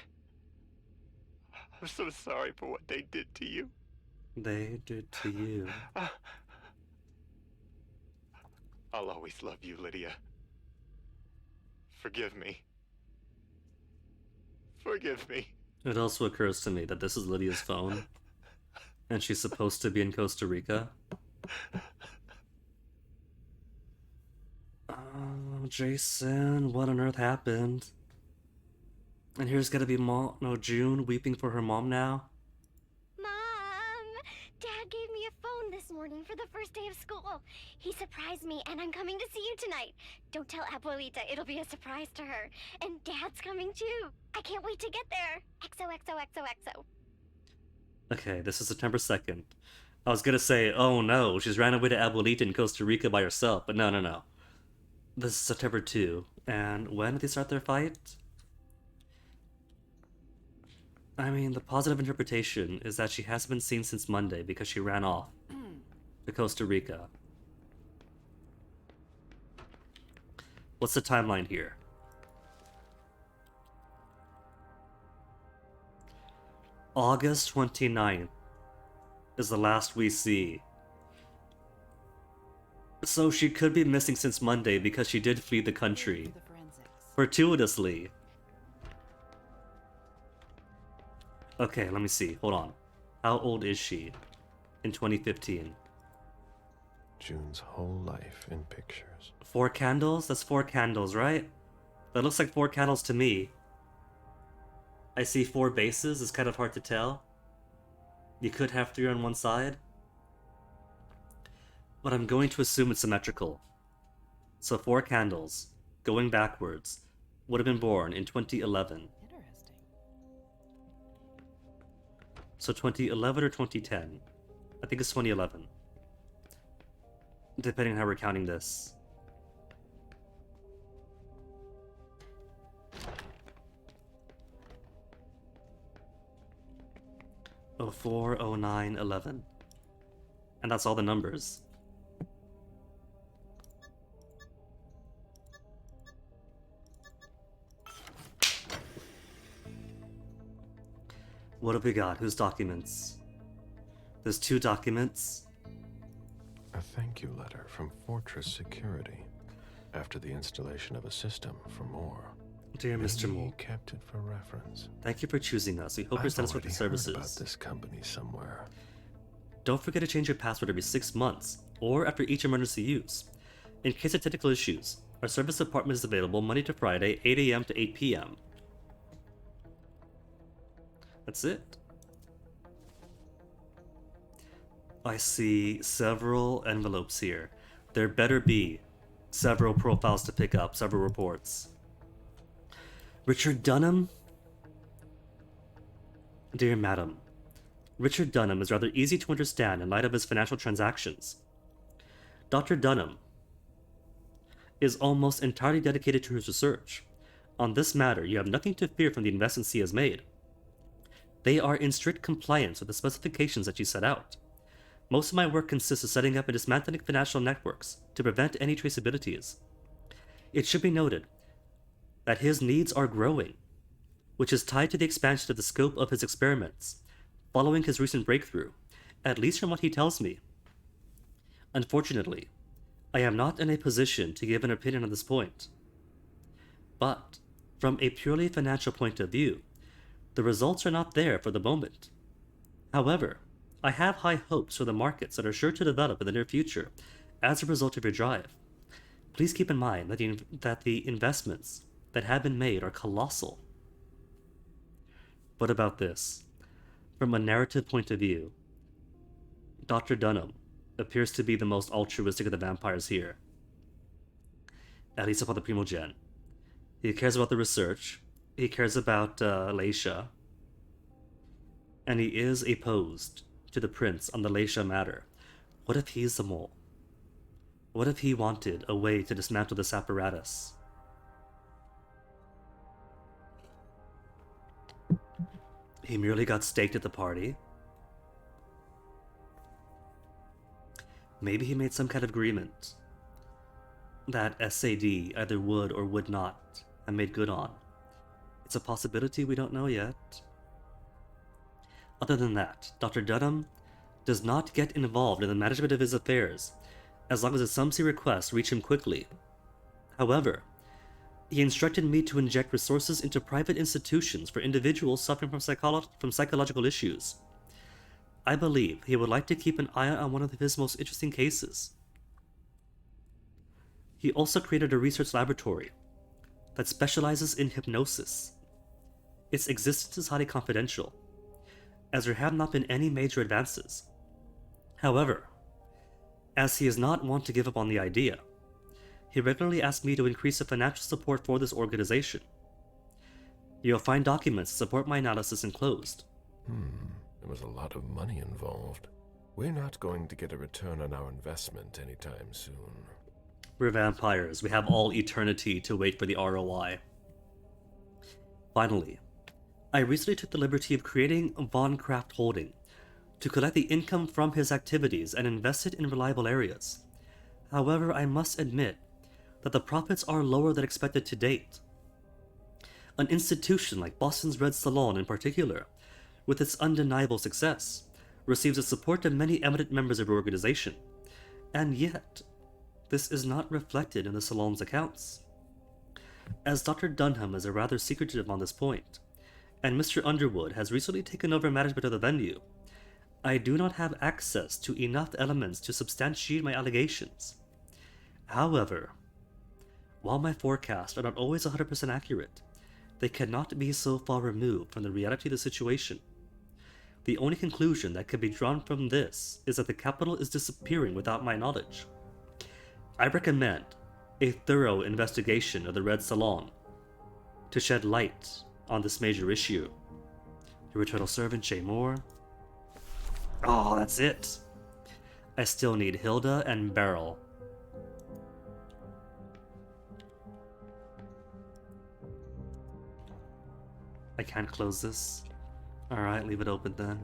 Q: I'm so sorry for what they did to you.
A: They did to you.
Q: I'll always love you, Lydia. Forgive me. Forgive me.
A: It also occurs to me that this is Lydia's phone, and she's supposed to be in Costa Rica. Oh, Jason, what on earth happened? And here's gonna be June weeping for her mom now.
S: Dad gave me a phone this morning for the first day of school. He surprised me, and I'm coming to see you tonight. Don't tell Abuelita, it'll be a surprise to her. And Dad's coming too. I can't wait to get there. XOXOXOXO.
A: Okay, this is September 2nd. I was gonna say, oh no, she's ran away to Abuelita in Costa Rica by herself, but no. This is September 2. And when did they start their fight? I mean, the positive interpretation is that she hasn't been seen since Monday because she ran off to Costa Rica. What's the timeline here? August 29th is the last we see. So she could be missing since Monday because she did flee the country. Fortuitously. Okay, let me see. Hold on. How old is she in 2015?
W: June's whole life in pictures.
A: 4 candles? That's 4 candles, right? That looks like 4 candles to me. I see 4 bases. It's kind of hard to tell. You could have 3 on one side. But I'm going to assume it's symmetrical. So 4 candles, going backwards, would have been born in 2011. So 2011 or 2010? I think it's 2011. Depending on how we're counting this. Oh, 04, 09, 11. And that's all the numbers. What have we got? Whose documents? There's 2 documents.
W: A thank you letter from Fortress Security after the installation of a system for Moore.
A: Dear Mr.
W: He
A: Moore,
W: kept it for reference.
A: thank you for choosing us. We hope you're satisfied with the services.
W: Heard about this company somewhere.
A: Don't forget to change your password every 6 months, or after each emergency use. In case of technical issues, our service department is available Monday to Friday, 8 a.m. to 8 p.m. That's it. I see several envelopes here. There better be several profiles to pick up, several reports. Richard Dunham? Dear Madam, Richard Dunham is rather easy to understand in light of his financial transactions. Dr. Dunham is almost entirely dedicated to his research. On this matter, you have nothing to fear from the investments he has made. They are in strict compliance with the specifications that you set out. Most of my work consists of setting up and dismantling financial networks to prevent any traceabilities. It should be noted that his needs are growing, which is tied to the expansion of the scope of his experiments, following his recent breakthrough, at least from what he tells me. Unfortunately, I am not in a position to give an opinion on this point. But, from a purely financial point of view, the results are not there for the moment. However, I have high hopes for the markets that are sure to develop in the near future as a result of your drive. Please keep in mind that the investments that have been made are colossal. What about this? From a narrative point of view, Dr. Dunham appears to be the most altruistic of the vampires here. At least upon the Primogen. He cares about the research, he cares about Leisha, and he is opposed to the prince on the Leisha matter. What if he's the mole? What if he wanted a way to dismantle this apparatus? He merely got staked at the party. Maybe he made some kind of agreement that SAD either would or would not have made good on. It's a possibility, we don't know yet. Other than that, Dr. Dunham does not get involved in the management of his affairs as long as some requests reach him quickly. However, he instructed me to inject resources into private institutions for individuals suffering from psychological issues. I believe he would like to keep an eye on one of his most interesting cases. He also created a research laboratory that specializes in hypnosis. Its existence is highly confidential, as there have not been any major advances. However, as he is not one to give up on the idea, he regularly asks me to increase the financial support for this organization. You'll find documents to support my analysis enclosed.
W: There was a lot of money involved. We're not going to get a return on our investment anytime soon.
A: We're vampires. We have all eternity to wait for the ROI. Finally, I recently took the liberty of creating Von Kraft Holding to collect the income from his activities and invest it in reliable areas. However, I must admit that the profits are lower than expected to date. An institution like Boston's Red Salon in particular, with its undeniable success, receives the support of many eminent members of your organization, and yet, this is not reflected in the Salon's accounts. As Dr. Dunham is rather secretive on this point, and Mr. Underwood has recently taken over management of the venue, I do not have access to enough elements to substantiate my allegations. However, while my forecasts are not always 100% accurate, they cannot be so far removed from the reality of the situation. The only conclusion that can be drawn from this is that the capital is disappearing without my knowledge. I recommend a thorough investigation of the Red Salon to shed light on this major issue. Your eternal servant, Jay Moore. Oh, that's it. I still need Hilda and Beryl. I can't close this. Alright, leave it open then.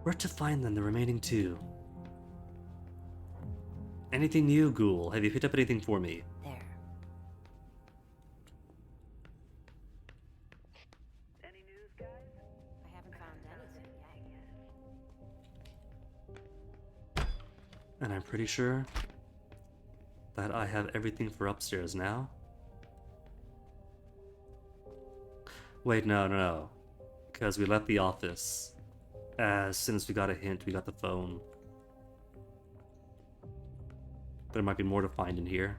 A: Where to find them, the remaining two? Anything new, Ghoul? Have you picked up anything for me?
O: There.
E: Any news, guys?
O: I haven't found anything yet.
A: And I'm pretty sure that I have everything for upstairs now. Wait, no. Because we left the office. As soon as we got a hint, we got the phone. There might be more to find in here.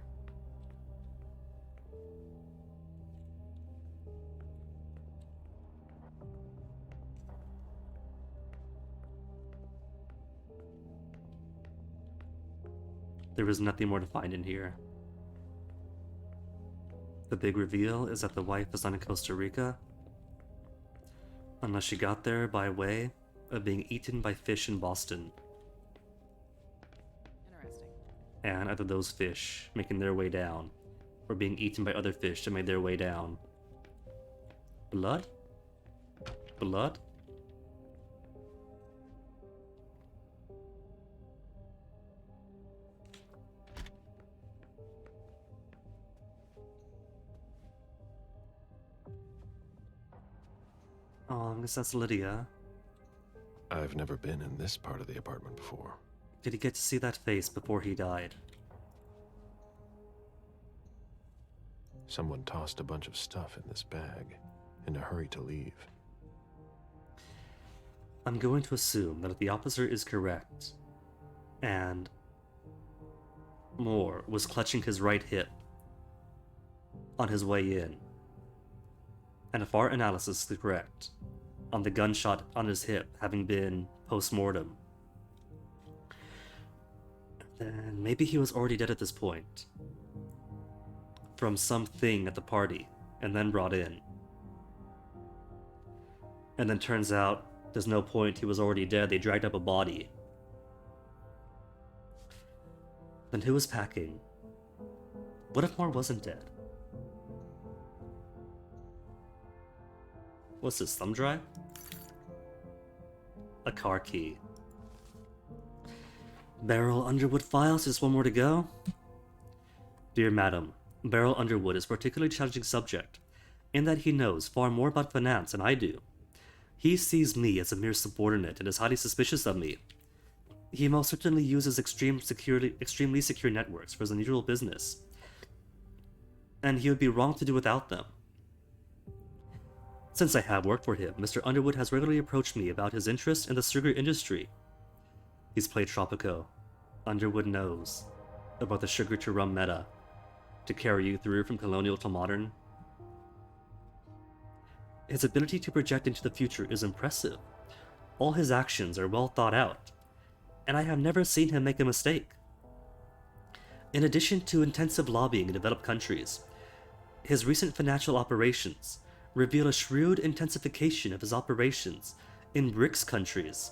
A: There is nothing more to find in here. The big reveal is that the wife is not in Costa Rica, unless she got there by way of being eaten by fish in Boston.
L: Interesting.
A: And either those fish making their way down, or being eaten by other fish that made their way down. Blood? Blood? Oh, I guess that's Lydia.
W: I've never been in this part of the apartment before.
A: Did he get to see that face before he died?
W: Someone tossed a bunch of stuff in this bag, in a hurry to leave.
A: I'm going to assume that if the officer is correct, and Moore was clutching his right hip on his way in, and if our analysis is correct on the gunshot on his hip having been post-mortem, then maybe he was already dead at this point from something at the party and then brought in. And then turns out there's no point, he was already dead, they dragged up a body. Then who was packing? What if Moore wasn't dead? What's his thumb drive? A car key. Beryl Underwood files, just one more to go. Dear Madam, Beryl Underwood is a particularly challenging subject, in that he knows far more about finance than I do. He sees me as a mere subordinate and is highly suspicious of me. He most certainly uses extremely secure networks for his unusual business, and he would be wrong to do without them. Since I have worked for him, Mr. Underwood has regularly approached me about his interest in the sugar industry. He's played Tropico. Underwood knows about the sugar to rum meta to carry you through from colonial to modern. His ability to project into the future is impressive. All his actions are well thought out, and I have never seen him make a mistake. In addition to intensive lobbying in developed countries, his recent financial operations reveal a shrewd intensification of his operations in BRICS countries.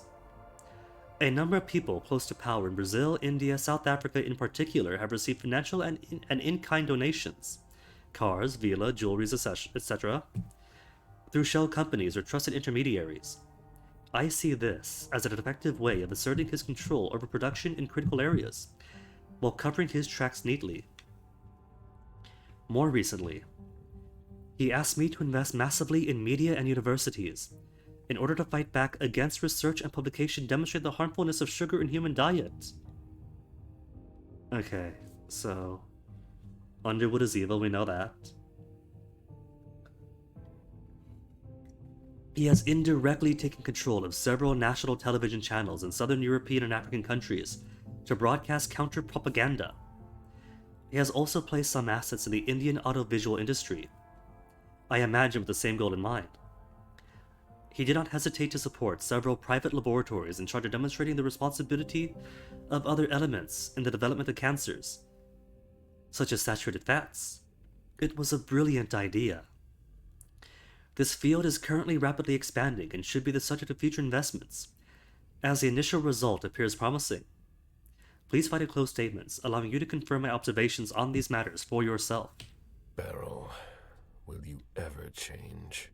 A: A number of people close to power in Brazil, India, South Africa in particular have received financial and in-kind donations, cars, villa, jewelry, etc., through shell companies or trusted intermediaries. I see this as an effective way of asserting his control over production in critical areas, while covering his tracks neatly. More recently, he asked me to invest massively in media and universities in order to fight back against research and publication demonstrating the harmfulness of sugar in human diet. Okay, so Underwood is evil, we know that. He has indirectly taken control of several national television channels in Southern European and African countries to broadcast counter-propaganda. He has also placed some assets in the Indian audiovisual industry, I imagine with the same goal in mind. He did not hesitate to support several private laboratories in charge of demonstrating the responsibility of other elements in the development of cancers, such as saturated fats. It was a brilliant idea. This field is currently rapidly expanding and should be the subject of future investments, as the initial result appears promising. Please find close statements, allowing you to confirm my observations on these matters for yourself.
W: Beryl, will you ever change?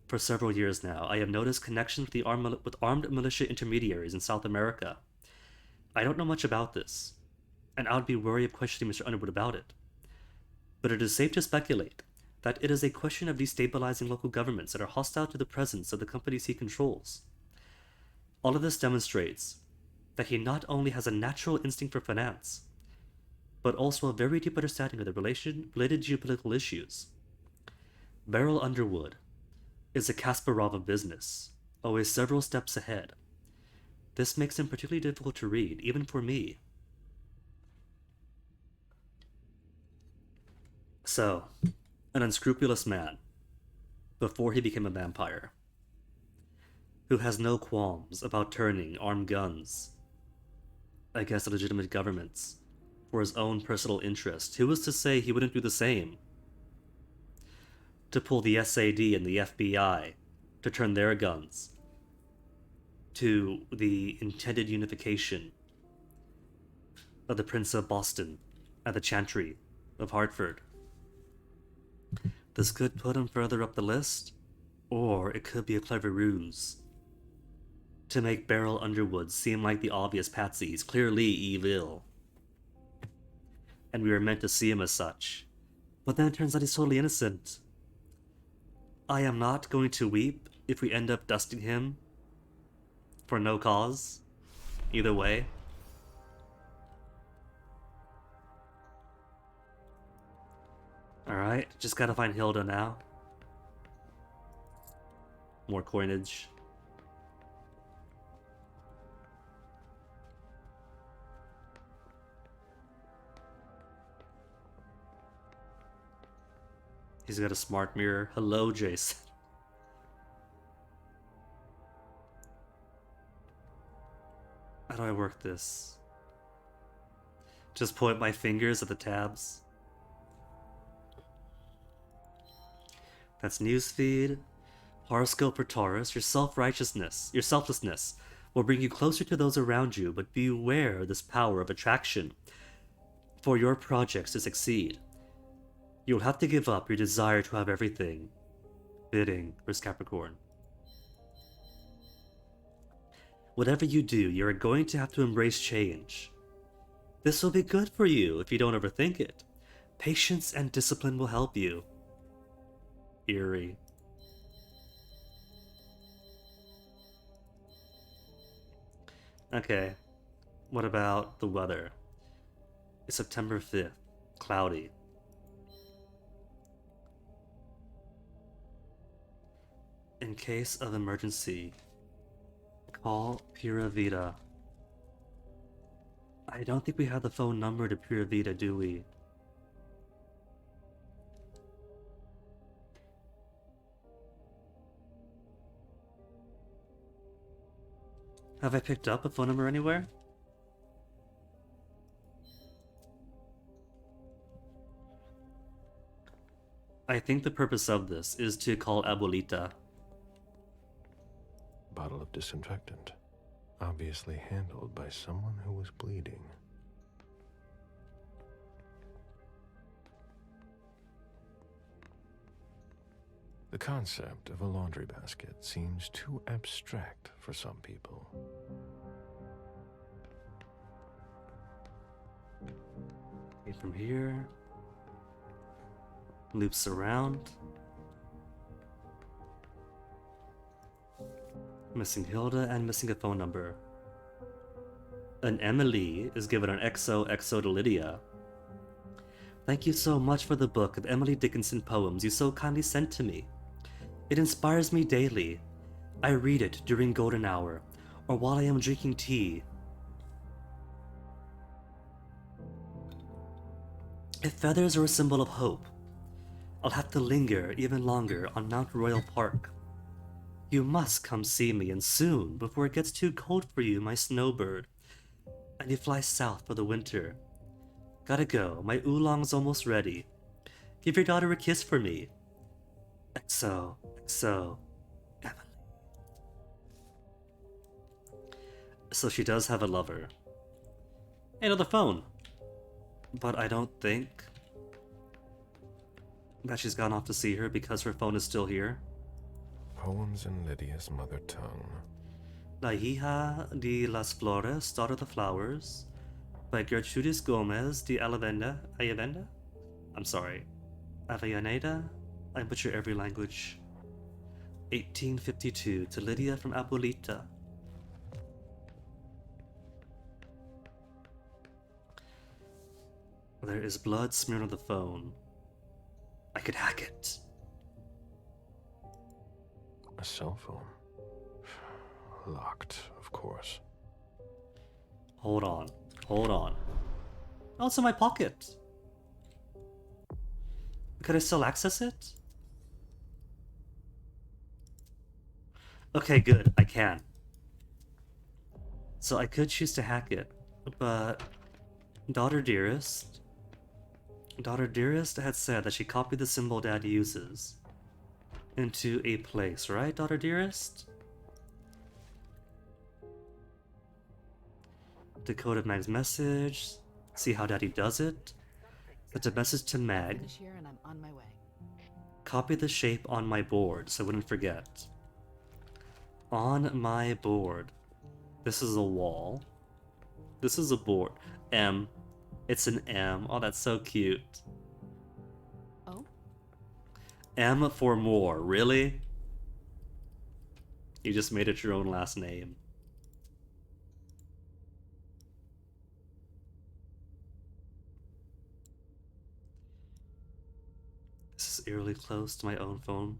A: For several years now, I have noticed connections with armed militia intermediaries in South America. I don't know much about this, and I would be wary of questioning Mr. Underwood about it. But it is safe to speculate that it is a question of destabilizing local governments that are hostile to the presence of the companies he controls. All of this demonstrates that he not only has a natural instinct for finance, but also a very deep understanding of the related geopolitical issues. Beryl Underwood is a Kasparov of business, always several steps ahead. This makes him particularly difficult to read, even for me. So, an unscrupulous man, before he became a vampire, who has no qualms about turning armed guns against legitimate governments for his own personal interest. Who was to say he wouldn't do the same? To pull the SAD and the FBI to turn their guns to the intended unification of the Prince of Boston and the Chantry of Hartford. This could put him further up the list, or it could be a clever ruse to make Beryl Underwood seem like the obvious patsy. He's clearly evil, and we were meant to see him as such. But then it turns out he's totally innocent. I am not going to weep if we end up dusting him for no cause, either way. Alright. Alright, just gotta find Hilda now. More coinage. He's got a smart mirror. Hello, Jason. How do I work this? Just point my fingers at the tabs. That's newsfeed. Horoscope for Taurus. Your self-righteousness, your selflessness will bring you closer to those around you, but beware this power of attraction for your projects to succeed. You'll have to give up your desire to have everything. Bidding for Capricorn. Whatever you do, you're going to have to embrace change. This will be good for you if you don't overthink it. Patience and discipline will help you. Eerie. Okay, what about the weather? It's September 5th, cloudy. In case of emergency, call Pura Vida. I don't think we have the phone number to Pura Vida, do we? Have I picked up a phone number anywhere? I think the purpose of this is to call Abuelita.
W: Bottle of disinfectant. Obviously handled by someone who was bleeding. The concept of a laundry basket seems too abstract for some people.
A: From here, loops around. Missing Hilda and missing a phone number. An Emily is given an XOXO to Lydia. Thank you so much for the book of Emily Dickinson poems you so kindly sent to me. It inspires me daily. I read it during golden hour, or while I am drinking tea. If feathers are a symbol of hope, I'll have to linger even longer on Mount Royal Park. You must come see me, and soon, before it gets too cold for you, my snowbird, and you fly south for the winter. Gotta go, my oolong's almost ready. Give your daughter a kiss for me. XO, Emily. So she does have a lover. Another phone. But I don't think that she's gone off to see her because her phone is still here.
W: Poems in Lydia's mother tongue.
A: La hija de las flores, daughter of the flowers, by Gertrudis Gomez de Ayavenda? I'm sorry. Avellaneda? I butcher every language. 1852, to Lydia from Abuelita. There is blood smeared on the phone. I could hack it.
W: A cell phone. Locked, of course.
A: Hold on. Oh, it's in my pocket. Could I still access it? Okay, good. I can. So I could choose to hack it, but Daughter Dearest had said that she copied the symbol Dad uses into a place, right, Daughter Dearest? Decoded Mag's message. See how Daddy does it. Sent a message to Mag.
L: This year and I'm on my way.
A: Copy the shape on my board so I wouldn't forget. On my board. This is a wall. This is a board. M. It's an M. Oh, that's so cute.
L: Oh?
A: M for more. Really? You just made it your own last name. eerily close to my own phone.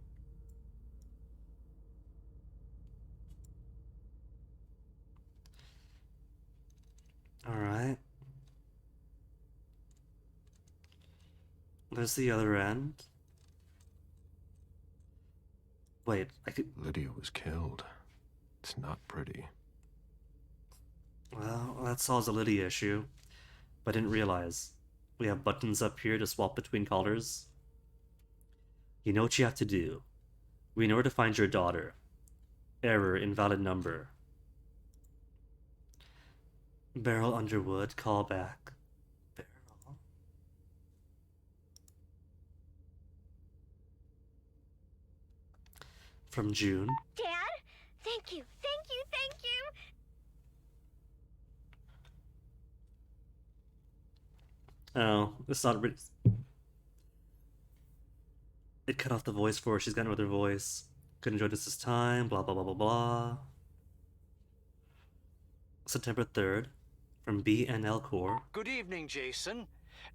A: Alright. There's the other end. Wait, I could...
W: Lydia was killed. It's not pretty.
A: Well, that solves the Lydia issue. But I didn't realize. We have buttons up here to swap between colors. You know what you have to do. We know where to find your daughter. Error, invalid number. Beryl Underwood, call back. Beryl. From June.
S: Dad? Thank you, thank you, thank you!
A: Oh, it's not really... It cut off the voice for her. She's got no other voice. Could enjoy this time, blah blah blah blah blah. September 3rd, from BNL Corps.
I: Good evening, Jason.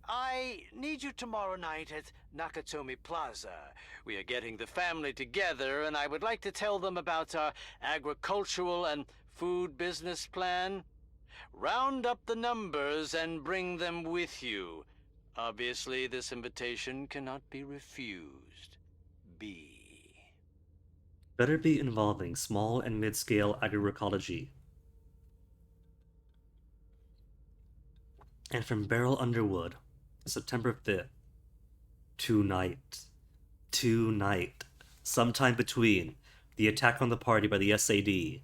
I: I need you tomorrow night at Nakatomi Plaza. We are getting the family together, and I would like to tell them about our agricultural and food business plan. Round up the numbers and bring them with you. Obviously, this invitation cannot be refused. B.
A: Better be involving small and mid-scale agroecology. And from Beryl Underwood, September 5th. Tonight. Sometime between the attack on the party by the SAD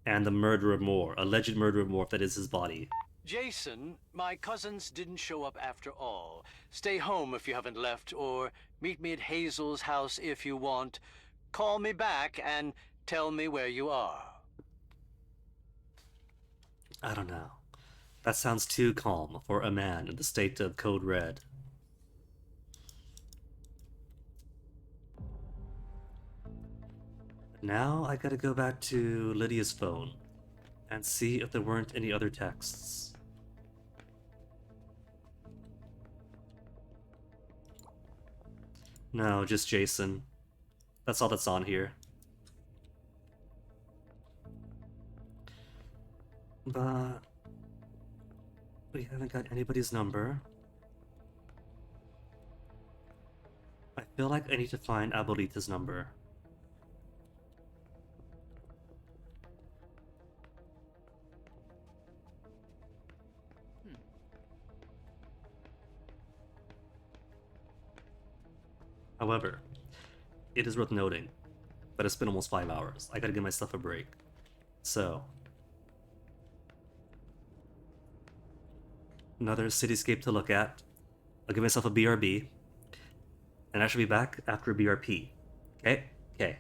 A: and the murder of Moore, alleged murder of Moore, if that is his body.
I: Jason, my cousins didn't show up after all. Stay home if you haven't left, or meet me at Hazel's house if you want. Call me back and tell me where you are.
A: I don't know. That sounds too calm for a man in the state of Code Red. Now I gotta go back to Lydia's phone and see if there weren't any other texts. No, just Jason. That's all that's on here. But we haven't got anybody's number. I feel like I need to find Abuelita's number. However, it is worth noting that it's been almost 5 hours. I gotta give myself a break. So, another cityscape to look at. I'll give myself a BRB. And I should be back after a BRP. Okay? Okay.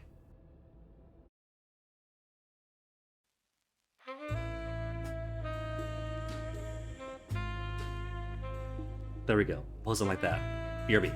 A: There we go. Pose them like that. BRB.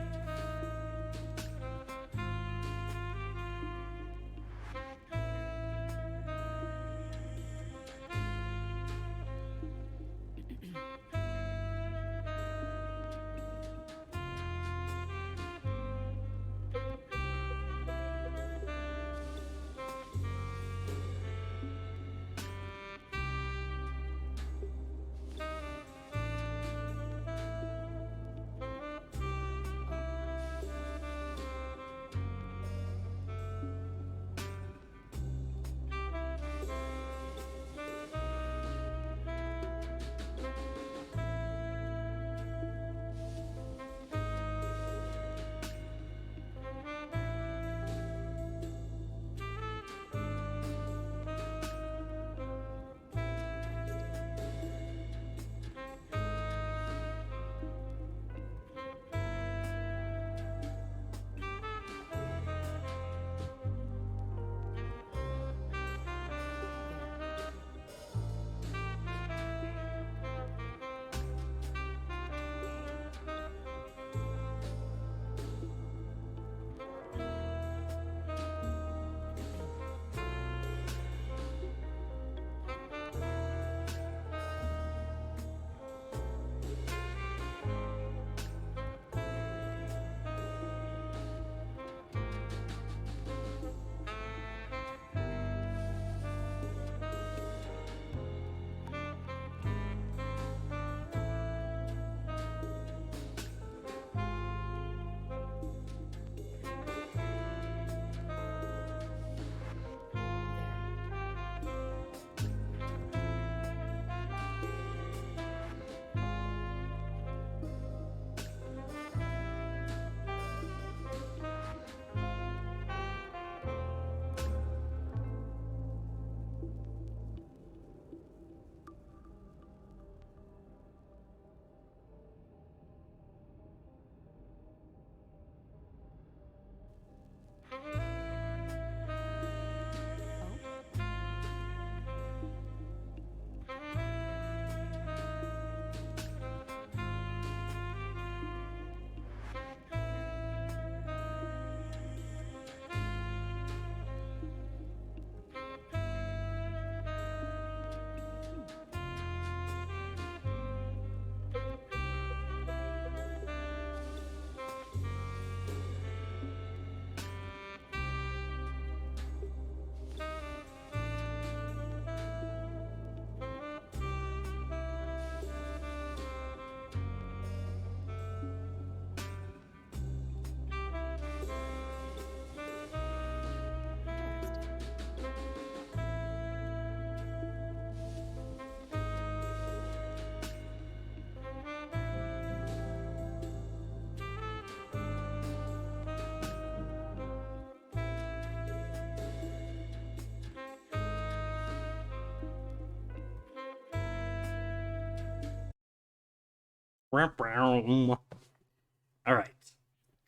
A: Alright.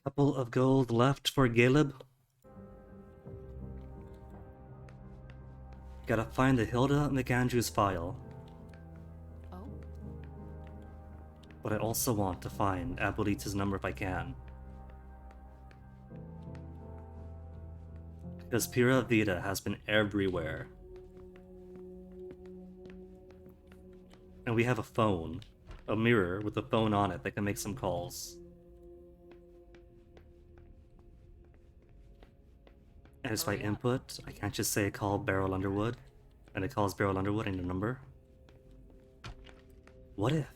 A: Couple of gold left for Caleb. Gotta find the Hilda McAndrews file.
L: Oh?
A: But I also want to find Abuelita's number if I can. Because Pura Vida has been everywhere. And we have a phone. A mirror with a phone on it that can make some calls. And it's by input. I can't just say call Beryl Underwood. And it calls Beryl Underwood and a number. What if?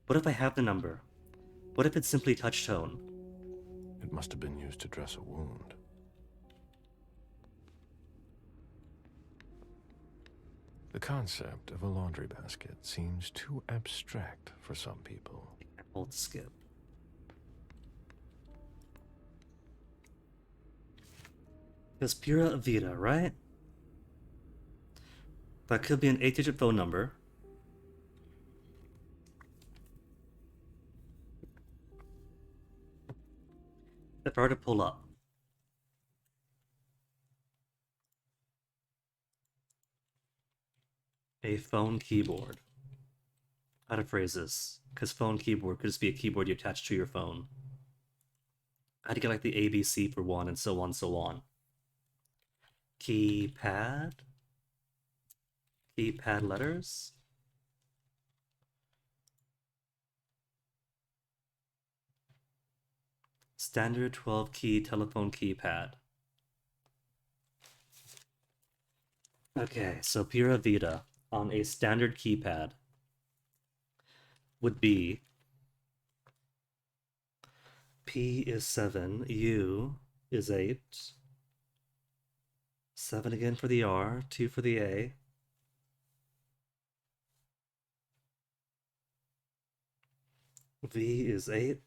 A: What if I have the number? What if it's simply touch tone?
W: It must have been used to dress a wound. The concept of a laundry basket seems too abstract for some people.
A: Hold skip. It's Pura Vida, right? That could be an 8-digit phone number. If I were to pull up. A phone keyboard. How to phrase this? Because phone keyboard could just be a keyboard you attach to your phone. How to get like the ABC for one and so on, so on. Keypad? Keypad letters? Standard 12-key telephone keypad. Okay, so Pura Vida on a standard keypad would be P is 7, U is 8, 7 again for the R, 2 for the A, V is 8,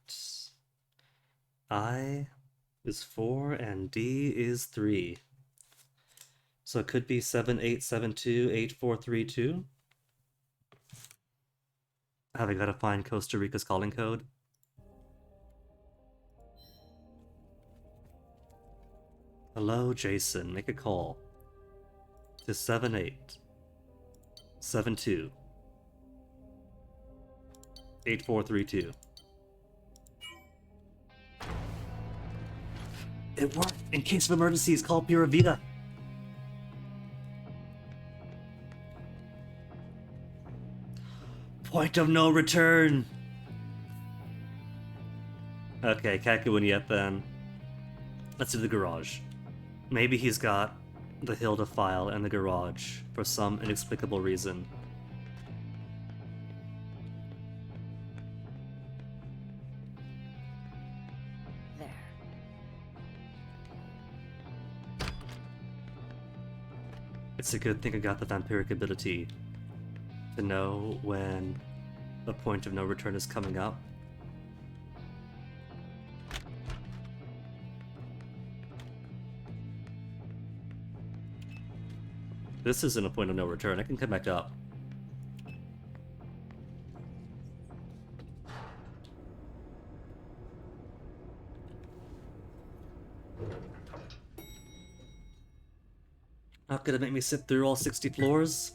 A: I is 4, and D is 3. So it could be 78728432. Have I got to find Costa Rica's calling code? Hello, Jason. Make a call to 7872 8432. It worked! In case of emergencies, call Pura Vida. Point of no return! Okay, can't go in yet then. Let's do the garage. Maybe he's got the Hilda file in the garage for some inexplicable reason.
O: There.
A: It's a good thing I got the vampiric ability to know when a point of no return is coming up. This isn't a point of no return. I can come back up. Not gonna make me sit through all 60 floors.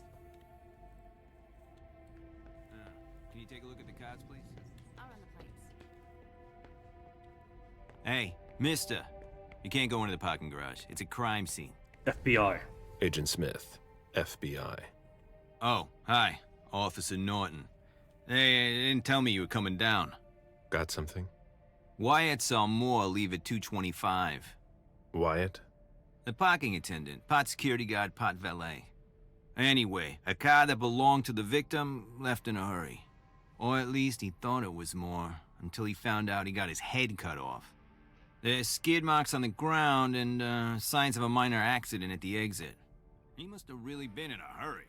F: Can you take a look at the cards, please?
N: I'll run the plates.
F: Hey, mister. You can't go into the parking garage. It's a crime scene.
A: FBI.
W: Agent Smith, FBI.
F: Oh, hi. Officer Norton. They didn't tell me you were coming down.
W: Got something?
F: Wyatt saw Moore leave at 2:25.
W: Wyatt?
F: The parking attendant, part security guard, part valet. Anyway, a car that belonged to the victim left in a hurry. Or at least he thought it was Moore, until he found out he got his head cut off. There's skid marks on the ground and signs of a minor accident at the exit. He must have really been in a hurry.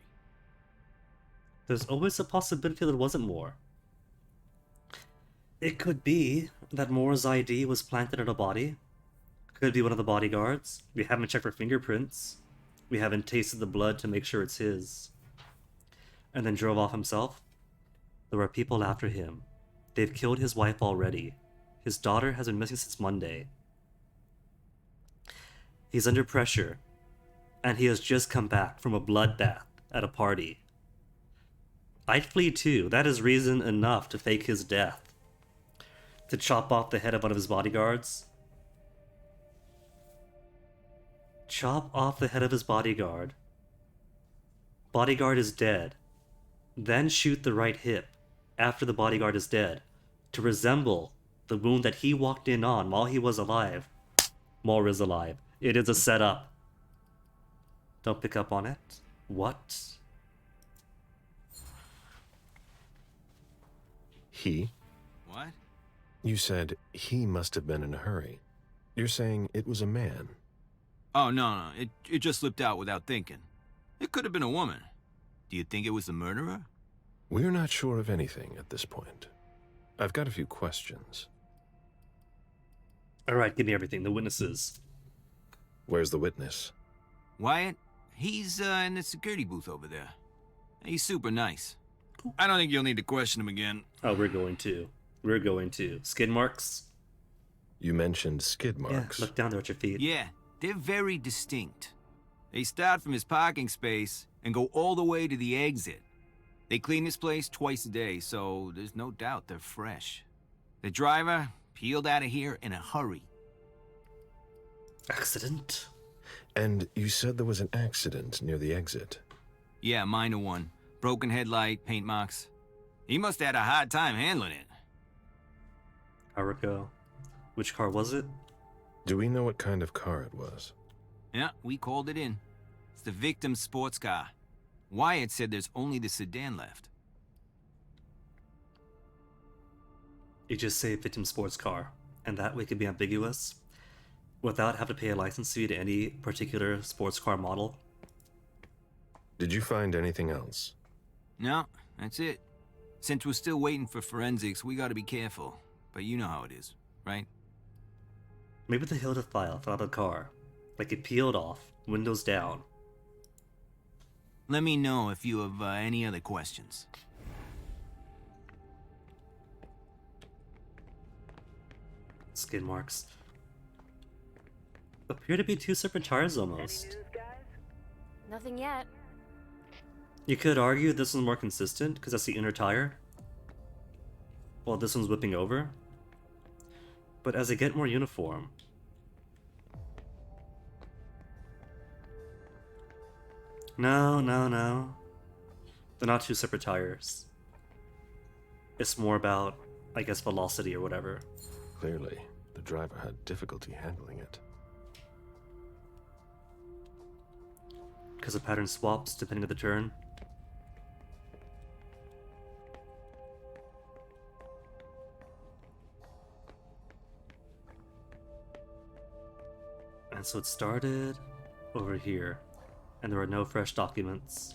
A: There's always a possibility that it wasn't Moore. It could be that Moore's ID was planted in a body. Could be one of the bodyguards. We haven't checked for fingerprints. We haven't tasted the blood to make sure it's his. And then drove off himself. There are people after him. They've killed his wife already. His daughter has been missing since Monday. He's under pressure, and he has just come back from a bloodbath at a party. I'd flee too. That is reason enough to fake his death. To chop off the head of one of his bodyguards. Chop off the head of his bodyguard. Bodyguard is dead. Then shoot the right hip after the bodyguard is dead to resemble the wound that he walked in on while he was alive. Moore is alive. It is a setup. Don't pick up on it. What?
W: He?
F: What?
W: You said he must have been in a hurry. You're saying it was a man?
F: Oh, no. It just slipped out without thinking. It could have been a woman. Do you think it was the murderer?
W: We're not sure of anything at this point. I've got a few questions.
A: Alright, give me everything. The witnesses.
W: Where's the witness?
F: Wyatt? He's in the security booth over there. He's super nice. I don't think you'll need to question him again.
A: Oh, we're going to. We're going to. Skid marks?
W: You mentioned skid marks.
A: Yeah, look down there at your feet.
F: Yeah, they're very distinct. They start from his parking space and go all the way to the exit. They clean this place twice a day, so there's no doubt they're fresh. The driver peeled out of here in a hurry.
A: Accident?
W: And you said there was an accident near the exit?
F: Yeah, minor one. Broken headlight, paint marks. He must have had a hard time handling it.
A: Hariko. Which car was it?
W: Do we know what kind of car it was?
F: Yeah, we called it in. It's the victim's sports car. Wyatt said there's only the sedan left.
A: You just say victim sports car, and that way it can be ambiguous, without having to pay a license fee to any particular sports car model.
W: Did you find anything else?
F: No, that's it. Since we're still waiting for forensics, we gotta be careful. But you know how it is, right?
A: Maybe the Hilda file fell out of the car. Like it peeled off, windows down.
F: Let me know if you have any other questions.
A: Skid marks. Appear to be two separate tires almost.
N: Nothing yet.
A: You could argue this one's more consistent because that's the inner tire, while this one's whipping over. But as they get more uniform, no. They're not two separate tires. It's more about, I guess, velocity or whatever.
W: Clearly, the driver had difficulty handling it.
A: Because the pattern swaps depending on the turn. And so it started over here, and there are no fresh documents.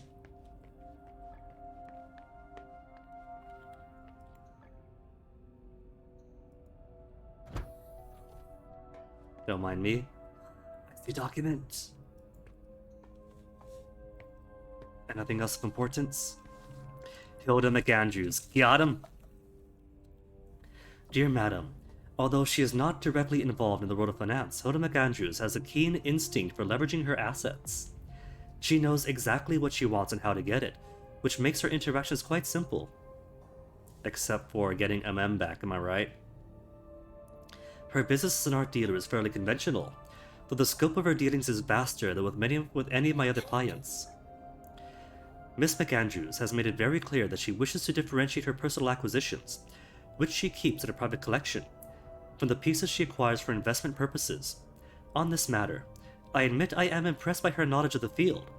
A: Don't mind me. I see documents. And nothing else of importance. Hilda McAndrews. Got him. Dear Madam, although she is not directly involved in the world of finance, Hilda McAndrews has a keen instinct for leveraging her assets. She knows exactly what she wants and how to get it, which makes her interactions quite simple. Except for getting MM back, am I right? Her business as an art dealer is fairly conventional, though the scope of her dealings is vaster than with any of my other clients. Miss McAndrews has made it very clear that she wishes to differentiate her personal acquisitions, which she keeps in a private collection, from the pieces she acquires for investment purposes. On this matter, I admit I am impressed by her knowledge of the field.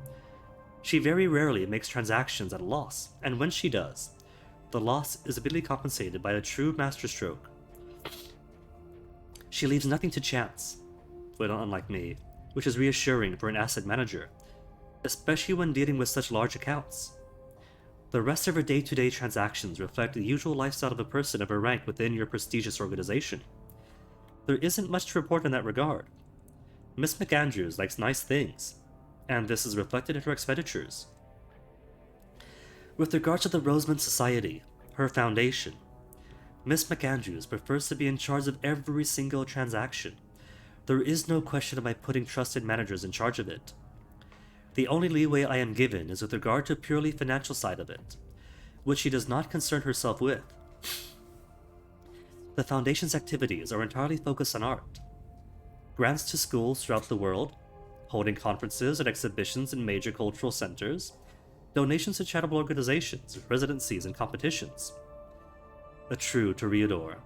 A: She very rarely makes transactions at a loss, and when she does, the loss is immediately compensated by a true masterstroke. She leaves nothing to chance, but unlike me, which is reassuring for an asset manager, especially when dealing with such large accounts. The rest of her day-to-day transactions reflect the usual lifestyle of a person of her rank within your prestigious organization. There isn't much to report in that regard. Miss McAndrews likes nice things, and this is reflected in her expenditures. With regard to the Rosemont Society, her foundation. Miss McAndrews prefers to be in charge of every single transaction. There is no question of my putting trusted managers in charge of it. The only leeway I am given is with regard to purely financial side of it, which she does not concern herself with. The Foundation's activities are entirely focused on art. Grants to schools throughout the world, holding conferences and exhibitions in major cultural centers, donations to charitable organizations, residencies, and competitions. A true toreador.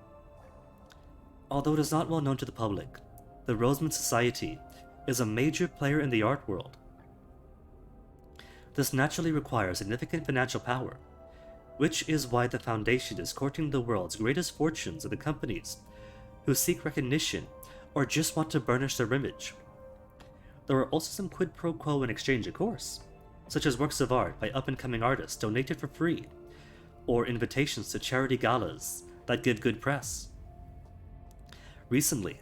A: Although it is not well known to the public, the Roseman Society is a major player in the art world. This naturally requires significant financial power, which is why the Foundation is courting the world's greatest fortunes of the companies who seek recognition or just want to burnish their image. There are also some quid pro quo in exchange, of course, such as works of art by up-and-coming artists donated for free, or invitations to charity galas that give good press. Recently,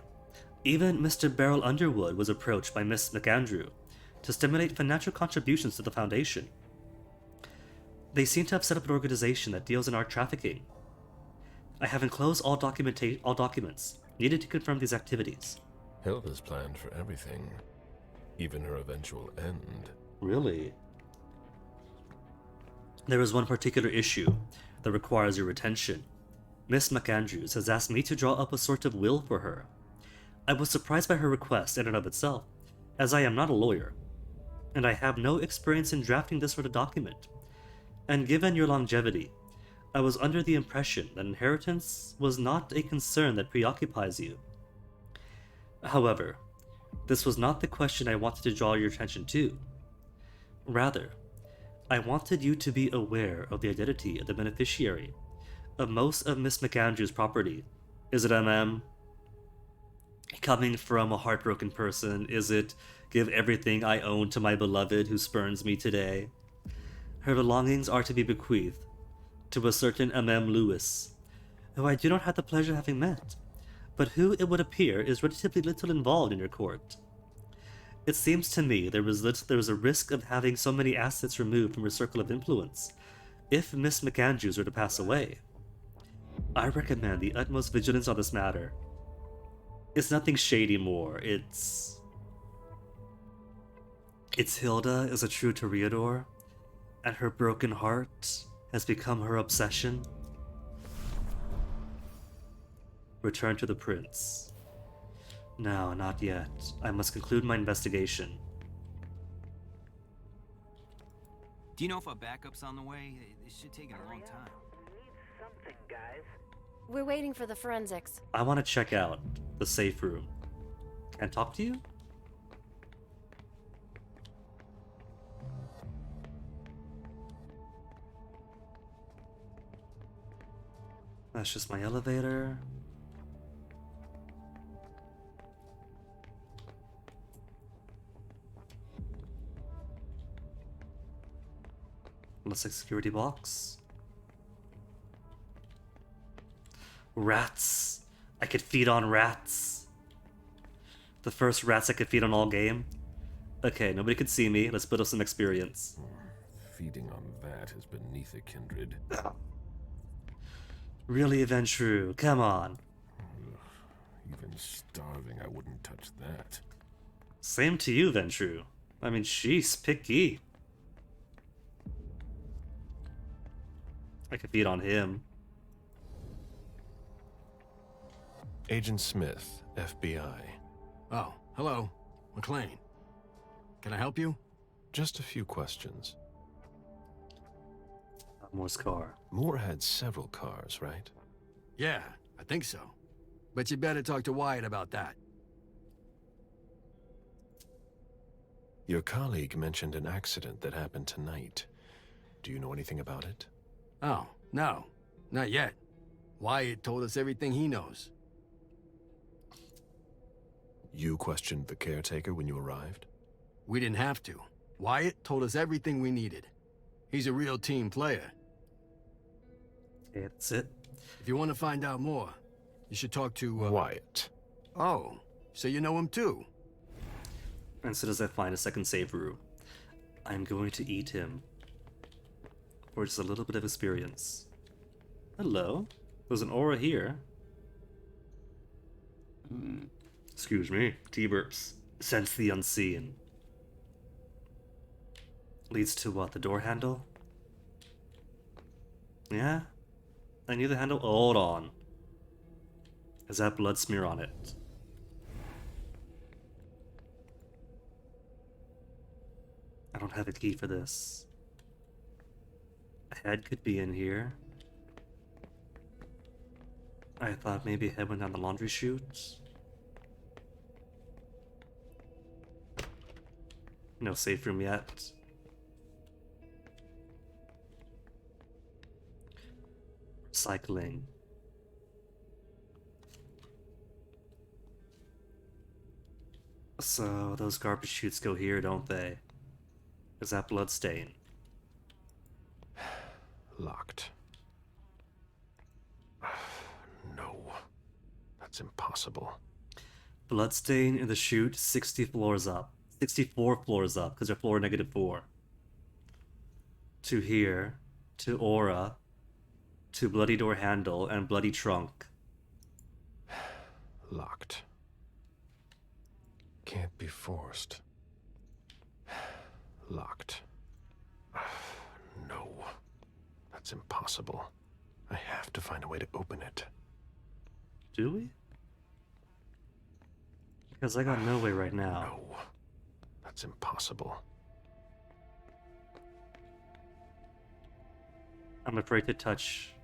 A: even Mr. Beryl Underwood was approached by Miss McAndrew to stimulate financial contributions to the Foundation. They seem to have set up an organization that deals in art trafficking. I have enclosed all documents needed to confirm these activities.
W: Hilda's planned for everything, even her eventual end.
A: Really? There is one particular issue that requires your attention. Miss McAndrews has asked me to draw up a sort of will for her. I was surprised by her request in and of itself, as I am not a lawyer, and I have no experience in drafting this sort of document. And given your longevity, I was under the impression that inheritance was not a concern that preoccupies you. However, this was not the question I wanted to draw your attention to. Rather, I wanted you to be aware of the identity of the beneficiary of most of Miss McAndrew's property. Is it coming from a heartbroken person? Is it give everything I own to my beloved who spurns me today? Her belongings are to be bequeathed to a certain Lewis, who I do not have the pleasure of having met, but who, it would appear, is relatively little involved in your court. It seems to me there was a risk of having so many assets removed from her circle of influence if Miss McAndrews were to pass away. I recommend the utmost vigilance on this matter. It's nothing shady more, it's Hilda is a true toreador, and her broken heart has become her obsession. Return to the prince. No, not yet. I must conclude my investigation.
F: Do you know if a backup's on the way? It should take a long time.
E: Something, guys.
O: We're waiting for the forensics.
A: I want to check out the safe room. And talk to you? That's just my elevator. Looks like security box. Rats. I could feed on rats. The first rats I could feed on all game. Okay, nobody could see me. Let's build up some experience.
W: Feeding on that is beneath a kindred.
A: Really, Ventrue? Come on.
W: Even starving, I wouldn't touch that.
A: Same to you, Ventrue. I mean, she's picky. I could feed on him.
W: Agent Smith, FBI.
J: Oh, hello. McLean. Can I help you?
W: Just a few questions.
A: Moore's car.
W: Moore had several cars, right?
J: Yeah, I think so. But you better talk to Wyatt about that.
W: Your colleague mentioned an accident that happened tonight. Do you know anything about it?
J: Oh, no. Not yet. Wyatt told us everything he knows.
W: You questioned the caretaker when you arrived?
J: We didn't have to. Wyatt told us everything we needed. He's a real team player.
A: Okay, that's it.
J: If you want to find out more, you should talk to,
W: Wyatt.
J: Oh, so you know him too?
A: And as soon as I find a second save room, I'm going to eat him for just a little bit of experience. Hello. There's an aura here. Excuse me. T-burps. Sense the unseen. Leads to what? The door handle? Yeah? I knew the handle. Hold on. Is that blood smear on it? I don't have a key for this. A head could be in here. I thought maybe a head went down the laundry chute. No safe room yet. Recycling. So those garbage chutes go here, don't they? Is that blood stain?
W: Locked. No. That's impossible.
A: Bloodstain in the chute, 60 floors up. 64 floors up, because they're floor -4. To here, to aura, to bloody door handle, and bloody trunk.
W: Locked. Can't be forced. Locked. No. That's impossible. I have to find a way to open it.
A: Do we? Because I got no way right now.
W: No. That's impossible.
A: I'm afraid to touch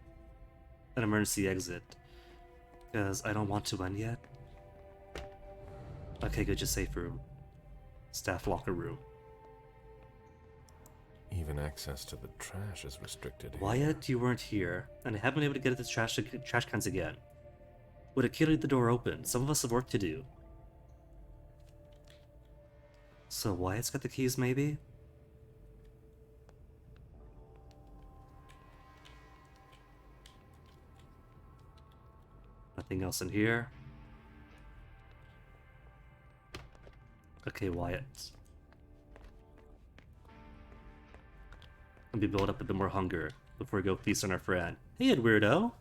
A: an emergency exit. Because I don't want to end yet. Okay, good, just safe room. Staff locker room.
W: Even access to the trash is restricted here.
A: Wyatt, you weren't here, and I haven't been able to get at the trash cans again. Would a kid leave the door open? Some of us have work to do. So Wyatt's got the keys, maybe? Nothing else in here. Okay, Wyatt. Let me build up a bit more hunger before we go feast on our friend. Hey, weirdo!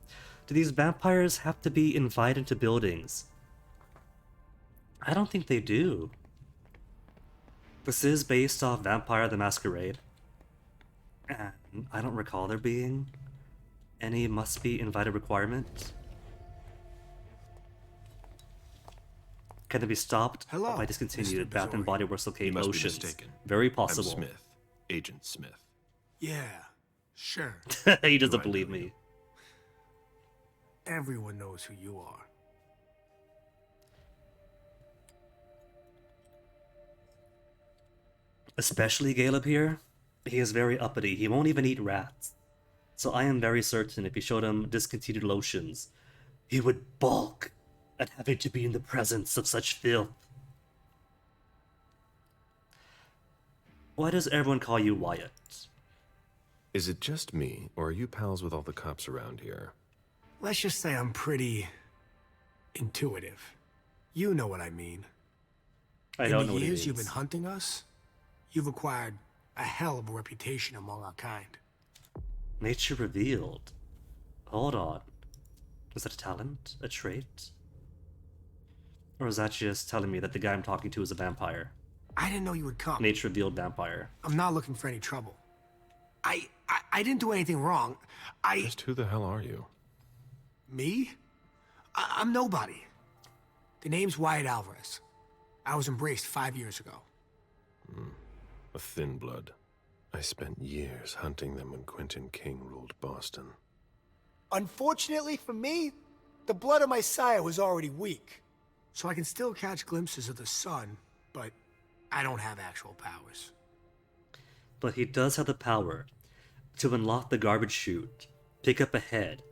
A: Do these vampires have to be invited to buildings? I don't think they do. This is based off Vampire the Masquerade. And I don't recall there being any must-be invited requirement. Can they be stopped by discontinued Bath and Body Works located lotions? Very possible.
W: I'm Smith. Agent Smith.
B: Yeah, sure.
A: He doesn't believe me.
B: Everyone knows who you are.
A: Especially Caleb here. He is very uppity. He won't even eat rats. So I am very certain if you showed him discontinued lotions, he would balk at having to be in the presence of such filth. Why does everyone call you Wyatt?
W: Is it just me, or are you pals with all the cops around here?
B: Let's just say I'm pretty intuitive. You know what I mean.
A: I don't know
B: In the
A: what he
B: years you've
A: means.
B: been hunting us, you've acquired a hell of a reputation among our kind.
A: Nature revealed. Hold on. Is that a talent? A trait? Or is that just telling me that the guy I'm talking to is a vampire?
B: I didn't know you would come.
A: Nature revealed vampire.
B: I'm not looking for any trouble. I didn't do anything wrong.
W: Just who the hell are you?
B: Me? I'm nobody. The name's Wyatt Alvarez. I was embraced 5 years ago.
W: A thin blood. I spent years hunting them when Quentin King ruled Boston.
B: Unfortunately for me, the blood of my sire was already weak. So I can still catch glimpses of the sun, but I don't have actual powers.
A: But he does have the power to unlock the garbage chute, pick up a head,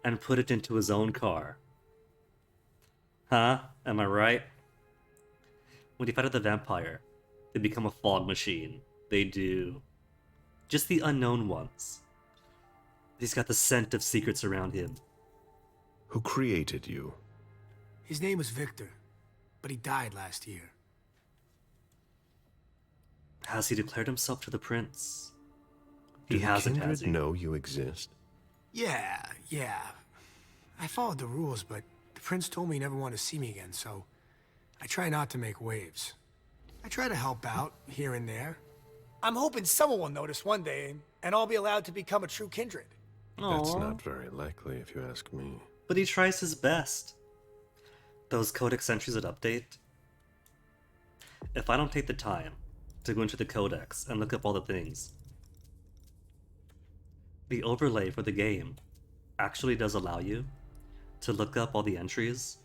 A: and put it into his own car. Huh? Am I right? When you fight the vampire, they become a fog machine. They do. Just the unknown ones. He's got the scent of secrets around him.
W: Who created you?
B: His name was Victor, but he died last year.
A: Has he declared himself to the prince?
W: Do
A: He hasn't,
W: the
A: has
W: kindred
A: he?
W: know you exist?
B: Yeah. I followed the rules, but the prince told me he never wanted to see me again, so I try not to make waves. I try to help out here and there. I'm hoping someone will notice one day, and I'll be allowed to become a true kindred.
W: That's
A: Aw.
W: not very likely, if you ask me.
A: But he tries his best. Those codex entries at update. If I don't take the time to go into the codex and look up all the things, the overlay for the game actually does allow you to look up all the entries,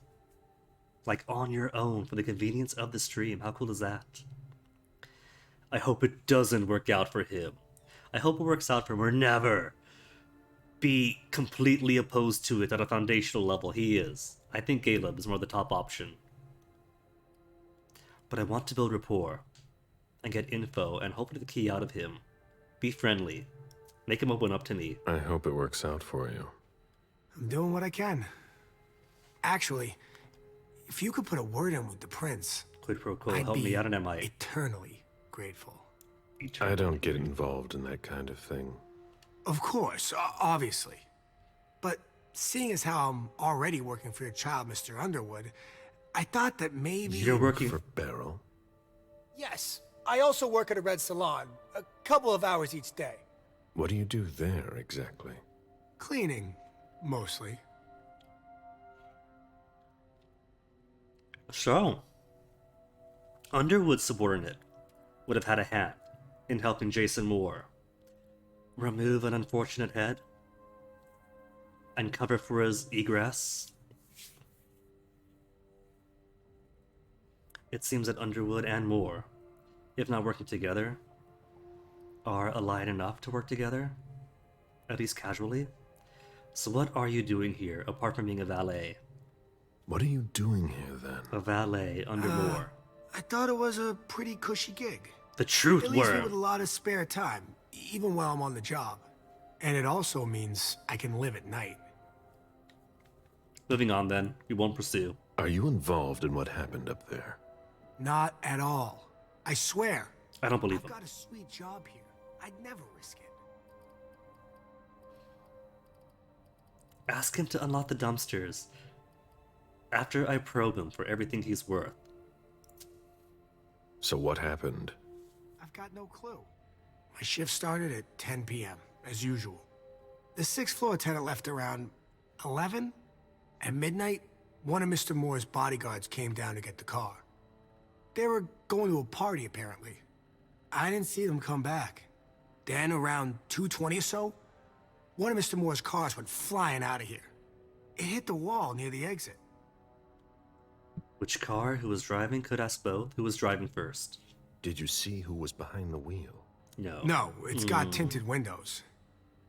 A: like on your own for the convenience of the stream. How cool is that? I hope it doesn't work out for him. I hope it works out for him or never be completely opposed to it at a foundational level. He is. I think Caleb is more the top option. But I want to build rapport and get info and hopefully the key out of him. Be friendly. Make him open up to me.
W: I hope it works out for you.
B: I'm doing what I can. Actually, if you could put a word in with the prince,
A: Quid pro quo,
B: I'd
A: help
B: be
A: me out and I might.
B: eternally grateful.
W: I don't get involved in that kind of thing.
B: Of course, obviously. But seeing as how I'm already working for your child, Mr. Underwood, I thought that maybe...
A: You're working
W: for Beryl?
B: Yes. I also work at a red salon, a couple of hours each day.
W: What do you do there, exactly?
B: Cleaning, mostly.
A: So, Underwood's subordinate would have had a hand in helping Jason Moore remove an unfortunate head and cover for his egress. It seems that Underwood and Moore, if not working together, are aligned enough to work together, at least casually. So what are you doing here, apart from being a valet?
W: What are you doing here, then?
A: A valet under Moore.
B: I thought it was a pretty cushy gig.
A: The truth
B: It leaves me
A: worm.
B: with a lot of spare time, even while I'm on the job. And it also means I can live at night.
A: Moving on then, we won't pursue.
W: Are you involved in what happened up there?
B: Not at all. I swear.
A: I don't believe
B: I've
A: him.
B: got a sweet job here. I'd never risk it.
A: Ask him to unlock the dumpsters after I probe him for everything he's worth.
W: So what happened?
B: I've got no clue. My shift started at 10 p.m., as usual. The sixth floor attendant left around 11. At midnight, one of Mr. Moore's bodyguards came down to get the car. They were going to a party, apparently. I didn't see them come back. Then, around 2:20 or so, one of Mr. Moore's cars went flying out of here. It hit the wall near the exit.
A: Which car, who was driving, could ask both. Who was driving first?
W: Did you see who was behind the wheel?
A: No.
B: No, it's got tinted windows.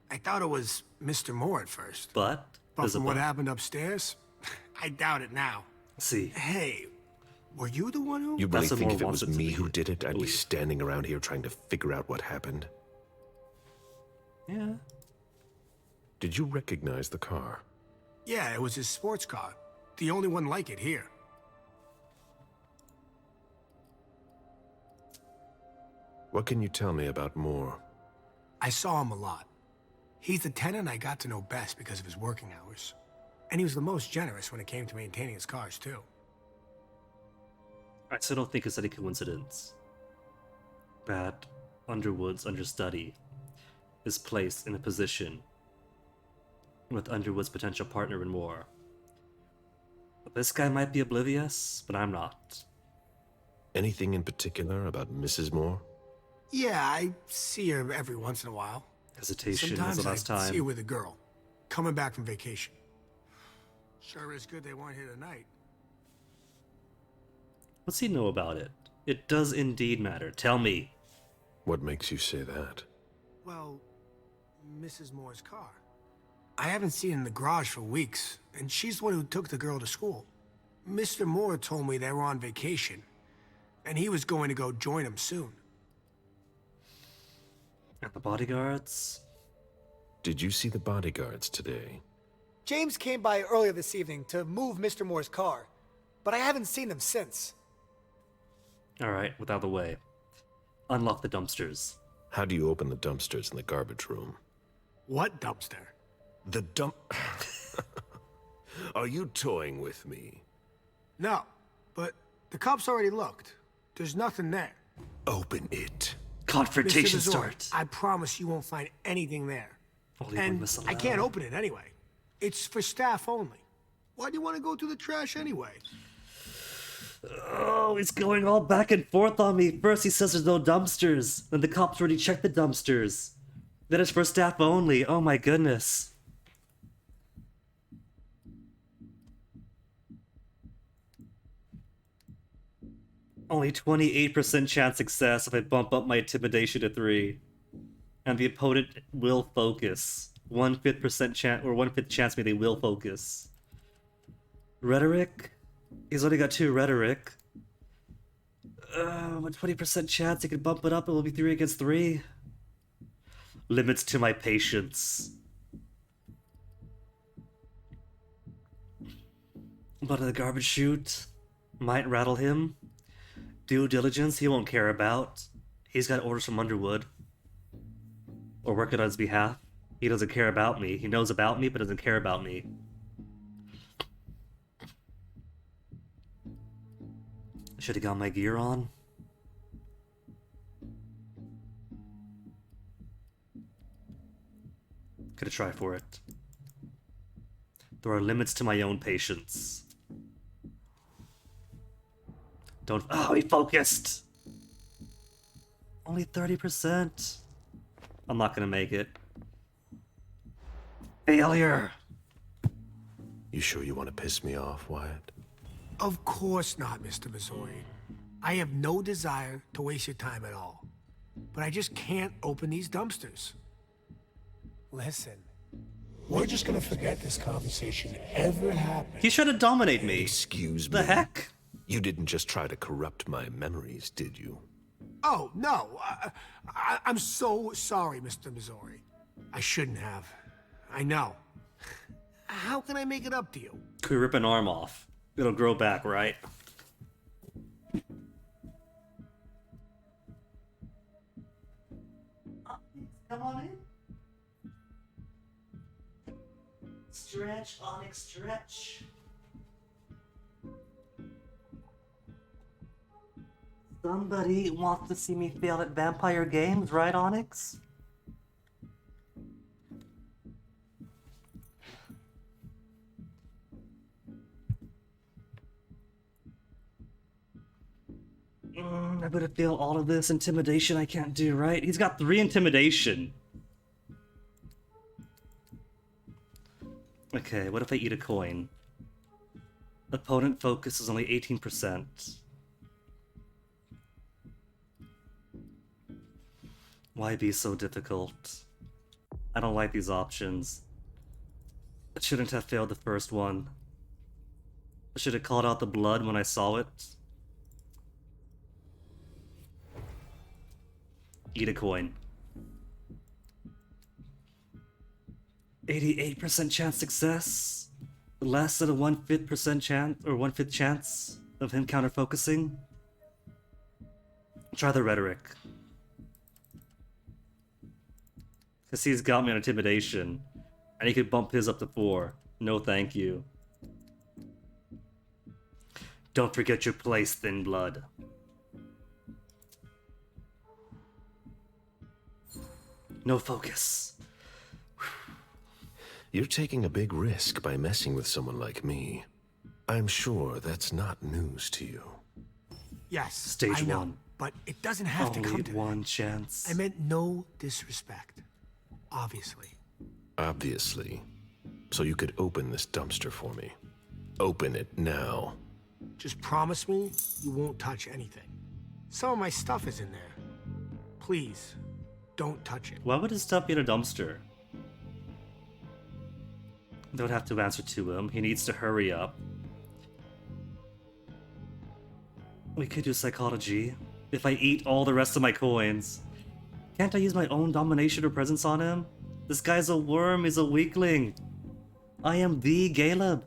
B: I thought it was Mr. Moore at first.
A: But there's a
B: from what
A: but.
B: happened upstairs, I doubt it now.
A: See.
B: Hey, were you the one who...
W: You really
A: That's what
W: think
A: Moore
W: if it
A: wants
W: was
A: it to
W: me
A: be.
W: who did it, I'd be standing around here trying to figure out what happened?
A: Yeah.
W: Did you recognize the car?
B: Yeah, it was his sports car. The only one like it here.
W: What can you tell me about Moore?
B: I saw him a lot. He's the tenant I got to know best because of his working hours. And he was the most generous when it came to maintaining his cars, too.
A: I still don't think it's any coincidence that Underwood's understudy is placed in a position with Underwood's potential partner and more. This guy might be oblivious, but I'm not.
W: Anything in particular about Mrs. Moore?
B: Yeah, I see her every once in a while.
A: Hesitation is
B: Sometimes
A: the last
B: I see her
A: time.
B: with a girl, coming back from vacation. Sure is good they weren't here tonight.
A: What's he know about it? It does indeed matter. Tell me.
W: What makes you say that?
B: Well, Mrs. Moore's car. I haven't seen it in the garage for weeks, and she's the one who took the girl to school. Mr. Moore told me they were on vacation, and he was going to go join them soon.
A: And the bodyguards?
W: Did you see the bodyguards today?
B: James came by earlier this evening to move Mr. Moore's car, but I haven't seen them since.
A: Alright, without the way. Unlock the dumpsters.
W: How do you open the dumpsters in the garbage room?
B: What dumpster?
K: The dump... Are you toying with me?
B: No, but the cops already looked. There's nothing there.
K: Open it.
A: Confrontation
B: Mr. Missouri,
A: starts.
B: I promise you won't find anything there.
A: Only one
B: And
A: missile
B: I can't
A: allowed.
B: open it anyway. It's for staff only. Why do you want to go through the trash anyway?
A: Oh, he's going all back and forth on me. First he says there's no dumpsters. Then the cops already checked the dumpsters. Then it's for staff only. Oh my goodness. Only 28% chance success if I bump up my intimidation to 3. And the opponent will focus. 1/5% chance, or 1/5 chance maybe they will focus. Rhetoric? He's only got 2 rhetoric. With 20% chance he could bump it up, it will be 3 against 3. Limits to my patience. But the garbage chute might rattle him. Due diligence he won't care about. He's got orders from Underwood. Or working on his behalf. He doesn't care about me. He knows about me, but doesn't care about me. Should have got my gear on. Gonna try for it. There are limits to my own patience. Don't. Oh, he focused! Only 30%. I'm not gonna make it. Failure!
K: You sure you want to piss me off, Wyatt?
B: Of course not, Mr. Missouri. I have no desire to waste your time at all. But I just can't open these dumpsters. Listen, we're just gonna forget this conversation ever happened.
A: He's trying to dominate me.
K: Excuse
A: The
K: me?
A: heck?
K: You didn't just try to corrupt my memories, did you?
B: Oh, no. I'm so sorry, Mr. Missouri. I shouldn't have. I know. How can I make it up to you?
A: Could we rip an arm off? It'll grow back, right? Come on in. Stretch, Onyx, stretch. Somebody wants to see me fail at vampire games, right, Onyx? I would have failed all of this intimidation I can't do, right? He's got 3 intimidation. Okay, what if I eat a coin? Opponent focus is only 18%. Why be so difficult? I don't like these options. I shouldn't have failed the first one. I should have called out the blood when I saw it. Eat a coin. 88% chance success? Less than a 1/5% chance, or 1/5 chance of him counter-focusing? Try the rhetoric. Because he's got me on intimidation, and he could bump his up to 4. No thank you. Don't forget your place, Thin Blood. No focus.
K: You're taking a big risk by messing with someone like me. I'm sure that's not news to you.
B: Yes,
A: Stage
B: I know,
A: 1.
B: but it doesn't have to
A: Only
B: come to that.
A: one chance.
B: I meant no disrespect. Obviously.
K: Obviously. So you could open this dumpster for me. Open it now.
B: Just promise me you won't touch anything. Some of my stuff is in there. Please, don't touch it.
A: Why would his stuff be in a dumpster? Don't have to answer to him. He needs to hurry up. We could do psychology. If I eat all the rest of my coins, can't I use my own domination or presence on him? This guy's a worm. He's a weakling. I am the Caleb.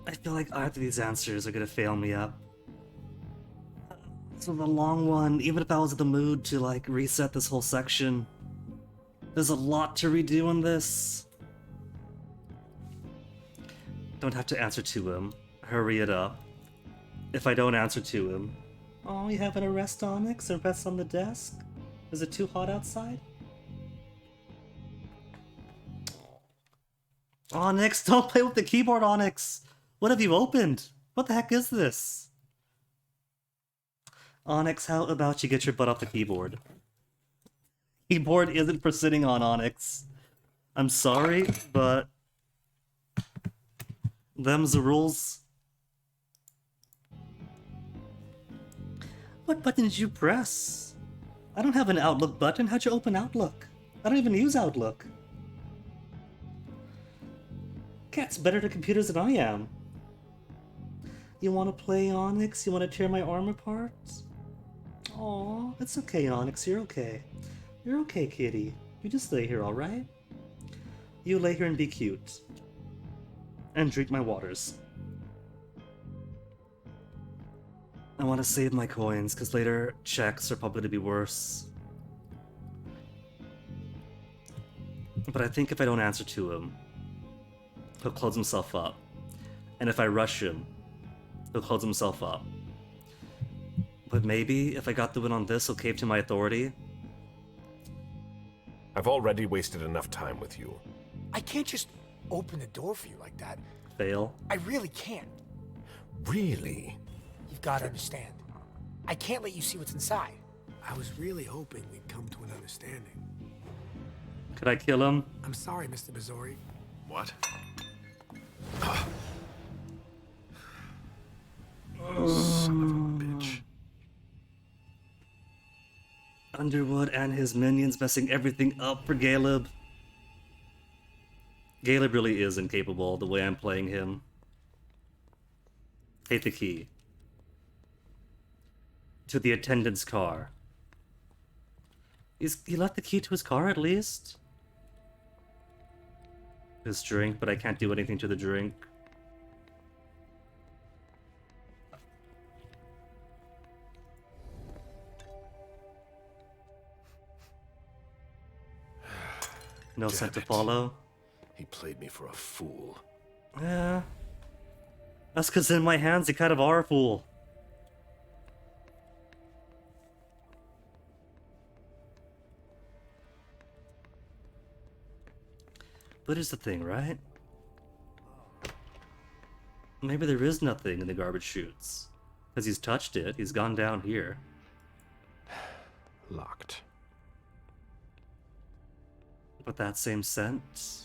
A: I feel like either of these answers are gonna fail me up. It's a long one, even if I was in the mood to, like, reset this whole section. There's a lot to redo in this. Don't have to answer to him. Hurry it up. If I don't answer to him... Oh, you have an arrest, Onyx? Arrest on the desk? Is it too hot outside? Onyx, don't play with the keyboard, Onyx! What have you opened? What the heck is this? Onyx, how about you get your butt off the keyboard? Keyboard isn't for sitting on, Onyx. I'm sorry, but... them's the rules. What button did you press? I don't have an Outlook button. How'd you open Outlook? I don't even use Outlook. Cat's better at computers than I am. You want to play, Onyx? You want to tear my arm apart? Aw, it's okay, Onyx. You're okay. You're okay, kitty. You just lay here, alright? You lay here and be cute. And drink my waters. I want to save my coins, because later checks are probably going to be worse. But I think if I don't answer to him, he'll close himself up. And if I rush him, he'll close himself up. But maybe if I got the win on this, he'll cave to my authority.
K: I've already wasted enough time with you.
B: I can't just open the door for you like that.
A: Fail.
B: I really can't.
K: Really?
B: You've got to understand. I can't let you see what's inside. I was really hoping we'd come to an understanding.
A: Could I kill him?
B: I'm sorry, Mr. Bizori.
K: What?
A: Son of a bitch. Underwood and his minions messing everything up for Caleb. Caleb really is incapable the way I'm playing him. Take the key. To the attendant's car. He left the key to his car at least? His drink, but I can't do anything to the drink. No scent to follow.
K: He played me for a fool.
A: Yeah. That's because in my hands, you kind of are a fool. But here's the thing, right? Maybe there is nothing in the garbage chutes. Because he's touched it, he's gone down here.
K: Locked.
A: But that same scent...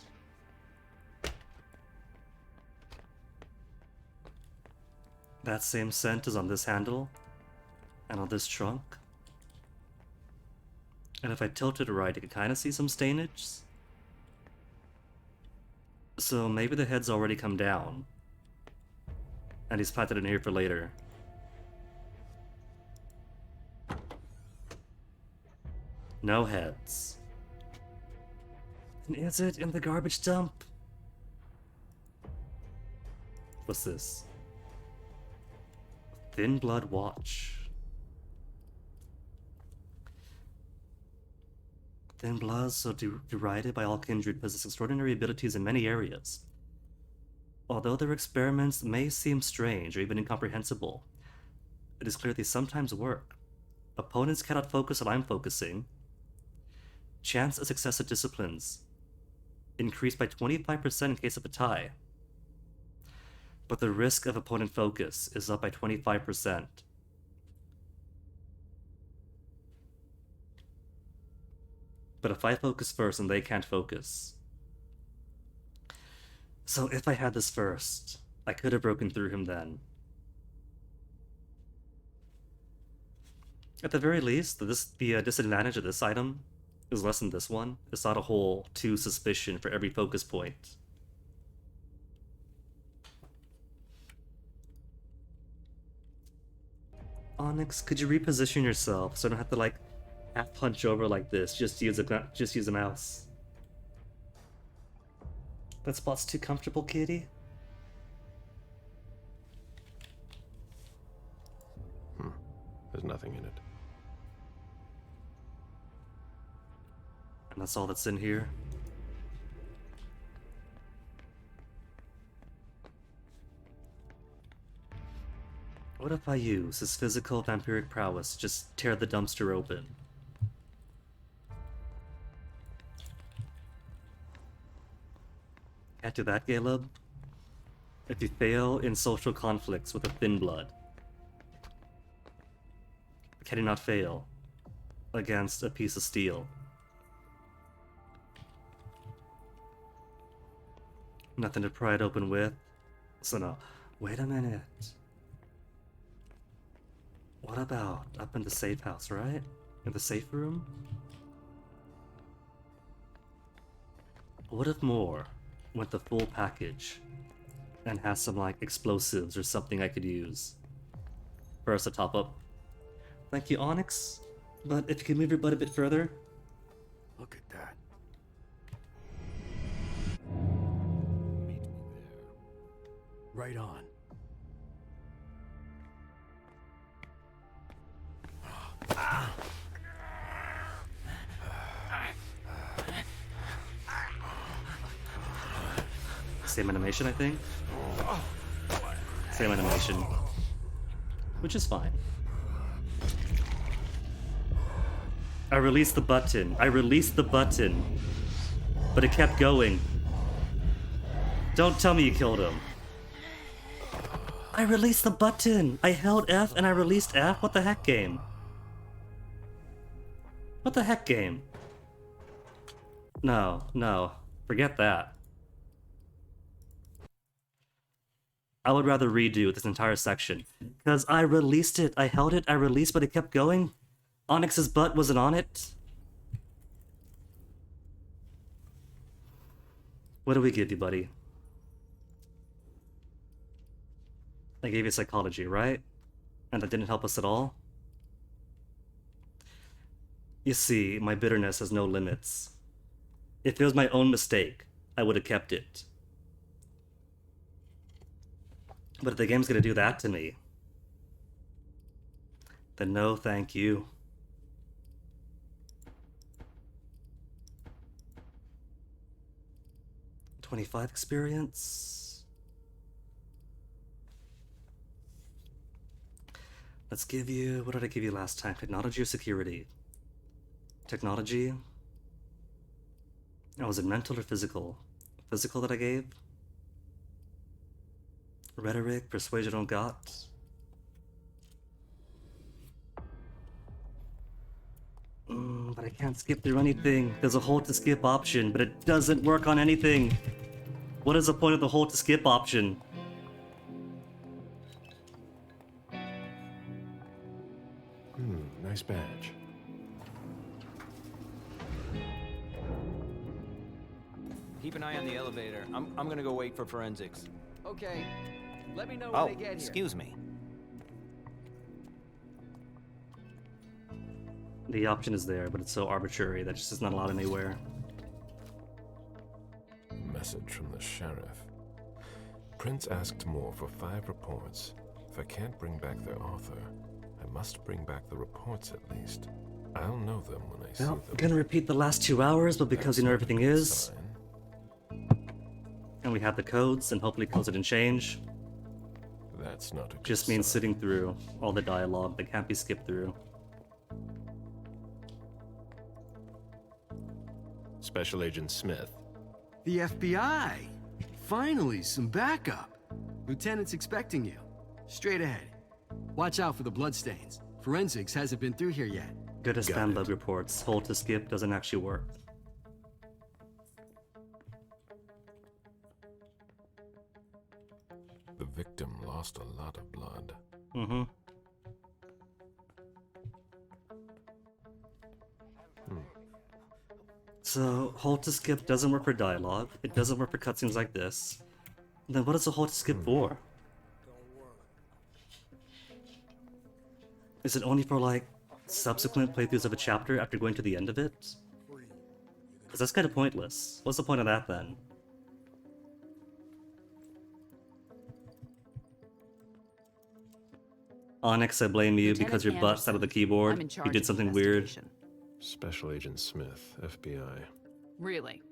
A: That same scent is on this handle, and on this trunk. And if I tilt it right, you can kind of see some stainage. So maybe the head's already come down, and he's planted in here for later. No heads. And is it in the garbage dump? What's this? Thin Blood Watch. Thin Bloods so derided by all kindred possess extraordinary abilities in many areas. Although their experiments may seem strange or even incomprehensible, it is clear they sometimes work. Opponents cannot focus while I'm focusing. Chance of successive disciplines increased by 25% in case of a tie. But the risk of opponent focus is up by 25%. But if I focus first and they can't focus. So if I had this first, I could have broken through him then. At the very least, the disadvantage of this item is less than this one. It's not a whole 2 suspicion for every focus point. Onyx, could you reposition yourself so I don't have to like half punch over like this? Just use a mouse. That spot's too comfortable, kitty.
W: There's nothing in it.
A: And that's all that's in here. What if I use his physical vampiric prowess to just tear the dumpster open? Can't do that, Caleb? If you fail in social conflicts with a thin blood, can you not fail against a piece of steel? Nothing to pry it open with. So no, wait a minute. What about up in the safe house, right? In the safe room? What if Moore went the full package and has some like explosives or something I could use for us to top up? Thank you, Onyx. But if you could move your butt a bit further.
J: Look at that.
W: Meet me there.
J: Right on.
A: Same animation, I think. Same animation. Which is fine. I released the button. But it kept going. Don't tell me you killed him. I released the button! I held F and I released F? What the heck, game? What the heck, game? No. Forget that. I would rather redo this entire section. Because I released it, I held it, I released, but it kept going. Onyx's butt wasn't on it. What do we give you, buddy? I gave you psychology, right? And that didn't help us at all? You see, my bitterness has no limits. If it was my own mistake, I would have kept it. But if the game's gonna do that to me, then no thank you. $25 experience. Let's give you, what did I give you last time? Technology or security? Technology. Oh, was it mental or physical? Physical that I gave? Rhetoric, persuasion on got. But I can't skip through anything. There's a hold to skip option, but it doesn't work on anything. What is the point of the hold to skip option?
W: Nice badge.
V: Keep an eye on the elevator. I'm gonna go wait for forensics.
H: Okay. Let me know when they get here.
F: Excuse me.
A: The option is there, but it's so arbitrary that it's just not allowed anywhere.
K: Message from the sheriff. Prince asked Moore for 5 reports. If I can't bring back their author, I must bring back the reports at least. I'll know them when I see them.
A: I'm gonna repeat the last 2 hours, but because you know everything is, and we have the codes, and hopefully codes didn't change.
K: That's not a good
A: Just means
K: sign.
A: sitting through all the dialogue that can't be skipped through.
W: Special Agent Smith.
J: The FBI! Finally, some backup. Lieutenant's expecting you. Straight ahead. Watch out for the bloodstains. Forensics hasn't been through here yet.
A: Good as
W: Got
A: spam
W: it.
A: bug reports. Hold to skip doesn't actually work.
K: The victim lost a lot of blood.
A: Mm-hmm. So, hold to skip doesn't work for dialogue. It doesn't work for cutscenes like this. Then what is the hold to skip for? Is it only for, like, subsequent playthroughs of a chapter after going to the end of it? Because that's kind of pointless. What's the point of that, then? Onyx, I blame you because your
L: Lieutenant
A: butt's out of the
L: Anderson,
A: keyboard.
L: I'm in charge
A: You did
L: of
A: something weird.
L: investigation.
K: Special Agent Smith, FBI.
L: Really?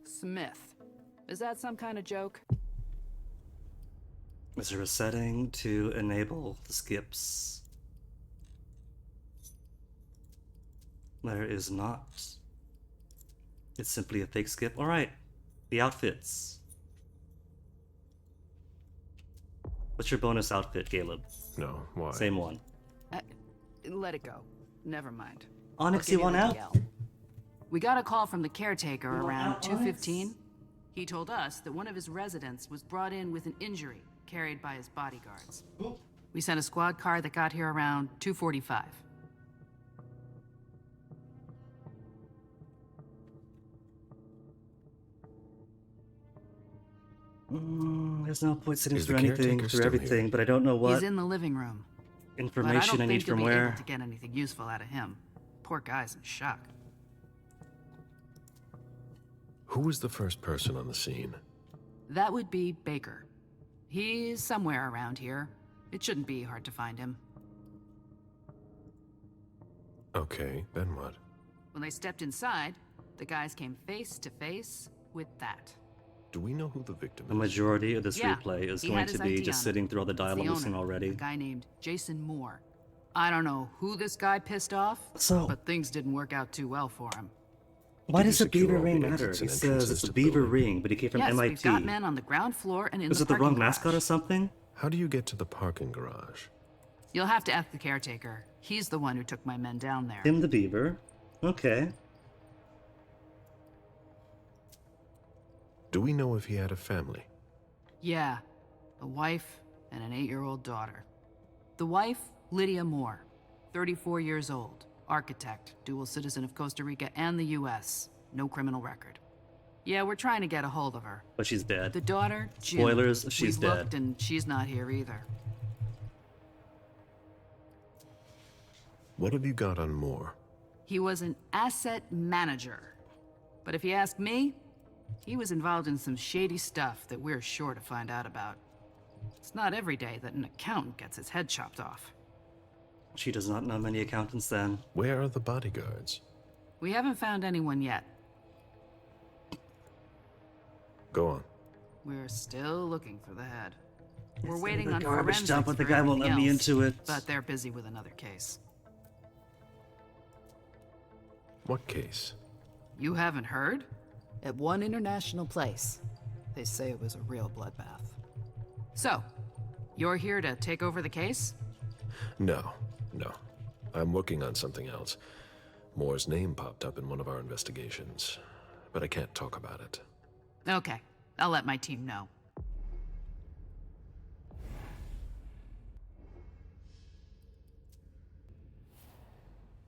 L: Smith. Is that some kind of joke?
A: Is there a setting to enable the skips? There is not. It's simply a fake skip. Alright. The outfits. What's your bonus outfit, Caleb?
K: No, why?
A: Same one.
L: Let it go. Never mind.
A: Onyx,
L: I'll give
A: you want
L: the
A: out?
L: DL. We got a call from the caretaker
A: You want
L: around
A: out,
L: 2:15. He told us that one of his residents was brought in with an injury carried by his bodyguards. We sent a squad car that got here around 2:45.
A: There's no point sitting
K: Is
A: through
K: the
A: anything,
K: caretaker
A: through
K: still
A: everything,
K: here?
A: but I don't know what
L: He's in the living room.
A: information
L: but
A: I
L: I
A: need
L: don't think
A: from
L: you'll be
A: where.
L: able to get anything useful out of him. Poor guy's in shock.
K: Who was the first person on the scene?
L: That would be Baker. He's somewhere around here. It shouldn't be hard to find him.
K: Okay, then what?
L: When they stepped inside, the guys came face to face with that.
K: Do we know who the victim
A: The
K: is?
A: majority of this
L: Yeah,
A: replay is
L: he
A: going
L: had
A: to
L: his
A: be
L: ID
A: just
L: on
A: sitting
L: him.
A: through all the
L: It's the
A: dialogue missing
L: owner,
A: already.
L: A guy named Jason Moore. I don't know who this guy pissed off,
A: So-
L: but things didn't work out too well for him.
A: Why
K: Did he
A: does the
K: secure
A: beaver
K: all
A: ring
K: the
A: matter?
K: exits
A: He
K: and
A: says
K: entrances
A: it's
K: to
A: a
K: the
A: beaver
K: building?
A: ring, but he came from
L: Yes,
A: MIT.
L: we've got men on the ground floor and in
A: Is
L: the
A: it the
L: parking
A: wrong
L: garage.
A: mascot or something?
K: How do you get to the parking garage?
L: You'll have to ask the caretaker. He's the one who took my men down there.
A: Tim the beaver. Okay.
K: Do we know if he had a family?
L: Yeah, a wife and an 8-year-old daughter. The wife, Lydia Moore, 34 years old, architect, dual citizen of Costa Rica and the US, no criminal record. Yeah, we're trying to get a hold of her.
A: But she's dead.
L: The daughter, Jim.
A: Spoilers, she's
L: We've
A: dead.
L: looked and she's not here either.
K: What have you got on Moore?
L: He was an asset manager. But if you ask me, he was involved in some shady stuff that we're sure to find out about. It's not every day that an accountant gets his head chopped off.
A: She does not know many accountants then.
K: Where are the bodyguards?
L: We haven't found anyone yet.
K: Go on.
L: We're still looking for the head. We're
A: It's
L: waiting
A: the
L: on
A: garbage
L: forensics
A: dump, but the
L: for
A: guy won't let
L: everything
A: me
L: else,
A: into it.
L: But they're busy with another case.
K: What case?
L: You haven't heard? At one international place. They say it was a real bloodbath. So, you're here to take over the case?
K: No. I'm working on something else. Moore's name popped up in one of our investigations, but I can't talk about it.
L: Okay, I'll let my team know.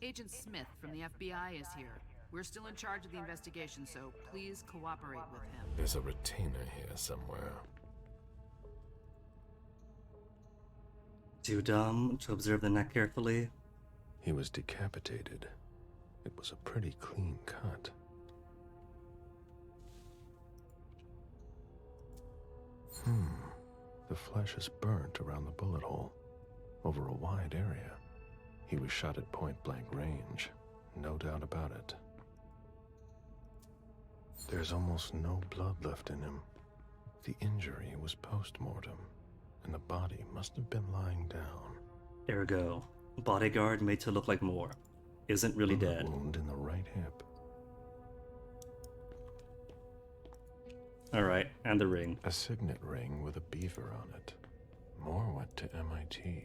L: Agent Smith from the FBI is here. We're still in charge of the investigation, so please cooperate with him.
K: There's a retainer here somewhere.
A: Too dumb to observe the neck carefully.
K: He was decapitated. It was a pretty clean cut. The flesh is burnt around the bullet hole, over a wide area. He was shot at point-blank range, no doubt about it. There's almost no blood left in him. The injury was post-mortem, and the body must have been lying down.
A: Ergo, bodyguard made to look like Moore. Isn't really dead.
K: Wound in the right hip.
A: Alright, and the ring.
K: A signet ring with a beaver on it. Moore went to MIT.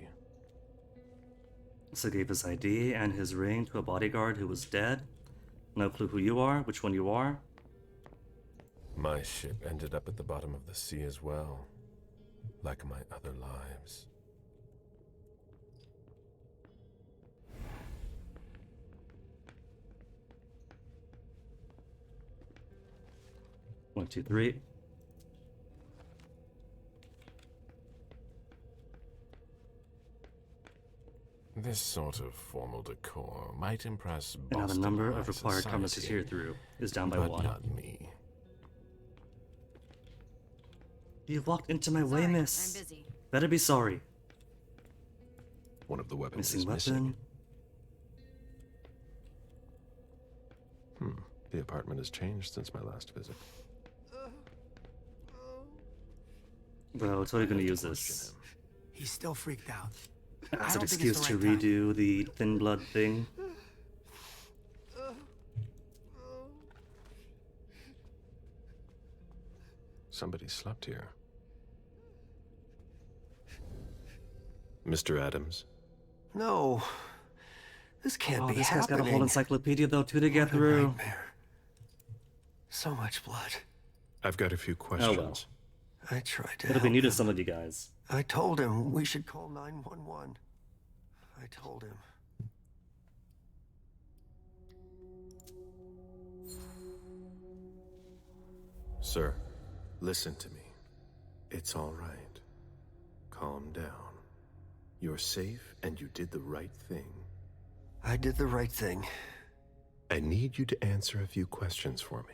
A: So gave his ID and his ring to a bodyguard who was dead. No clue who you are, which one you are.
K: My ship ended up at the bottom of the sea as well, like my other lives.
A: One, two, three.
K: This sort of formal decor might impress
A: And now the
K: Boston
A: number
K: high
A: of required
K: society,
A: comments here through is down by
K: but
A: one.
K: not me.
A: You walked into my way, miss.
O: I'm busy.
A: Better be sorry.
K: One of the weapons
A: Missing
K: is
A: weapon.
K: missing. The apartment has changed since my last visit.
A: Bro, totally gonna use this.
B: He's still freaked out.
A: As
B: I
A: an
B: don't think it's
A: excuse
B: the
A: to
B: right time.
A: redo the thin blood thing.
K: Somebody slept here. Mr. Adams?
G: No. This can't be
A: This guy's
G: happening.
A: got a whole encyclopedia though too to get
G: What a
A: through.
G: nightmare. So much blood.
K: I've got a few questions.
G: I tried to
A: It'll be
G: help
A: new to
G: him.
A: some of you guys.
G: I told him we should call 911. I told him.
K: Sir, listen to me. It's all right. Calm down. You're safe and you did the right thing.
G: I did the right thing.
K: I need you to answer a few questions for me.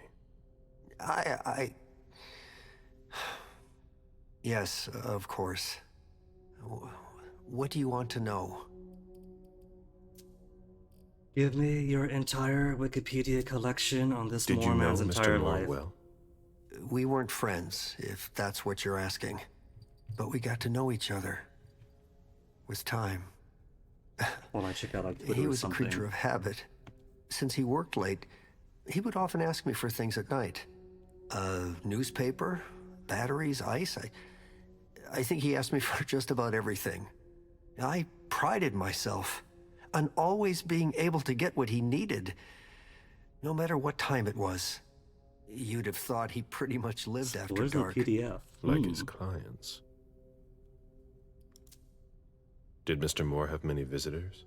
G: Yes, of course. What do you want to know?
A: Give me your entire Wikipedia collection on this
K: Did you know
A: Moorman's entire
K: Mr. Moore
A: life.
K: well?
G: We weren't friends, if that's what you're asking. But we got to know each other. With time.
A: Well, I check out on Twitter
G: He
A: or
G: was a
A: something.
G: creature of habit. Since he worked late, he would often ask me for things at night. Newspaper, batteries, ice. I think he asked me for just about everything. I prided myself on always being able to get what he needed, no matter what time it was. You'd have thought he pretty much lived after
A: Where's
G: dark.
A: the PDF?
K: Like his clients. Did Mr. Moore have many visitors?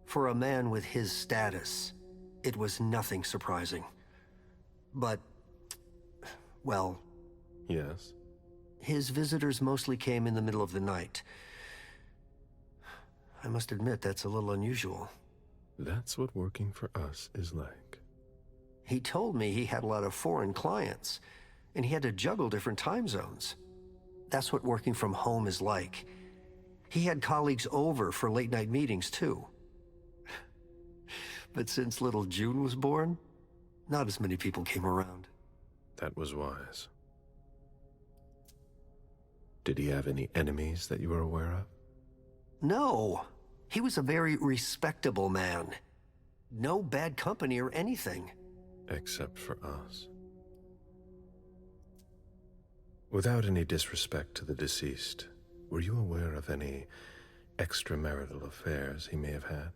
G: For a man with his status, it was nothing surprising. But, well,
K: Yes.
G: his visitors mostly came in the middle of the night. I must admit, that's a little unusual.
K: That's what working for us is like.
G: He told me he had a lot of foreign clients, and he had to juggle different time zones. That's what working from home is like. He had colleagues over for late-night meetings, too. But since little June was born, not as many people came around.
K: That was wise. Did he have any enemies that you were aware of?
G: No, he was a very respectable man. No bad company or anything.
K: Except for us. Without any disrespect to the deceased, were you aware of any extramarital affairs he may have had?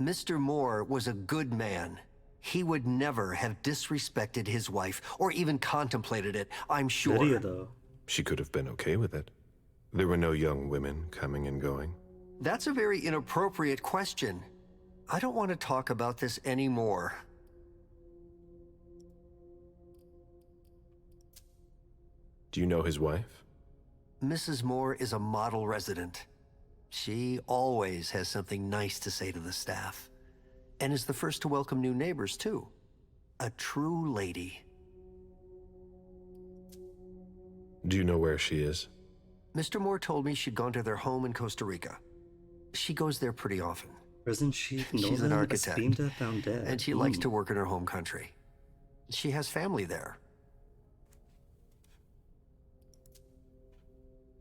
G: Mr. Moore was a good man. He would never have disrespected his wife or even contemplated it, I'm sure.
A: Lydia, though.
K: She could have been okay with it. There were no young women coming and going.
G: That's a very inappropriate question. I don't want to talk about this anymore.
K: Do you know his wife?
G: Mrs. Moore is a model resident. She always has something nice to say to the staff. And is the first to welcome new neighbors, too. A true lady.
K: Do you know where she is?
G: Mr. Moore told me she'd gone to their home in Costa Rica. She goes there pretty often.
A: Prison chief
G: She's an
A: Nolan
G: architect,
A: Espinda found dead.
G: and she likes to work in her home country. She has family there.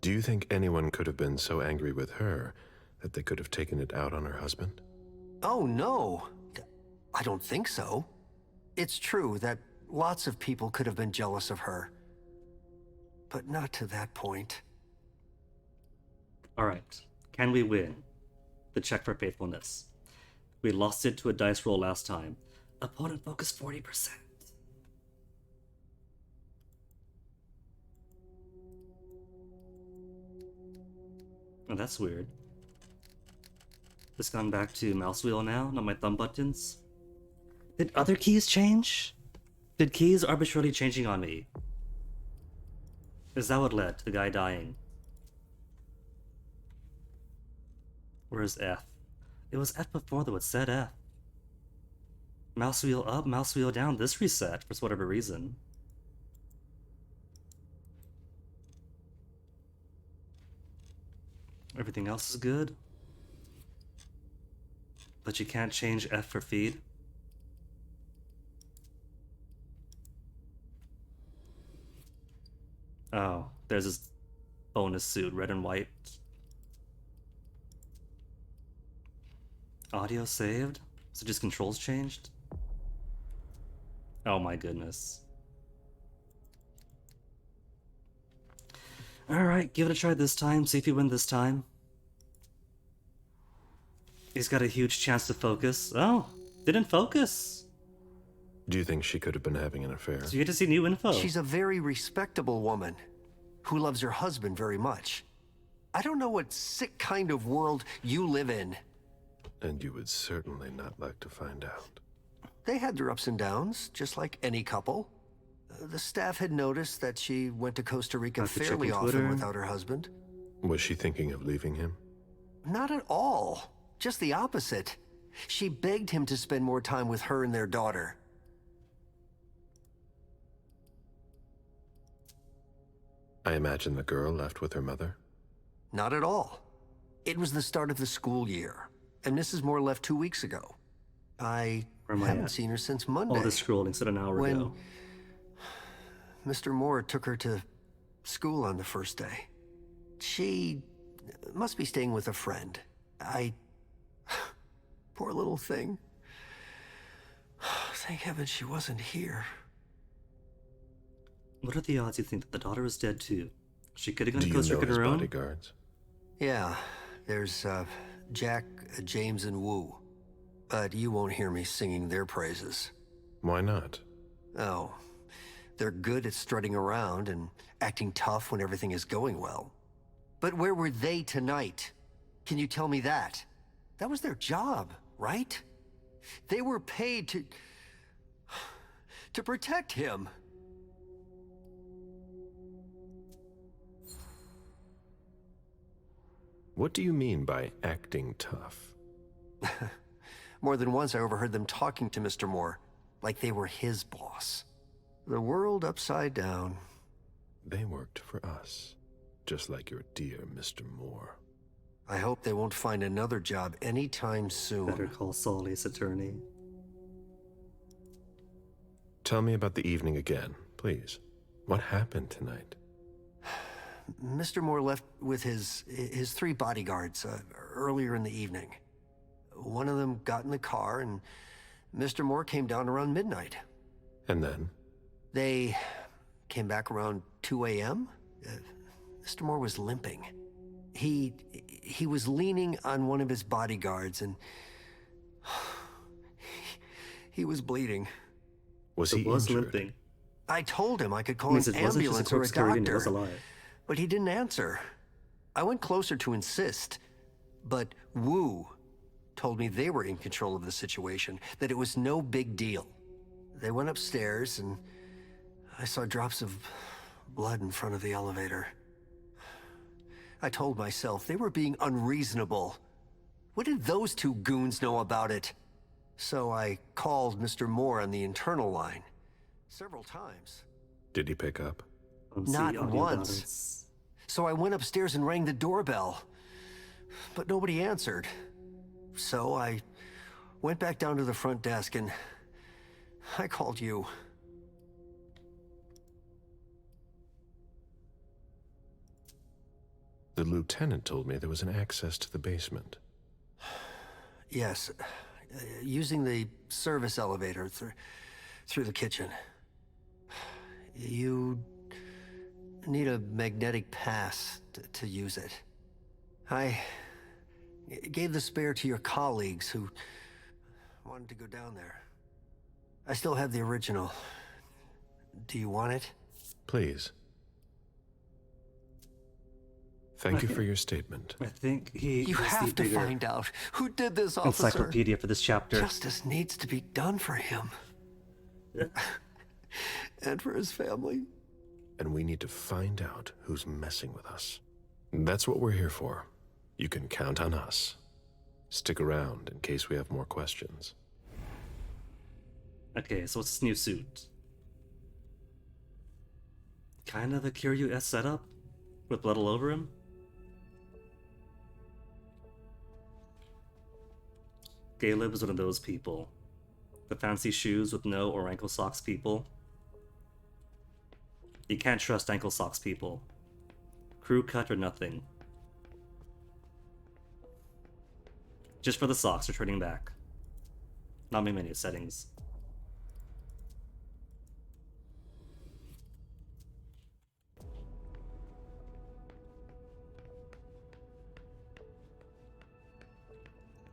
K: Do you think anyone could have been so angry with her that they could have taken it out on her husband?
G: Oh, no. I don't think so. It's true that lots of people could have been jealous of her. But not to that point.
A: Alright. Can we win? The check for faithfulness. We lost it to a dice roll last time. Opponent focus 40%. Oh, that's weird. Just gone back to mouse wheel now, not my thumb buttons. Did other keys change? Did keys arbitrarily changing on me? Is that what led to the guy dying? Where's F? It was F before though, it said F. Mouse wheel up, mouse wheel down, this reset for whatever reason. Everything else is good. But you can't change F for feed? Oh, there's this bonus suit, red and white. Audio saved? So just controls changed? Oh my goodness. Alright, give it a try this time, see if you win this time. He's got a huge chance to focus. Oh, didn't focus.
W: Do you think she could have been having an affair?
A: So you get to see new info.
G: She's a very respectable woman who loves her husband very much. I don't know what sick kind of world you live in.
W: And you would certainly not like to find out.
G: They had their ups and downs, just like any couple. The staff had noticed that she went to Costa Rica fairly often without her husband.
W: Was she thinking of leaving him?
G: Not at all. Just the opposite. She begged him to spend more time with her and their daughter.
W: I imagine the girl left with her mother?
G: Not at all. It was the start of the school year, and Mrs. Moore left 2 weeks ago. I haven't seen her since Monday.
A: All this scrolling said an hour ago.
G: Mr. Moore took her to school on the first day. She must be staying with a friend. Poor little thing. Thank heaven she wasn't here.
A: What are the odds you think that the daughter is dead too? She could have gone to
W: Do
A: Costa
W: you know
A: Rica
W: his
A: on her own?
W: bodyguards?
G: Yeah, there's Jack, James, and Wu. But you won't hear me singing their praises.
W: Why not?
G: Oh, they're good at strutting around and acting tough when everything is going well. But where were they tonight? Can you tell me that? That was their job, right? They were paid to protect him.
W: What do you mean by acting tough?
G: More than once I overheard them talking to Mr. Moore, like they were his boss. The world upside down.
W: They worked for us, just like your dear Mr. Moore.
G: I hope they won't find another job anytime soon.
A: Better call Solly's attorney.
W: Tell me about the evening again, please. What happened tonight?
G: Mr. Moore left with his 3 bodyguards earlier in the evening. One of them got in the car, and Mr. Moore came down around midnight.
W: And then?
G: They came back around 2 a.m. Mr. Moore was limping. He was leaning on one of his bodyguards, and he was bleeding.
W: Was he injured?
A: Limping.
G: I told him I could call an ambulance or a doctor, but he didn't answer. I went closer to insist, but Wu told me they were in control of the situation, that it was no big deal. They went upstairs, and I saw drops of blood in front of the elevator. I told myself they were being unreasonable. What did those 2 goons know about it? So I called Mr. Moore on the internal line several times.
W: Did he pick up?
G: Not once. So I went upstairs and rang the doorbell, but nobody answered. So I went back down to the front desk and I called you.
W: The lieutenant told me there was an access to the basement.
G: Yes, using the service elevator through the kitchen. You need a magnetic pass to use it. I gave the spare to your colleagues who wanted to go down there. I still have the original. Do you want it?
W: Please. Thank you for your statement.
A: I think he.
G: You have to find out who did this, officer.
A: Encyclopedia for this chapter.
G: Justice needs to be done for him. And for his family.
W: And we need to find out who's messing with us. That's what we're here for. You can count on us. Stick around in case we have more questions.
A: Okay, so what's this new suit? Kind of a Kiryu-esque setup? With blood all over him? Caleb is one of those people. The fancy shoes with no or ankle socks people. You can't trust ankle socks people. Crew cut or nothing. Just for the socks, returning back. Not many settings.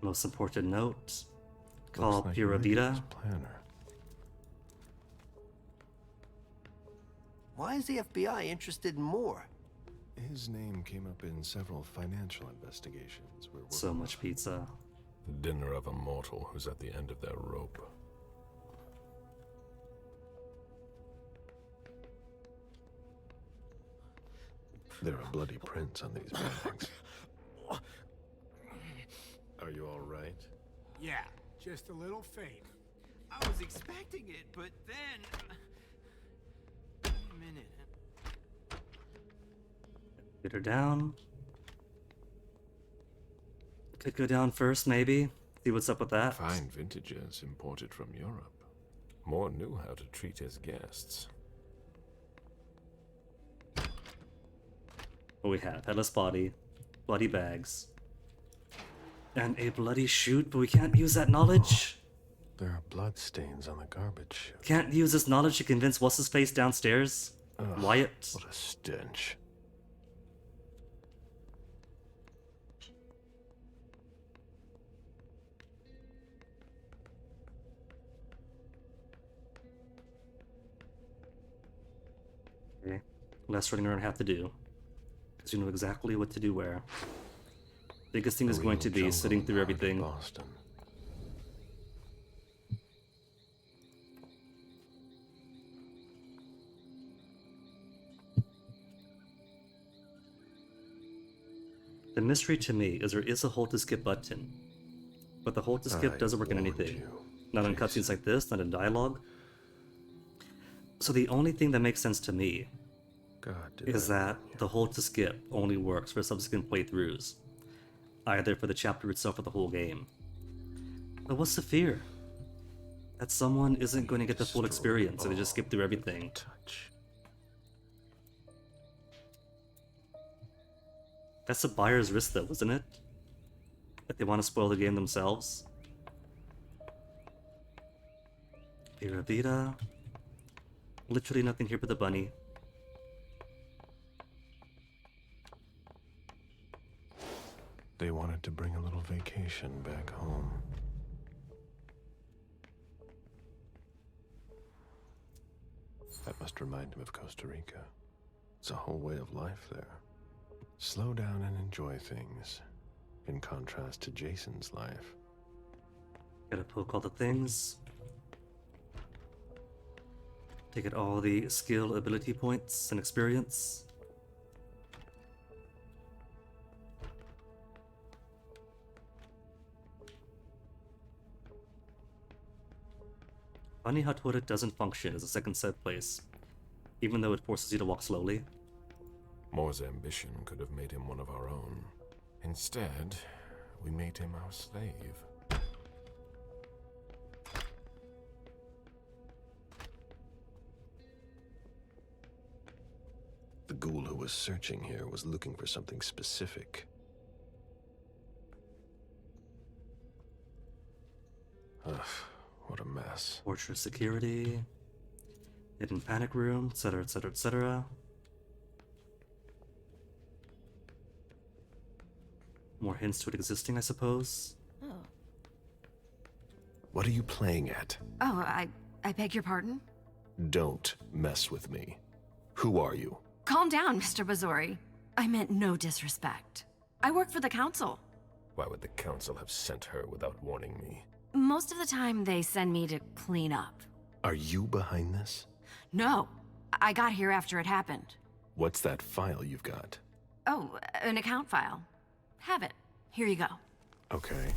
A: Most important note. Call
K: like
A: Pura Vida.
K: Lydia's planner.
G: Why is the FBI interested in Moore?
K: His name came up in several financial investigations.
A: So much pizza.
K: The dinner of a mortal who's at the end of their rope. There are bloody prints on these bags. Are you all right?
B: Yeah, just a little faint.
F: I was expecting it, but then... Wait a minute.
A: Get her down. Could go down first, maybe. See what's up with that.
K: Fine vintages imported from Europe. Moore knew how to treat his guests.
A: What we have? Headless body, bloody bags, and a bloody chute, but we can't use that knowledge.
K: There are blood stains on the garbage chute.
A: Can't use this knowledge to convince what's-his-face downstairs.
K: Ugh,
A: Wyatt.
K: What a stench.
A: Okay. Less running around have to do. Because you know exactly what to do where. Biggest thing is going to be sitting through everything.
K: Boston.
A: The mystery to me is there is a hold to skip button. But the hold to skip doesn't work in anything. Not in cutscenes like this, not in dialogue. So the only thing that makes sense to me is that the hold to skip only works for subsequent playthroughs. Either for the chapter itself or the whole game. But what's the fear? That someone isn't going to get the full experience and they just skip through everything. That's the buyer's risk though, isn't it? If they want to spoil the game themselves. Pura Vida. Literally nothing here but the bunny.
K: They wanted to bring a little vacation back home. That must remind him of Costa Rica. It's a whole way of life there. Slow down and enjoy things, in contrast to Jason's life.
A: Gotta poke all the things. To get all the skill, ability points, and experience. Funny how Twitter doesn't function as a second set place, even though it forces you to walk slowly.
K: Moore's ambition could have made him one of our own. Instead, we made him our slave. The ghoul who was searching here was looking for something specific. Ugh, what a mess.
A: Fortress security, hidden panic room, etc, etc, etc. More hints to it existing, I suppose.
O: Oh.
K: What are you playing at?
O: Oh, I beg your pardon?
K: Don't mess with me. Who are you?
O: Calm down, Mr. Bazori. I meant no disrespect. I work for the council.
K: Why would the council have sent her without warning me?
O: Most of the time, they send me to clean up.
K: Are you behind this?
O: No, I got here after it happened.
K: What's that file you've got?
O: Oh, an account file. Have it. Here you go.
K: Okay.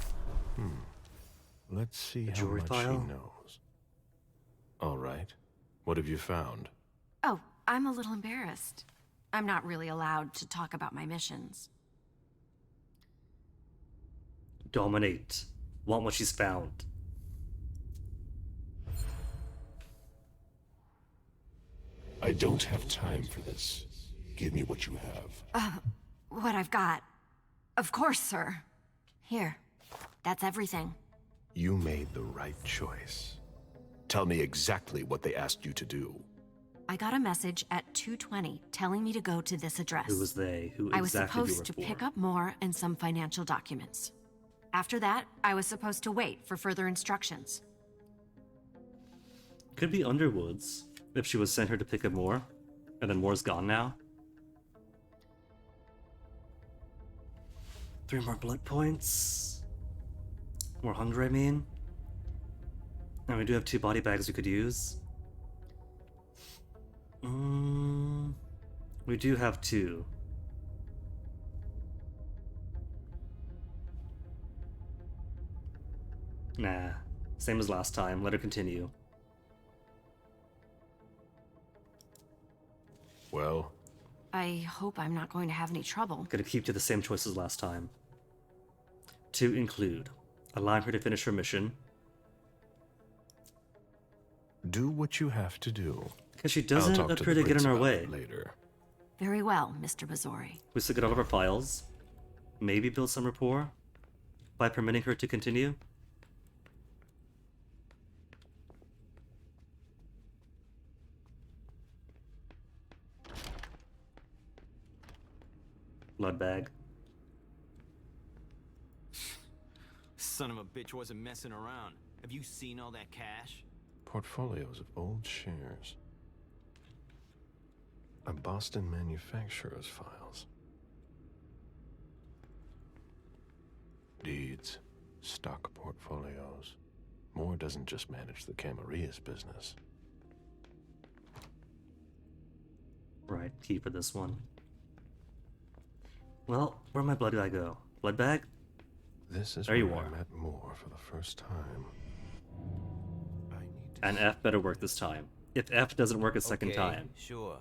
K: Let's see how
A: jewelry
K: much
A: file?
K: she knows. All right. What have you found?
O: Oh, I'm a little embarrassed. I'm not really allowed to talk about my missions.
A: Dominate. want what she's found.
K: I don't have time for this. Give me what you have.
O: What I've got. Of course, sir. Here. That's everything.
K: You made the right choice. Tell me exactly what they asked you to do.
O: I got a message at 2:20 telling me to go to this address.
A: Who was they? Who
O: I was
A: exactly
O: supposed to
A: you were
O: pick
A: for?
O: up more and some financial documents. After that, I was supposed to wait for further instructions.
A: Could be Underwood's, if she was sent her to pick up more, and then more's gone now. 3 more blood points. More hunger, I mean. And we do have 2 body bags we could use. We do have 2. Nah, same as last time. Let her continue.
K: Well?
O: I hope I'm not going to have any trouble.
A: Gonna keep to the same choices last time. To include, allowing her to finish her mission.
K: Do what you have to do.
A: Because she doesn't appear to get in our way.
K: Later.
O: Very well, Mr. Bazori.
A: We still get all of our files. Maybe build some rapport by permitting her to continue. Blood bag.
F: Son of a bitch wasn't messing around. Have you seen all that cash?
K: Portfolios of old shares. A Boston manufacturer's files. Deeds. Stock portfolios. Moore doesn't just manage the Camarillas business.
A: Right, key for this one. Well, where'd my blood guy go? Blood bag?
K: This is
A: there you
K: where
A: are.
K: I met Moore for the first time.
A: And F better work this time. If F doesn't work a second time.
F: Sure.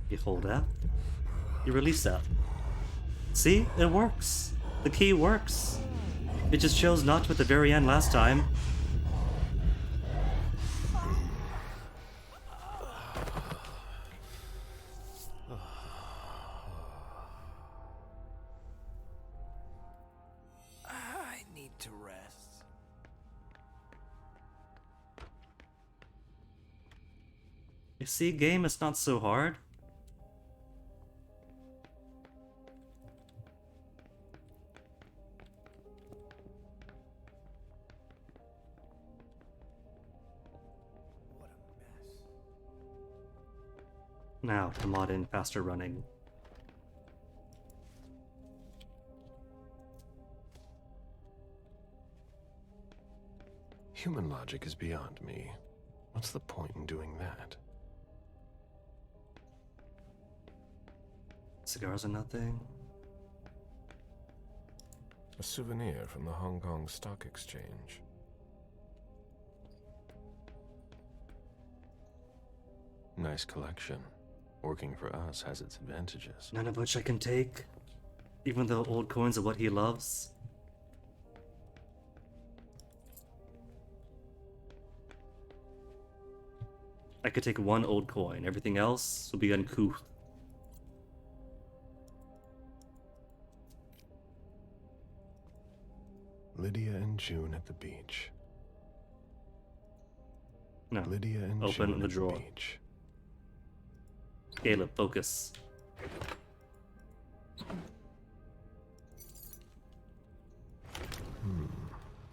A: You hold F. You release F. See? It works. The key works. It just chose not to at the very end last time.
F: I need to rest.
A: You see, game, it's not so hard. Now, to mod in faster running.
K: Human logic is beyond me. What's the point in doing that?
A: Cigars are nothing.
K: A souvenir from the Hong Kong Stock Exchange. Nice collection. Working for us has its advantages.
A: None of which I can take. Even though old coins are what he loves. I could take 1 old coin. Everything else will be uncouth.
K: Lydia and June at the beach.
A: No.
K: Lydia and
A: Open
K: June
A: the
K: at
A: drawer.
K: the beach.
A: Caleb, focus.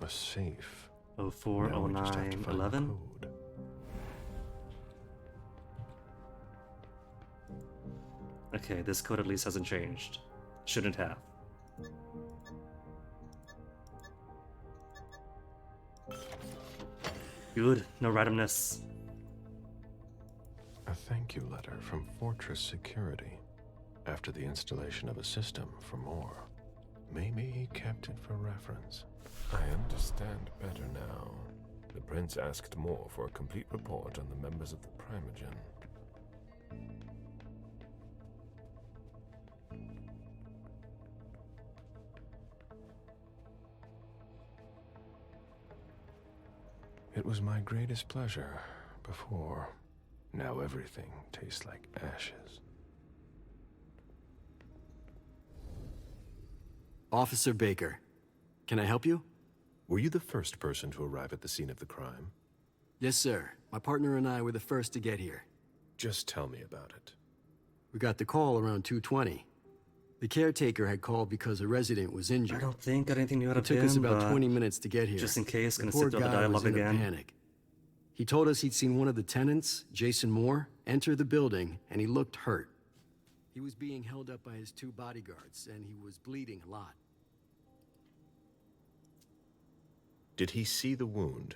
K: A safe.
A: 04,
K: Now we just have to
A: 09,
K: find the
A: 11.
K: code.
A: Okay, this code at least hasn't changed. Shouldn't have. Good, no randomness.
K: A thank you letter from Fortress Security after the installation of a system for Moore. Maybe he kept it for reference. I understand better now. The prince asked Moore for a complete report on the members of the Primogen. It was my greatest pleasure before. Now everything tastes like ashes.
J: Officer Baker, can I help you?
K: Were you the first person to arrive at the scene of the crime?
J: Yes, sir. My partner and I were the first to get here.
K: Just tell me about it.
J: We got the call around 2:20. The caretaker had called because a resident was injured.
A: I don't think got anything new out of him.
J: It took us about
A: but
J: 20 minutes to get here.
A: Just in case, gonna
J: the poor
A: sit down the
J: guy was
A: dialogue
J: in a
A: again.
J: panic. He told us he'd seen one of the tenants, Jason Moore, enter the building, and he looked hurt. He was being held up by his 2 bodyguards, and he was bleeding a lot.
K: Did he see the wound?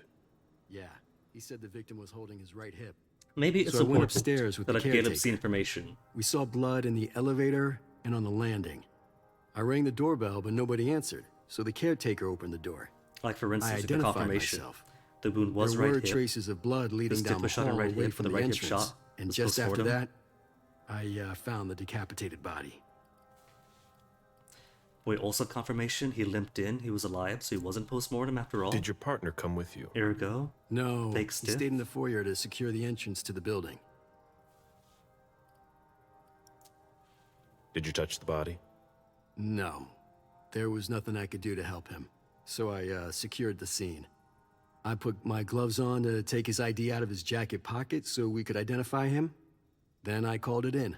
J: Yeah, he said the victim was holding his right hip.
A: Maybe it's
J: so I went
A: important
J: upstairs with
A: that
J: the
A: I
J: caretaker.
A: get the information.
J: We saw blood in the elevator and on the landing. I rang the doorbell, but nobody answered, so the caretaker opened the door.
A: Like for
J: I
A: instance, with the
J: identified
A: confirmation.
J: myself.
A: The wound was
J: there
A: right
J: were
A: hip.
J: traces of blood leading
A: The stick
J: down the
A: was shot in
J: hall
A: right
J: away
A: hip,
J: from
A: the
J: the
A: right hip
J: entrance.
A: shot
J: And
A: was
J: just after
A: postmortem.
J: that, I found the decapitated body.
A: Wait, also confirmation he limped in, he was alive, so he wasn't post-mortem after all?
K: Did your partner come with you?
A: Ergo?
J: No,
A: Fake
J: he
A: stiff?
J: stayed in the foyer to secure the entrance to the building.
K: Did you touch the body?
J: No. There was nothing I could do to help him, so I secured the scene. I put my gloves on to take his ID out of his jacket pocket so we could identify him. Then I called it in.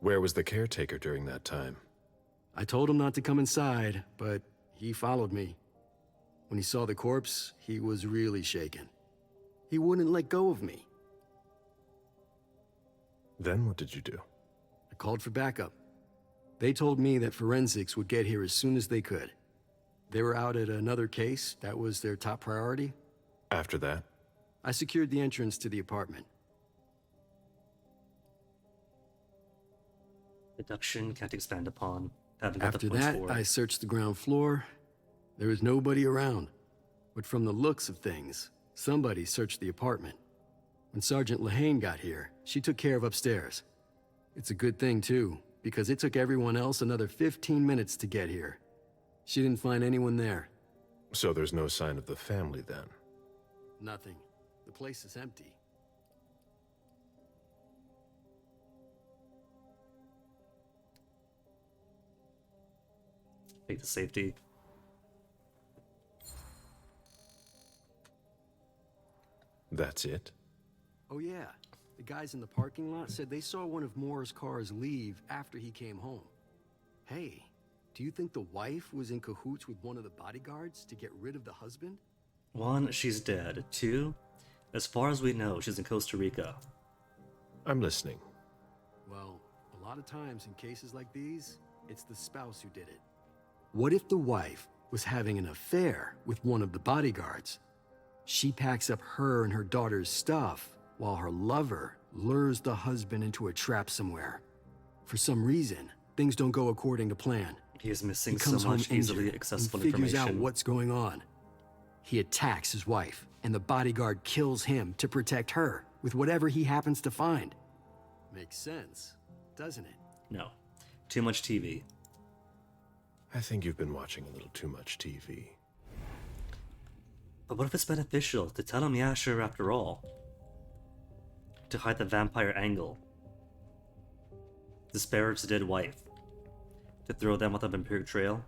K: Where was the caretaker during that time?
J: I told him not to come inside, but he followed me. When he saw the corpse, he was really shaken. He wouldn't let go of me.
K: Then what did you do?
J: I called for backup. They told me that forensics would get here as soon as they could. They were out at another case. That was their top priority.
K: After that?
J: I secured the entrance to the apartment.
A: Deduction can't expand upon. Haven't got
J: After
A: the points
J: that,
A: for it.
J: I searched the ground floor. There was nobody around. But from the looks of things, somebody searched the apartment. When Sergeant Lehane got here, she took care of upstairs. It's a good thing, too, because it took everyone else another 15 minutes to get here. She didn't find anyone there.
K: So there's no sign of the family then?
J: Nothing. The place is empty.
A: Take the safety.
K: That's it?
J: Oh yeah, the guys in the parking lot said they saw one of Moore's cars leave after he came home. Hey, do you think the wife was in cahoots with one of the bodyguards to get rid of the husband?
A: 1, she's dead. 2, as far as we know, she's in Costa Rica.
K: I'm listening.
J: Well, a lot of times in cases like these, it's the spouse who did it. What if the wife was having an affair with one of the bodyguards? She packs up her and her daughter's stuff while her lover lures the husband into a trap somewhere. For some reason, things don't go according to plan.
A: He is missing
J: He
A: so
J: comes home
A: much easily
J: injured
A: accessible
J: and figures
A: information.
J: out what's going on. He attacks his wife, and the bodyguard kills him to protect her with whatever he happens to find. Makes sense, doesn't it?
A: No. Too much TV.
K: I think you've been watching a little too much TV.
A: But what if it's beneficial to tell him, yeah, sure, after all? To hide the vampire angle. Disparage the dead wife. To throw them off the vampiric trail.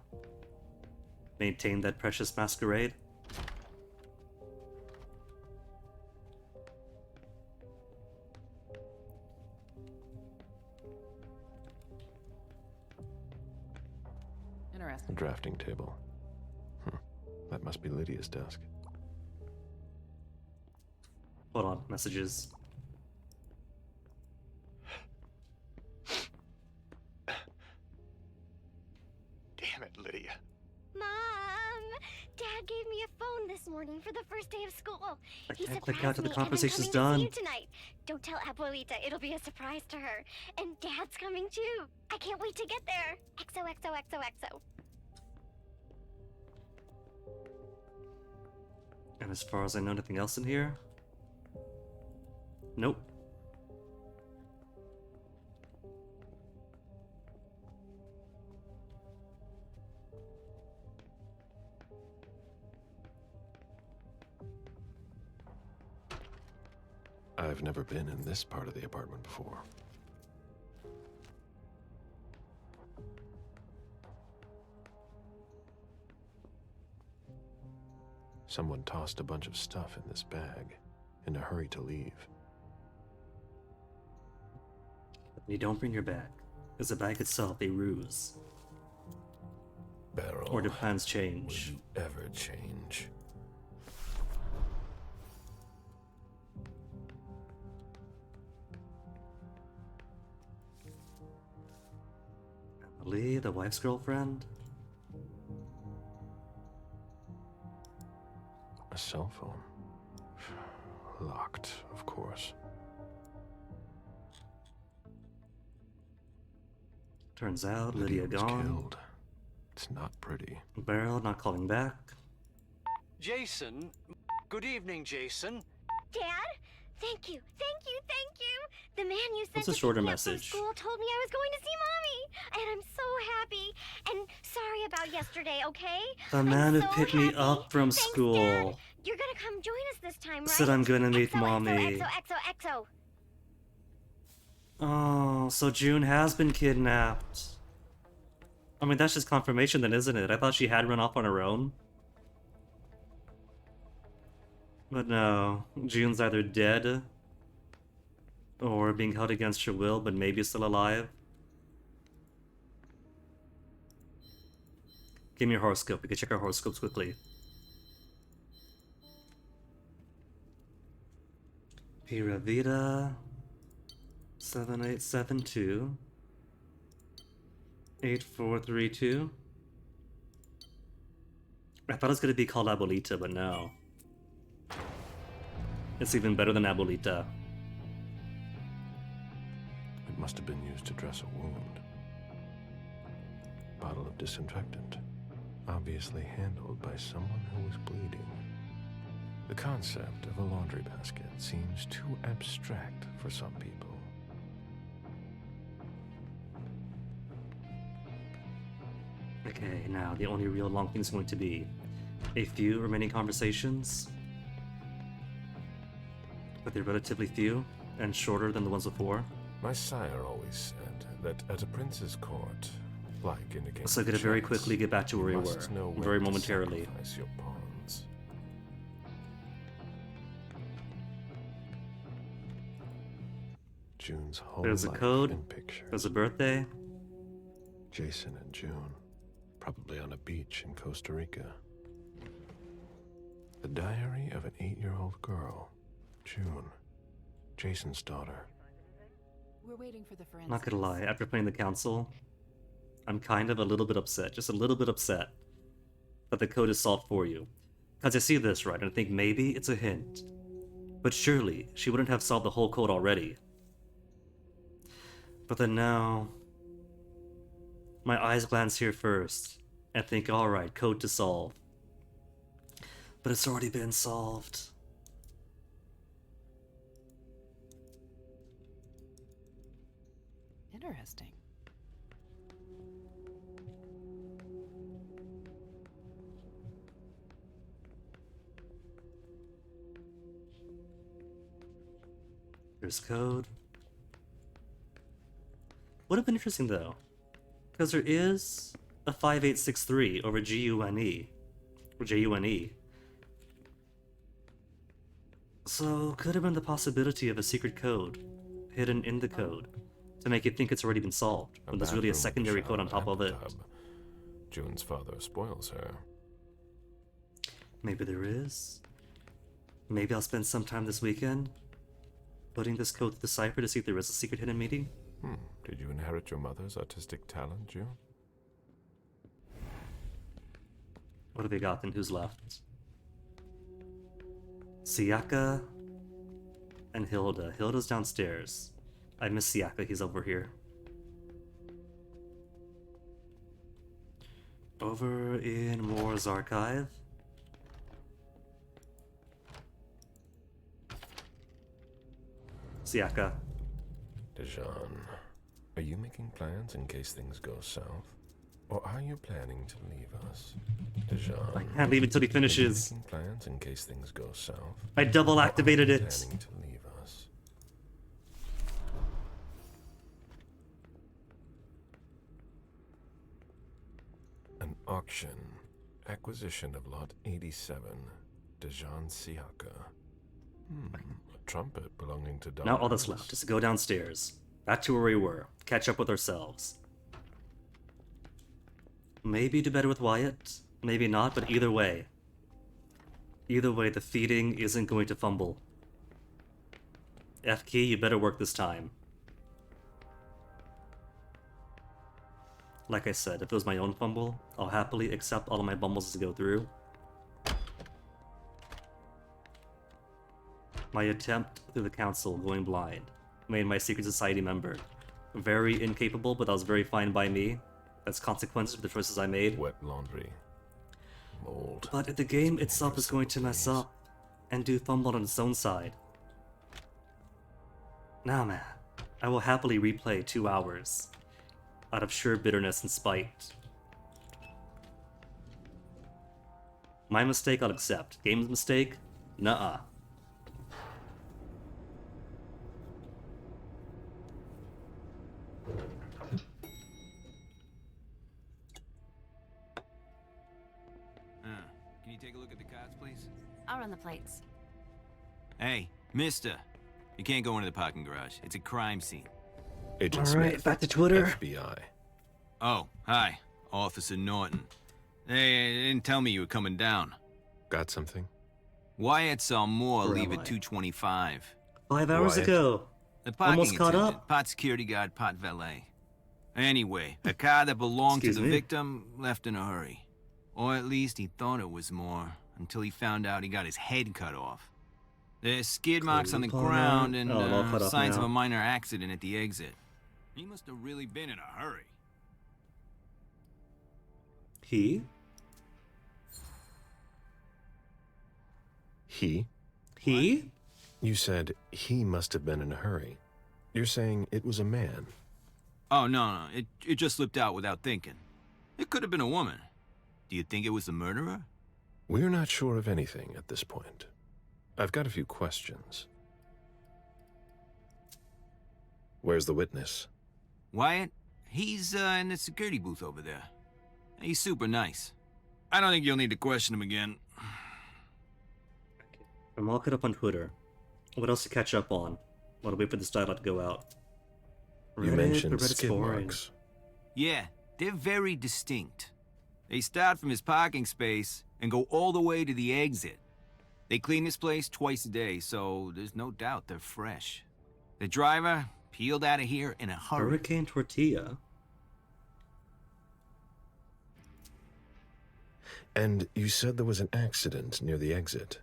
A: Maintain that precious masquerade.
L: Interesting.
K: A drafting table. That must be Lydia's desk.
A: Hold on, messages.
Q: Damn it, Lydia.
S: Mom! Dad gave me a phone this morning for the first day of school.
A: I
S: He
A: can't click
S: surprised
A: out till the
S: me, and I'm
A: conversation's
S: coming
A: done.
S: to see you tonight. Don't tell Abuelita. It'll be a surprise to her. And Dad's coming too. I can't wait to get there. XOXOXOXO.
A: And as far as I know, nothing else in here? Nope.
K: I've never been in this part of the apartment before. Someone tossed a bunch of stuff in this bag, in a hurry to leave.
A: You don't bring your bag. Is the bag itself a ruse?
K: Beryl,
A: or do plans change?
K: Will you ever change?
A: Emily, the wife's girlfriend?
K: A cell phone. Locked, of course.
A: Turns out Lydia
K: was
A: gone.
K: Killed. It's not pretty.
A: Beryl not calling back.
I: Jason? Good evening, Jason.
S: Dad? Thank you. The man you sent
A: What's a
S: to
A: shorter
S: pick me up from
A: message?
S: school told me I was going to see Mommy. And I'm so happy. And sorry about yesterday, okay?
A: The man who
S: so
A: picked me
S: happy.
A: up from
S: Thanks,
A: school
S: Dad. You're gonna come join us this time, right?
A: said I'm gonna meet Mommy.
S: XOXOXO.
A: Oh, so June has been kidnapped. I mean, that's just confirmation then, isn't it? I thought she had run off on her own. But no, June's either dead or being held against her will, but maybe still alive. Give me your horoscope. We can check our horoscopes quickly. Pura Vida 7872 8432. I thought it was gonna be called Abuelita, but no. It's even better than Abuelita.
K: It must have been used to dress a wound. Bottle of disinfectant. Obviously handled by someone who was bleeding. The concept of a laundry basket seems too abstract for some people.
A: Okay, now the only real long thing is going to be a few remaining conversations, but they're relatively few and shorter than the ones before.
K: My sire always said that at a prince's court, like in a game
A: So I'm
K: of
A: gonna very
K: chess,
A: quickly get back to where
K: you
A: we
K: must know
A: were,
K: when
A: very
K: to
A: momentarily.
K: sacrifice your pawns. June's whole
A: There's a
K: life
A: code,
K: in pictures.
A: there's a birthday.
K: Jason and June, probably on a beach in Costa Rica. The diary of an 8-year-old girl, June, Jason's daughter.
L: We're waiting for the forensics.
A: Not gonna lie, after playing the council, I'm kind of a little bit upset, just a little bit upset, that the code is solved for you. Because I see this, right, and I think maybe it's a hint. But surely, she wouldn't have solved the whole code already. But then now, my eyes glance here first, and think, alright, code to solve. But it's already been solved.
L: Interesting.
A: There's code. Would have been interesting though, because there is a 5863 over GUNE, or JUNE. So could have been the possibility of a secret code hidden in the code to make it think it's already been solved, when there's really a secondary code on top of it.
K: June's father spoils her.
A: Maybe there is. Maybe I'll spend some time this weekend putting this code to the cipher to see if there is a secret hidden meeting.
K: Did you inherit your mother's artistic talent, June?
A: What have we got then? Who's left? Siaka and Hilda. Hilda's downstairs. I miss Siaka, he's over here. Over in Moore's archive. Siaka.
K: Dijon, are you making plans in case things go south? Or are you planning to leave us? Dijon,
A: I can't leave until he finishes.
K: Making plans in case things go south?
A: I double activated it.
K: Planning to leave us? An auction. Acquisition of Lot 87. Dijon Siaka. A trumpet belonging to Don.
A: Now all that's left is to go downstairs, back to where we were, catch up with ourselves. Maybe do better with Wyatt, maybe not, but either way, the feeding isn't going to fumble. F key, you better work this time. Like I said, if it was my own fumble, I'll happily accept all of my bumbles to go through. My attempt through the council going blind made my secret society member very incapable, but that was very fine by me. That's consequences of the choices I made.
K: Wet laundry. Mold.
A: But if the game itself is going to mess up and do fumble on its own side, nah man, I will happily replay 2 hours out of sheer bitterness and spite. My mistake I'll accept. Game's mistake? Nuh-uh.
F: Can you take a look at the cards, please?
O: I'll run the plates.
F: Hey, mister. You can't go into the parking garage. It's a crime scene.
K: Agent
A: All right,
K: Smith,
A: back to Twitter.
K: FBI.
F: Oh, hi. Officer Norton. Hey, they didn't tell me you were coming down.
K: Got something?
F: Wyatt saw Moore
A: Where
F: leave
A: am
F: at
A: I?
F: 2:25.
A: 5 hours
K: Wyatt?
A: ago.
F: The parking
A: Almost caught
F: attendant,
A: up.
F: part security guard, part valet. Anyway, a car that belonged
A: Excuse
F: to the
A: me?
F: victim left in a hurry. Or at least he thought it was Moore, until he found out he got his head cut off. There's skid marks on the
A: Upon
F: ground
A: that.
F: and
A: Oh, I'm all caught up
F: signs of
A: now.
F: a minor accident at the exit. He must have really been in a hurry.
A: He?
K: He?
A: He?
K: You said he must have been in a hurry. You're saying it was a man.
F: Oh, no, it just slipped out without thinking. It could have been a woman. Do you think it was the murderer?
K: We're not sure of anything at this point. I've got a few questions. Where's the witness?
F: Wyatt? He's in the security booth over there. He's super nice. I don't think you'll need to question him again.
A: I'm all caught up on Twitter. What else to catch up on? While I wait for this dialogue to go out.
K: You
A: Reddit,
K: mentioned
A: but Reddit's
K: skid
A: boring.
K: marks.
F: Yeah, they're very distinct. They start from his parking space and go all the way to the exit. They clean this place twice a day, so there's no doubt they're fresh. The driver peeled out of here in a hurry.
A: Hurricane Tortilla?
K: And you said there was an accident near the exit.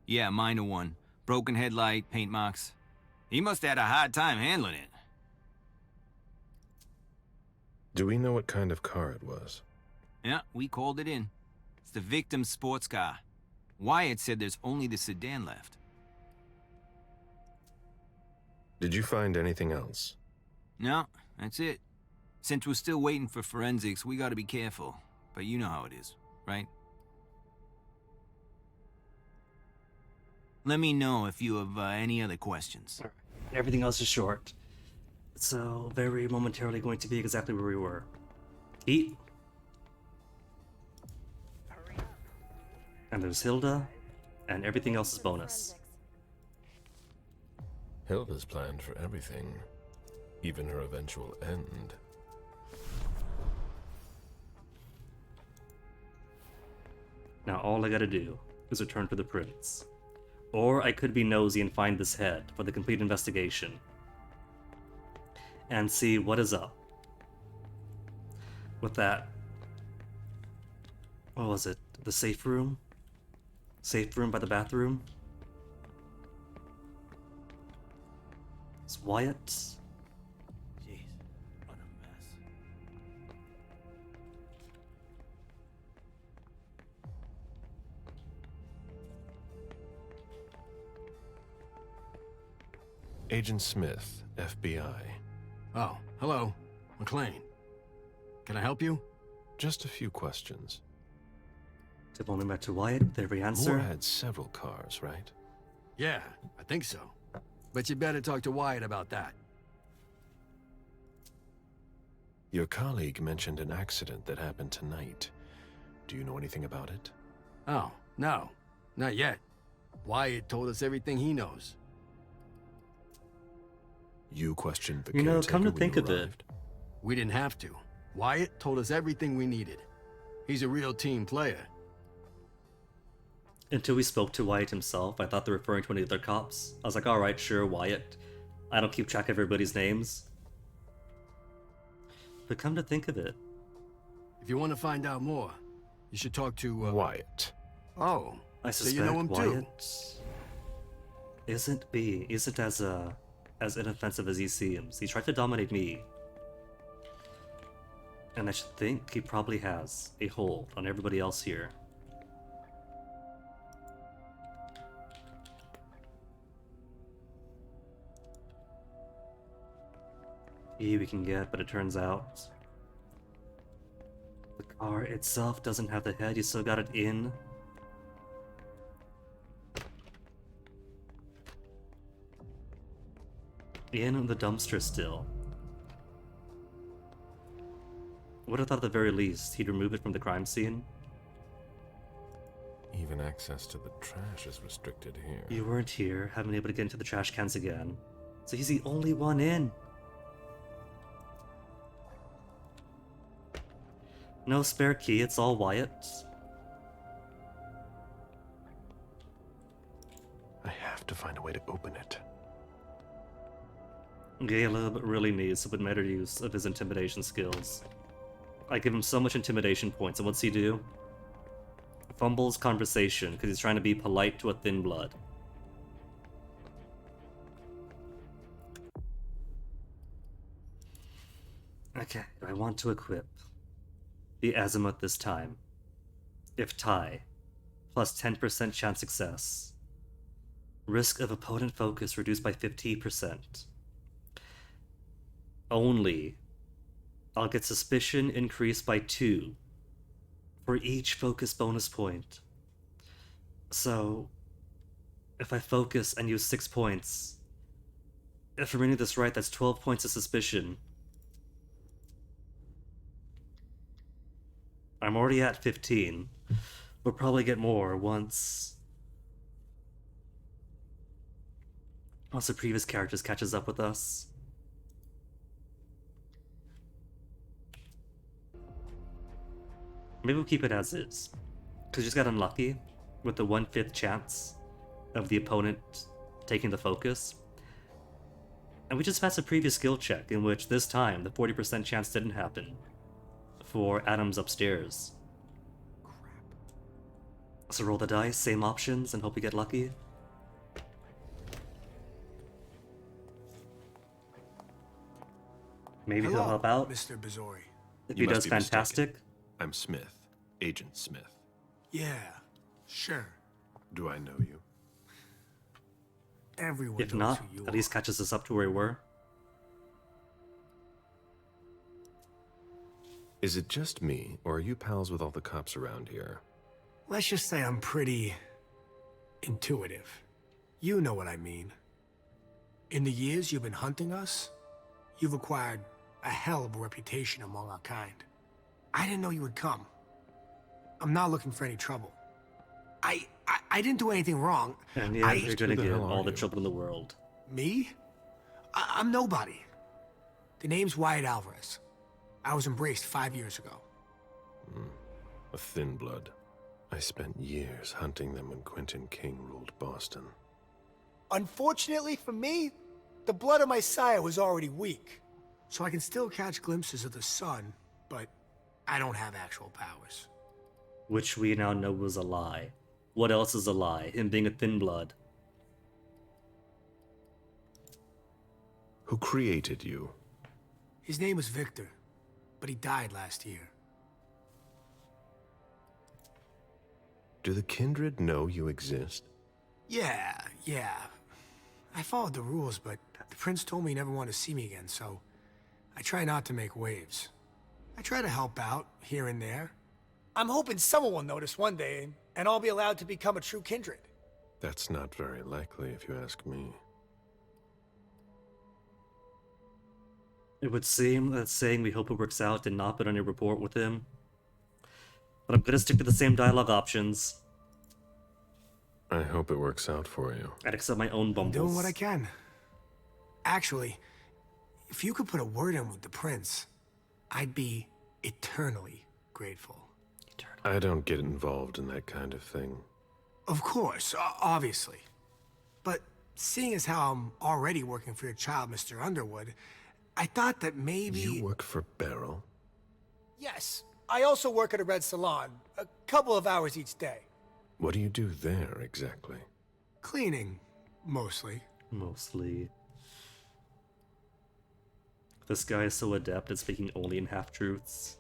F: Yeah, minor one. Broken headlight, paint marks. He must have had a hard time handling it.
K: Do we know what kind of car it was?
F: Yeah, we called it in. It's the victim's sports car. Wyatt said there's only the sedan left.
K: Did you find anything else?
F: No, that's it. Since we're still waiting for forensics, we gotta be careful. But you know how it is, right? Let me know if you have any other questions.
A: Everything else is short. So, very momentarily going to be exactly where we were. Eat. And there's Hilda, and everything else is bonus.
K: Hilda's planned for everything, even her eventual end.
A: Now all I gotta do is return to the prince. Or I could be nosy and find this head for the complete investigation. And see what is up. With that... What was it? The safe room? Safe room by the bathroom? It's Wyatt.
V: Jeez, what a mess.
K: Agent Smith, FBI.
J: Oh, hello. McLean. Can I help you?
K: Just a few questions.
A: Tip only back to Wyatt with every answer.
K: Moore had several cars, right?
J: Yeah, I think so. But you better talk to Wyatt about that.
K: Your colleague mentioned an accident that happened tonight. Do you know anything about it?
J: Oh, no. Not yet. Wyatt told us everything he knows.
K: You questioned the
A: You know,
K: caretaker
A: come to
K: when
A: think
K: you
A: of it.
K: arrived?
J: We didn't have to. Wyatt told us everything we needed. He's a real team player.
A: Until we spoke to Wyatt himself, I thought they were referring to one of the other cops. I was like, alright, sure, Wyatt. I don't keep track of everybody's names. But come to think of it.
J: If you want to find out more, you should talk to,
K: Wyatt.
J: Oh,
A: I
J: so
A: suspect
J: you know him too?
A: Wyatt isn't as inoffensive as he seems. He tried to dominate me. And I should think he probably has a hold on everybody else here. We can get, but it turns out the car itself doesn't have the head. You still got it in the dumpster still. Would have thought at the very least he'd remove it from the crime scene.
K: Even access to the trash is restricted here.
A: You weren't here, haven't been able to get into the trash cans again. So he's the only one in. No spare key, it's all Wyatt.
K: I have to find a way to open it.
A: Caleb really needs to put better use of his intimidation skills. I give him so much intimidation points, and what's he do? Fumbles conversation because he's trying to be polite to a thin blood. Okay, I want to equip the azimuth this time. If tie, plus 10% chance success. Risk of opponent focus reduced by 50%. Only, I'll get suspicion increased by 2 for each focus bonus point. So, if I focus and use 6 points, if I'm reading this right, that's 12 points of suspicion. I'm already at 15. We'll probably get more once the previous characters catches up with us. Maybe we'll keep it as is. Because we just got unlucky with the 1/5 chance of the opponent taking the focus. And we just passed a previous skill check in which this time the 40% chance didn't happen for Adams upstairs. So roll the dice, same options, and hope we get lucky. Maybe he'll help out.
B: Mr. Bazori.
A: If
K: You
A: he
K: must
A: does
K: be
A: fantastic.
K: mistaken. I'm Smith, Agent Smith.
B: Yeah, sure.
K: Do I know you?
B: Everyone
A: If
B: knows
A: not,
B: who you
A: at least catches us up to where we were.
K: Is it just me, or are you pals with all the cops around here?
B: Let's just say I'm pretty intuitive. You know what I mean. In the years you've been hunting us, you've acquired a hell of a reputation among our kind. I didn't know you would come. I'm not looking for any trouble. I didn't do anything wrong.
A: And yeah, you're gonna get all the trouble in the world.
B: Me? I'm nobody. The name's Wyatt Alvarez. I was embraced 5 years ago.
K: A thin blood. I spent years hunting them when Quentin King ruled Boston.
B: Unfortunately for me, the blood of my sire was already weak. So I can still catch glimpses of the sun, but I don't have actual powers.
A: which we now know was a lie. What else is a lie? Him being a thin blood.
K: Who created you?
B: His name was Victor, but he died last year.
K: Do the Kindred know you exist?
B: Yeah. I followed the rules, but the prince told me he never wanted to see me again, so I try not to make waves. I try to help out here and there. I'm hoping someone will notice one day, and I'll be allowed to become a true Kindred.
K: That's not very likely, if you ask me.
A: It would seem that saying we hope it works out did not put on your report with him. But I'm gonna stick to the same dialogue options.
K: I hope it works out for you.
A: I'd accept my own bumbles.
B: Doing what I can. Actually, if you could put a word in with the prince, I'd be eternally grateful.
K: I don't get involved in that kind of thing.
B: Of course, obviously. But seeing as how I'm already working for your child, Mr. Underwood, I thought that maybe...
K: You work for Beryl?
B: Yes. I also work at a red salon, a couple of hours each day.
K: What do you do there, exactly?
B: Cleaning, mostly.
A: Mostly. This guy is so adept at speaking only in half-truths.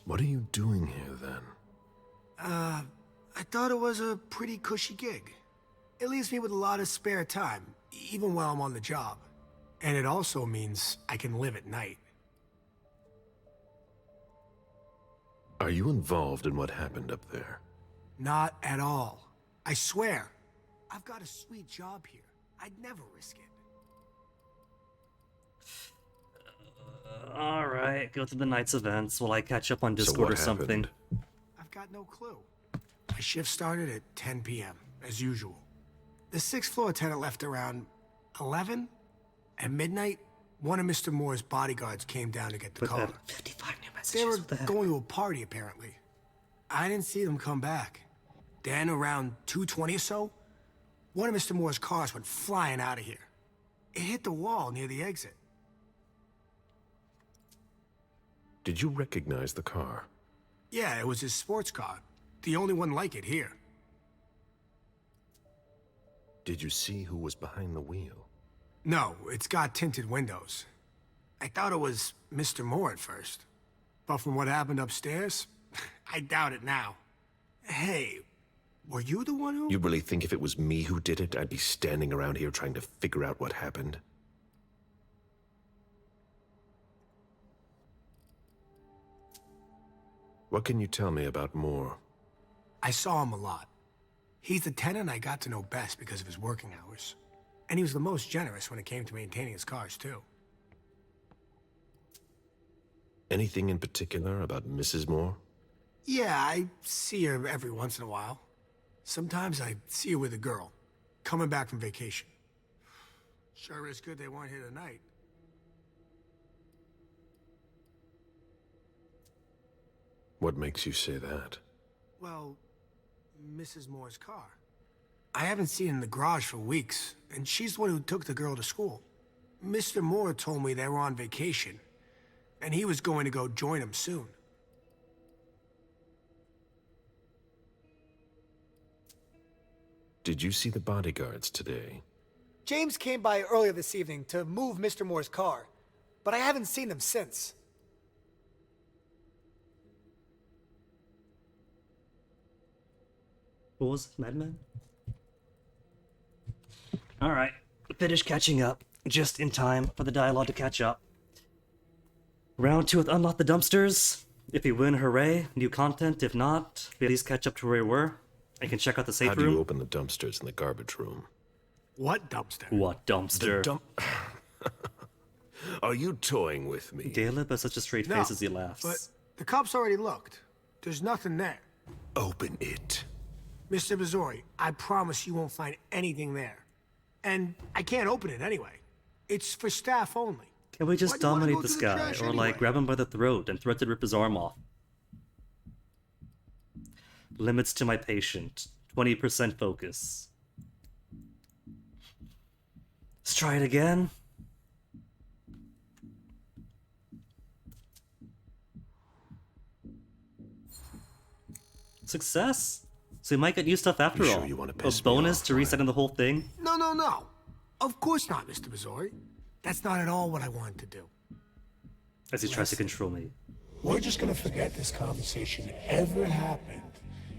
K: What are you doing here, then?
B: I thought it was a pretty cushy gig. It leaves me with a lot of spare time, even while I'm on the job. And it also means I can live at night.
K: Are you involved in what happened up there?
B: Not at all. I swear. I've got a sweet job here. I'd never risk it.
A: Alright, go to the night's events while I catch up on Discord or something.
B: I've got no clue. My shift started at 10 p.m., as usual. The 6th floor tenant left around 11. At midnight, one of Mr. Moore's bodyguards came down to get the car.
A: 55 new messages.
B: They were going to a party, apparently. I didn't see them come back. Then, around 2:20 or so, one of Mr. Moore's cars went flying out of here. It hit the wall near the exit.
K: Did you recognize the car?
B: Yeah, it was his sports car. The only one like it here.
K: Did you see who was behind the wheel?
B: No, it's got tinted windows. I thought it was Mr. Moore at first. But from what happened upstairs, I doubt it now. Hey, were you the one who...
K: You really think if it was me who did it, I'd be standing around here trying to figure out what happened? What can you tell me about Moore?
B: I saw him a lot. He's the tenant I got to know best because of his working hours. And he was the most generous when it came to maintaining his cars, too.
K: Anything in particular about Mrs. Moore?
B: Yeah, I see her every once in a while. Sometimes I see her with a girl, coming back from vacation. Sure is good they weren't here tonight.
K: What makes you say that?
B: Well, Mrs. Moore's car. I haven't seen her in the garage for weeks, and she's the one who took the girl to school. Mr. Moore told me they were on vacation, and he was going to go join them soon.
K: Did you see the bodyguards today?
B: James came by earlier this evening to move Mr. Moore's car, but I haven't seen them since.
A: What was it, Madman? Alright, finish catching up, just in time for the dialogue to catch up. Round 2 with Unlock the Dumpsters. If you win, hooray, new content. If not, we at least catch up to where we were. I can check out the safe
K: How
A: room.
K: do you open the dumpsters in the garbage room?
B: What dumpster?
A: What dumpster?
K: Are you toying with me?
A: Caleb has such a straight face as he laughs.
B: But the cops already looked. There's nothing there.
K: Open it.
B: Mr. Bazori, I promise you won't find anything there. And I can't open it anyway. It's for staff only.
A: Can we just
B: Why do you wanna
A: dominate
B: go
A: this
B: through the
A: guy?
B: trash
A: Or,
B: anyway?
A: grab him by the throat and threaten to rip his arm off? Limits to my patient. 20% focus. Let's try it again. Success? So we might get new stuff after
W: You
A: all.
W: sure you wanna
A: A
W: piss me
A: bonus
W: off,
A: to resetting the whole thing?
B: No. Of course not, Mr. Missouri. That's not at all what I wanted to do.
A: As he tries to control me.
B: We're just gonna forget this conversation ever happened.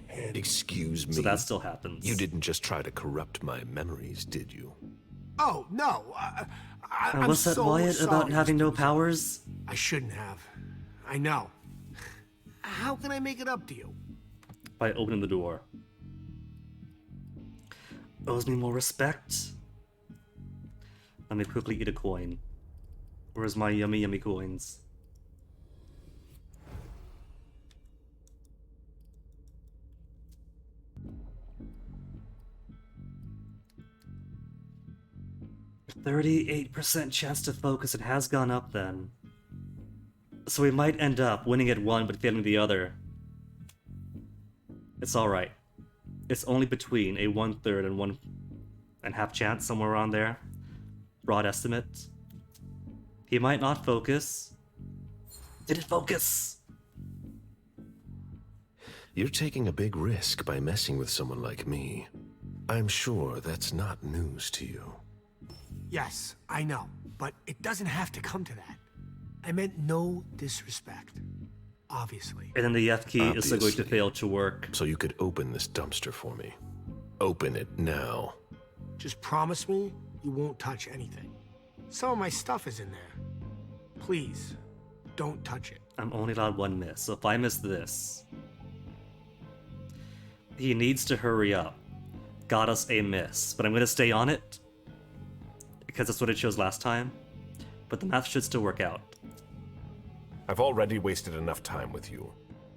B: And
W: Excuse me.
A: So that still happens.
W: You didn't just try to corrupt my memories, did you?
B: oh no, I'm
A: Was that
B: so
A: Wyatt
B: sorry,
A: about having
B: Mr.
A: no
B: Missouri.
A: powers?
B: I shouldn't have. I know. How can I make it up to you?
A: By opening the door. Owes me more respect. Let me quickly eat a coin. Where's my yummy, yummy coins? "38% chance to focus. It has gone up then. So we might end up winning at one but failing the other. It's alright. It's only between a 1/3 and 1.5 chance, somewhere around there. Broad estimate. He might not focus. Did it focus?
W: You're taking a big risk by messing with someone like me. I'm sure that's not news to you.
B: Yes, I know, but it doesn't have to come to that. I meant no disrespect. Obviously.
A: And then the F key is still going to
W: Obviously.
A: fail to work.
W: So you could open this dumpster for me. Open it now.
B: Just promise me you won't touch anything. Some of my stuff is in there. Please, don't touch it.
A: I'm only allowed one miss, so if I miss this... He needs to hurry up. Got us a miss, but I'm going to stay on it. Because that's what it shows last time. But the math should still work out.
K: I've already wasted enough time with you.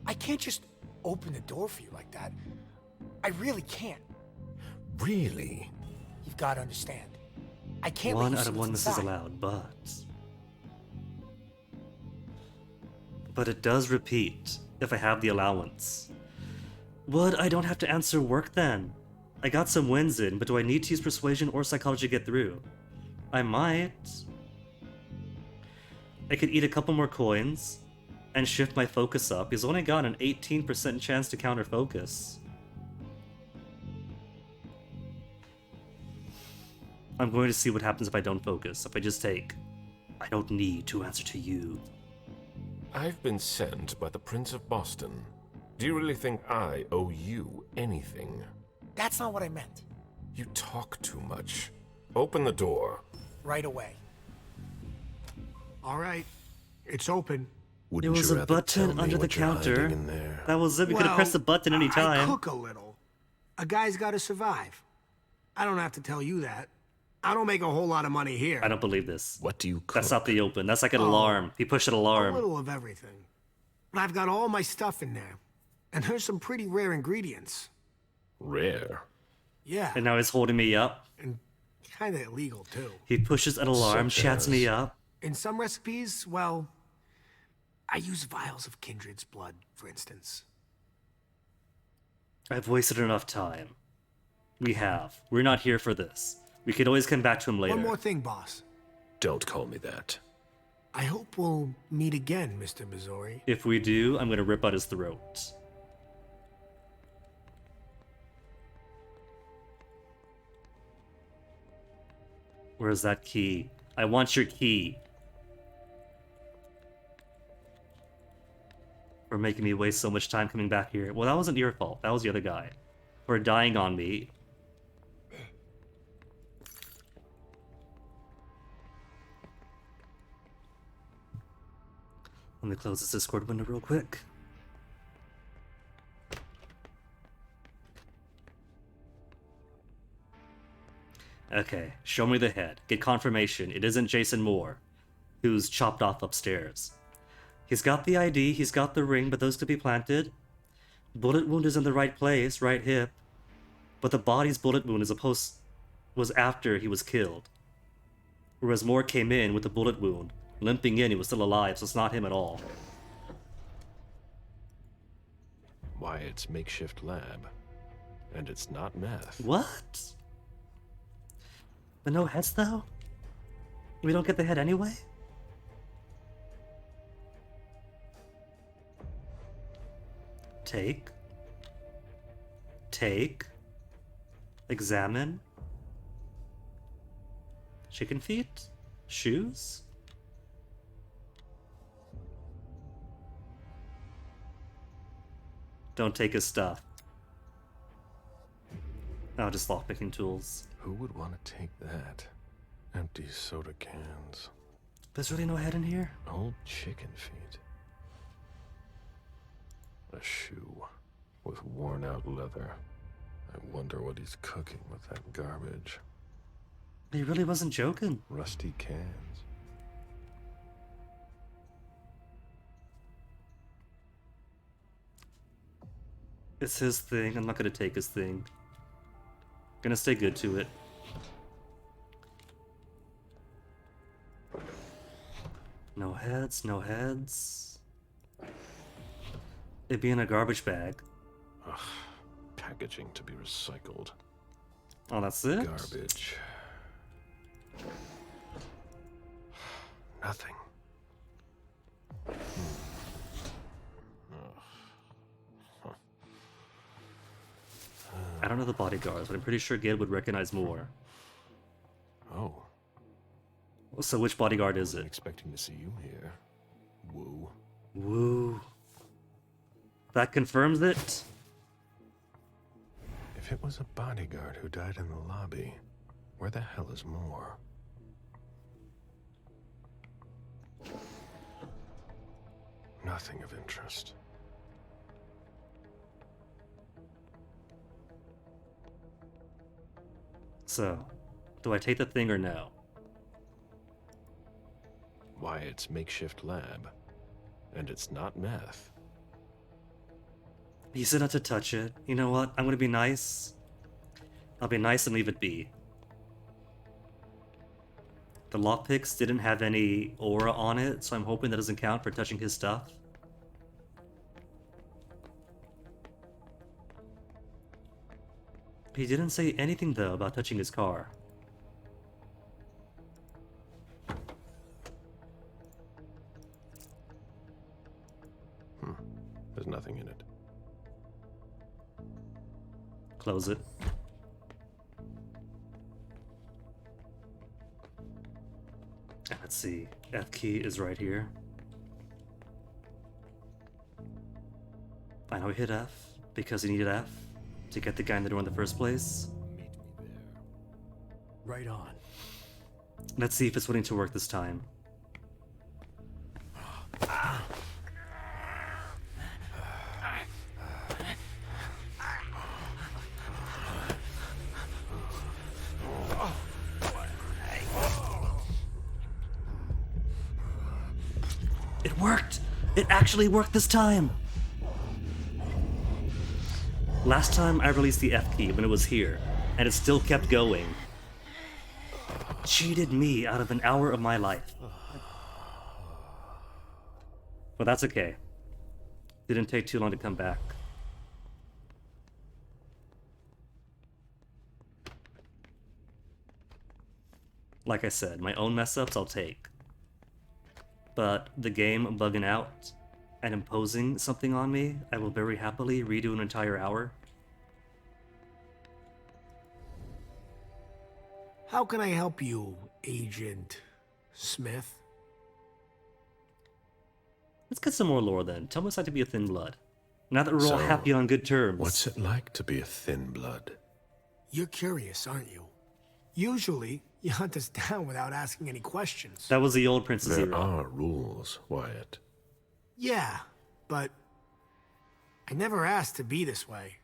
B: I can't just open the door for you like that. I really can't.
W: Really?
B: You've got to understand. I can't
A: One
B: let you
A: out
B: see
A: of
B: what's
A: one misses
B: inside.
A: allowed, but it does repeat if I have the allowance. Would I don't have to answer work then? I got some wins in, but do I need to use persuasion or psychology to get through? I might. I could eat a couple more coins and shift my focus up. He's only got an 18% chance to counter focus. I'm going to see what happens if I don't focus. If I just take, I don't need to answer to you.
K: I've been sent by the Prince of Boston. Do you really think I owe you anything?
B: That's not what I meant.
K: You talk too much. Open the door.
B: Right away. All right. It's open.
W: Wouldn't
A: There was
W: you
A: a
W: rather tell
A: button
W: me
A: under the
W: what you're hiding
A: counter.
W: in there?
A: That was it. We could have pressed the button any
B: I
A: time.
B: cook a little. A guy's got to survive. I don't have to tell you that. I don't make a whole lot of money here.
A: I don't believe this.
W: What do you cook?
A: That's not the open. That's like an
B: Oh,
A: alarm. He pushed an
B: A
A: alarm.
B: little of everything. But I've got all my stuff in there. And there's some pretty rare ingredients.
W: Rare?
B: Yeah.
A: And now he's holding me up.
B: And kind of illegal, too.
A: He pushes an alarm,
W: Such
A: chats
W: as?
A: me up.
B: In some recipes, well, I use vials of Kindred's blood, for instance.
A: I've wasted enough time. We have. We're not here for this. We could always come back to him later.
B: One more thing, boss.
W: Don't call me that.
B: I hope we'll meet again, Mr. Missouri.
A: If we do, I'm gonna rip out his throat. Where's that key? I want your key. For making me waste so much time coming back here. Well, that wasn't your fault. That was the other guy. For dying on me. Let me close this Discord window real quick. Okay, show me the head. Get confirmation. It isn't Jason Moore, who's chopped off upstairs. He's got the ID, he's got the ring, but those could be planted. Bullet wound is in the right place, right hip. But the body's bullet wound was after he was killed. Whereas Moore came in with a bullet wound. Limping in, he was still alive, so it's not him at all.
W: Wyatt's makeshift lab. And it's not meth.
A: What? But no heads, though? We don't get the head anyway? Take. Take. Examine. Chicken feet? Shoes? Don't take his stuff. Oh, just lockpicking tools.
K: Who would want to take that? Empty soda cans.
A: There's really no head in here?
K: Old chicken feet. A shoe with worn out leather. I wonder what he's cooking with that garbage.
A: He really wasn't joking.
K: Rusty cans.
A: It's his thing. I'm not gonna take his thing. Gonna stay good to it. No heads, no heads. It'd be in a garbage bag.
K: Ugh, packaging to be recycled.
A: Oh, that's it?
K: Garbage. Nothing.
A: I don't know the bodyguards, but I'm pretty sure Gid would recognize more.
K: Oh.
A: So which bodyguard is it?
K: Expecting to see you here. Woo.
A: Woo. That confirms it?
K: If it was a bodyguard who died in the lobby, where the hell is Moore? Nothing of interest.
A: So, do I take the thing or no?
K: Wyatt's makeshift lab. And it's not meth.
A: He said not to touch it. You know what? I'm gonna be nice. I'll be nice and leave it be. The lockpicks didn't have any aura on it, so I'm hoping that doesn't count for touching his stuff. He didn't say anything though about touching his car.
K: There's nothing in it.
A: Close it. Let's see. F key is right here. I know he hit F because he needed F to get the guy in the door in the first place.
J: Right on.
A: Let's see if it's willing to work this time. It worked! It actually worked this time! Last time I released the F key when it was here, and it still kept going. Cheated me out of an hour of my life. But that's okay. Didn't take too long to come back. Like I said, my own mess-ups I'll take. But the game bugging out and imposing something on me, I will very happily redo an entire hour.
B: How can I help you, Agent Smith?
A: Let's get some more lore then. Tell me what it's like to be a thin blood. Now that we're all happy on good terms.
K: What's it like to be a thin blood?
B: You're curious, aren't you? Usually, you hunt us down without asking any questions.
A: That was the old Princess
K: There
A: Zero.
K: are rules, Wyatt.
B: Yeah, but I never asked to be this way.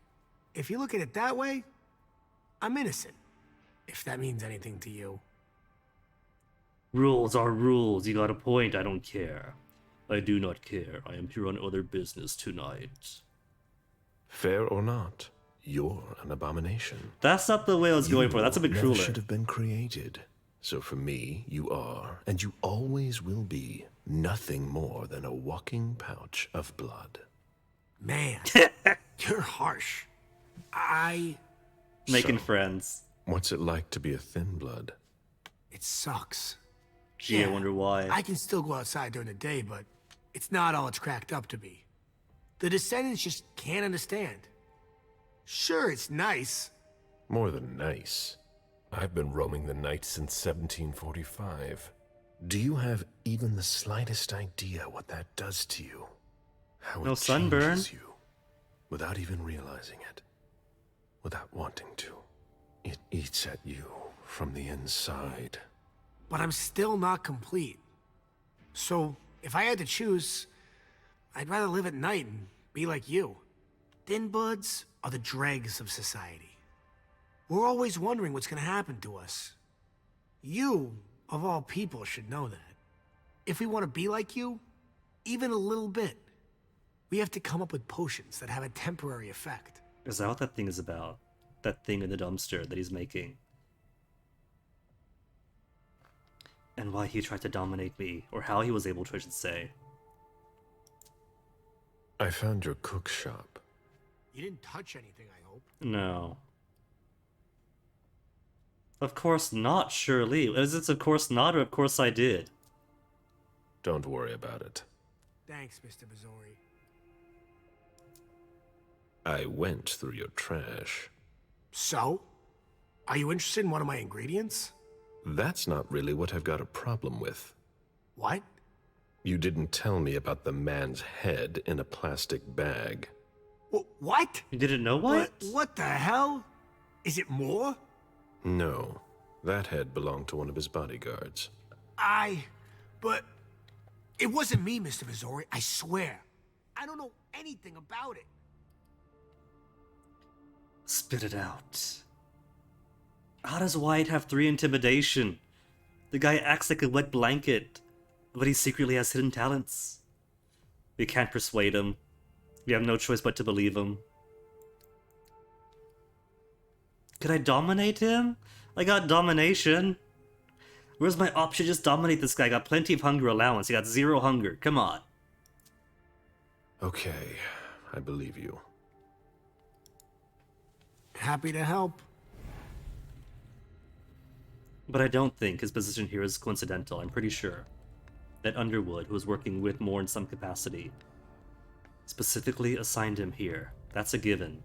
B: If you look at it that way, I'm innocent. If that means anything to you.
A: Rules are rules. You got a point. I don't care. I do not care. I am here on other business tonight.
K: Fair or not, you're an abomination.
A: That's not the way I was going for. That's a bit
K: never
A: crueler.
K: should have been created. So for me, you are, and you always will be, nothing more than a walking pouch of blood.
B: Man, you're harsh.
A: Making friends.
K: What's it like to be a thin blood?
B: It sucks.
A: Gee, I wonder why.
B: I can still go outside during the day, but it's not all it's cracked up to be. The Descendants just can't understand. Sure, it's nice.
K: More than nice. I've been roaming the night since 1745. Do you have even the slightest idea what that does to you? How
A: No
K: it
A: sunburn.
K: changes you without even realizing it, without wanting to. It eats at you from the inside.
B: But I'm still not complete. So, if I had to choose, I'd rather live at night and be like you. Thin buds are the dregs of society. We're always wondering what's gonna happen to us. You, of all people, should know that. If we want to be like you, even a little bit, we have to come up with potions that have a temporary effect.
A: Is that what that thing is about? That thing in the dumpster that he's making? And why he tried to dominate me, or how he was able to, I should say.
K: I found your cook shop.
B: You didn't touch anything, I hope.
A: No. Of course not, surely. Is it of course not, or of course I did?
K: Don't worry about it.
B: Thanks, Mr. Missouri.
K: I went through your trash.
B: So? Are you interested in one of my ingredients?
K: That's not really what I've got a problem with.
B: What?
K: You didn't tell me about the man's head in a plastic bag.
B: What?
A: You didn't know what?
B: What the hell? Is it more?
K: No, that head belonged to one of his bodyguards.
B: But it wasn't me, Mr. Missouri, I swear. I don't know anything about it.
A: Spit it out. How does Wyatt have 3 intimidation? The guy acts like a wet blanket, but he secretly has hidden talents. We can't persuade him. We have no choice but to believe him. Could I dominate him? I got domination. Where's my option? Just dominate this guy. I got plenty of hunger allowance. He got 0 hunger. Come on.
K: Okay, I believe you.
B: Happy to help.
A: But I don't think his position here is coincidental. I'm pretty sure that Underwood, who was working with Moore in some capacity, specifically assigned him here. That's a given.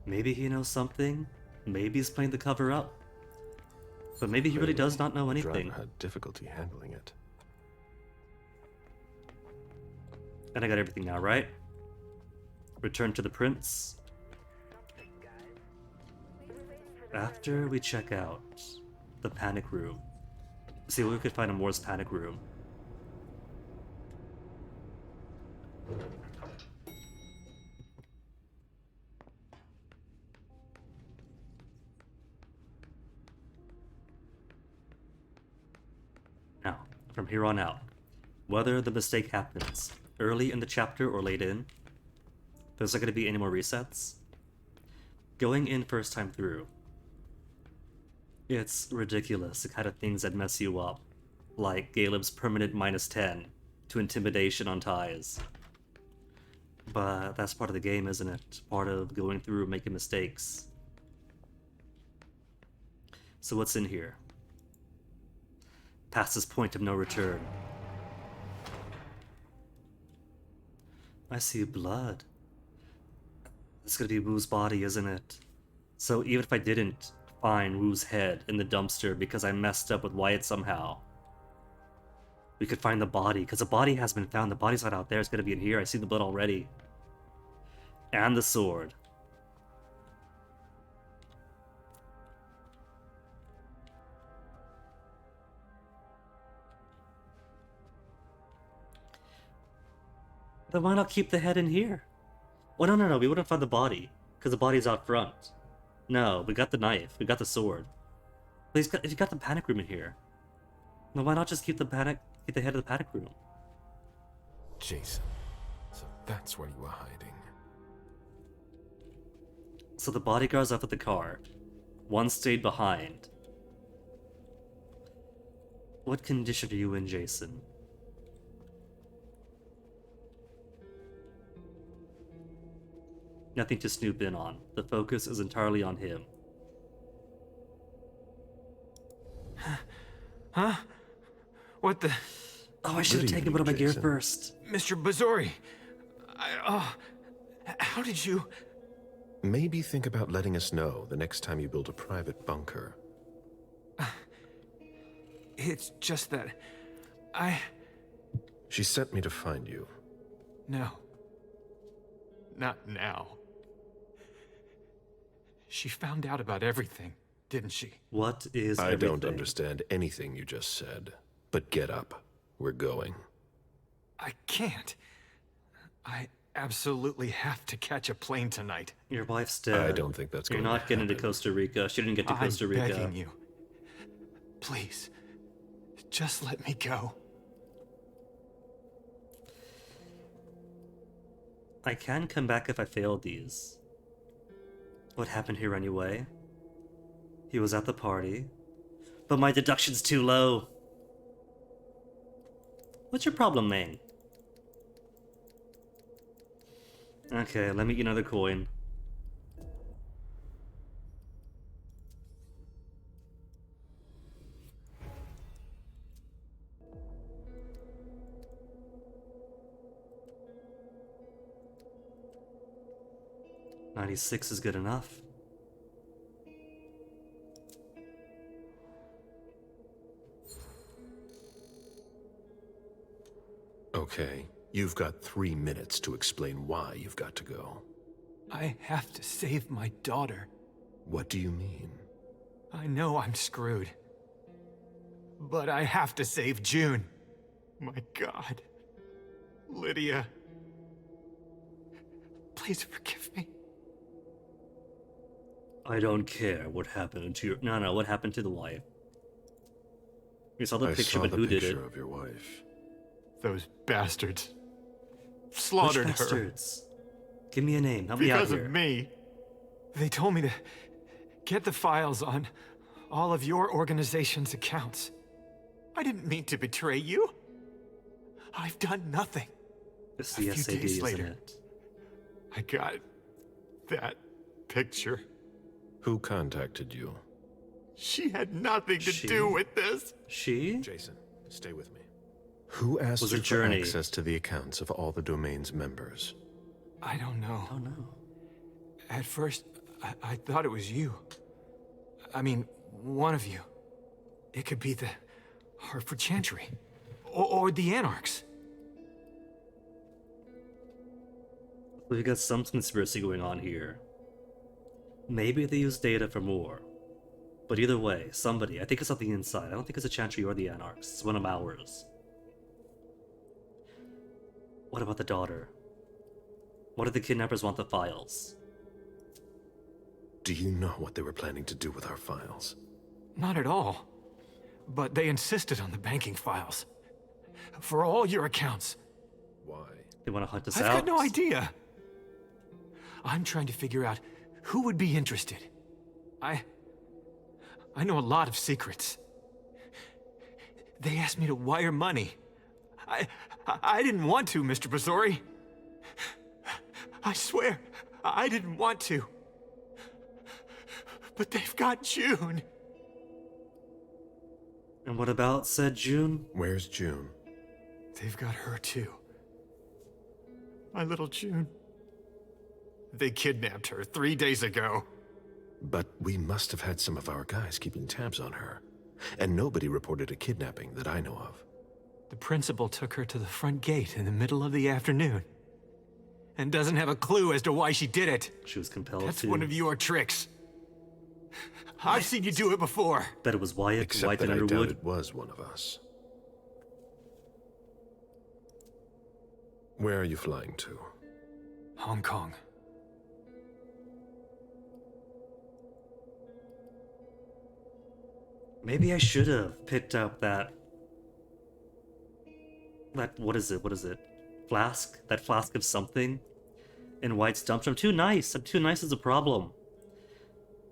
A: Maybe he knows something. Maybe he's playing the cover up. But maybe he really does not know anything.
K: Driver had difficulty handling it.
A: And I got everything now, right? Return to the prince. After we check out the panic room, see what we could find in Moore's panic room. Now, from here on out, whether the mistake happens early in the chapter or late in, there's not going to be any more resets. Going in first time through, it's ridiculous the kind of things that mess you up, like Caleb's permanent -10 to intimidation on ties. But that's part of the game, isn't it? Part of going through making mistakes. So what's in here? Past this point of no return. I see blood. It's gonna be Wu's body, isn't it? So even if I didn't find Wu's head in the dumpster because I messed up with Wyatt somehow, we could find the body, because the body has been found. The body's not out there, it's gonna be in here. I see the blood already. And the sword. Then why not keep the head in here? Well, no, we wouldn't find the body, because the body's out front. No, we got the knife, we got the sword. But if you got the panic room in here, then why not just keep the head of the panic room?
K: Jason, so that's where you were hiding.
A: So the bodyguards left with the car. One stayed behind. What condition are you in, Jason? Nothing to snoop in on. The focus is entirely on him.
B: Huh? What the...
A: Oh, I should have taken one of my gear
W: Jason.
A: first.
P: Mr. Bazori, how did you...
W: Maybe think about letting us know the next time you build a private bunker.
P: It's just that...
W: She sent me to find you.
P: No. Not now. She found out about everything, didn't she?
A: What is
W: I
A: everything?
W: don't understand anything you just said. But get up. We're going.
P: I can't. I absolutely have to catch a plane tonight.
A: Your wife's dead.
W: I don't think that's going to
A: You're not getting to
W: happen.
A: Costa Rica. She didn't get to Costa Rica.
P: I'm begging you. Please. Just let me go.
A: I can come back if I fail these. What happened here anyway? He was at the party. But my deduction's too low. What's your problem, Ming? Okay, let me get another coin. $96 is good enough.
W: Okay, you've got 3 minutes to explain why you've got to go.
P: I have to save my daughter.
W: What do you mean?
P: I know I'm screwed. But I have to save June. My God. Lydia. Please forgive me.
A: I don't care what happened to your... No, what happened to the wife? We saw the picture, but who did it?
W: of your wife.
P: Those bastards. Slaughtered
A: Which
P: her.
A: bastards? Give me a name. Help me out
P: Because
A: here.
P: of me. They told me to get the files on all of your organization's accounts. I didn't mean to betray you. I've done nothing.
A: It's
P: A
A: the
P: few
A: SAD,
P: days
A: isn't
P: later,
A: it?
P: I got that picture.
W: Who contacted you?
P: She had nothing to do with this.
A: She?
W: Jason, stay with me. Who asked
A: Was
W: you
A: a
W: for
A: journey.
W: access to the accounts of all the domain's members?
P: I don't know.
A: Oh no.
P: At first, I thought it was you. I mean, one of you. It could be the Hartford Chantry. Or the Anarchs.
A: We've got some conspiracy going on here. Maybe they use data for more. But either way, somebody, I think it's something inside. I don't think it's a Chantry or the Anarchs. It's one of ours. What about the daughter? What did the kidnappers want the files?
W: Do you know what they were planning to do with our files?
P: Not at all. But they insisted on the banking files. For all your accounts.
W: Why?
A: They want to hunt us
P: I've
A: out?
P: got no idea. I'm trying to figure out who would be interested. I know a lot of secrets. They asked me to wire money. I didn't want to, Mr. Bazori. I swear, I didn't want to. But they've got June.
A: And what about said June?
W: Where's June?
P: They've got her too. My little June. They kidnapped her 3 days ago.
W: But we must have had some of our guys keeping tabs on her. And nobody reported a kidnapping that I know of.
P: The principal took her to the front gate in the middle of the afternoon. And doesn't have a clue as to why she did it.
A: She was compelled
P: That's
A: to.
P: one of your tricks. I've seen you do it before.
A: Bet it was Wyatt,
W: Except
A: White,
W: that
A: and
W: I doubt
A: Underwood.
W: it was one of us. Where are you flying to?
P: Hong Kong.
A: Maybe I should have picked up that what is it? Flask? That flask of something in White's dumpster. I'm too nice. I'm too nice is a problem.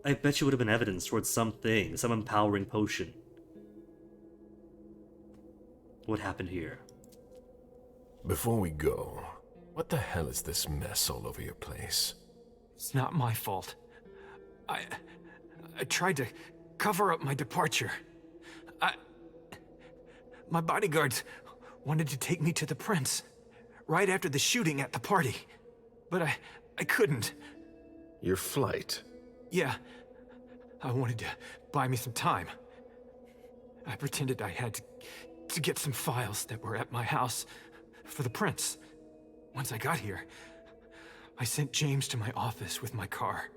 A: I bet you would have been evidence towards something, some empowering potion. What happened here?
K: Before we go, what the hell is this mess all over your place?
P: It's not my fault. I tried to cover up my departure. My bodyguards wanted to take me to the prince, right after the shooting at the party. But I couldn't.
K: Your flight?
P: Yeah, I wanted to buy me some time. I pretended I had to get some files that were at my house for the prince. Once I got here, I sent James to my office with my car.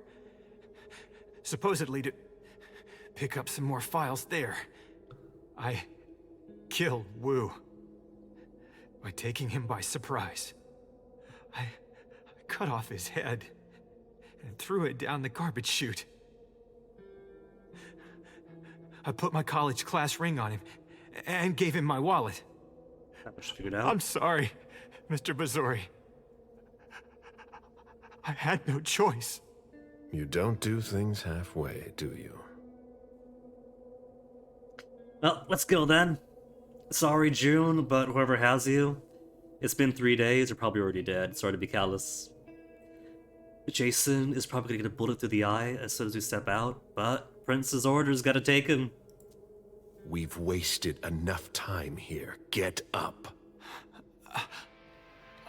P: Supposedly to pick up some more files there. I killed Wu by taking him by surprise. I cut off his head and threw it down the garbage chute. I put my college class ring on him and gave him my wallet.
A: That much figured out.
P: I'm sorry, Mr. Bazori. I had no choice.
K: You don't do things halfway, do you?
A: Well, let's go then. Sorry, June, but whoever has you, it's been 3 days, you're probably already dead. Sorry to be callous. Jason is probably gonna get a bullet through the eye as soon as we step out, but Prince's orders gotta take him.
K: We've wasted enough time here. Get up.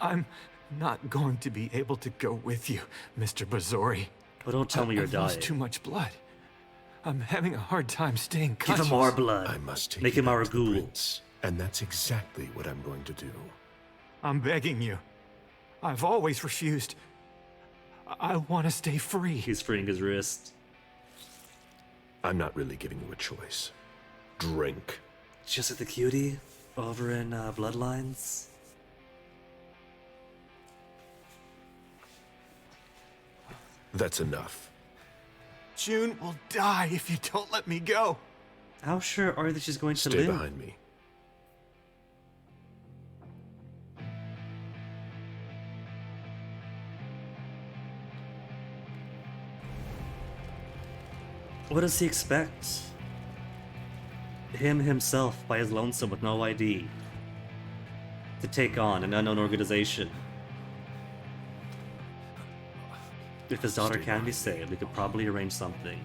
P: I'm not going to be able to go with you, Mr. Bazori.
A: Well, don't tell me you're
P: I've
A: dying.
P: lost too much blood. I'm having a hard time staying
A: Give
P: conscious.
A: him our blood.
K: I must take
A: Make
K: you
A: him our
K: back to the
A: ghoul.
K: prince, and that's exactly what I'm going to do.
P: I'm begging you. I've always refused. I want to stay free.
A: He's freeing his wrist.
K: I'm not really giving you a choice. Drink.
A: Just like the cutie over in Bloodlines.
K: That's enough.
P: June will die if you don't let me go.
A: How sure are you that she's going to
K: Stay
A: live?
K: behind me.
A: What does he expect? Him himself by his lonesome with no ID to take on an unknown organization. If his daughter can be saved, we could probably arrange something.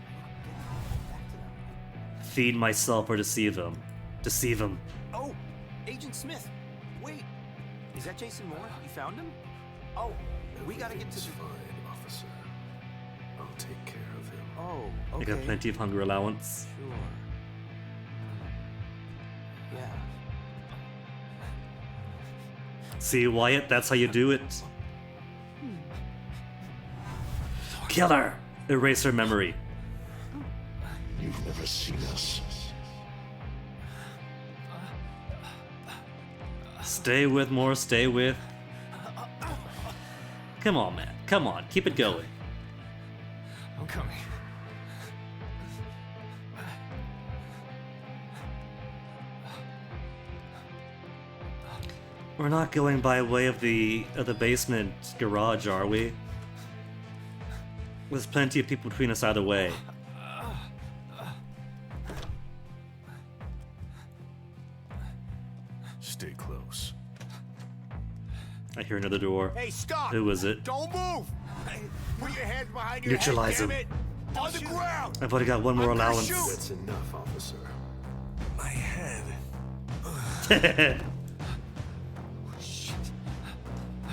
A: Feed myself or deceive him. Deceive him.
V: Oh, Agent Smith. Wait, is that Jason Moore? You found him? Oh, we gotta get to the...
K: fine, officer. I'll take care of him.
V: Oh,
A: I
V: okay.
A: got plenty of hunger allowance.
V: Sure. Yeah.
A: See, Wyatt, that's how you do it. Killer! Erase her memory.
K: You've never seen us.
A: Stay with more, stay with. Come on, man. Come on, keep it going.
P: I'm coming.
A: We're not going by way of the basement garage, are we? There's plenty of people between us either way.
K: Stay close.
A: I hear another door.
C: Hey, stop!
A: Who is it?
C: Don't move! Hey, put your hands behind your
A: Neutralize
C: head,
A: him.
C: damn it! On the ground!
A: I've already got one more
C: I'm gonna
A: allowance.
C: shoot.
K: That's enough, officer.
C: My head.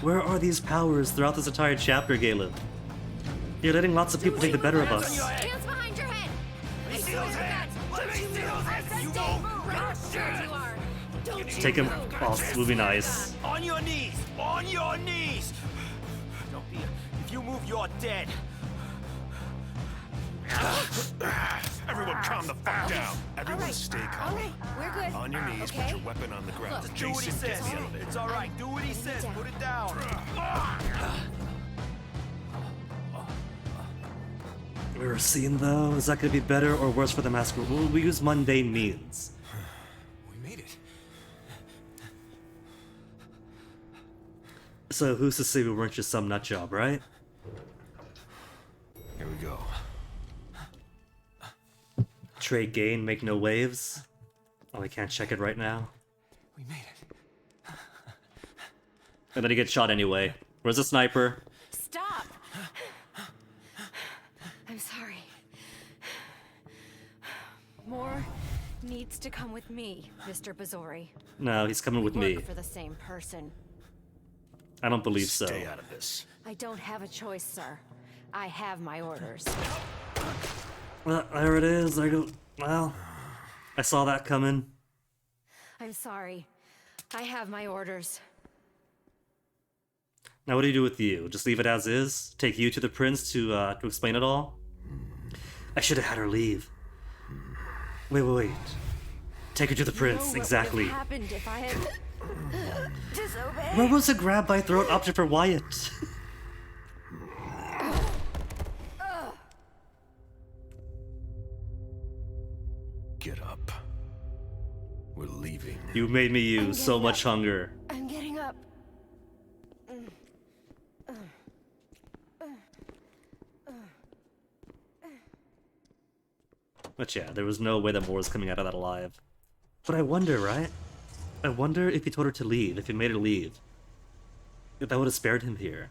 A: Where are these powers throughout this entire chapter, Galen? You're letting lots of people take the better of us.
N: Hands behind your head! I see those hands!
C: Let me see those hands! You
N: Sure you are. Don't you
A: Take him
N: move.
A: off. Movie nice.
C: On your knees! On your knees! Don't be. If you move, you're dead.
K: Everyone calm the fuck down. Everyone stay calm.
N: All right, we're good.
K: On your knees,
N: okay?
K: put your weapon on the ground.
N: Look,
C: Do what he
K: Jason,
C: says.
K: get the elevator.
C: It's all right. Do what he says. Put it down.
A: We're seeing though. Is that gonna be better or worse for the mask? We use mundane means.
P: We made it.
A: So who's to say we weren't just some nut job, right?
K: Here we go.
A: Trade gain, make no waves. Oh, I can't check it right now.
P: We made it.
A: And then he gets shot anyway. Where's the sniper?
N: Stop! I'm sorry. Moore,
O: needs to come with me, Mr. Bazori.
A: No, he's coming with me.
O: Work for the same person.
A: I don't believe so.
V: Stay out of this.
O: I don't have a choice, sir. I have my orders.
A: Well, there it is. Well, I saw that coming.
O: I'm sorry. I have my orders.
A: Now, what do you do with you? Just leave it as is? Take you to the prince to explain it all? I should have had her leave. Wait. Take her to the prince, exactly.
O: What happened if I had disobeyed?
A: Where was a grab by throat option for Wyatt?
W: Get up. We're leaving.
A: You made me use so much hunger.
O: I'm getting up.
A: But yeah, there was no way that Moore was coming out of that alive. But I wonder, right? I wonder if he told her to leave, if he made her leave. If that would have spared him here.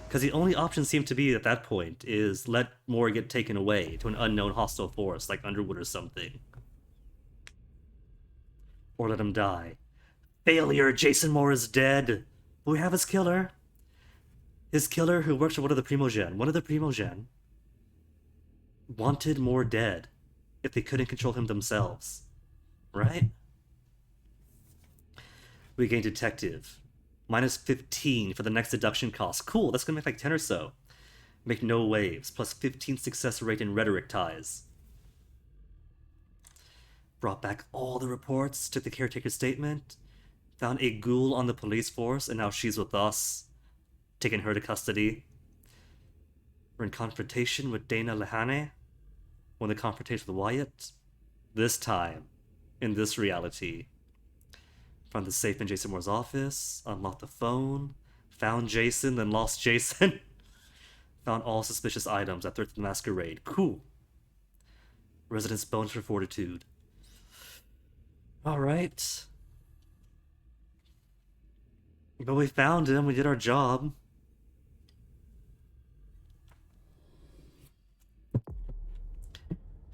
A: Because the only option seemed to be at that point is let Moore get taken away to an unknown hostile force like Underwood or something. Or let him die. Failure! Jason Moore is dead! But we have his killer. His killer who works for one of the Primogen wanted Moore dead if they couldn't control him themselves. Right? We gain detective. Minus 15 for the next deduction cost. Cool, that's gonna make like 10 or so. Make no waves, plus 15 success rate in rhetoric ties. Brought back all the reports, took the caretaker's statement, found a ghoul on the police force, and now she's with us, taking her to custody. We're in confrontation with Dana Lehane. Won the confrontation with Wyatt. This time, in this reality. Found the safe in Jason Moore's office, unlocked the phone, found Jason, then lost Jason. Found all suspicious items at Threat to the Masquerade. Cool. Residence bonus for fortitude. Alright. But we found him, we did our job.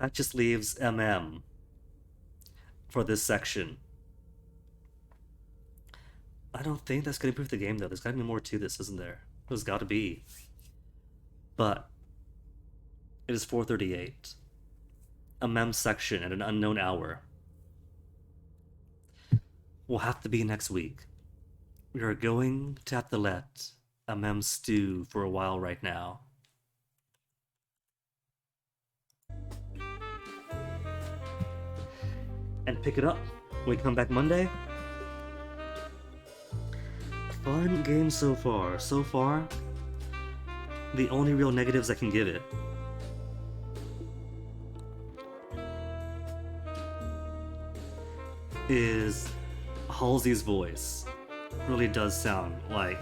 A: That just leaves MM for this section. I don't think that's going to improve the game, though. There's got to be more to this, isn't there? There's got to be. But it is 4:38. A mem section at an unknown hour. Will have to be next week. We are going to have to let a mem stew for a while right now. And pick it up when we come back Monday. Fun game so far. So far, the only real negatives I can give it is Halsey's voice. Really does sound like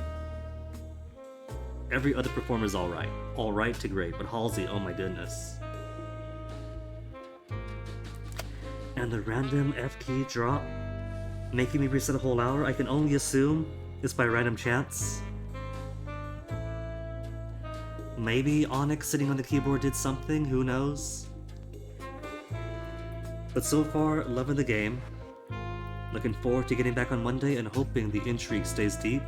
A: every other performer is alright. Alright to great, but Halsey, oh my goodness. And the random F key drop, making me reset a whole hour, I can only assume is by random chance. Maybe Onyx sitting on the keyboard did something, who knows? But so far, loving the game. Looking forward to getting back on Monday and hoping the intrigue stays deep.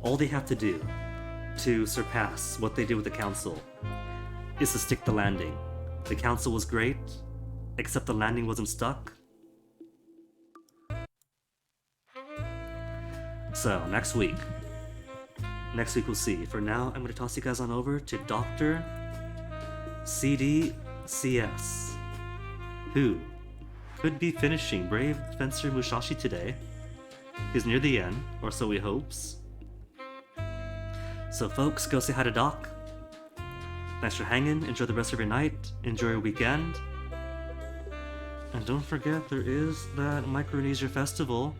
A: All they have to do to surpass what they did with the Council is to stick the landing. The Council was great, except the landing wasn't stuck. So, next week we'll see. For now, I'm going to toss you guys on over to Dr. CDCS, who could be finishing Brave Fencer Musashi today. He's near the end, or so he hopes. So folks, go say hi to Doc. Thanks for hanging, enjoy the rest of your night, enjoy your weekend. And don't forget, there is that Micronesia Festival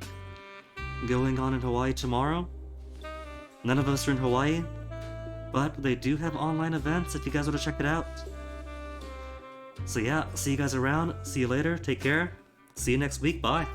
A: going on in Hawaii tomorrow. None of us are in Hawaii, but they do have online events if you guys want to check it out. So yeah, see you guys around, see you later, take care, see you next week, bye.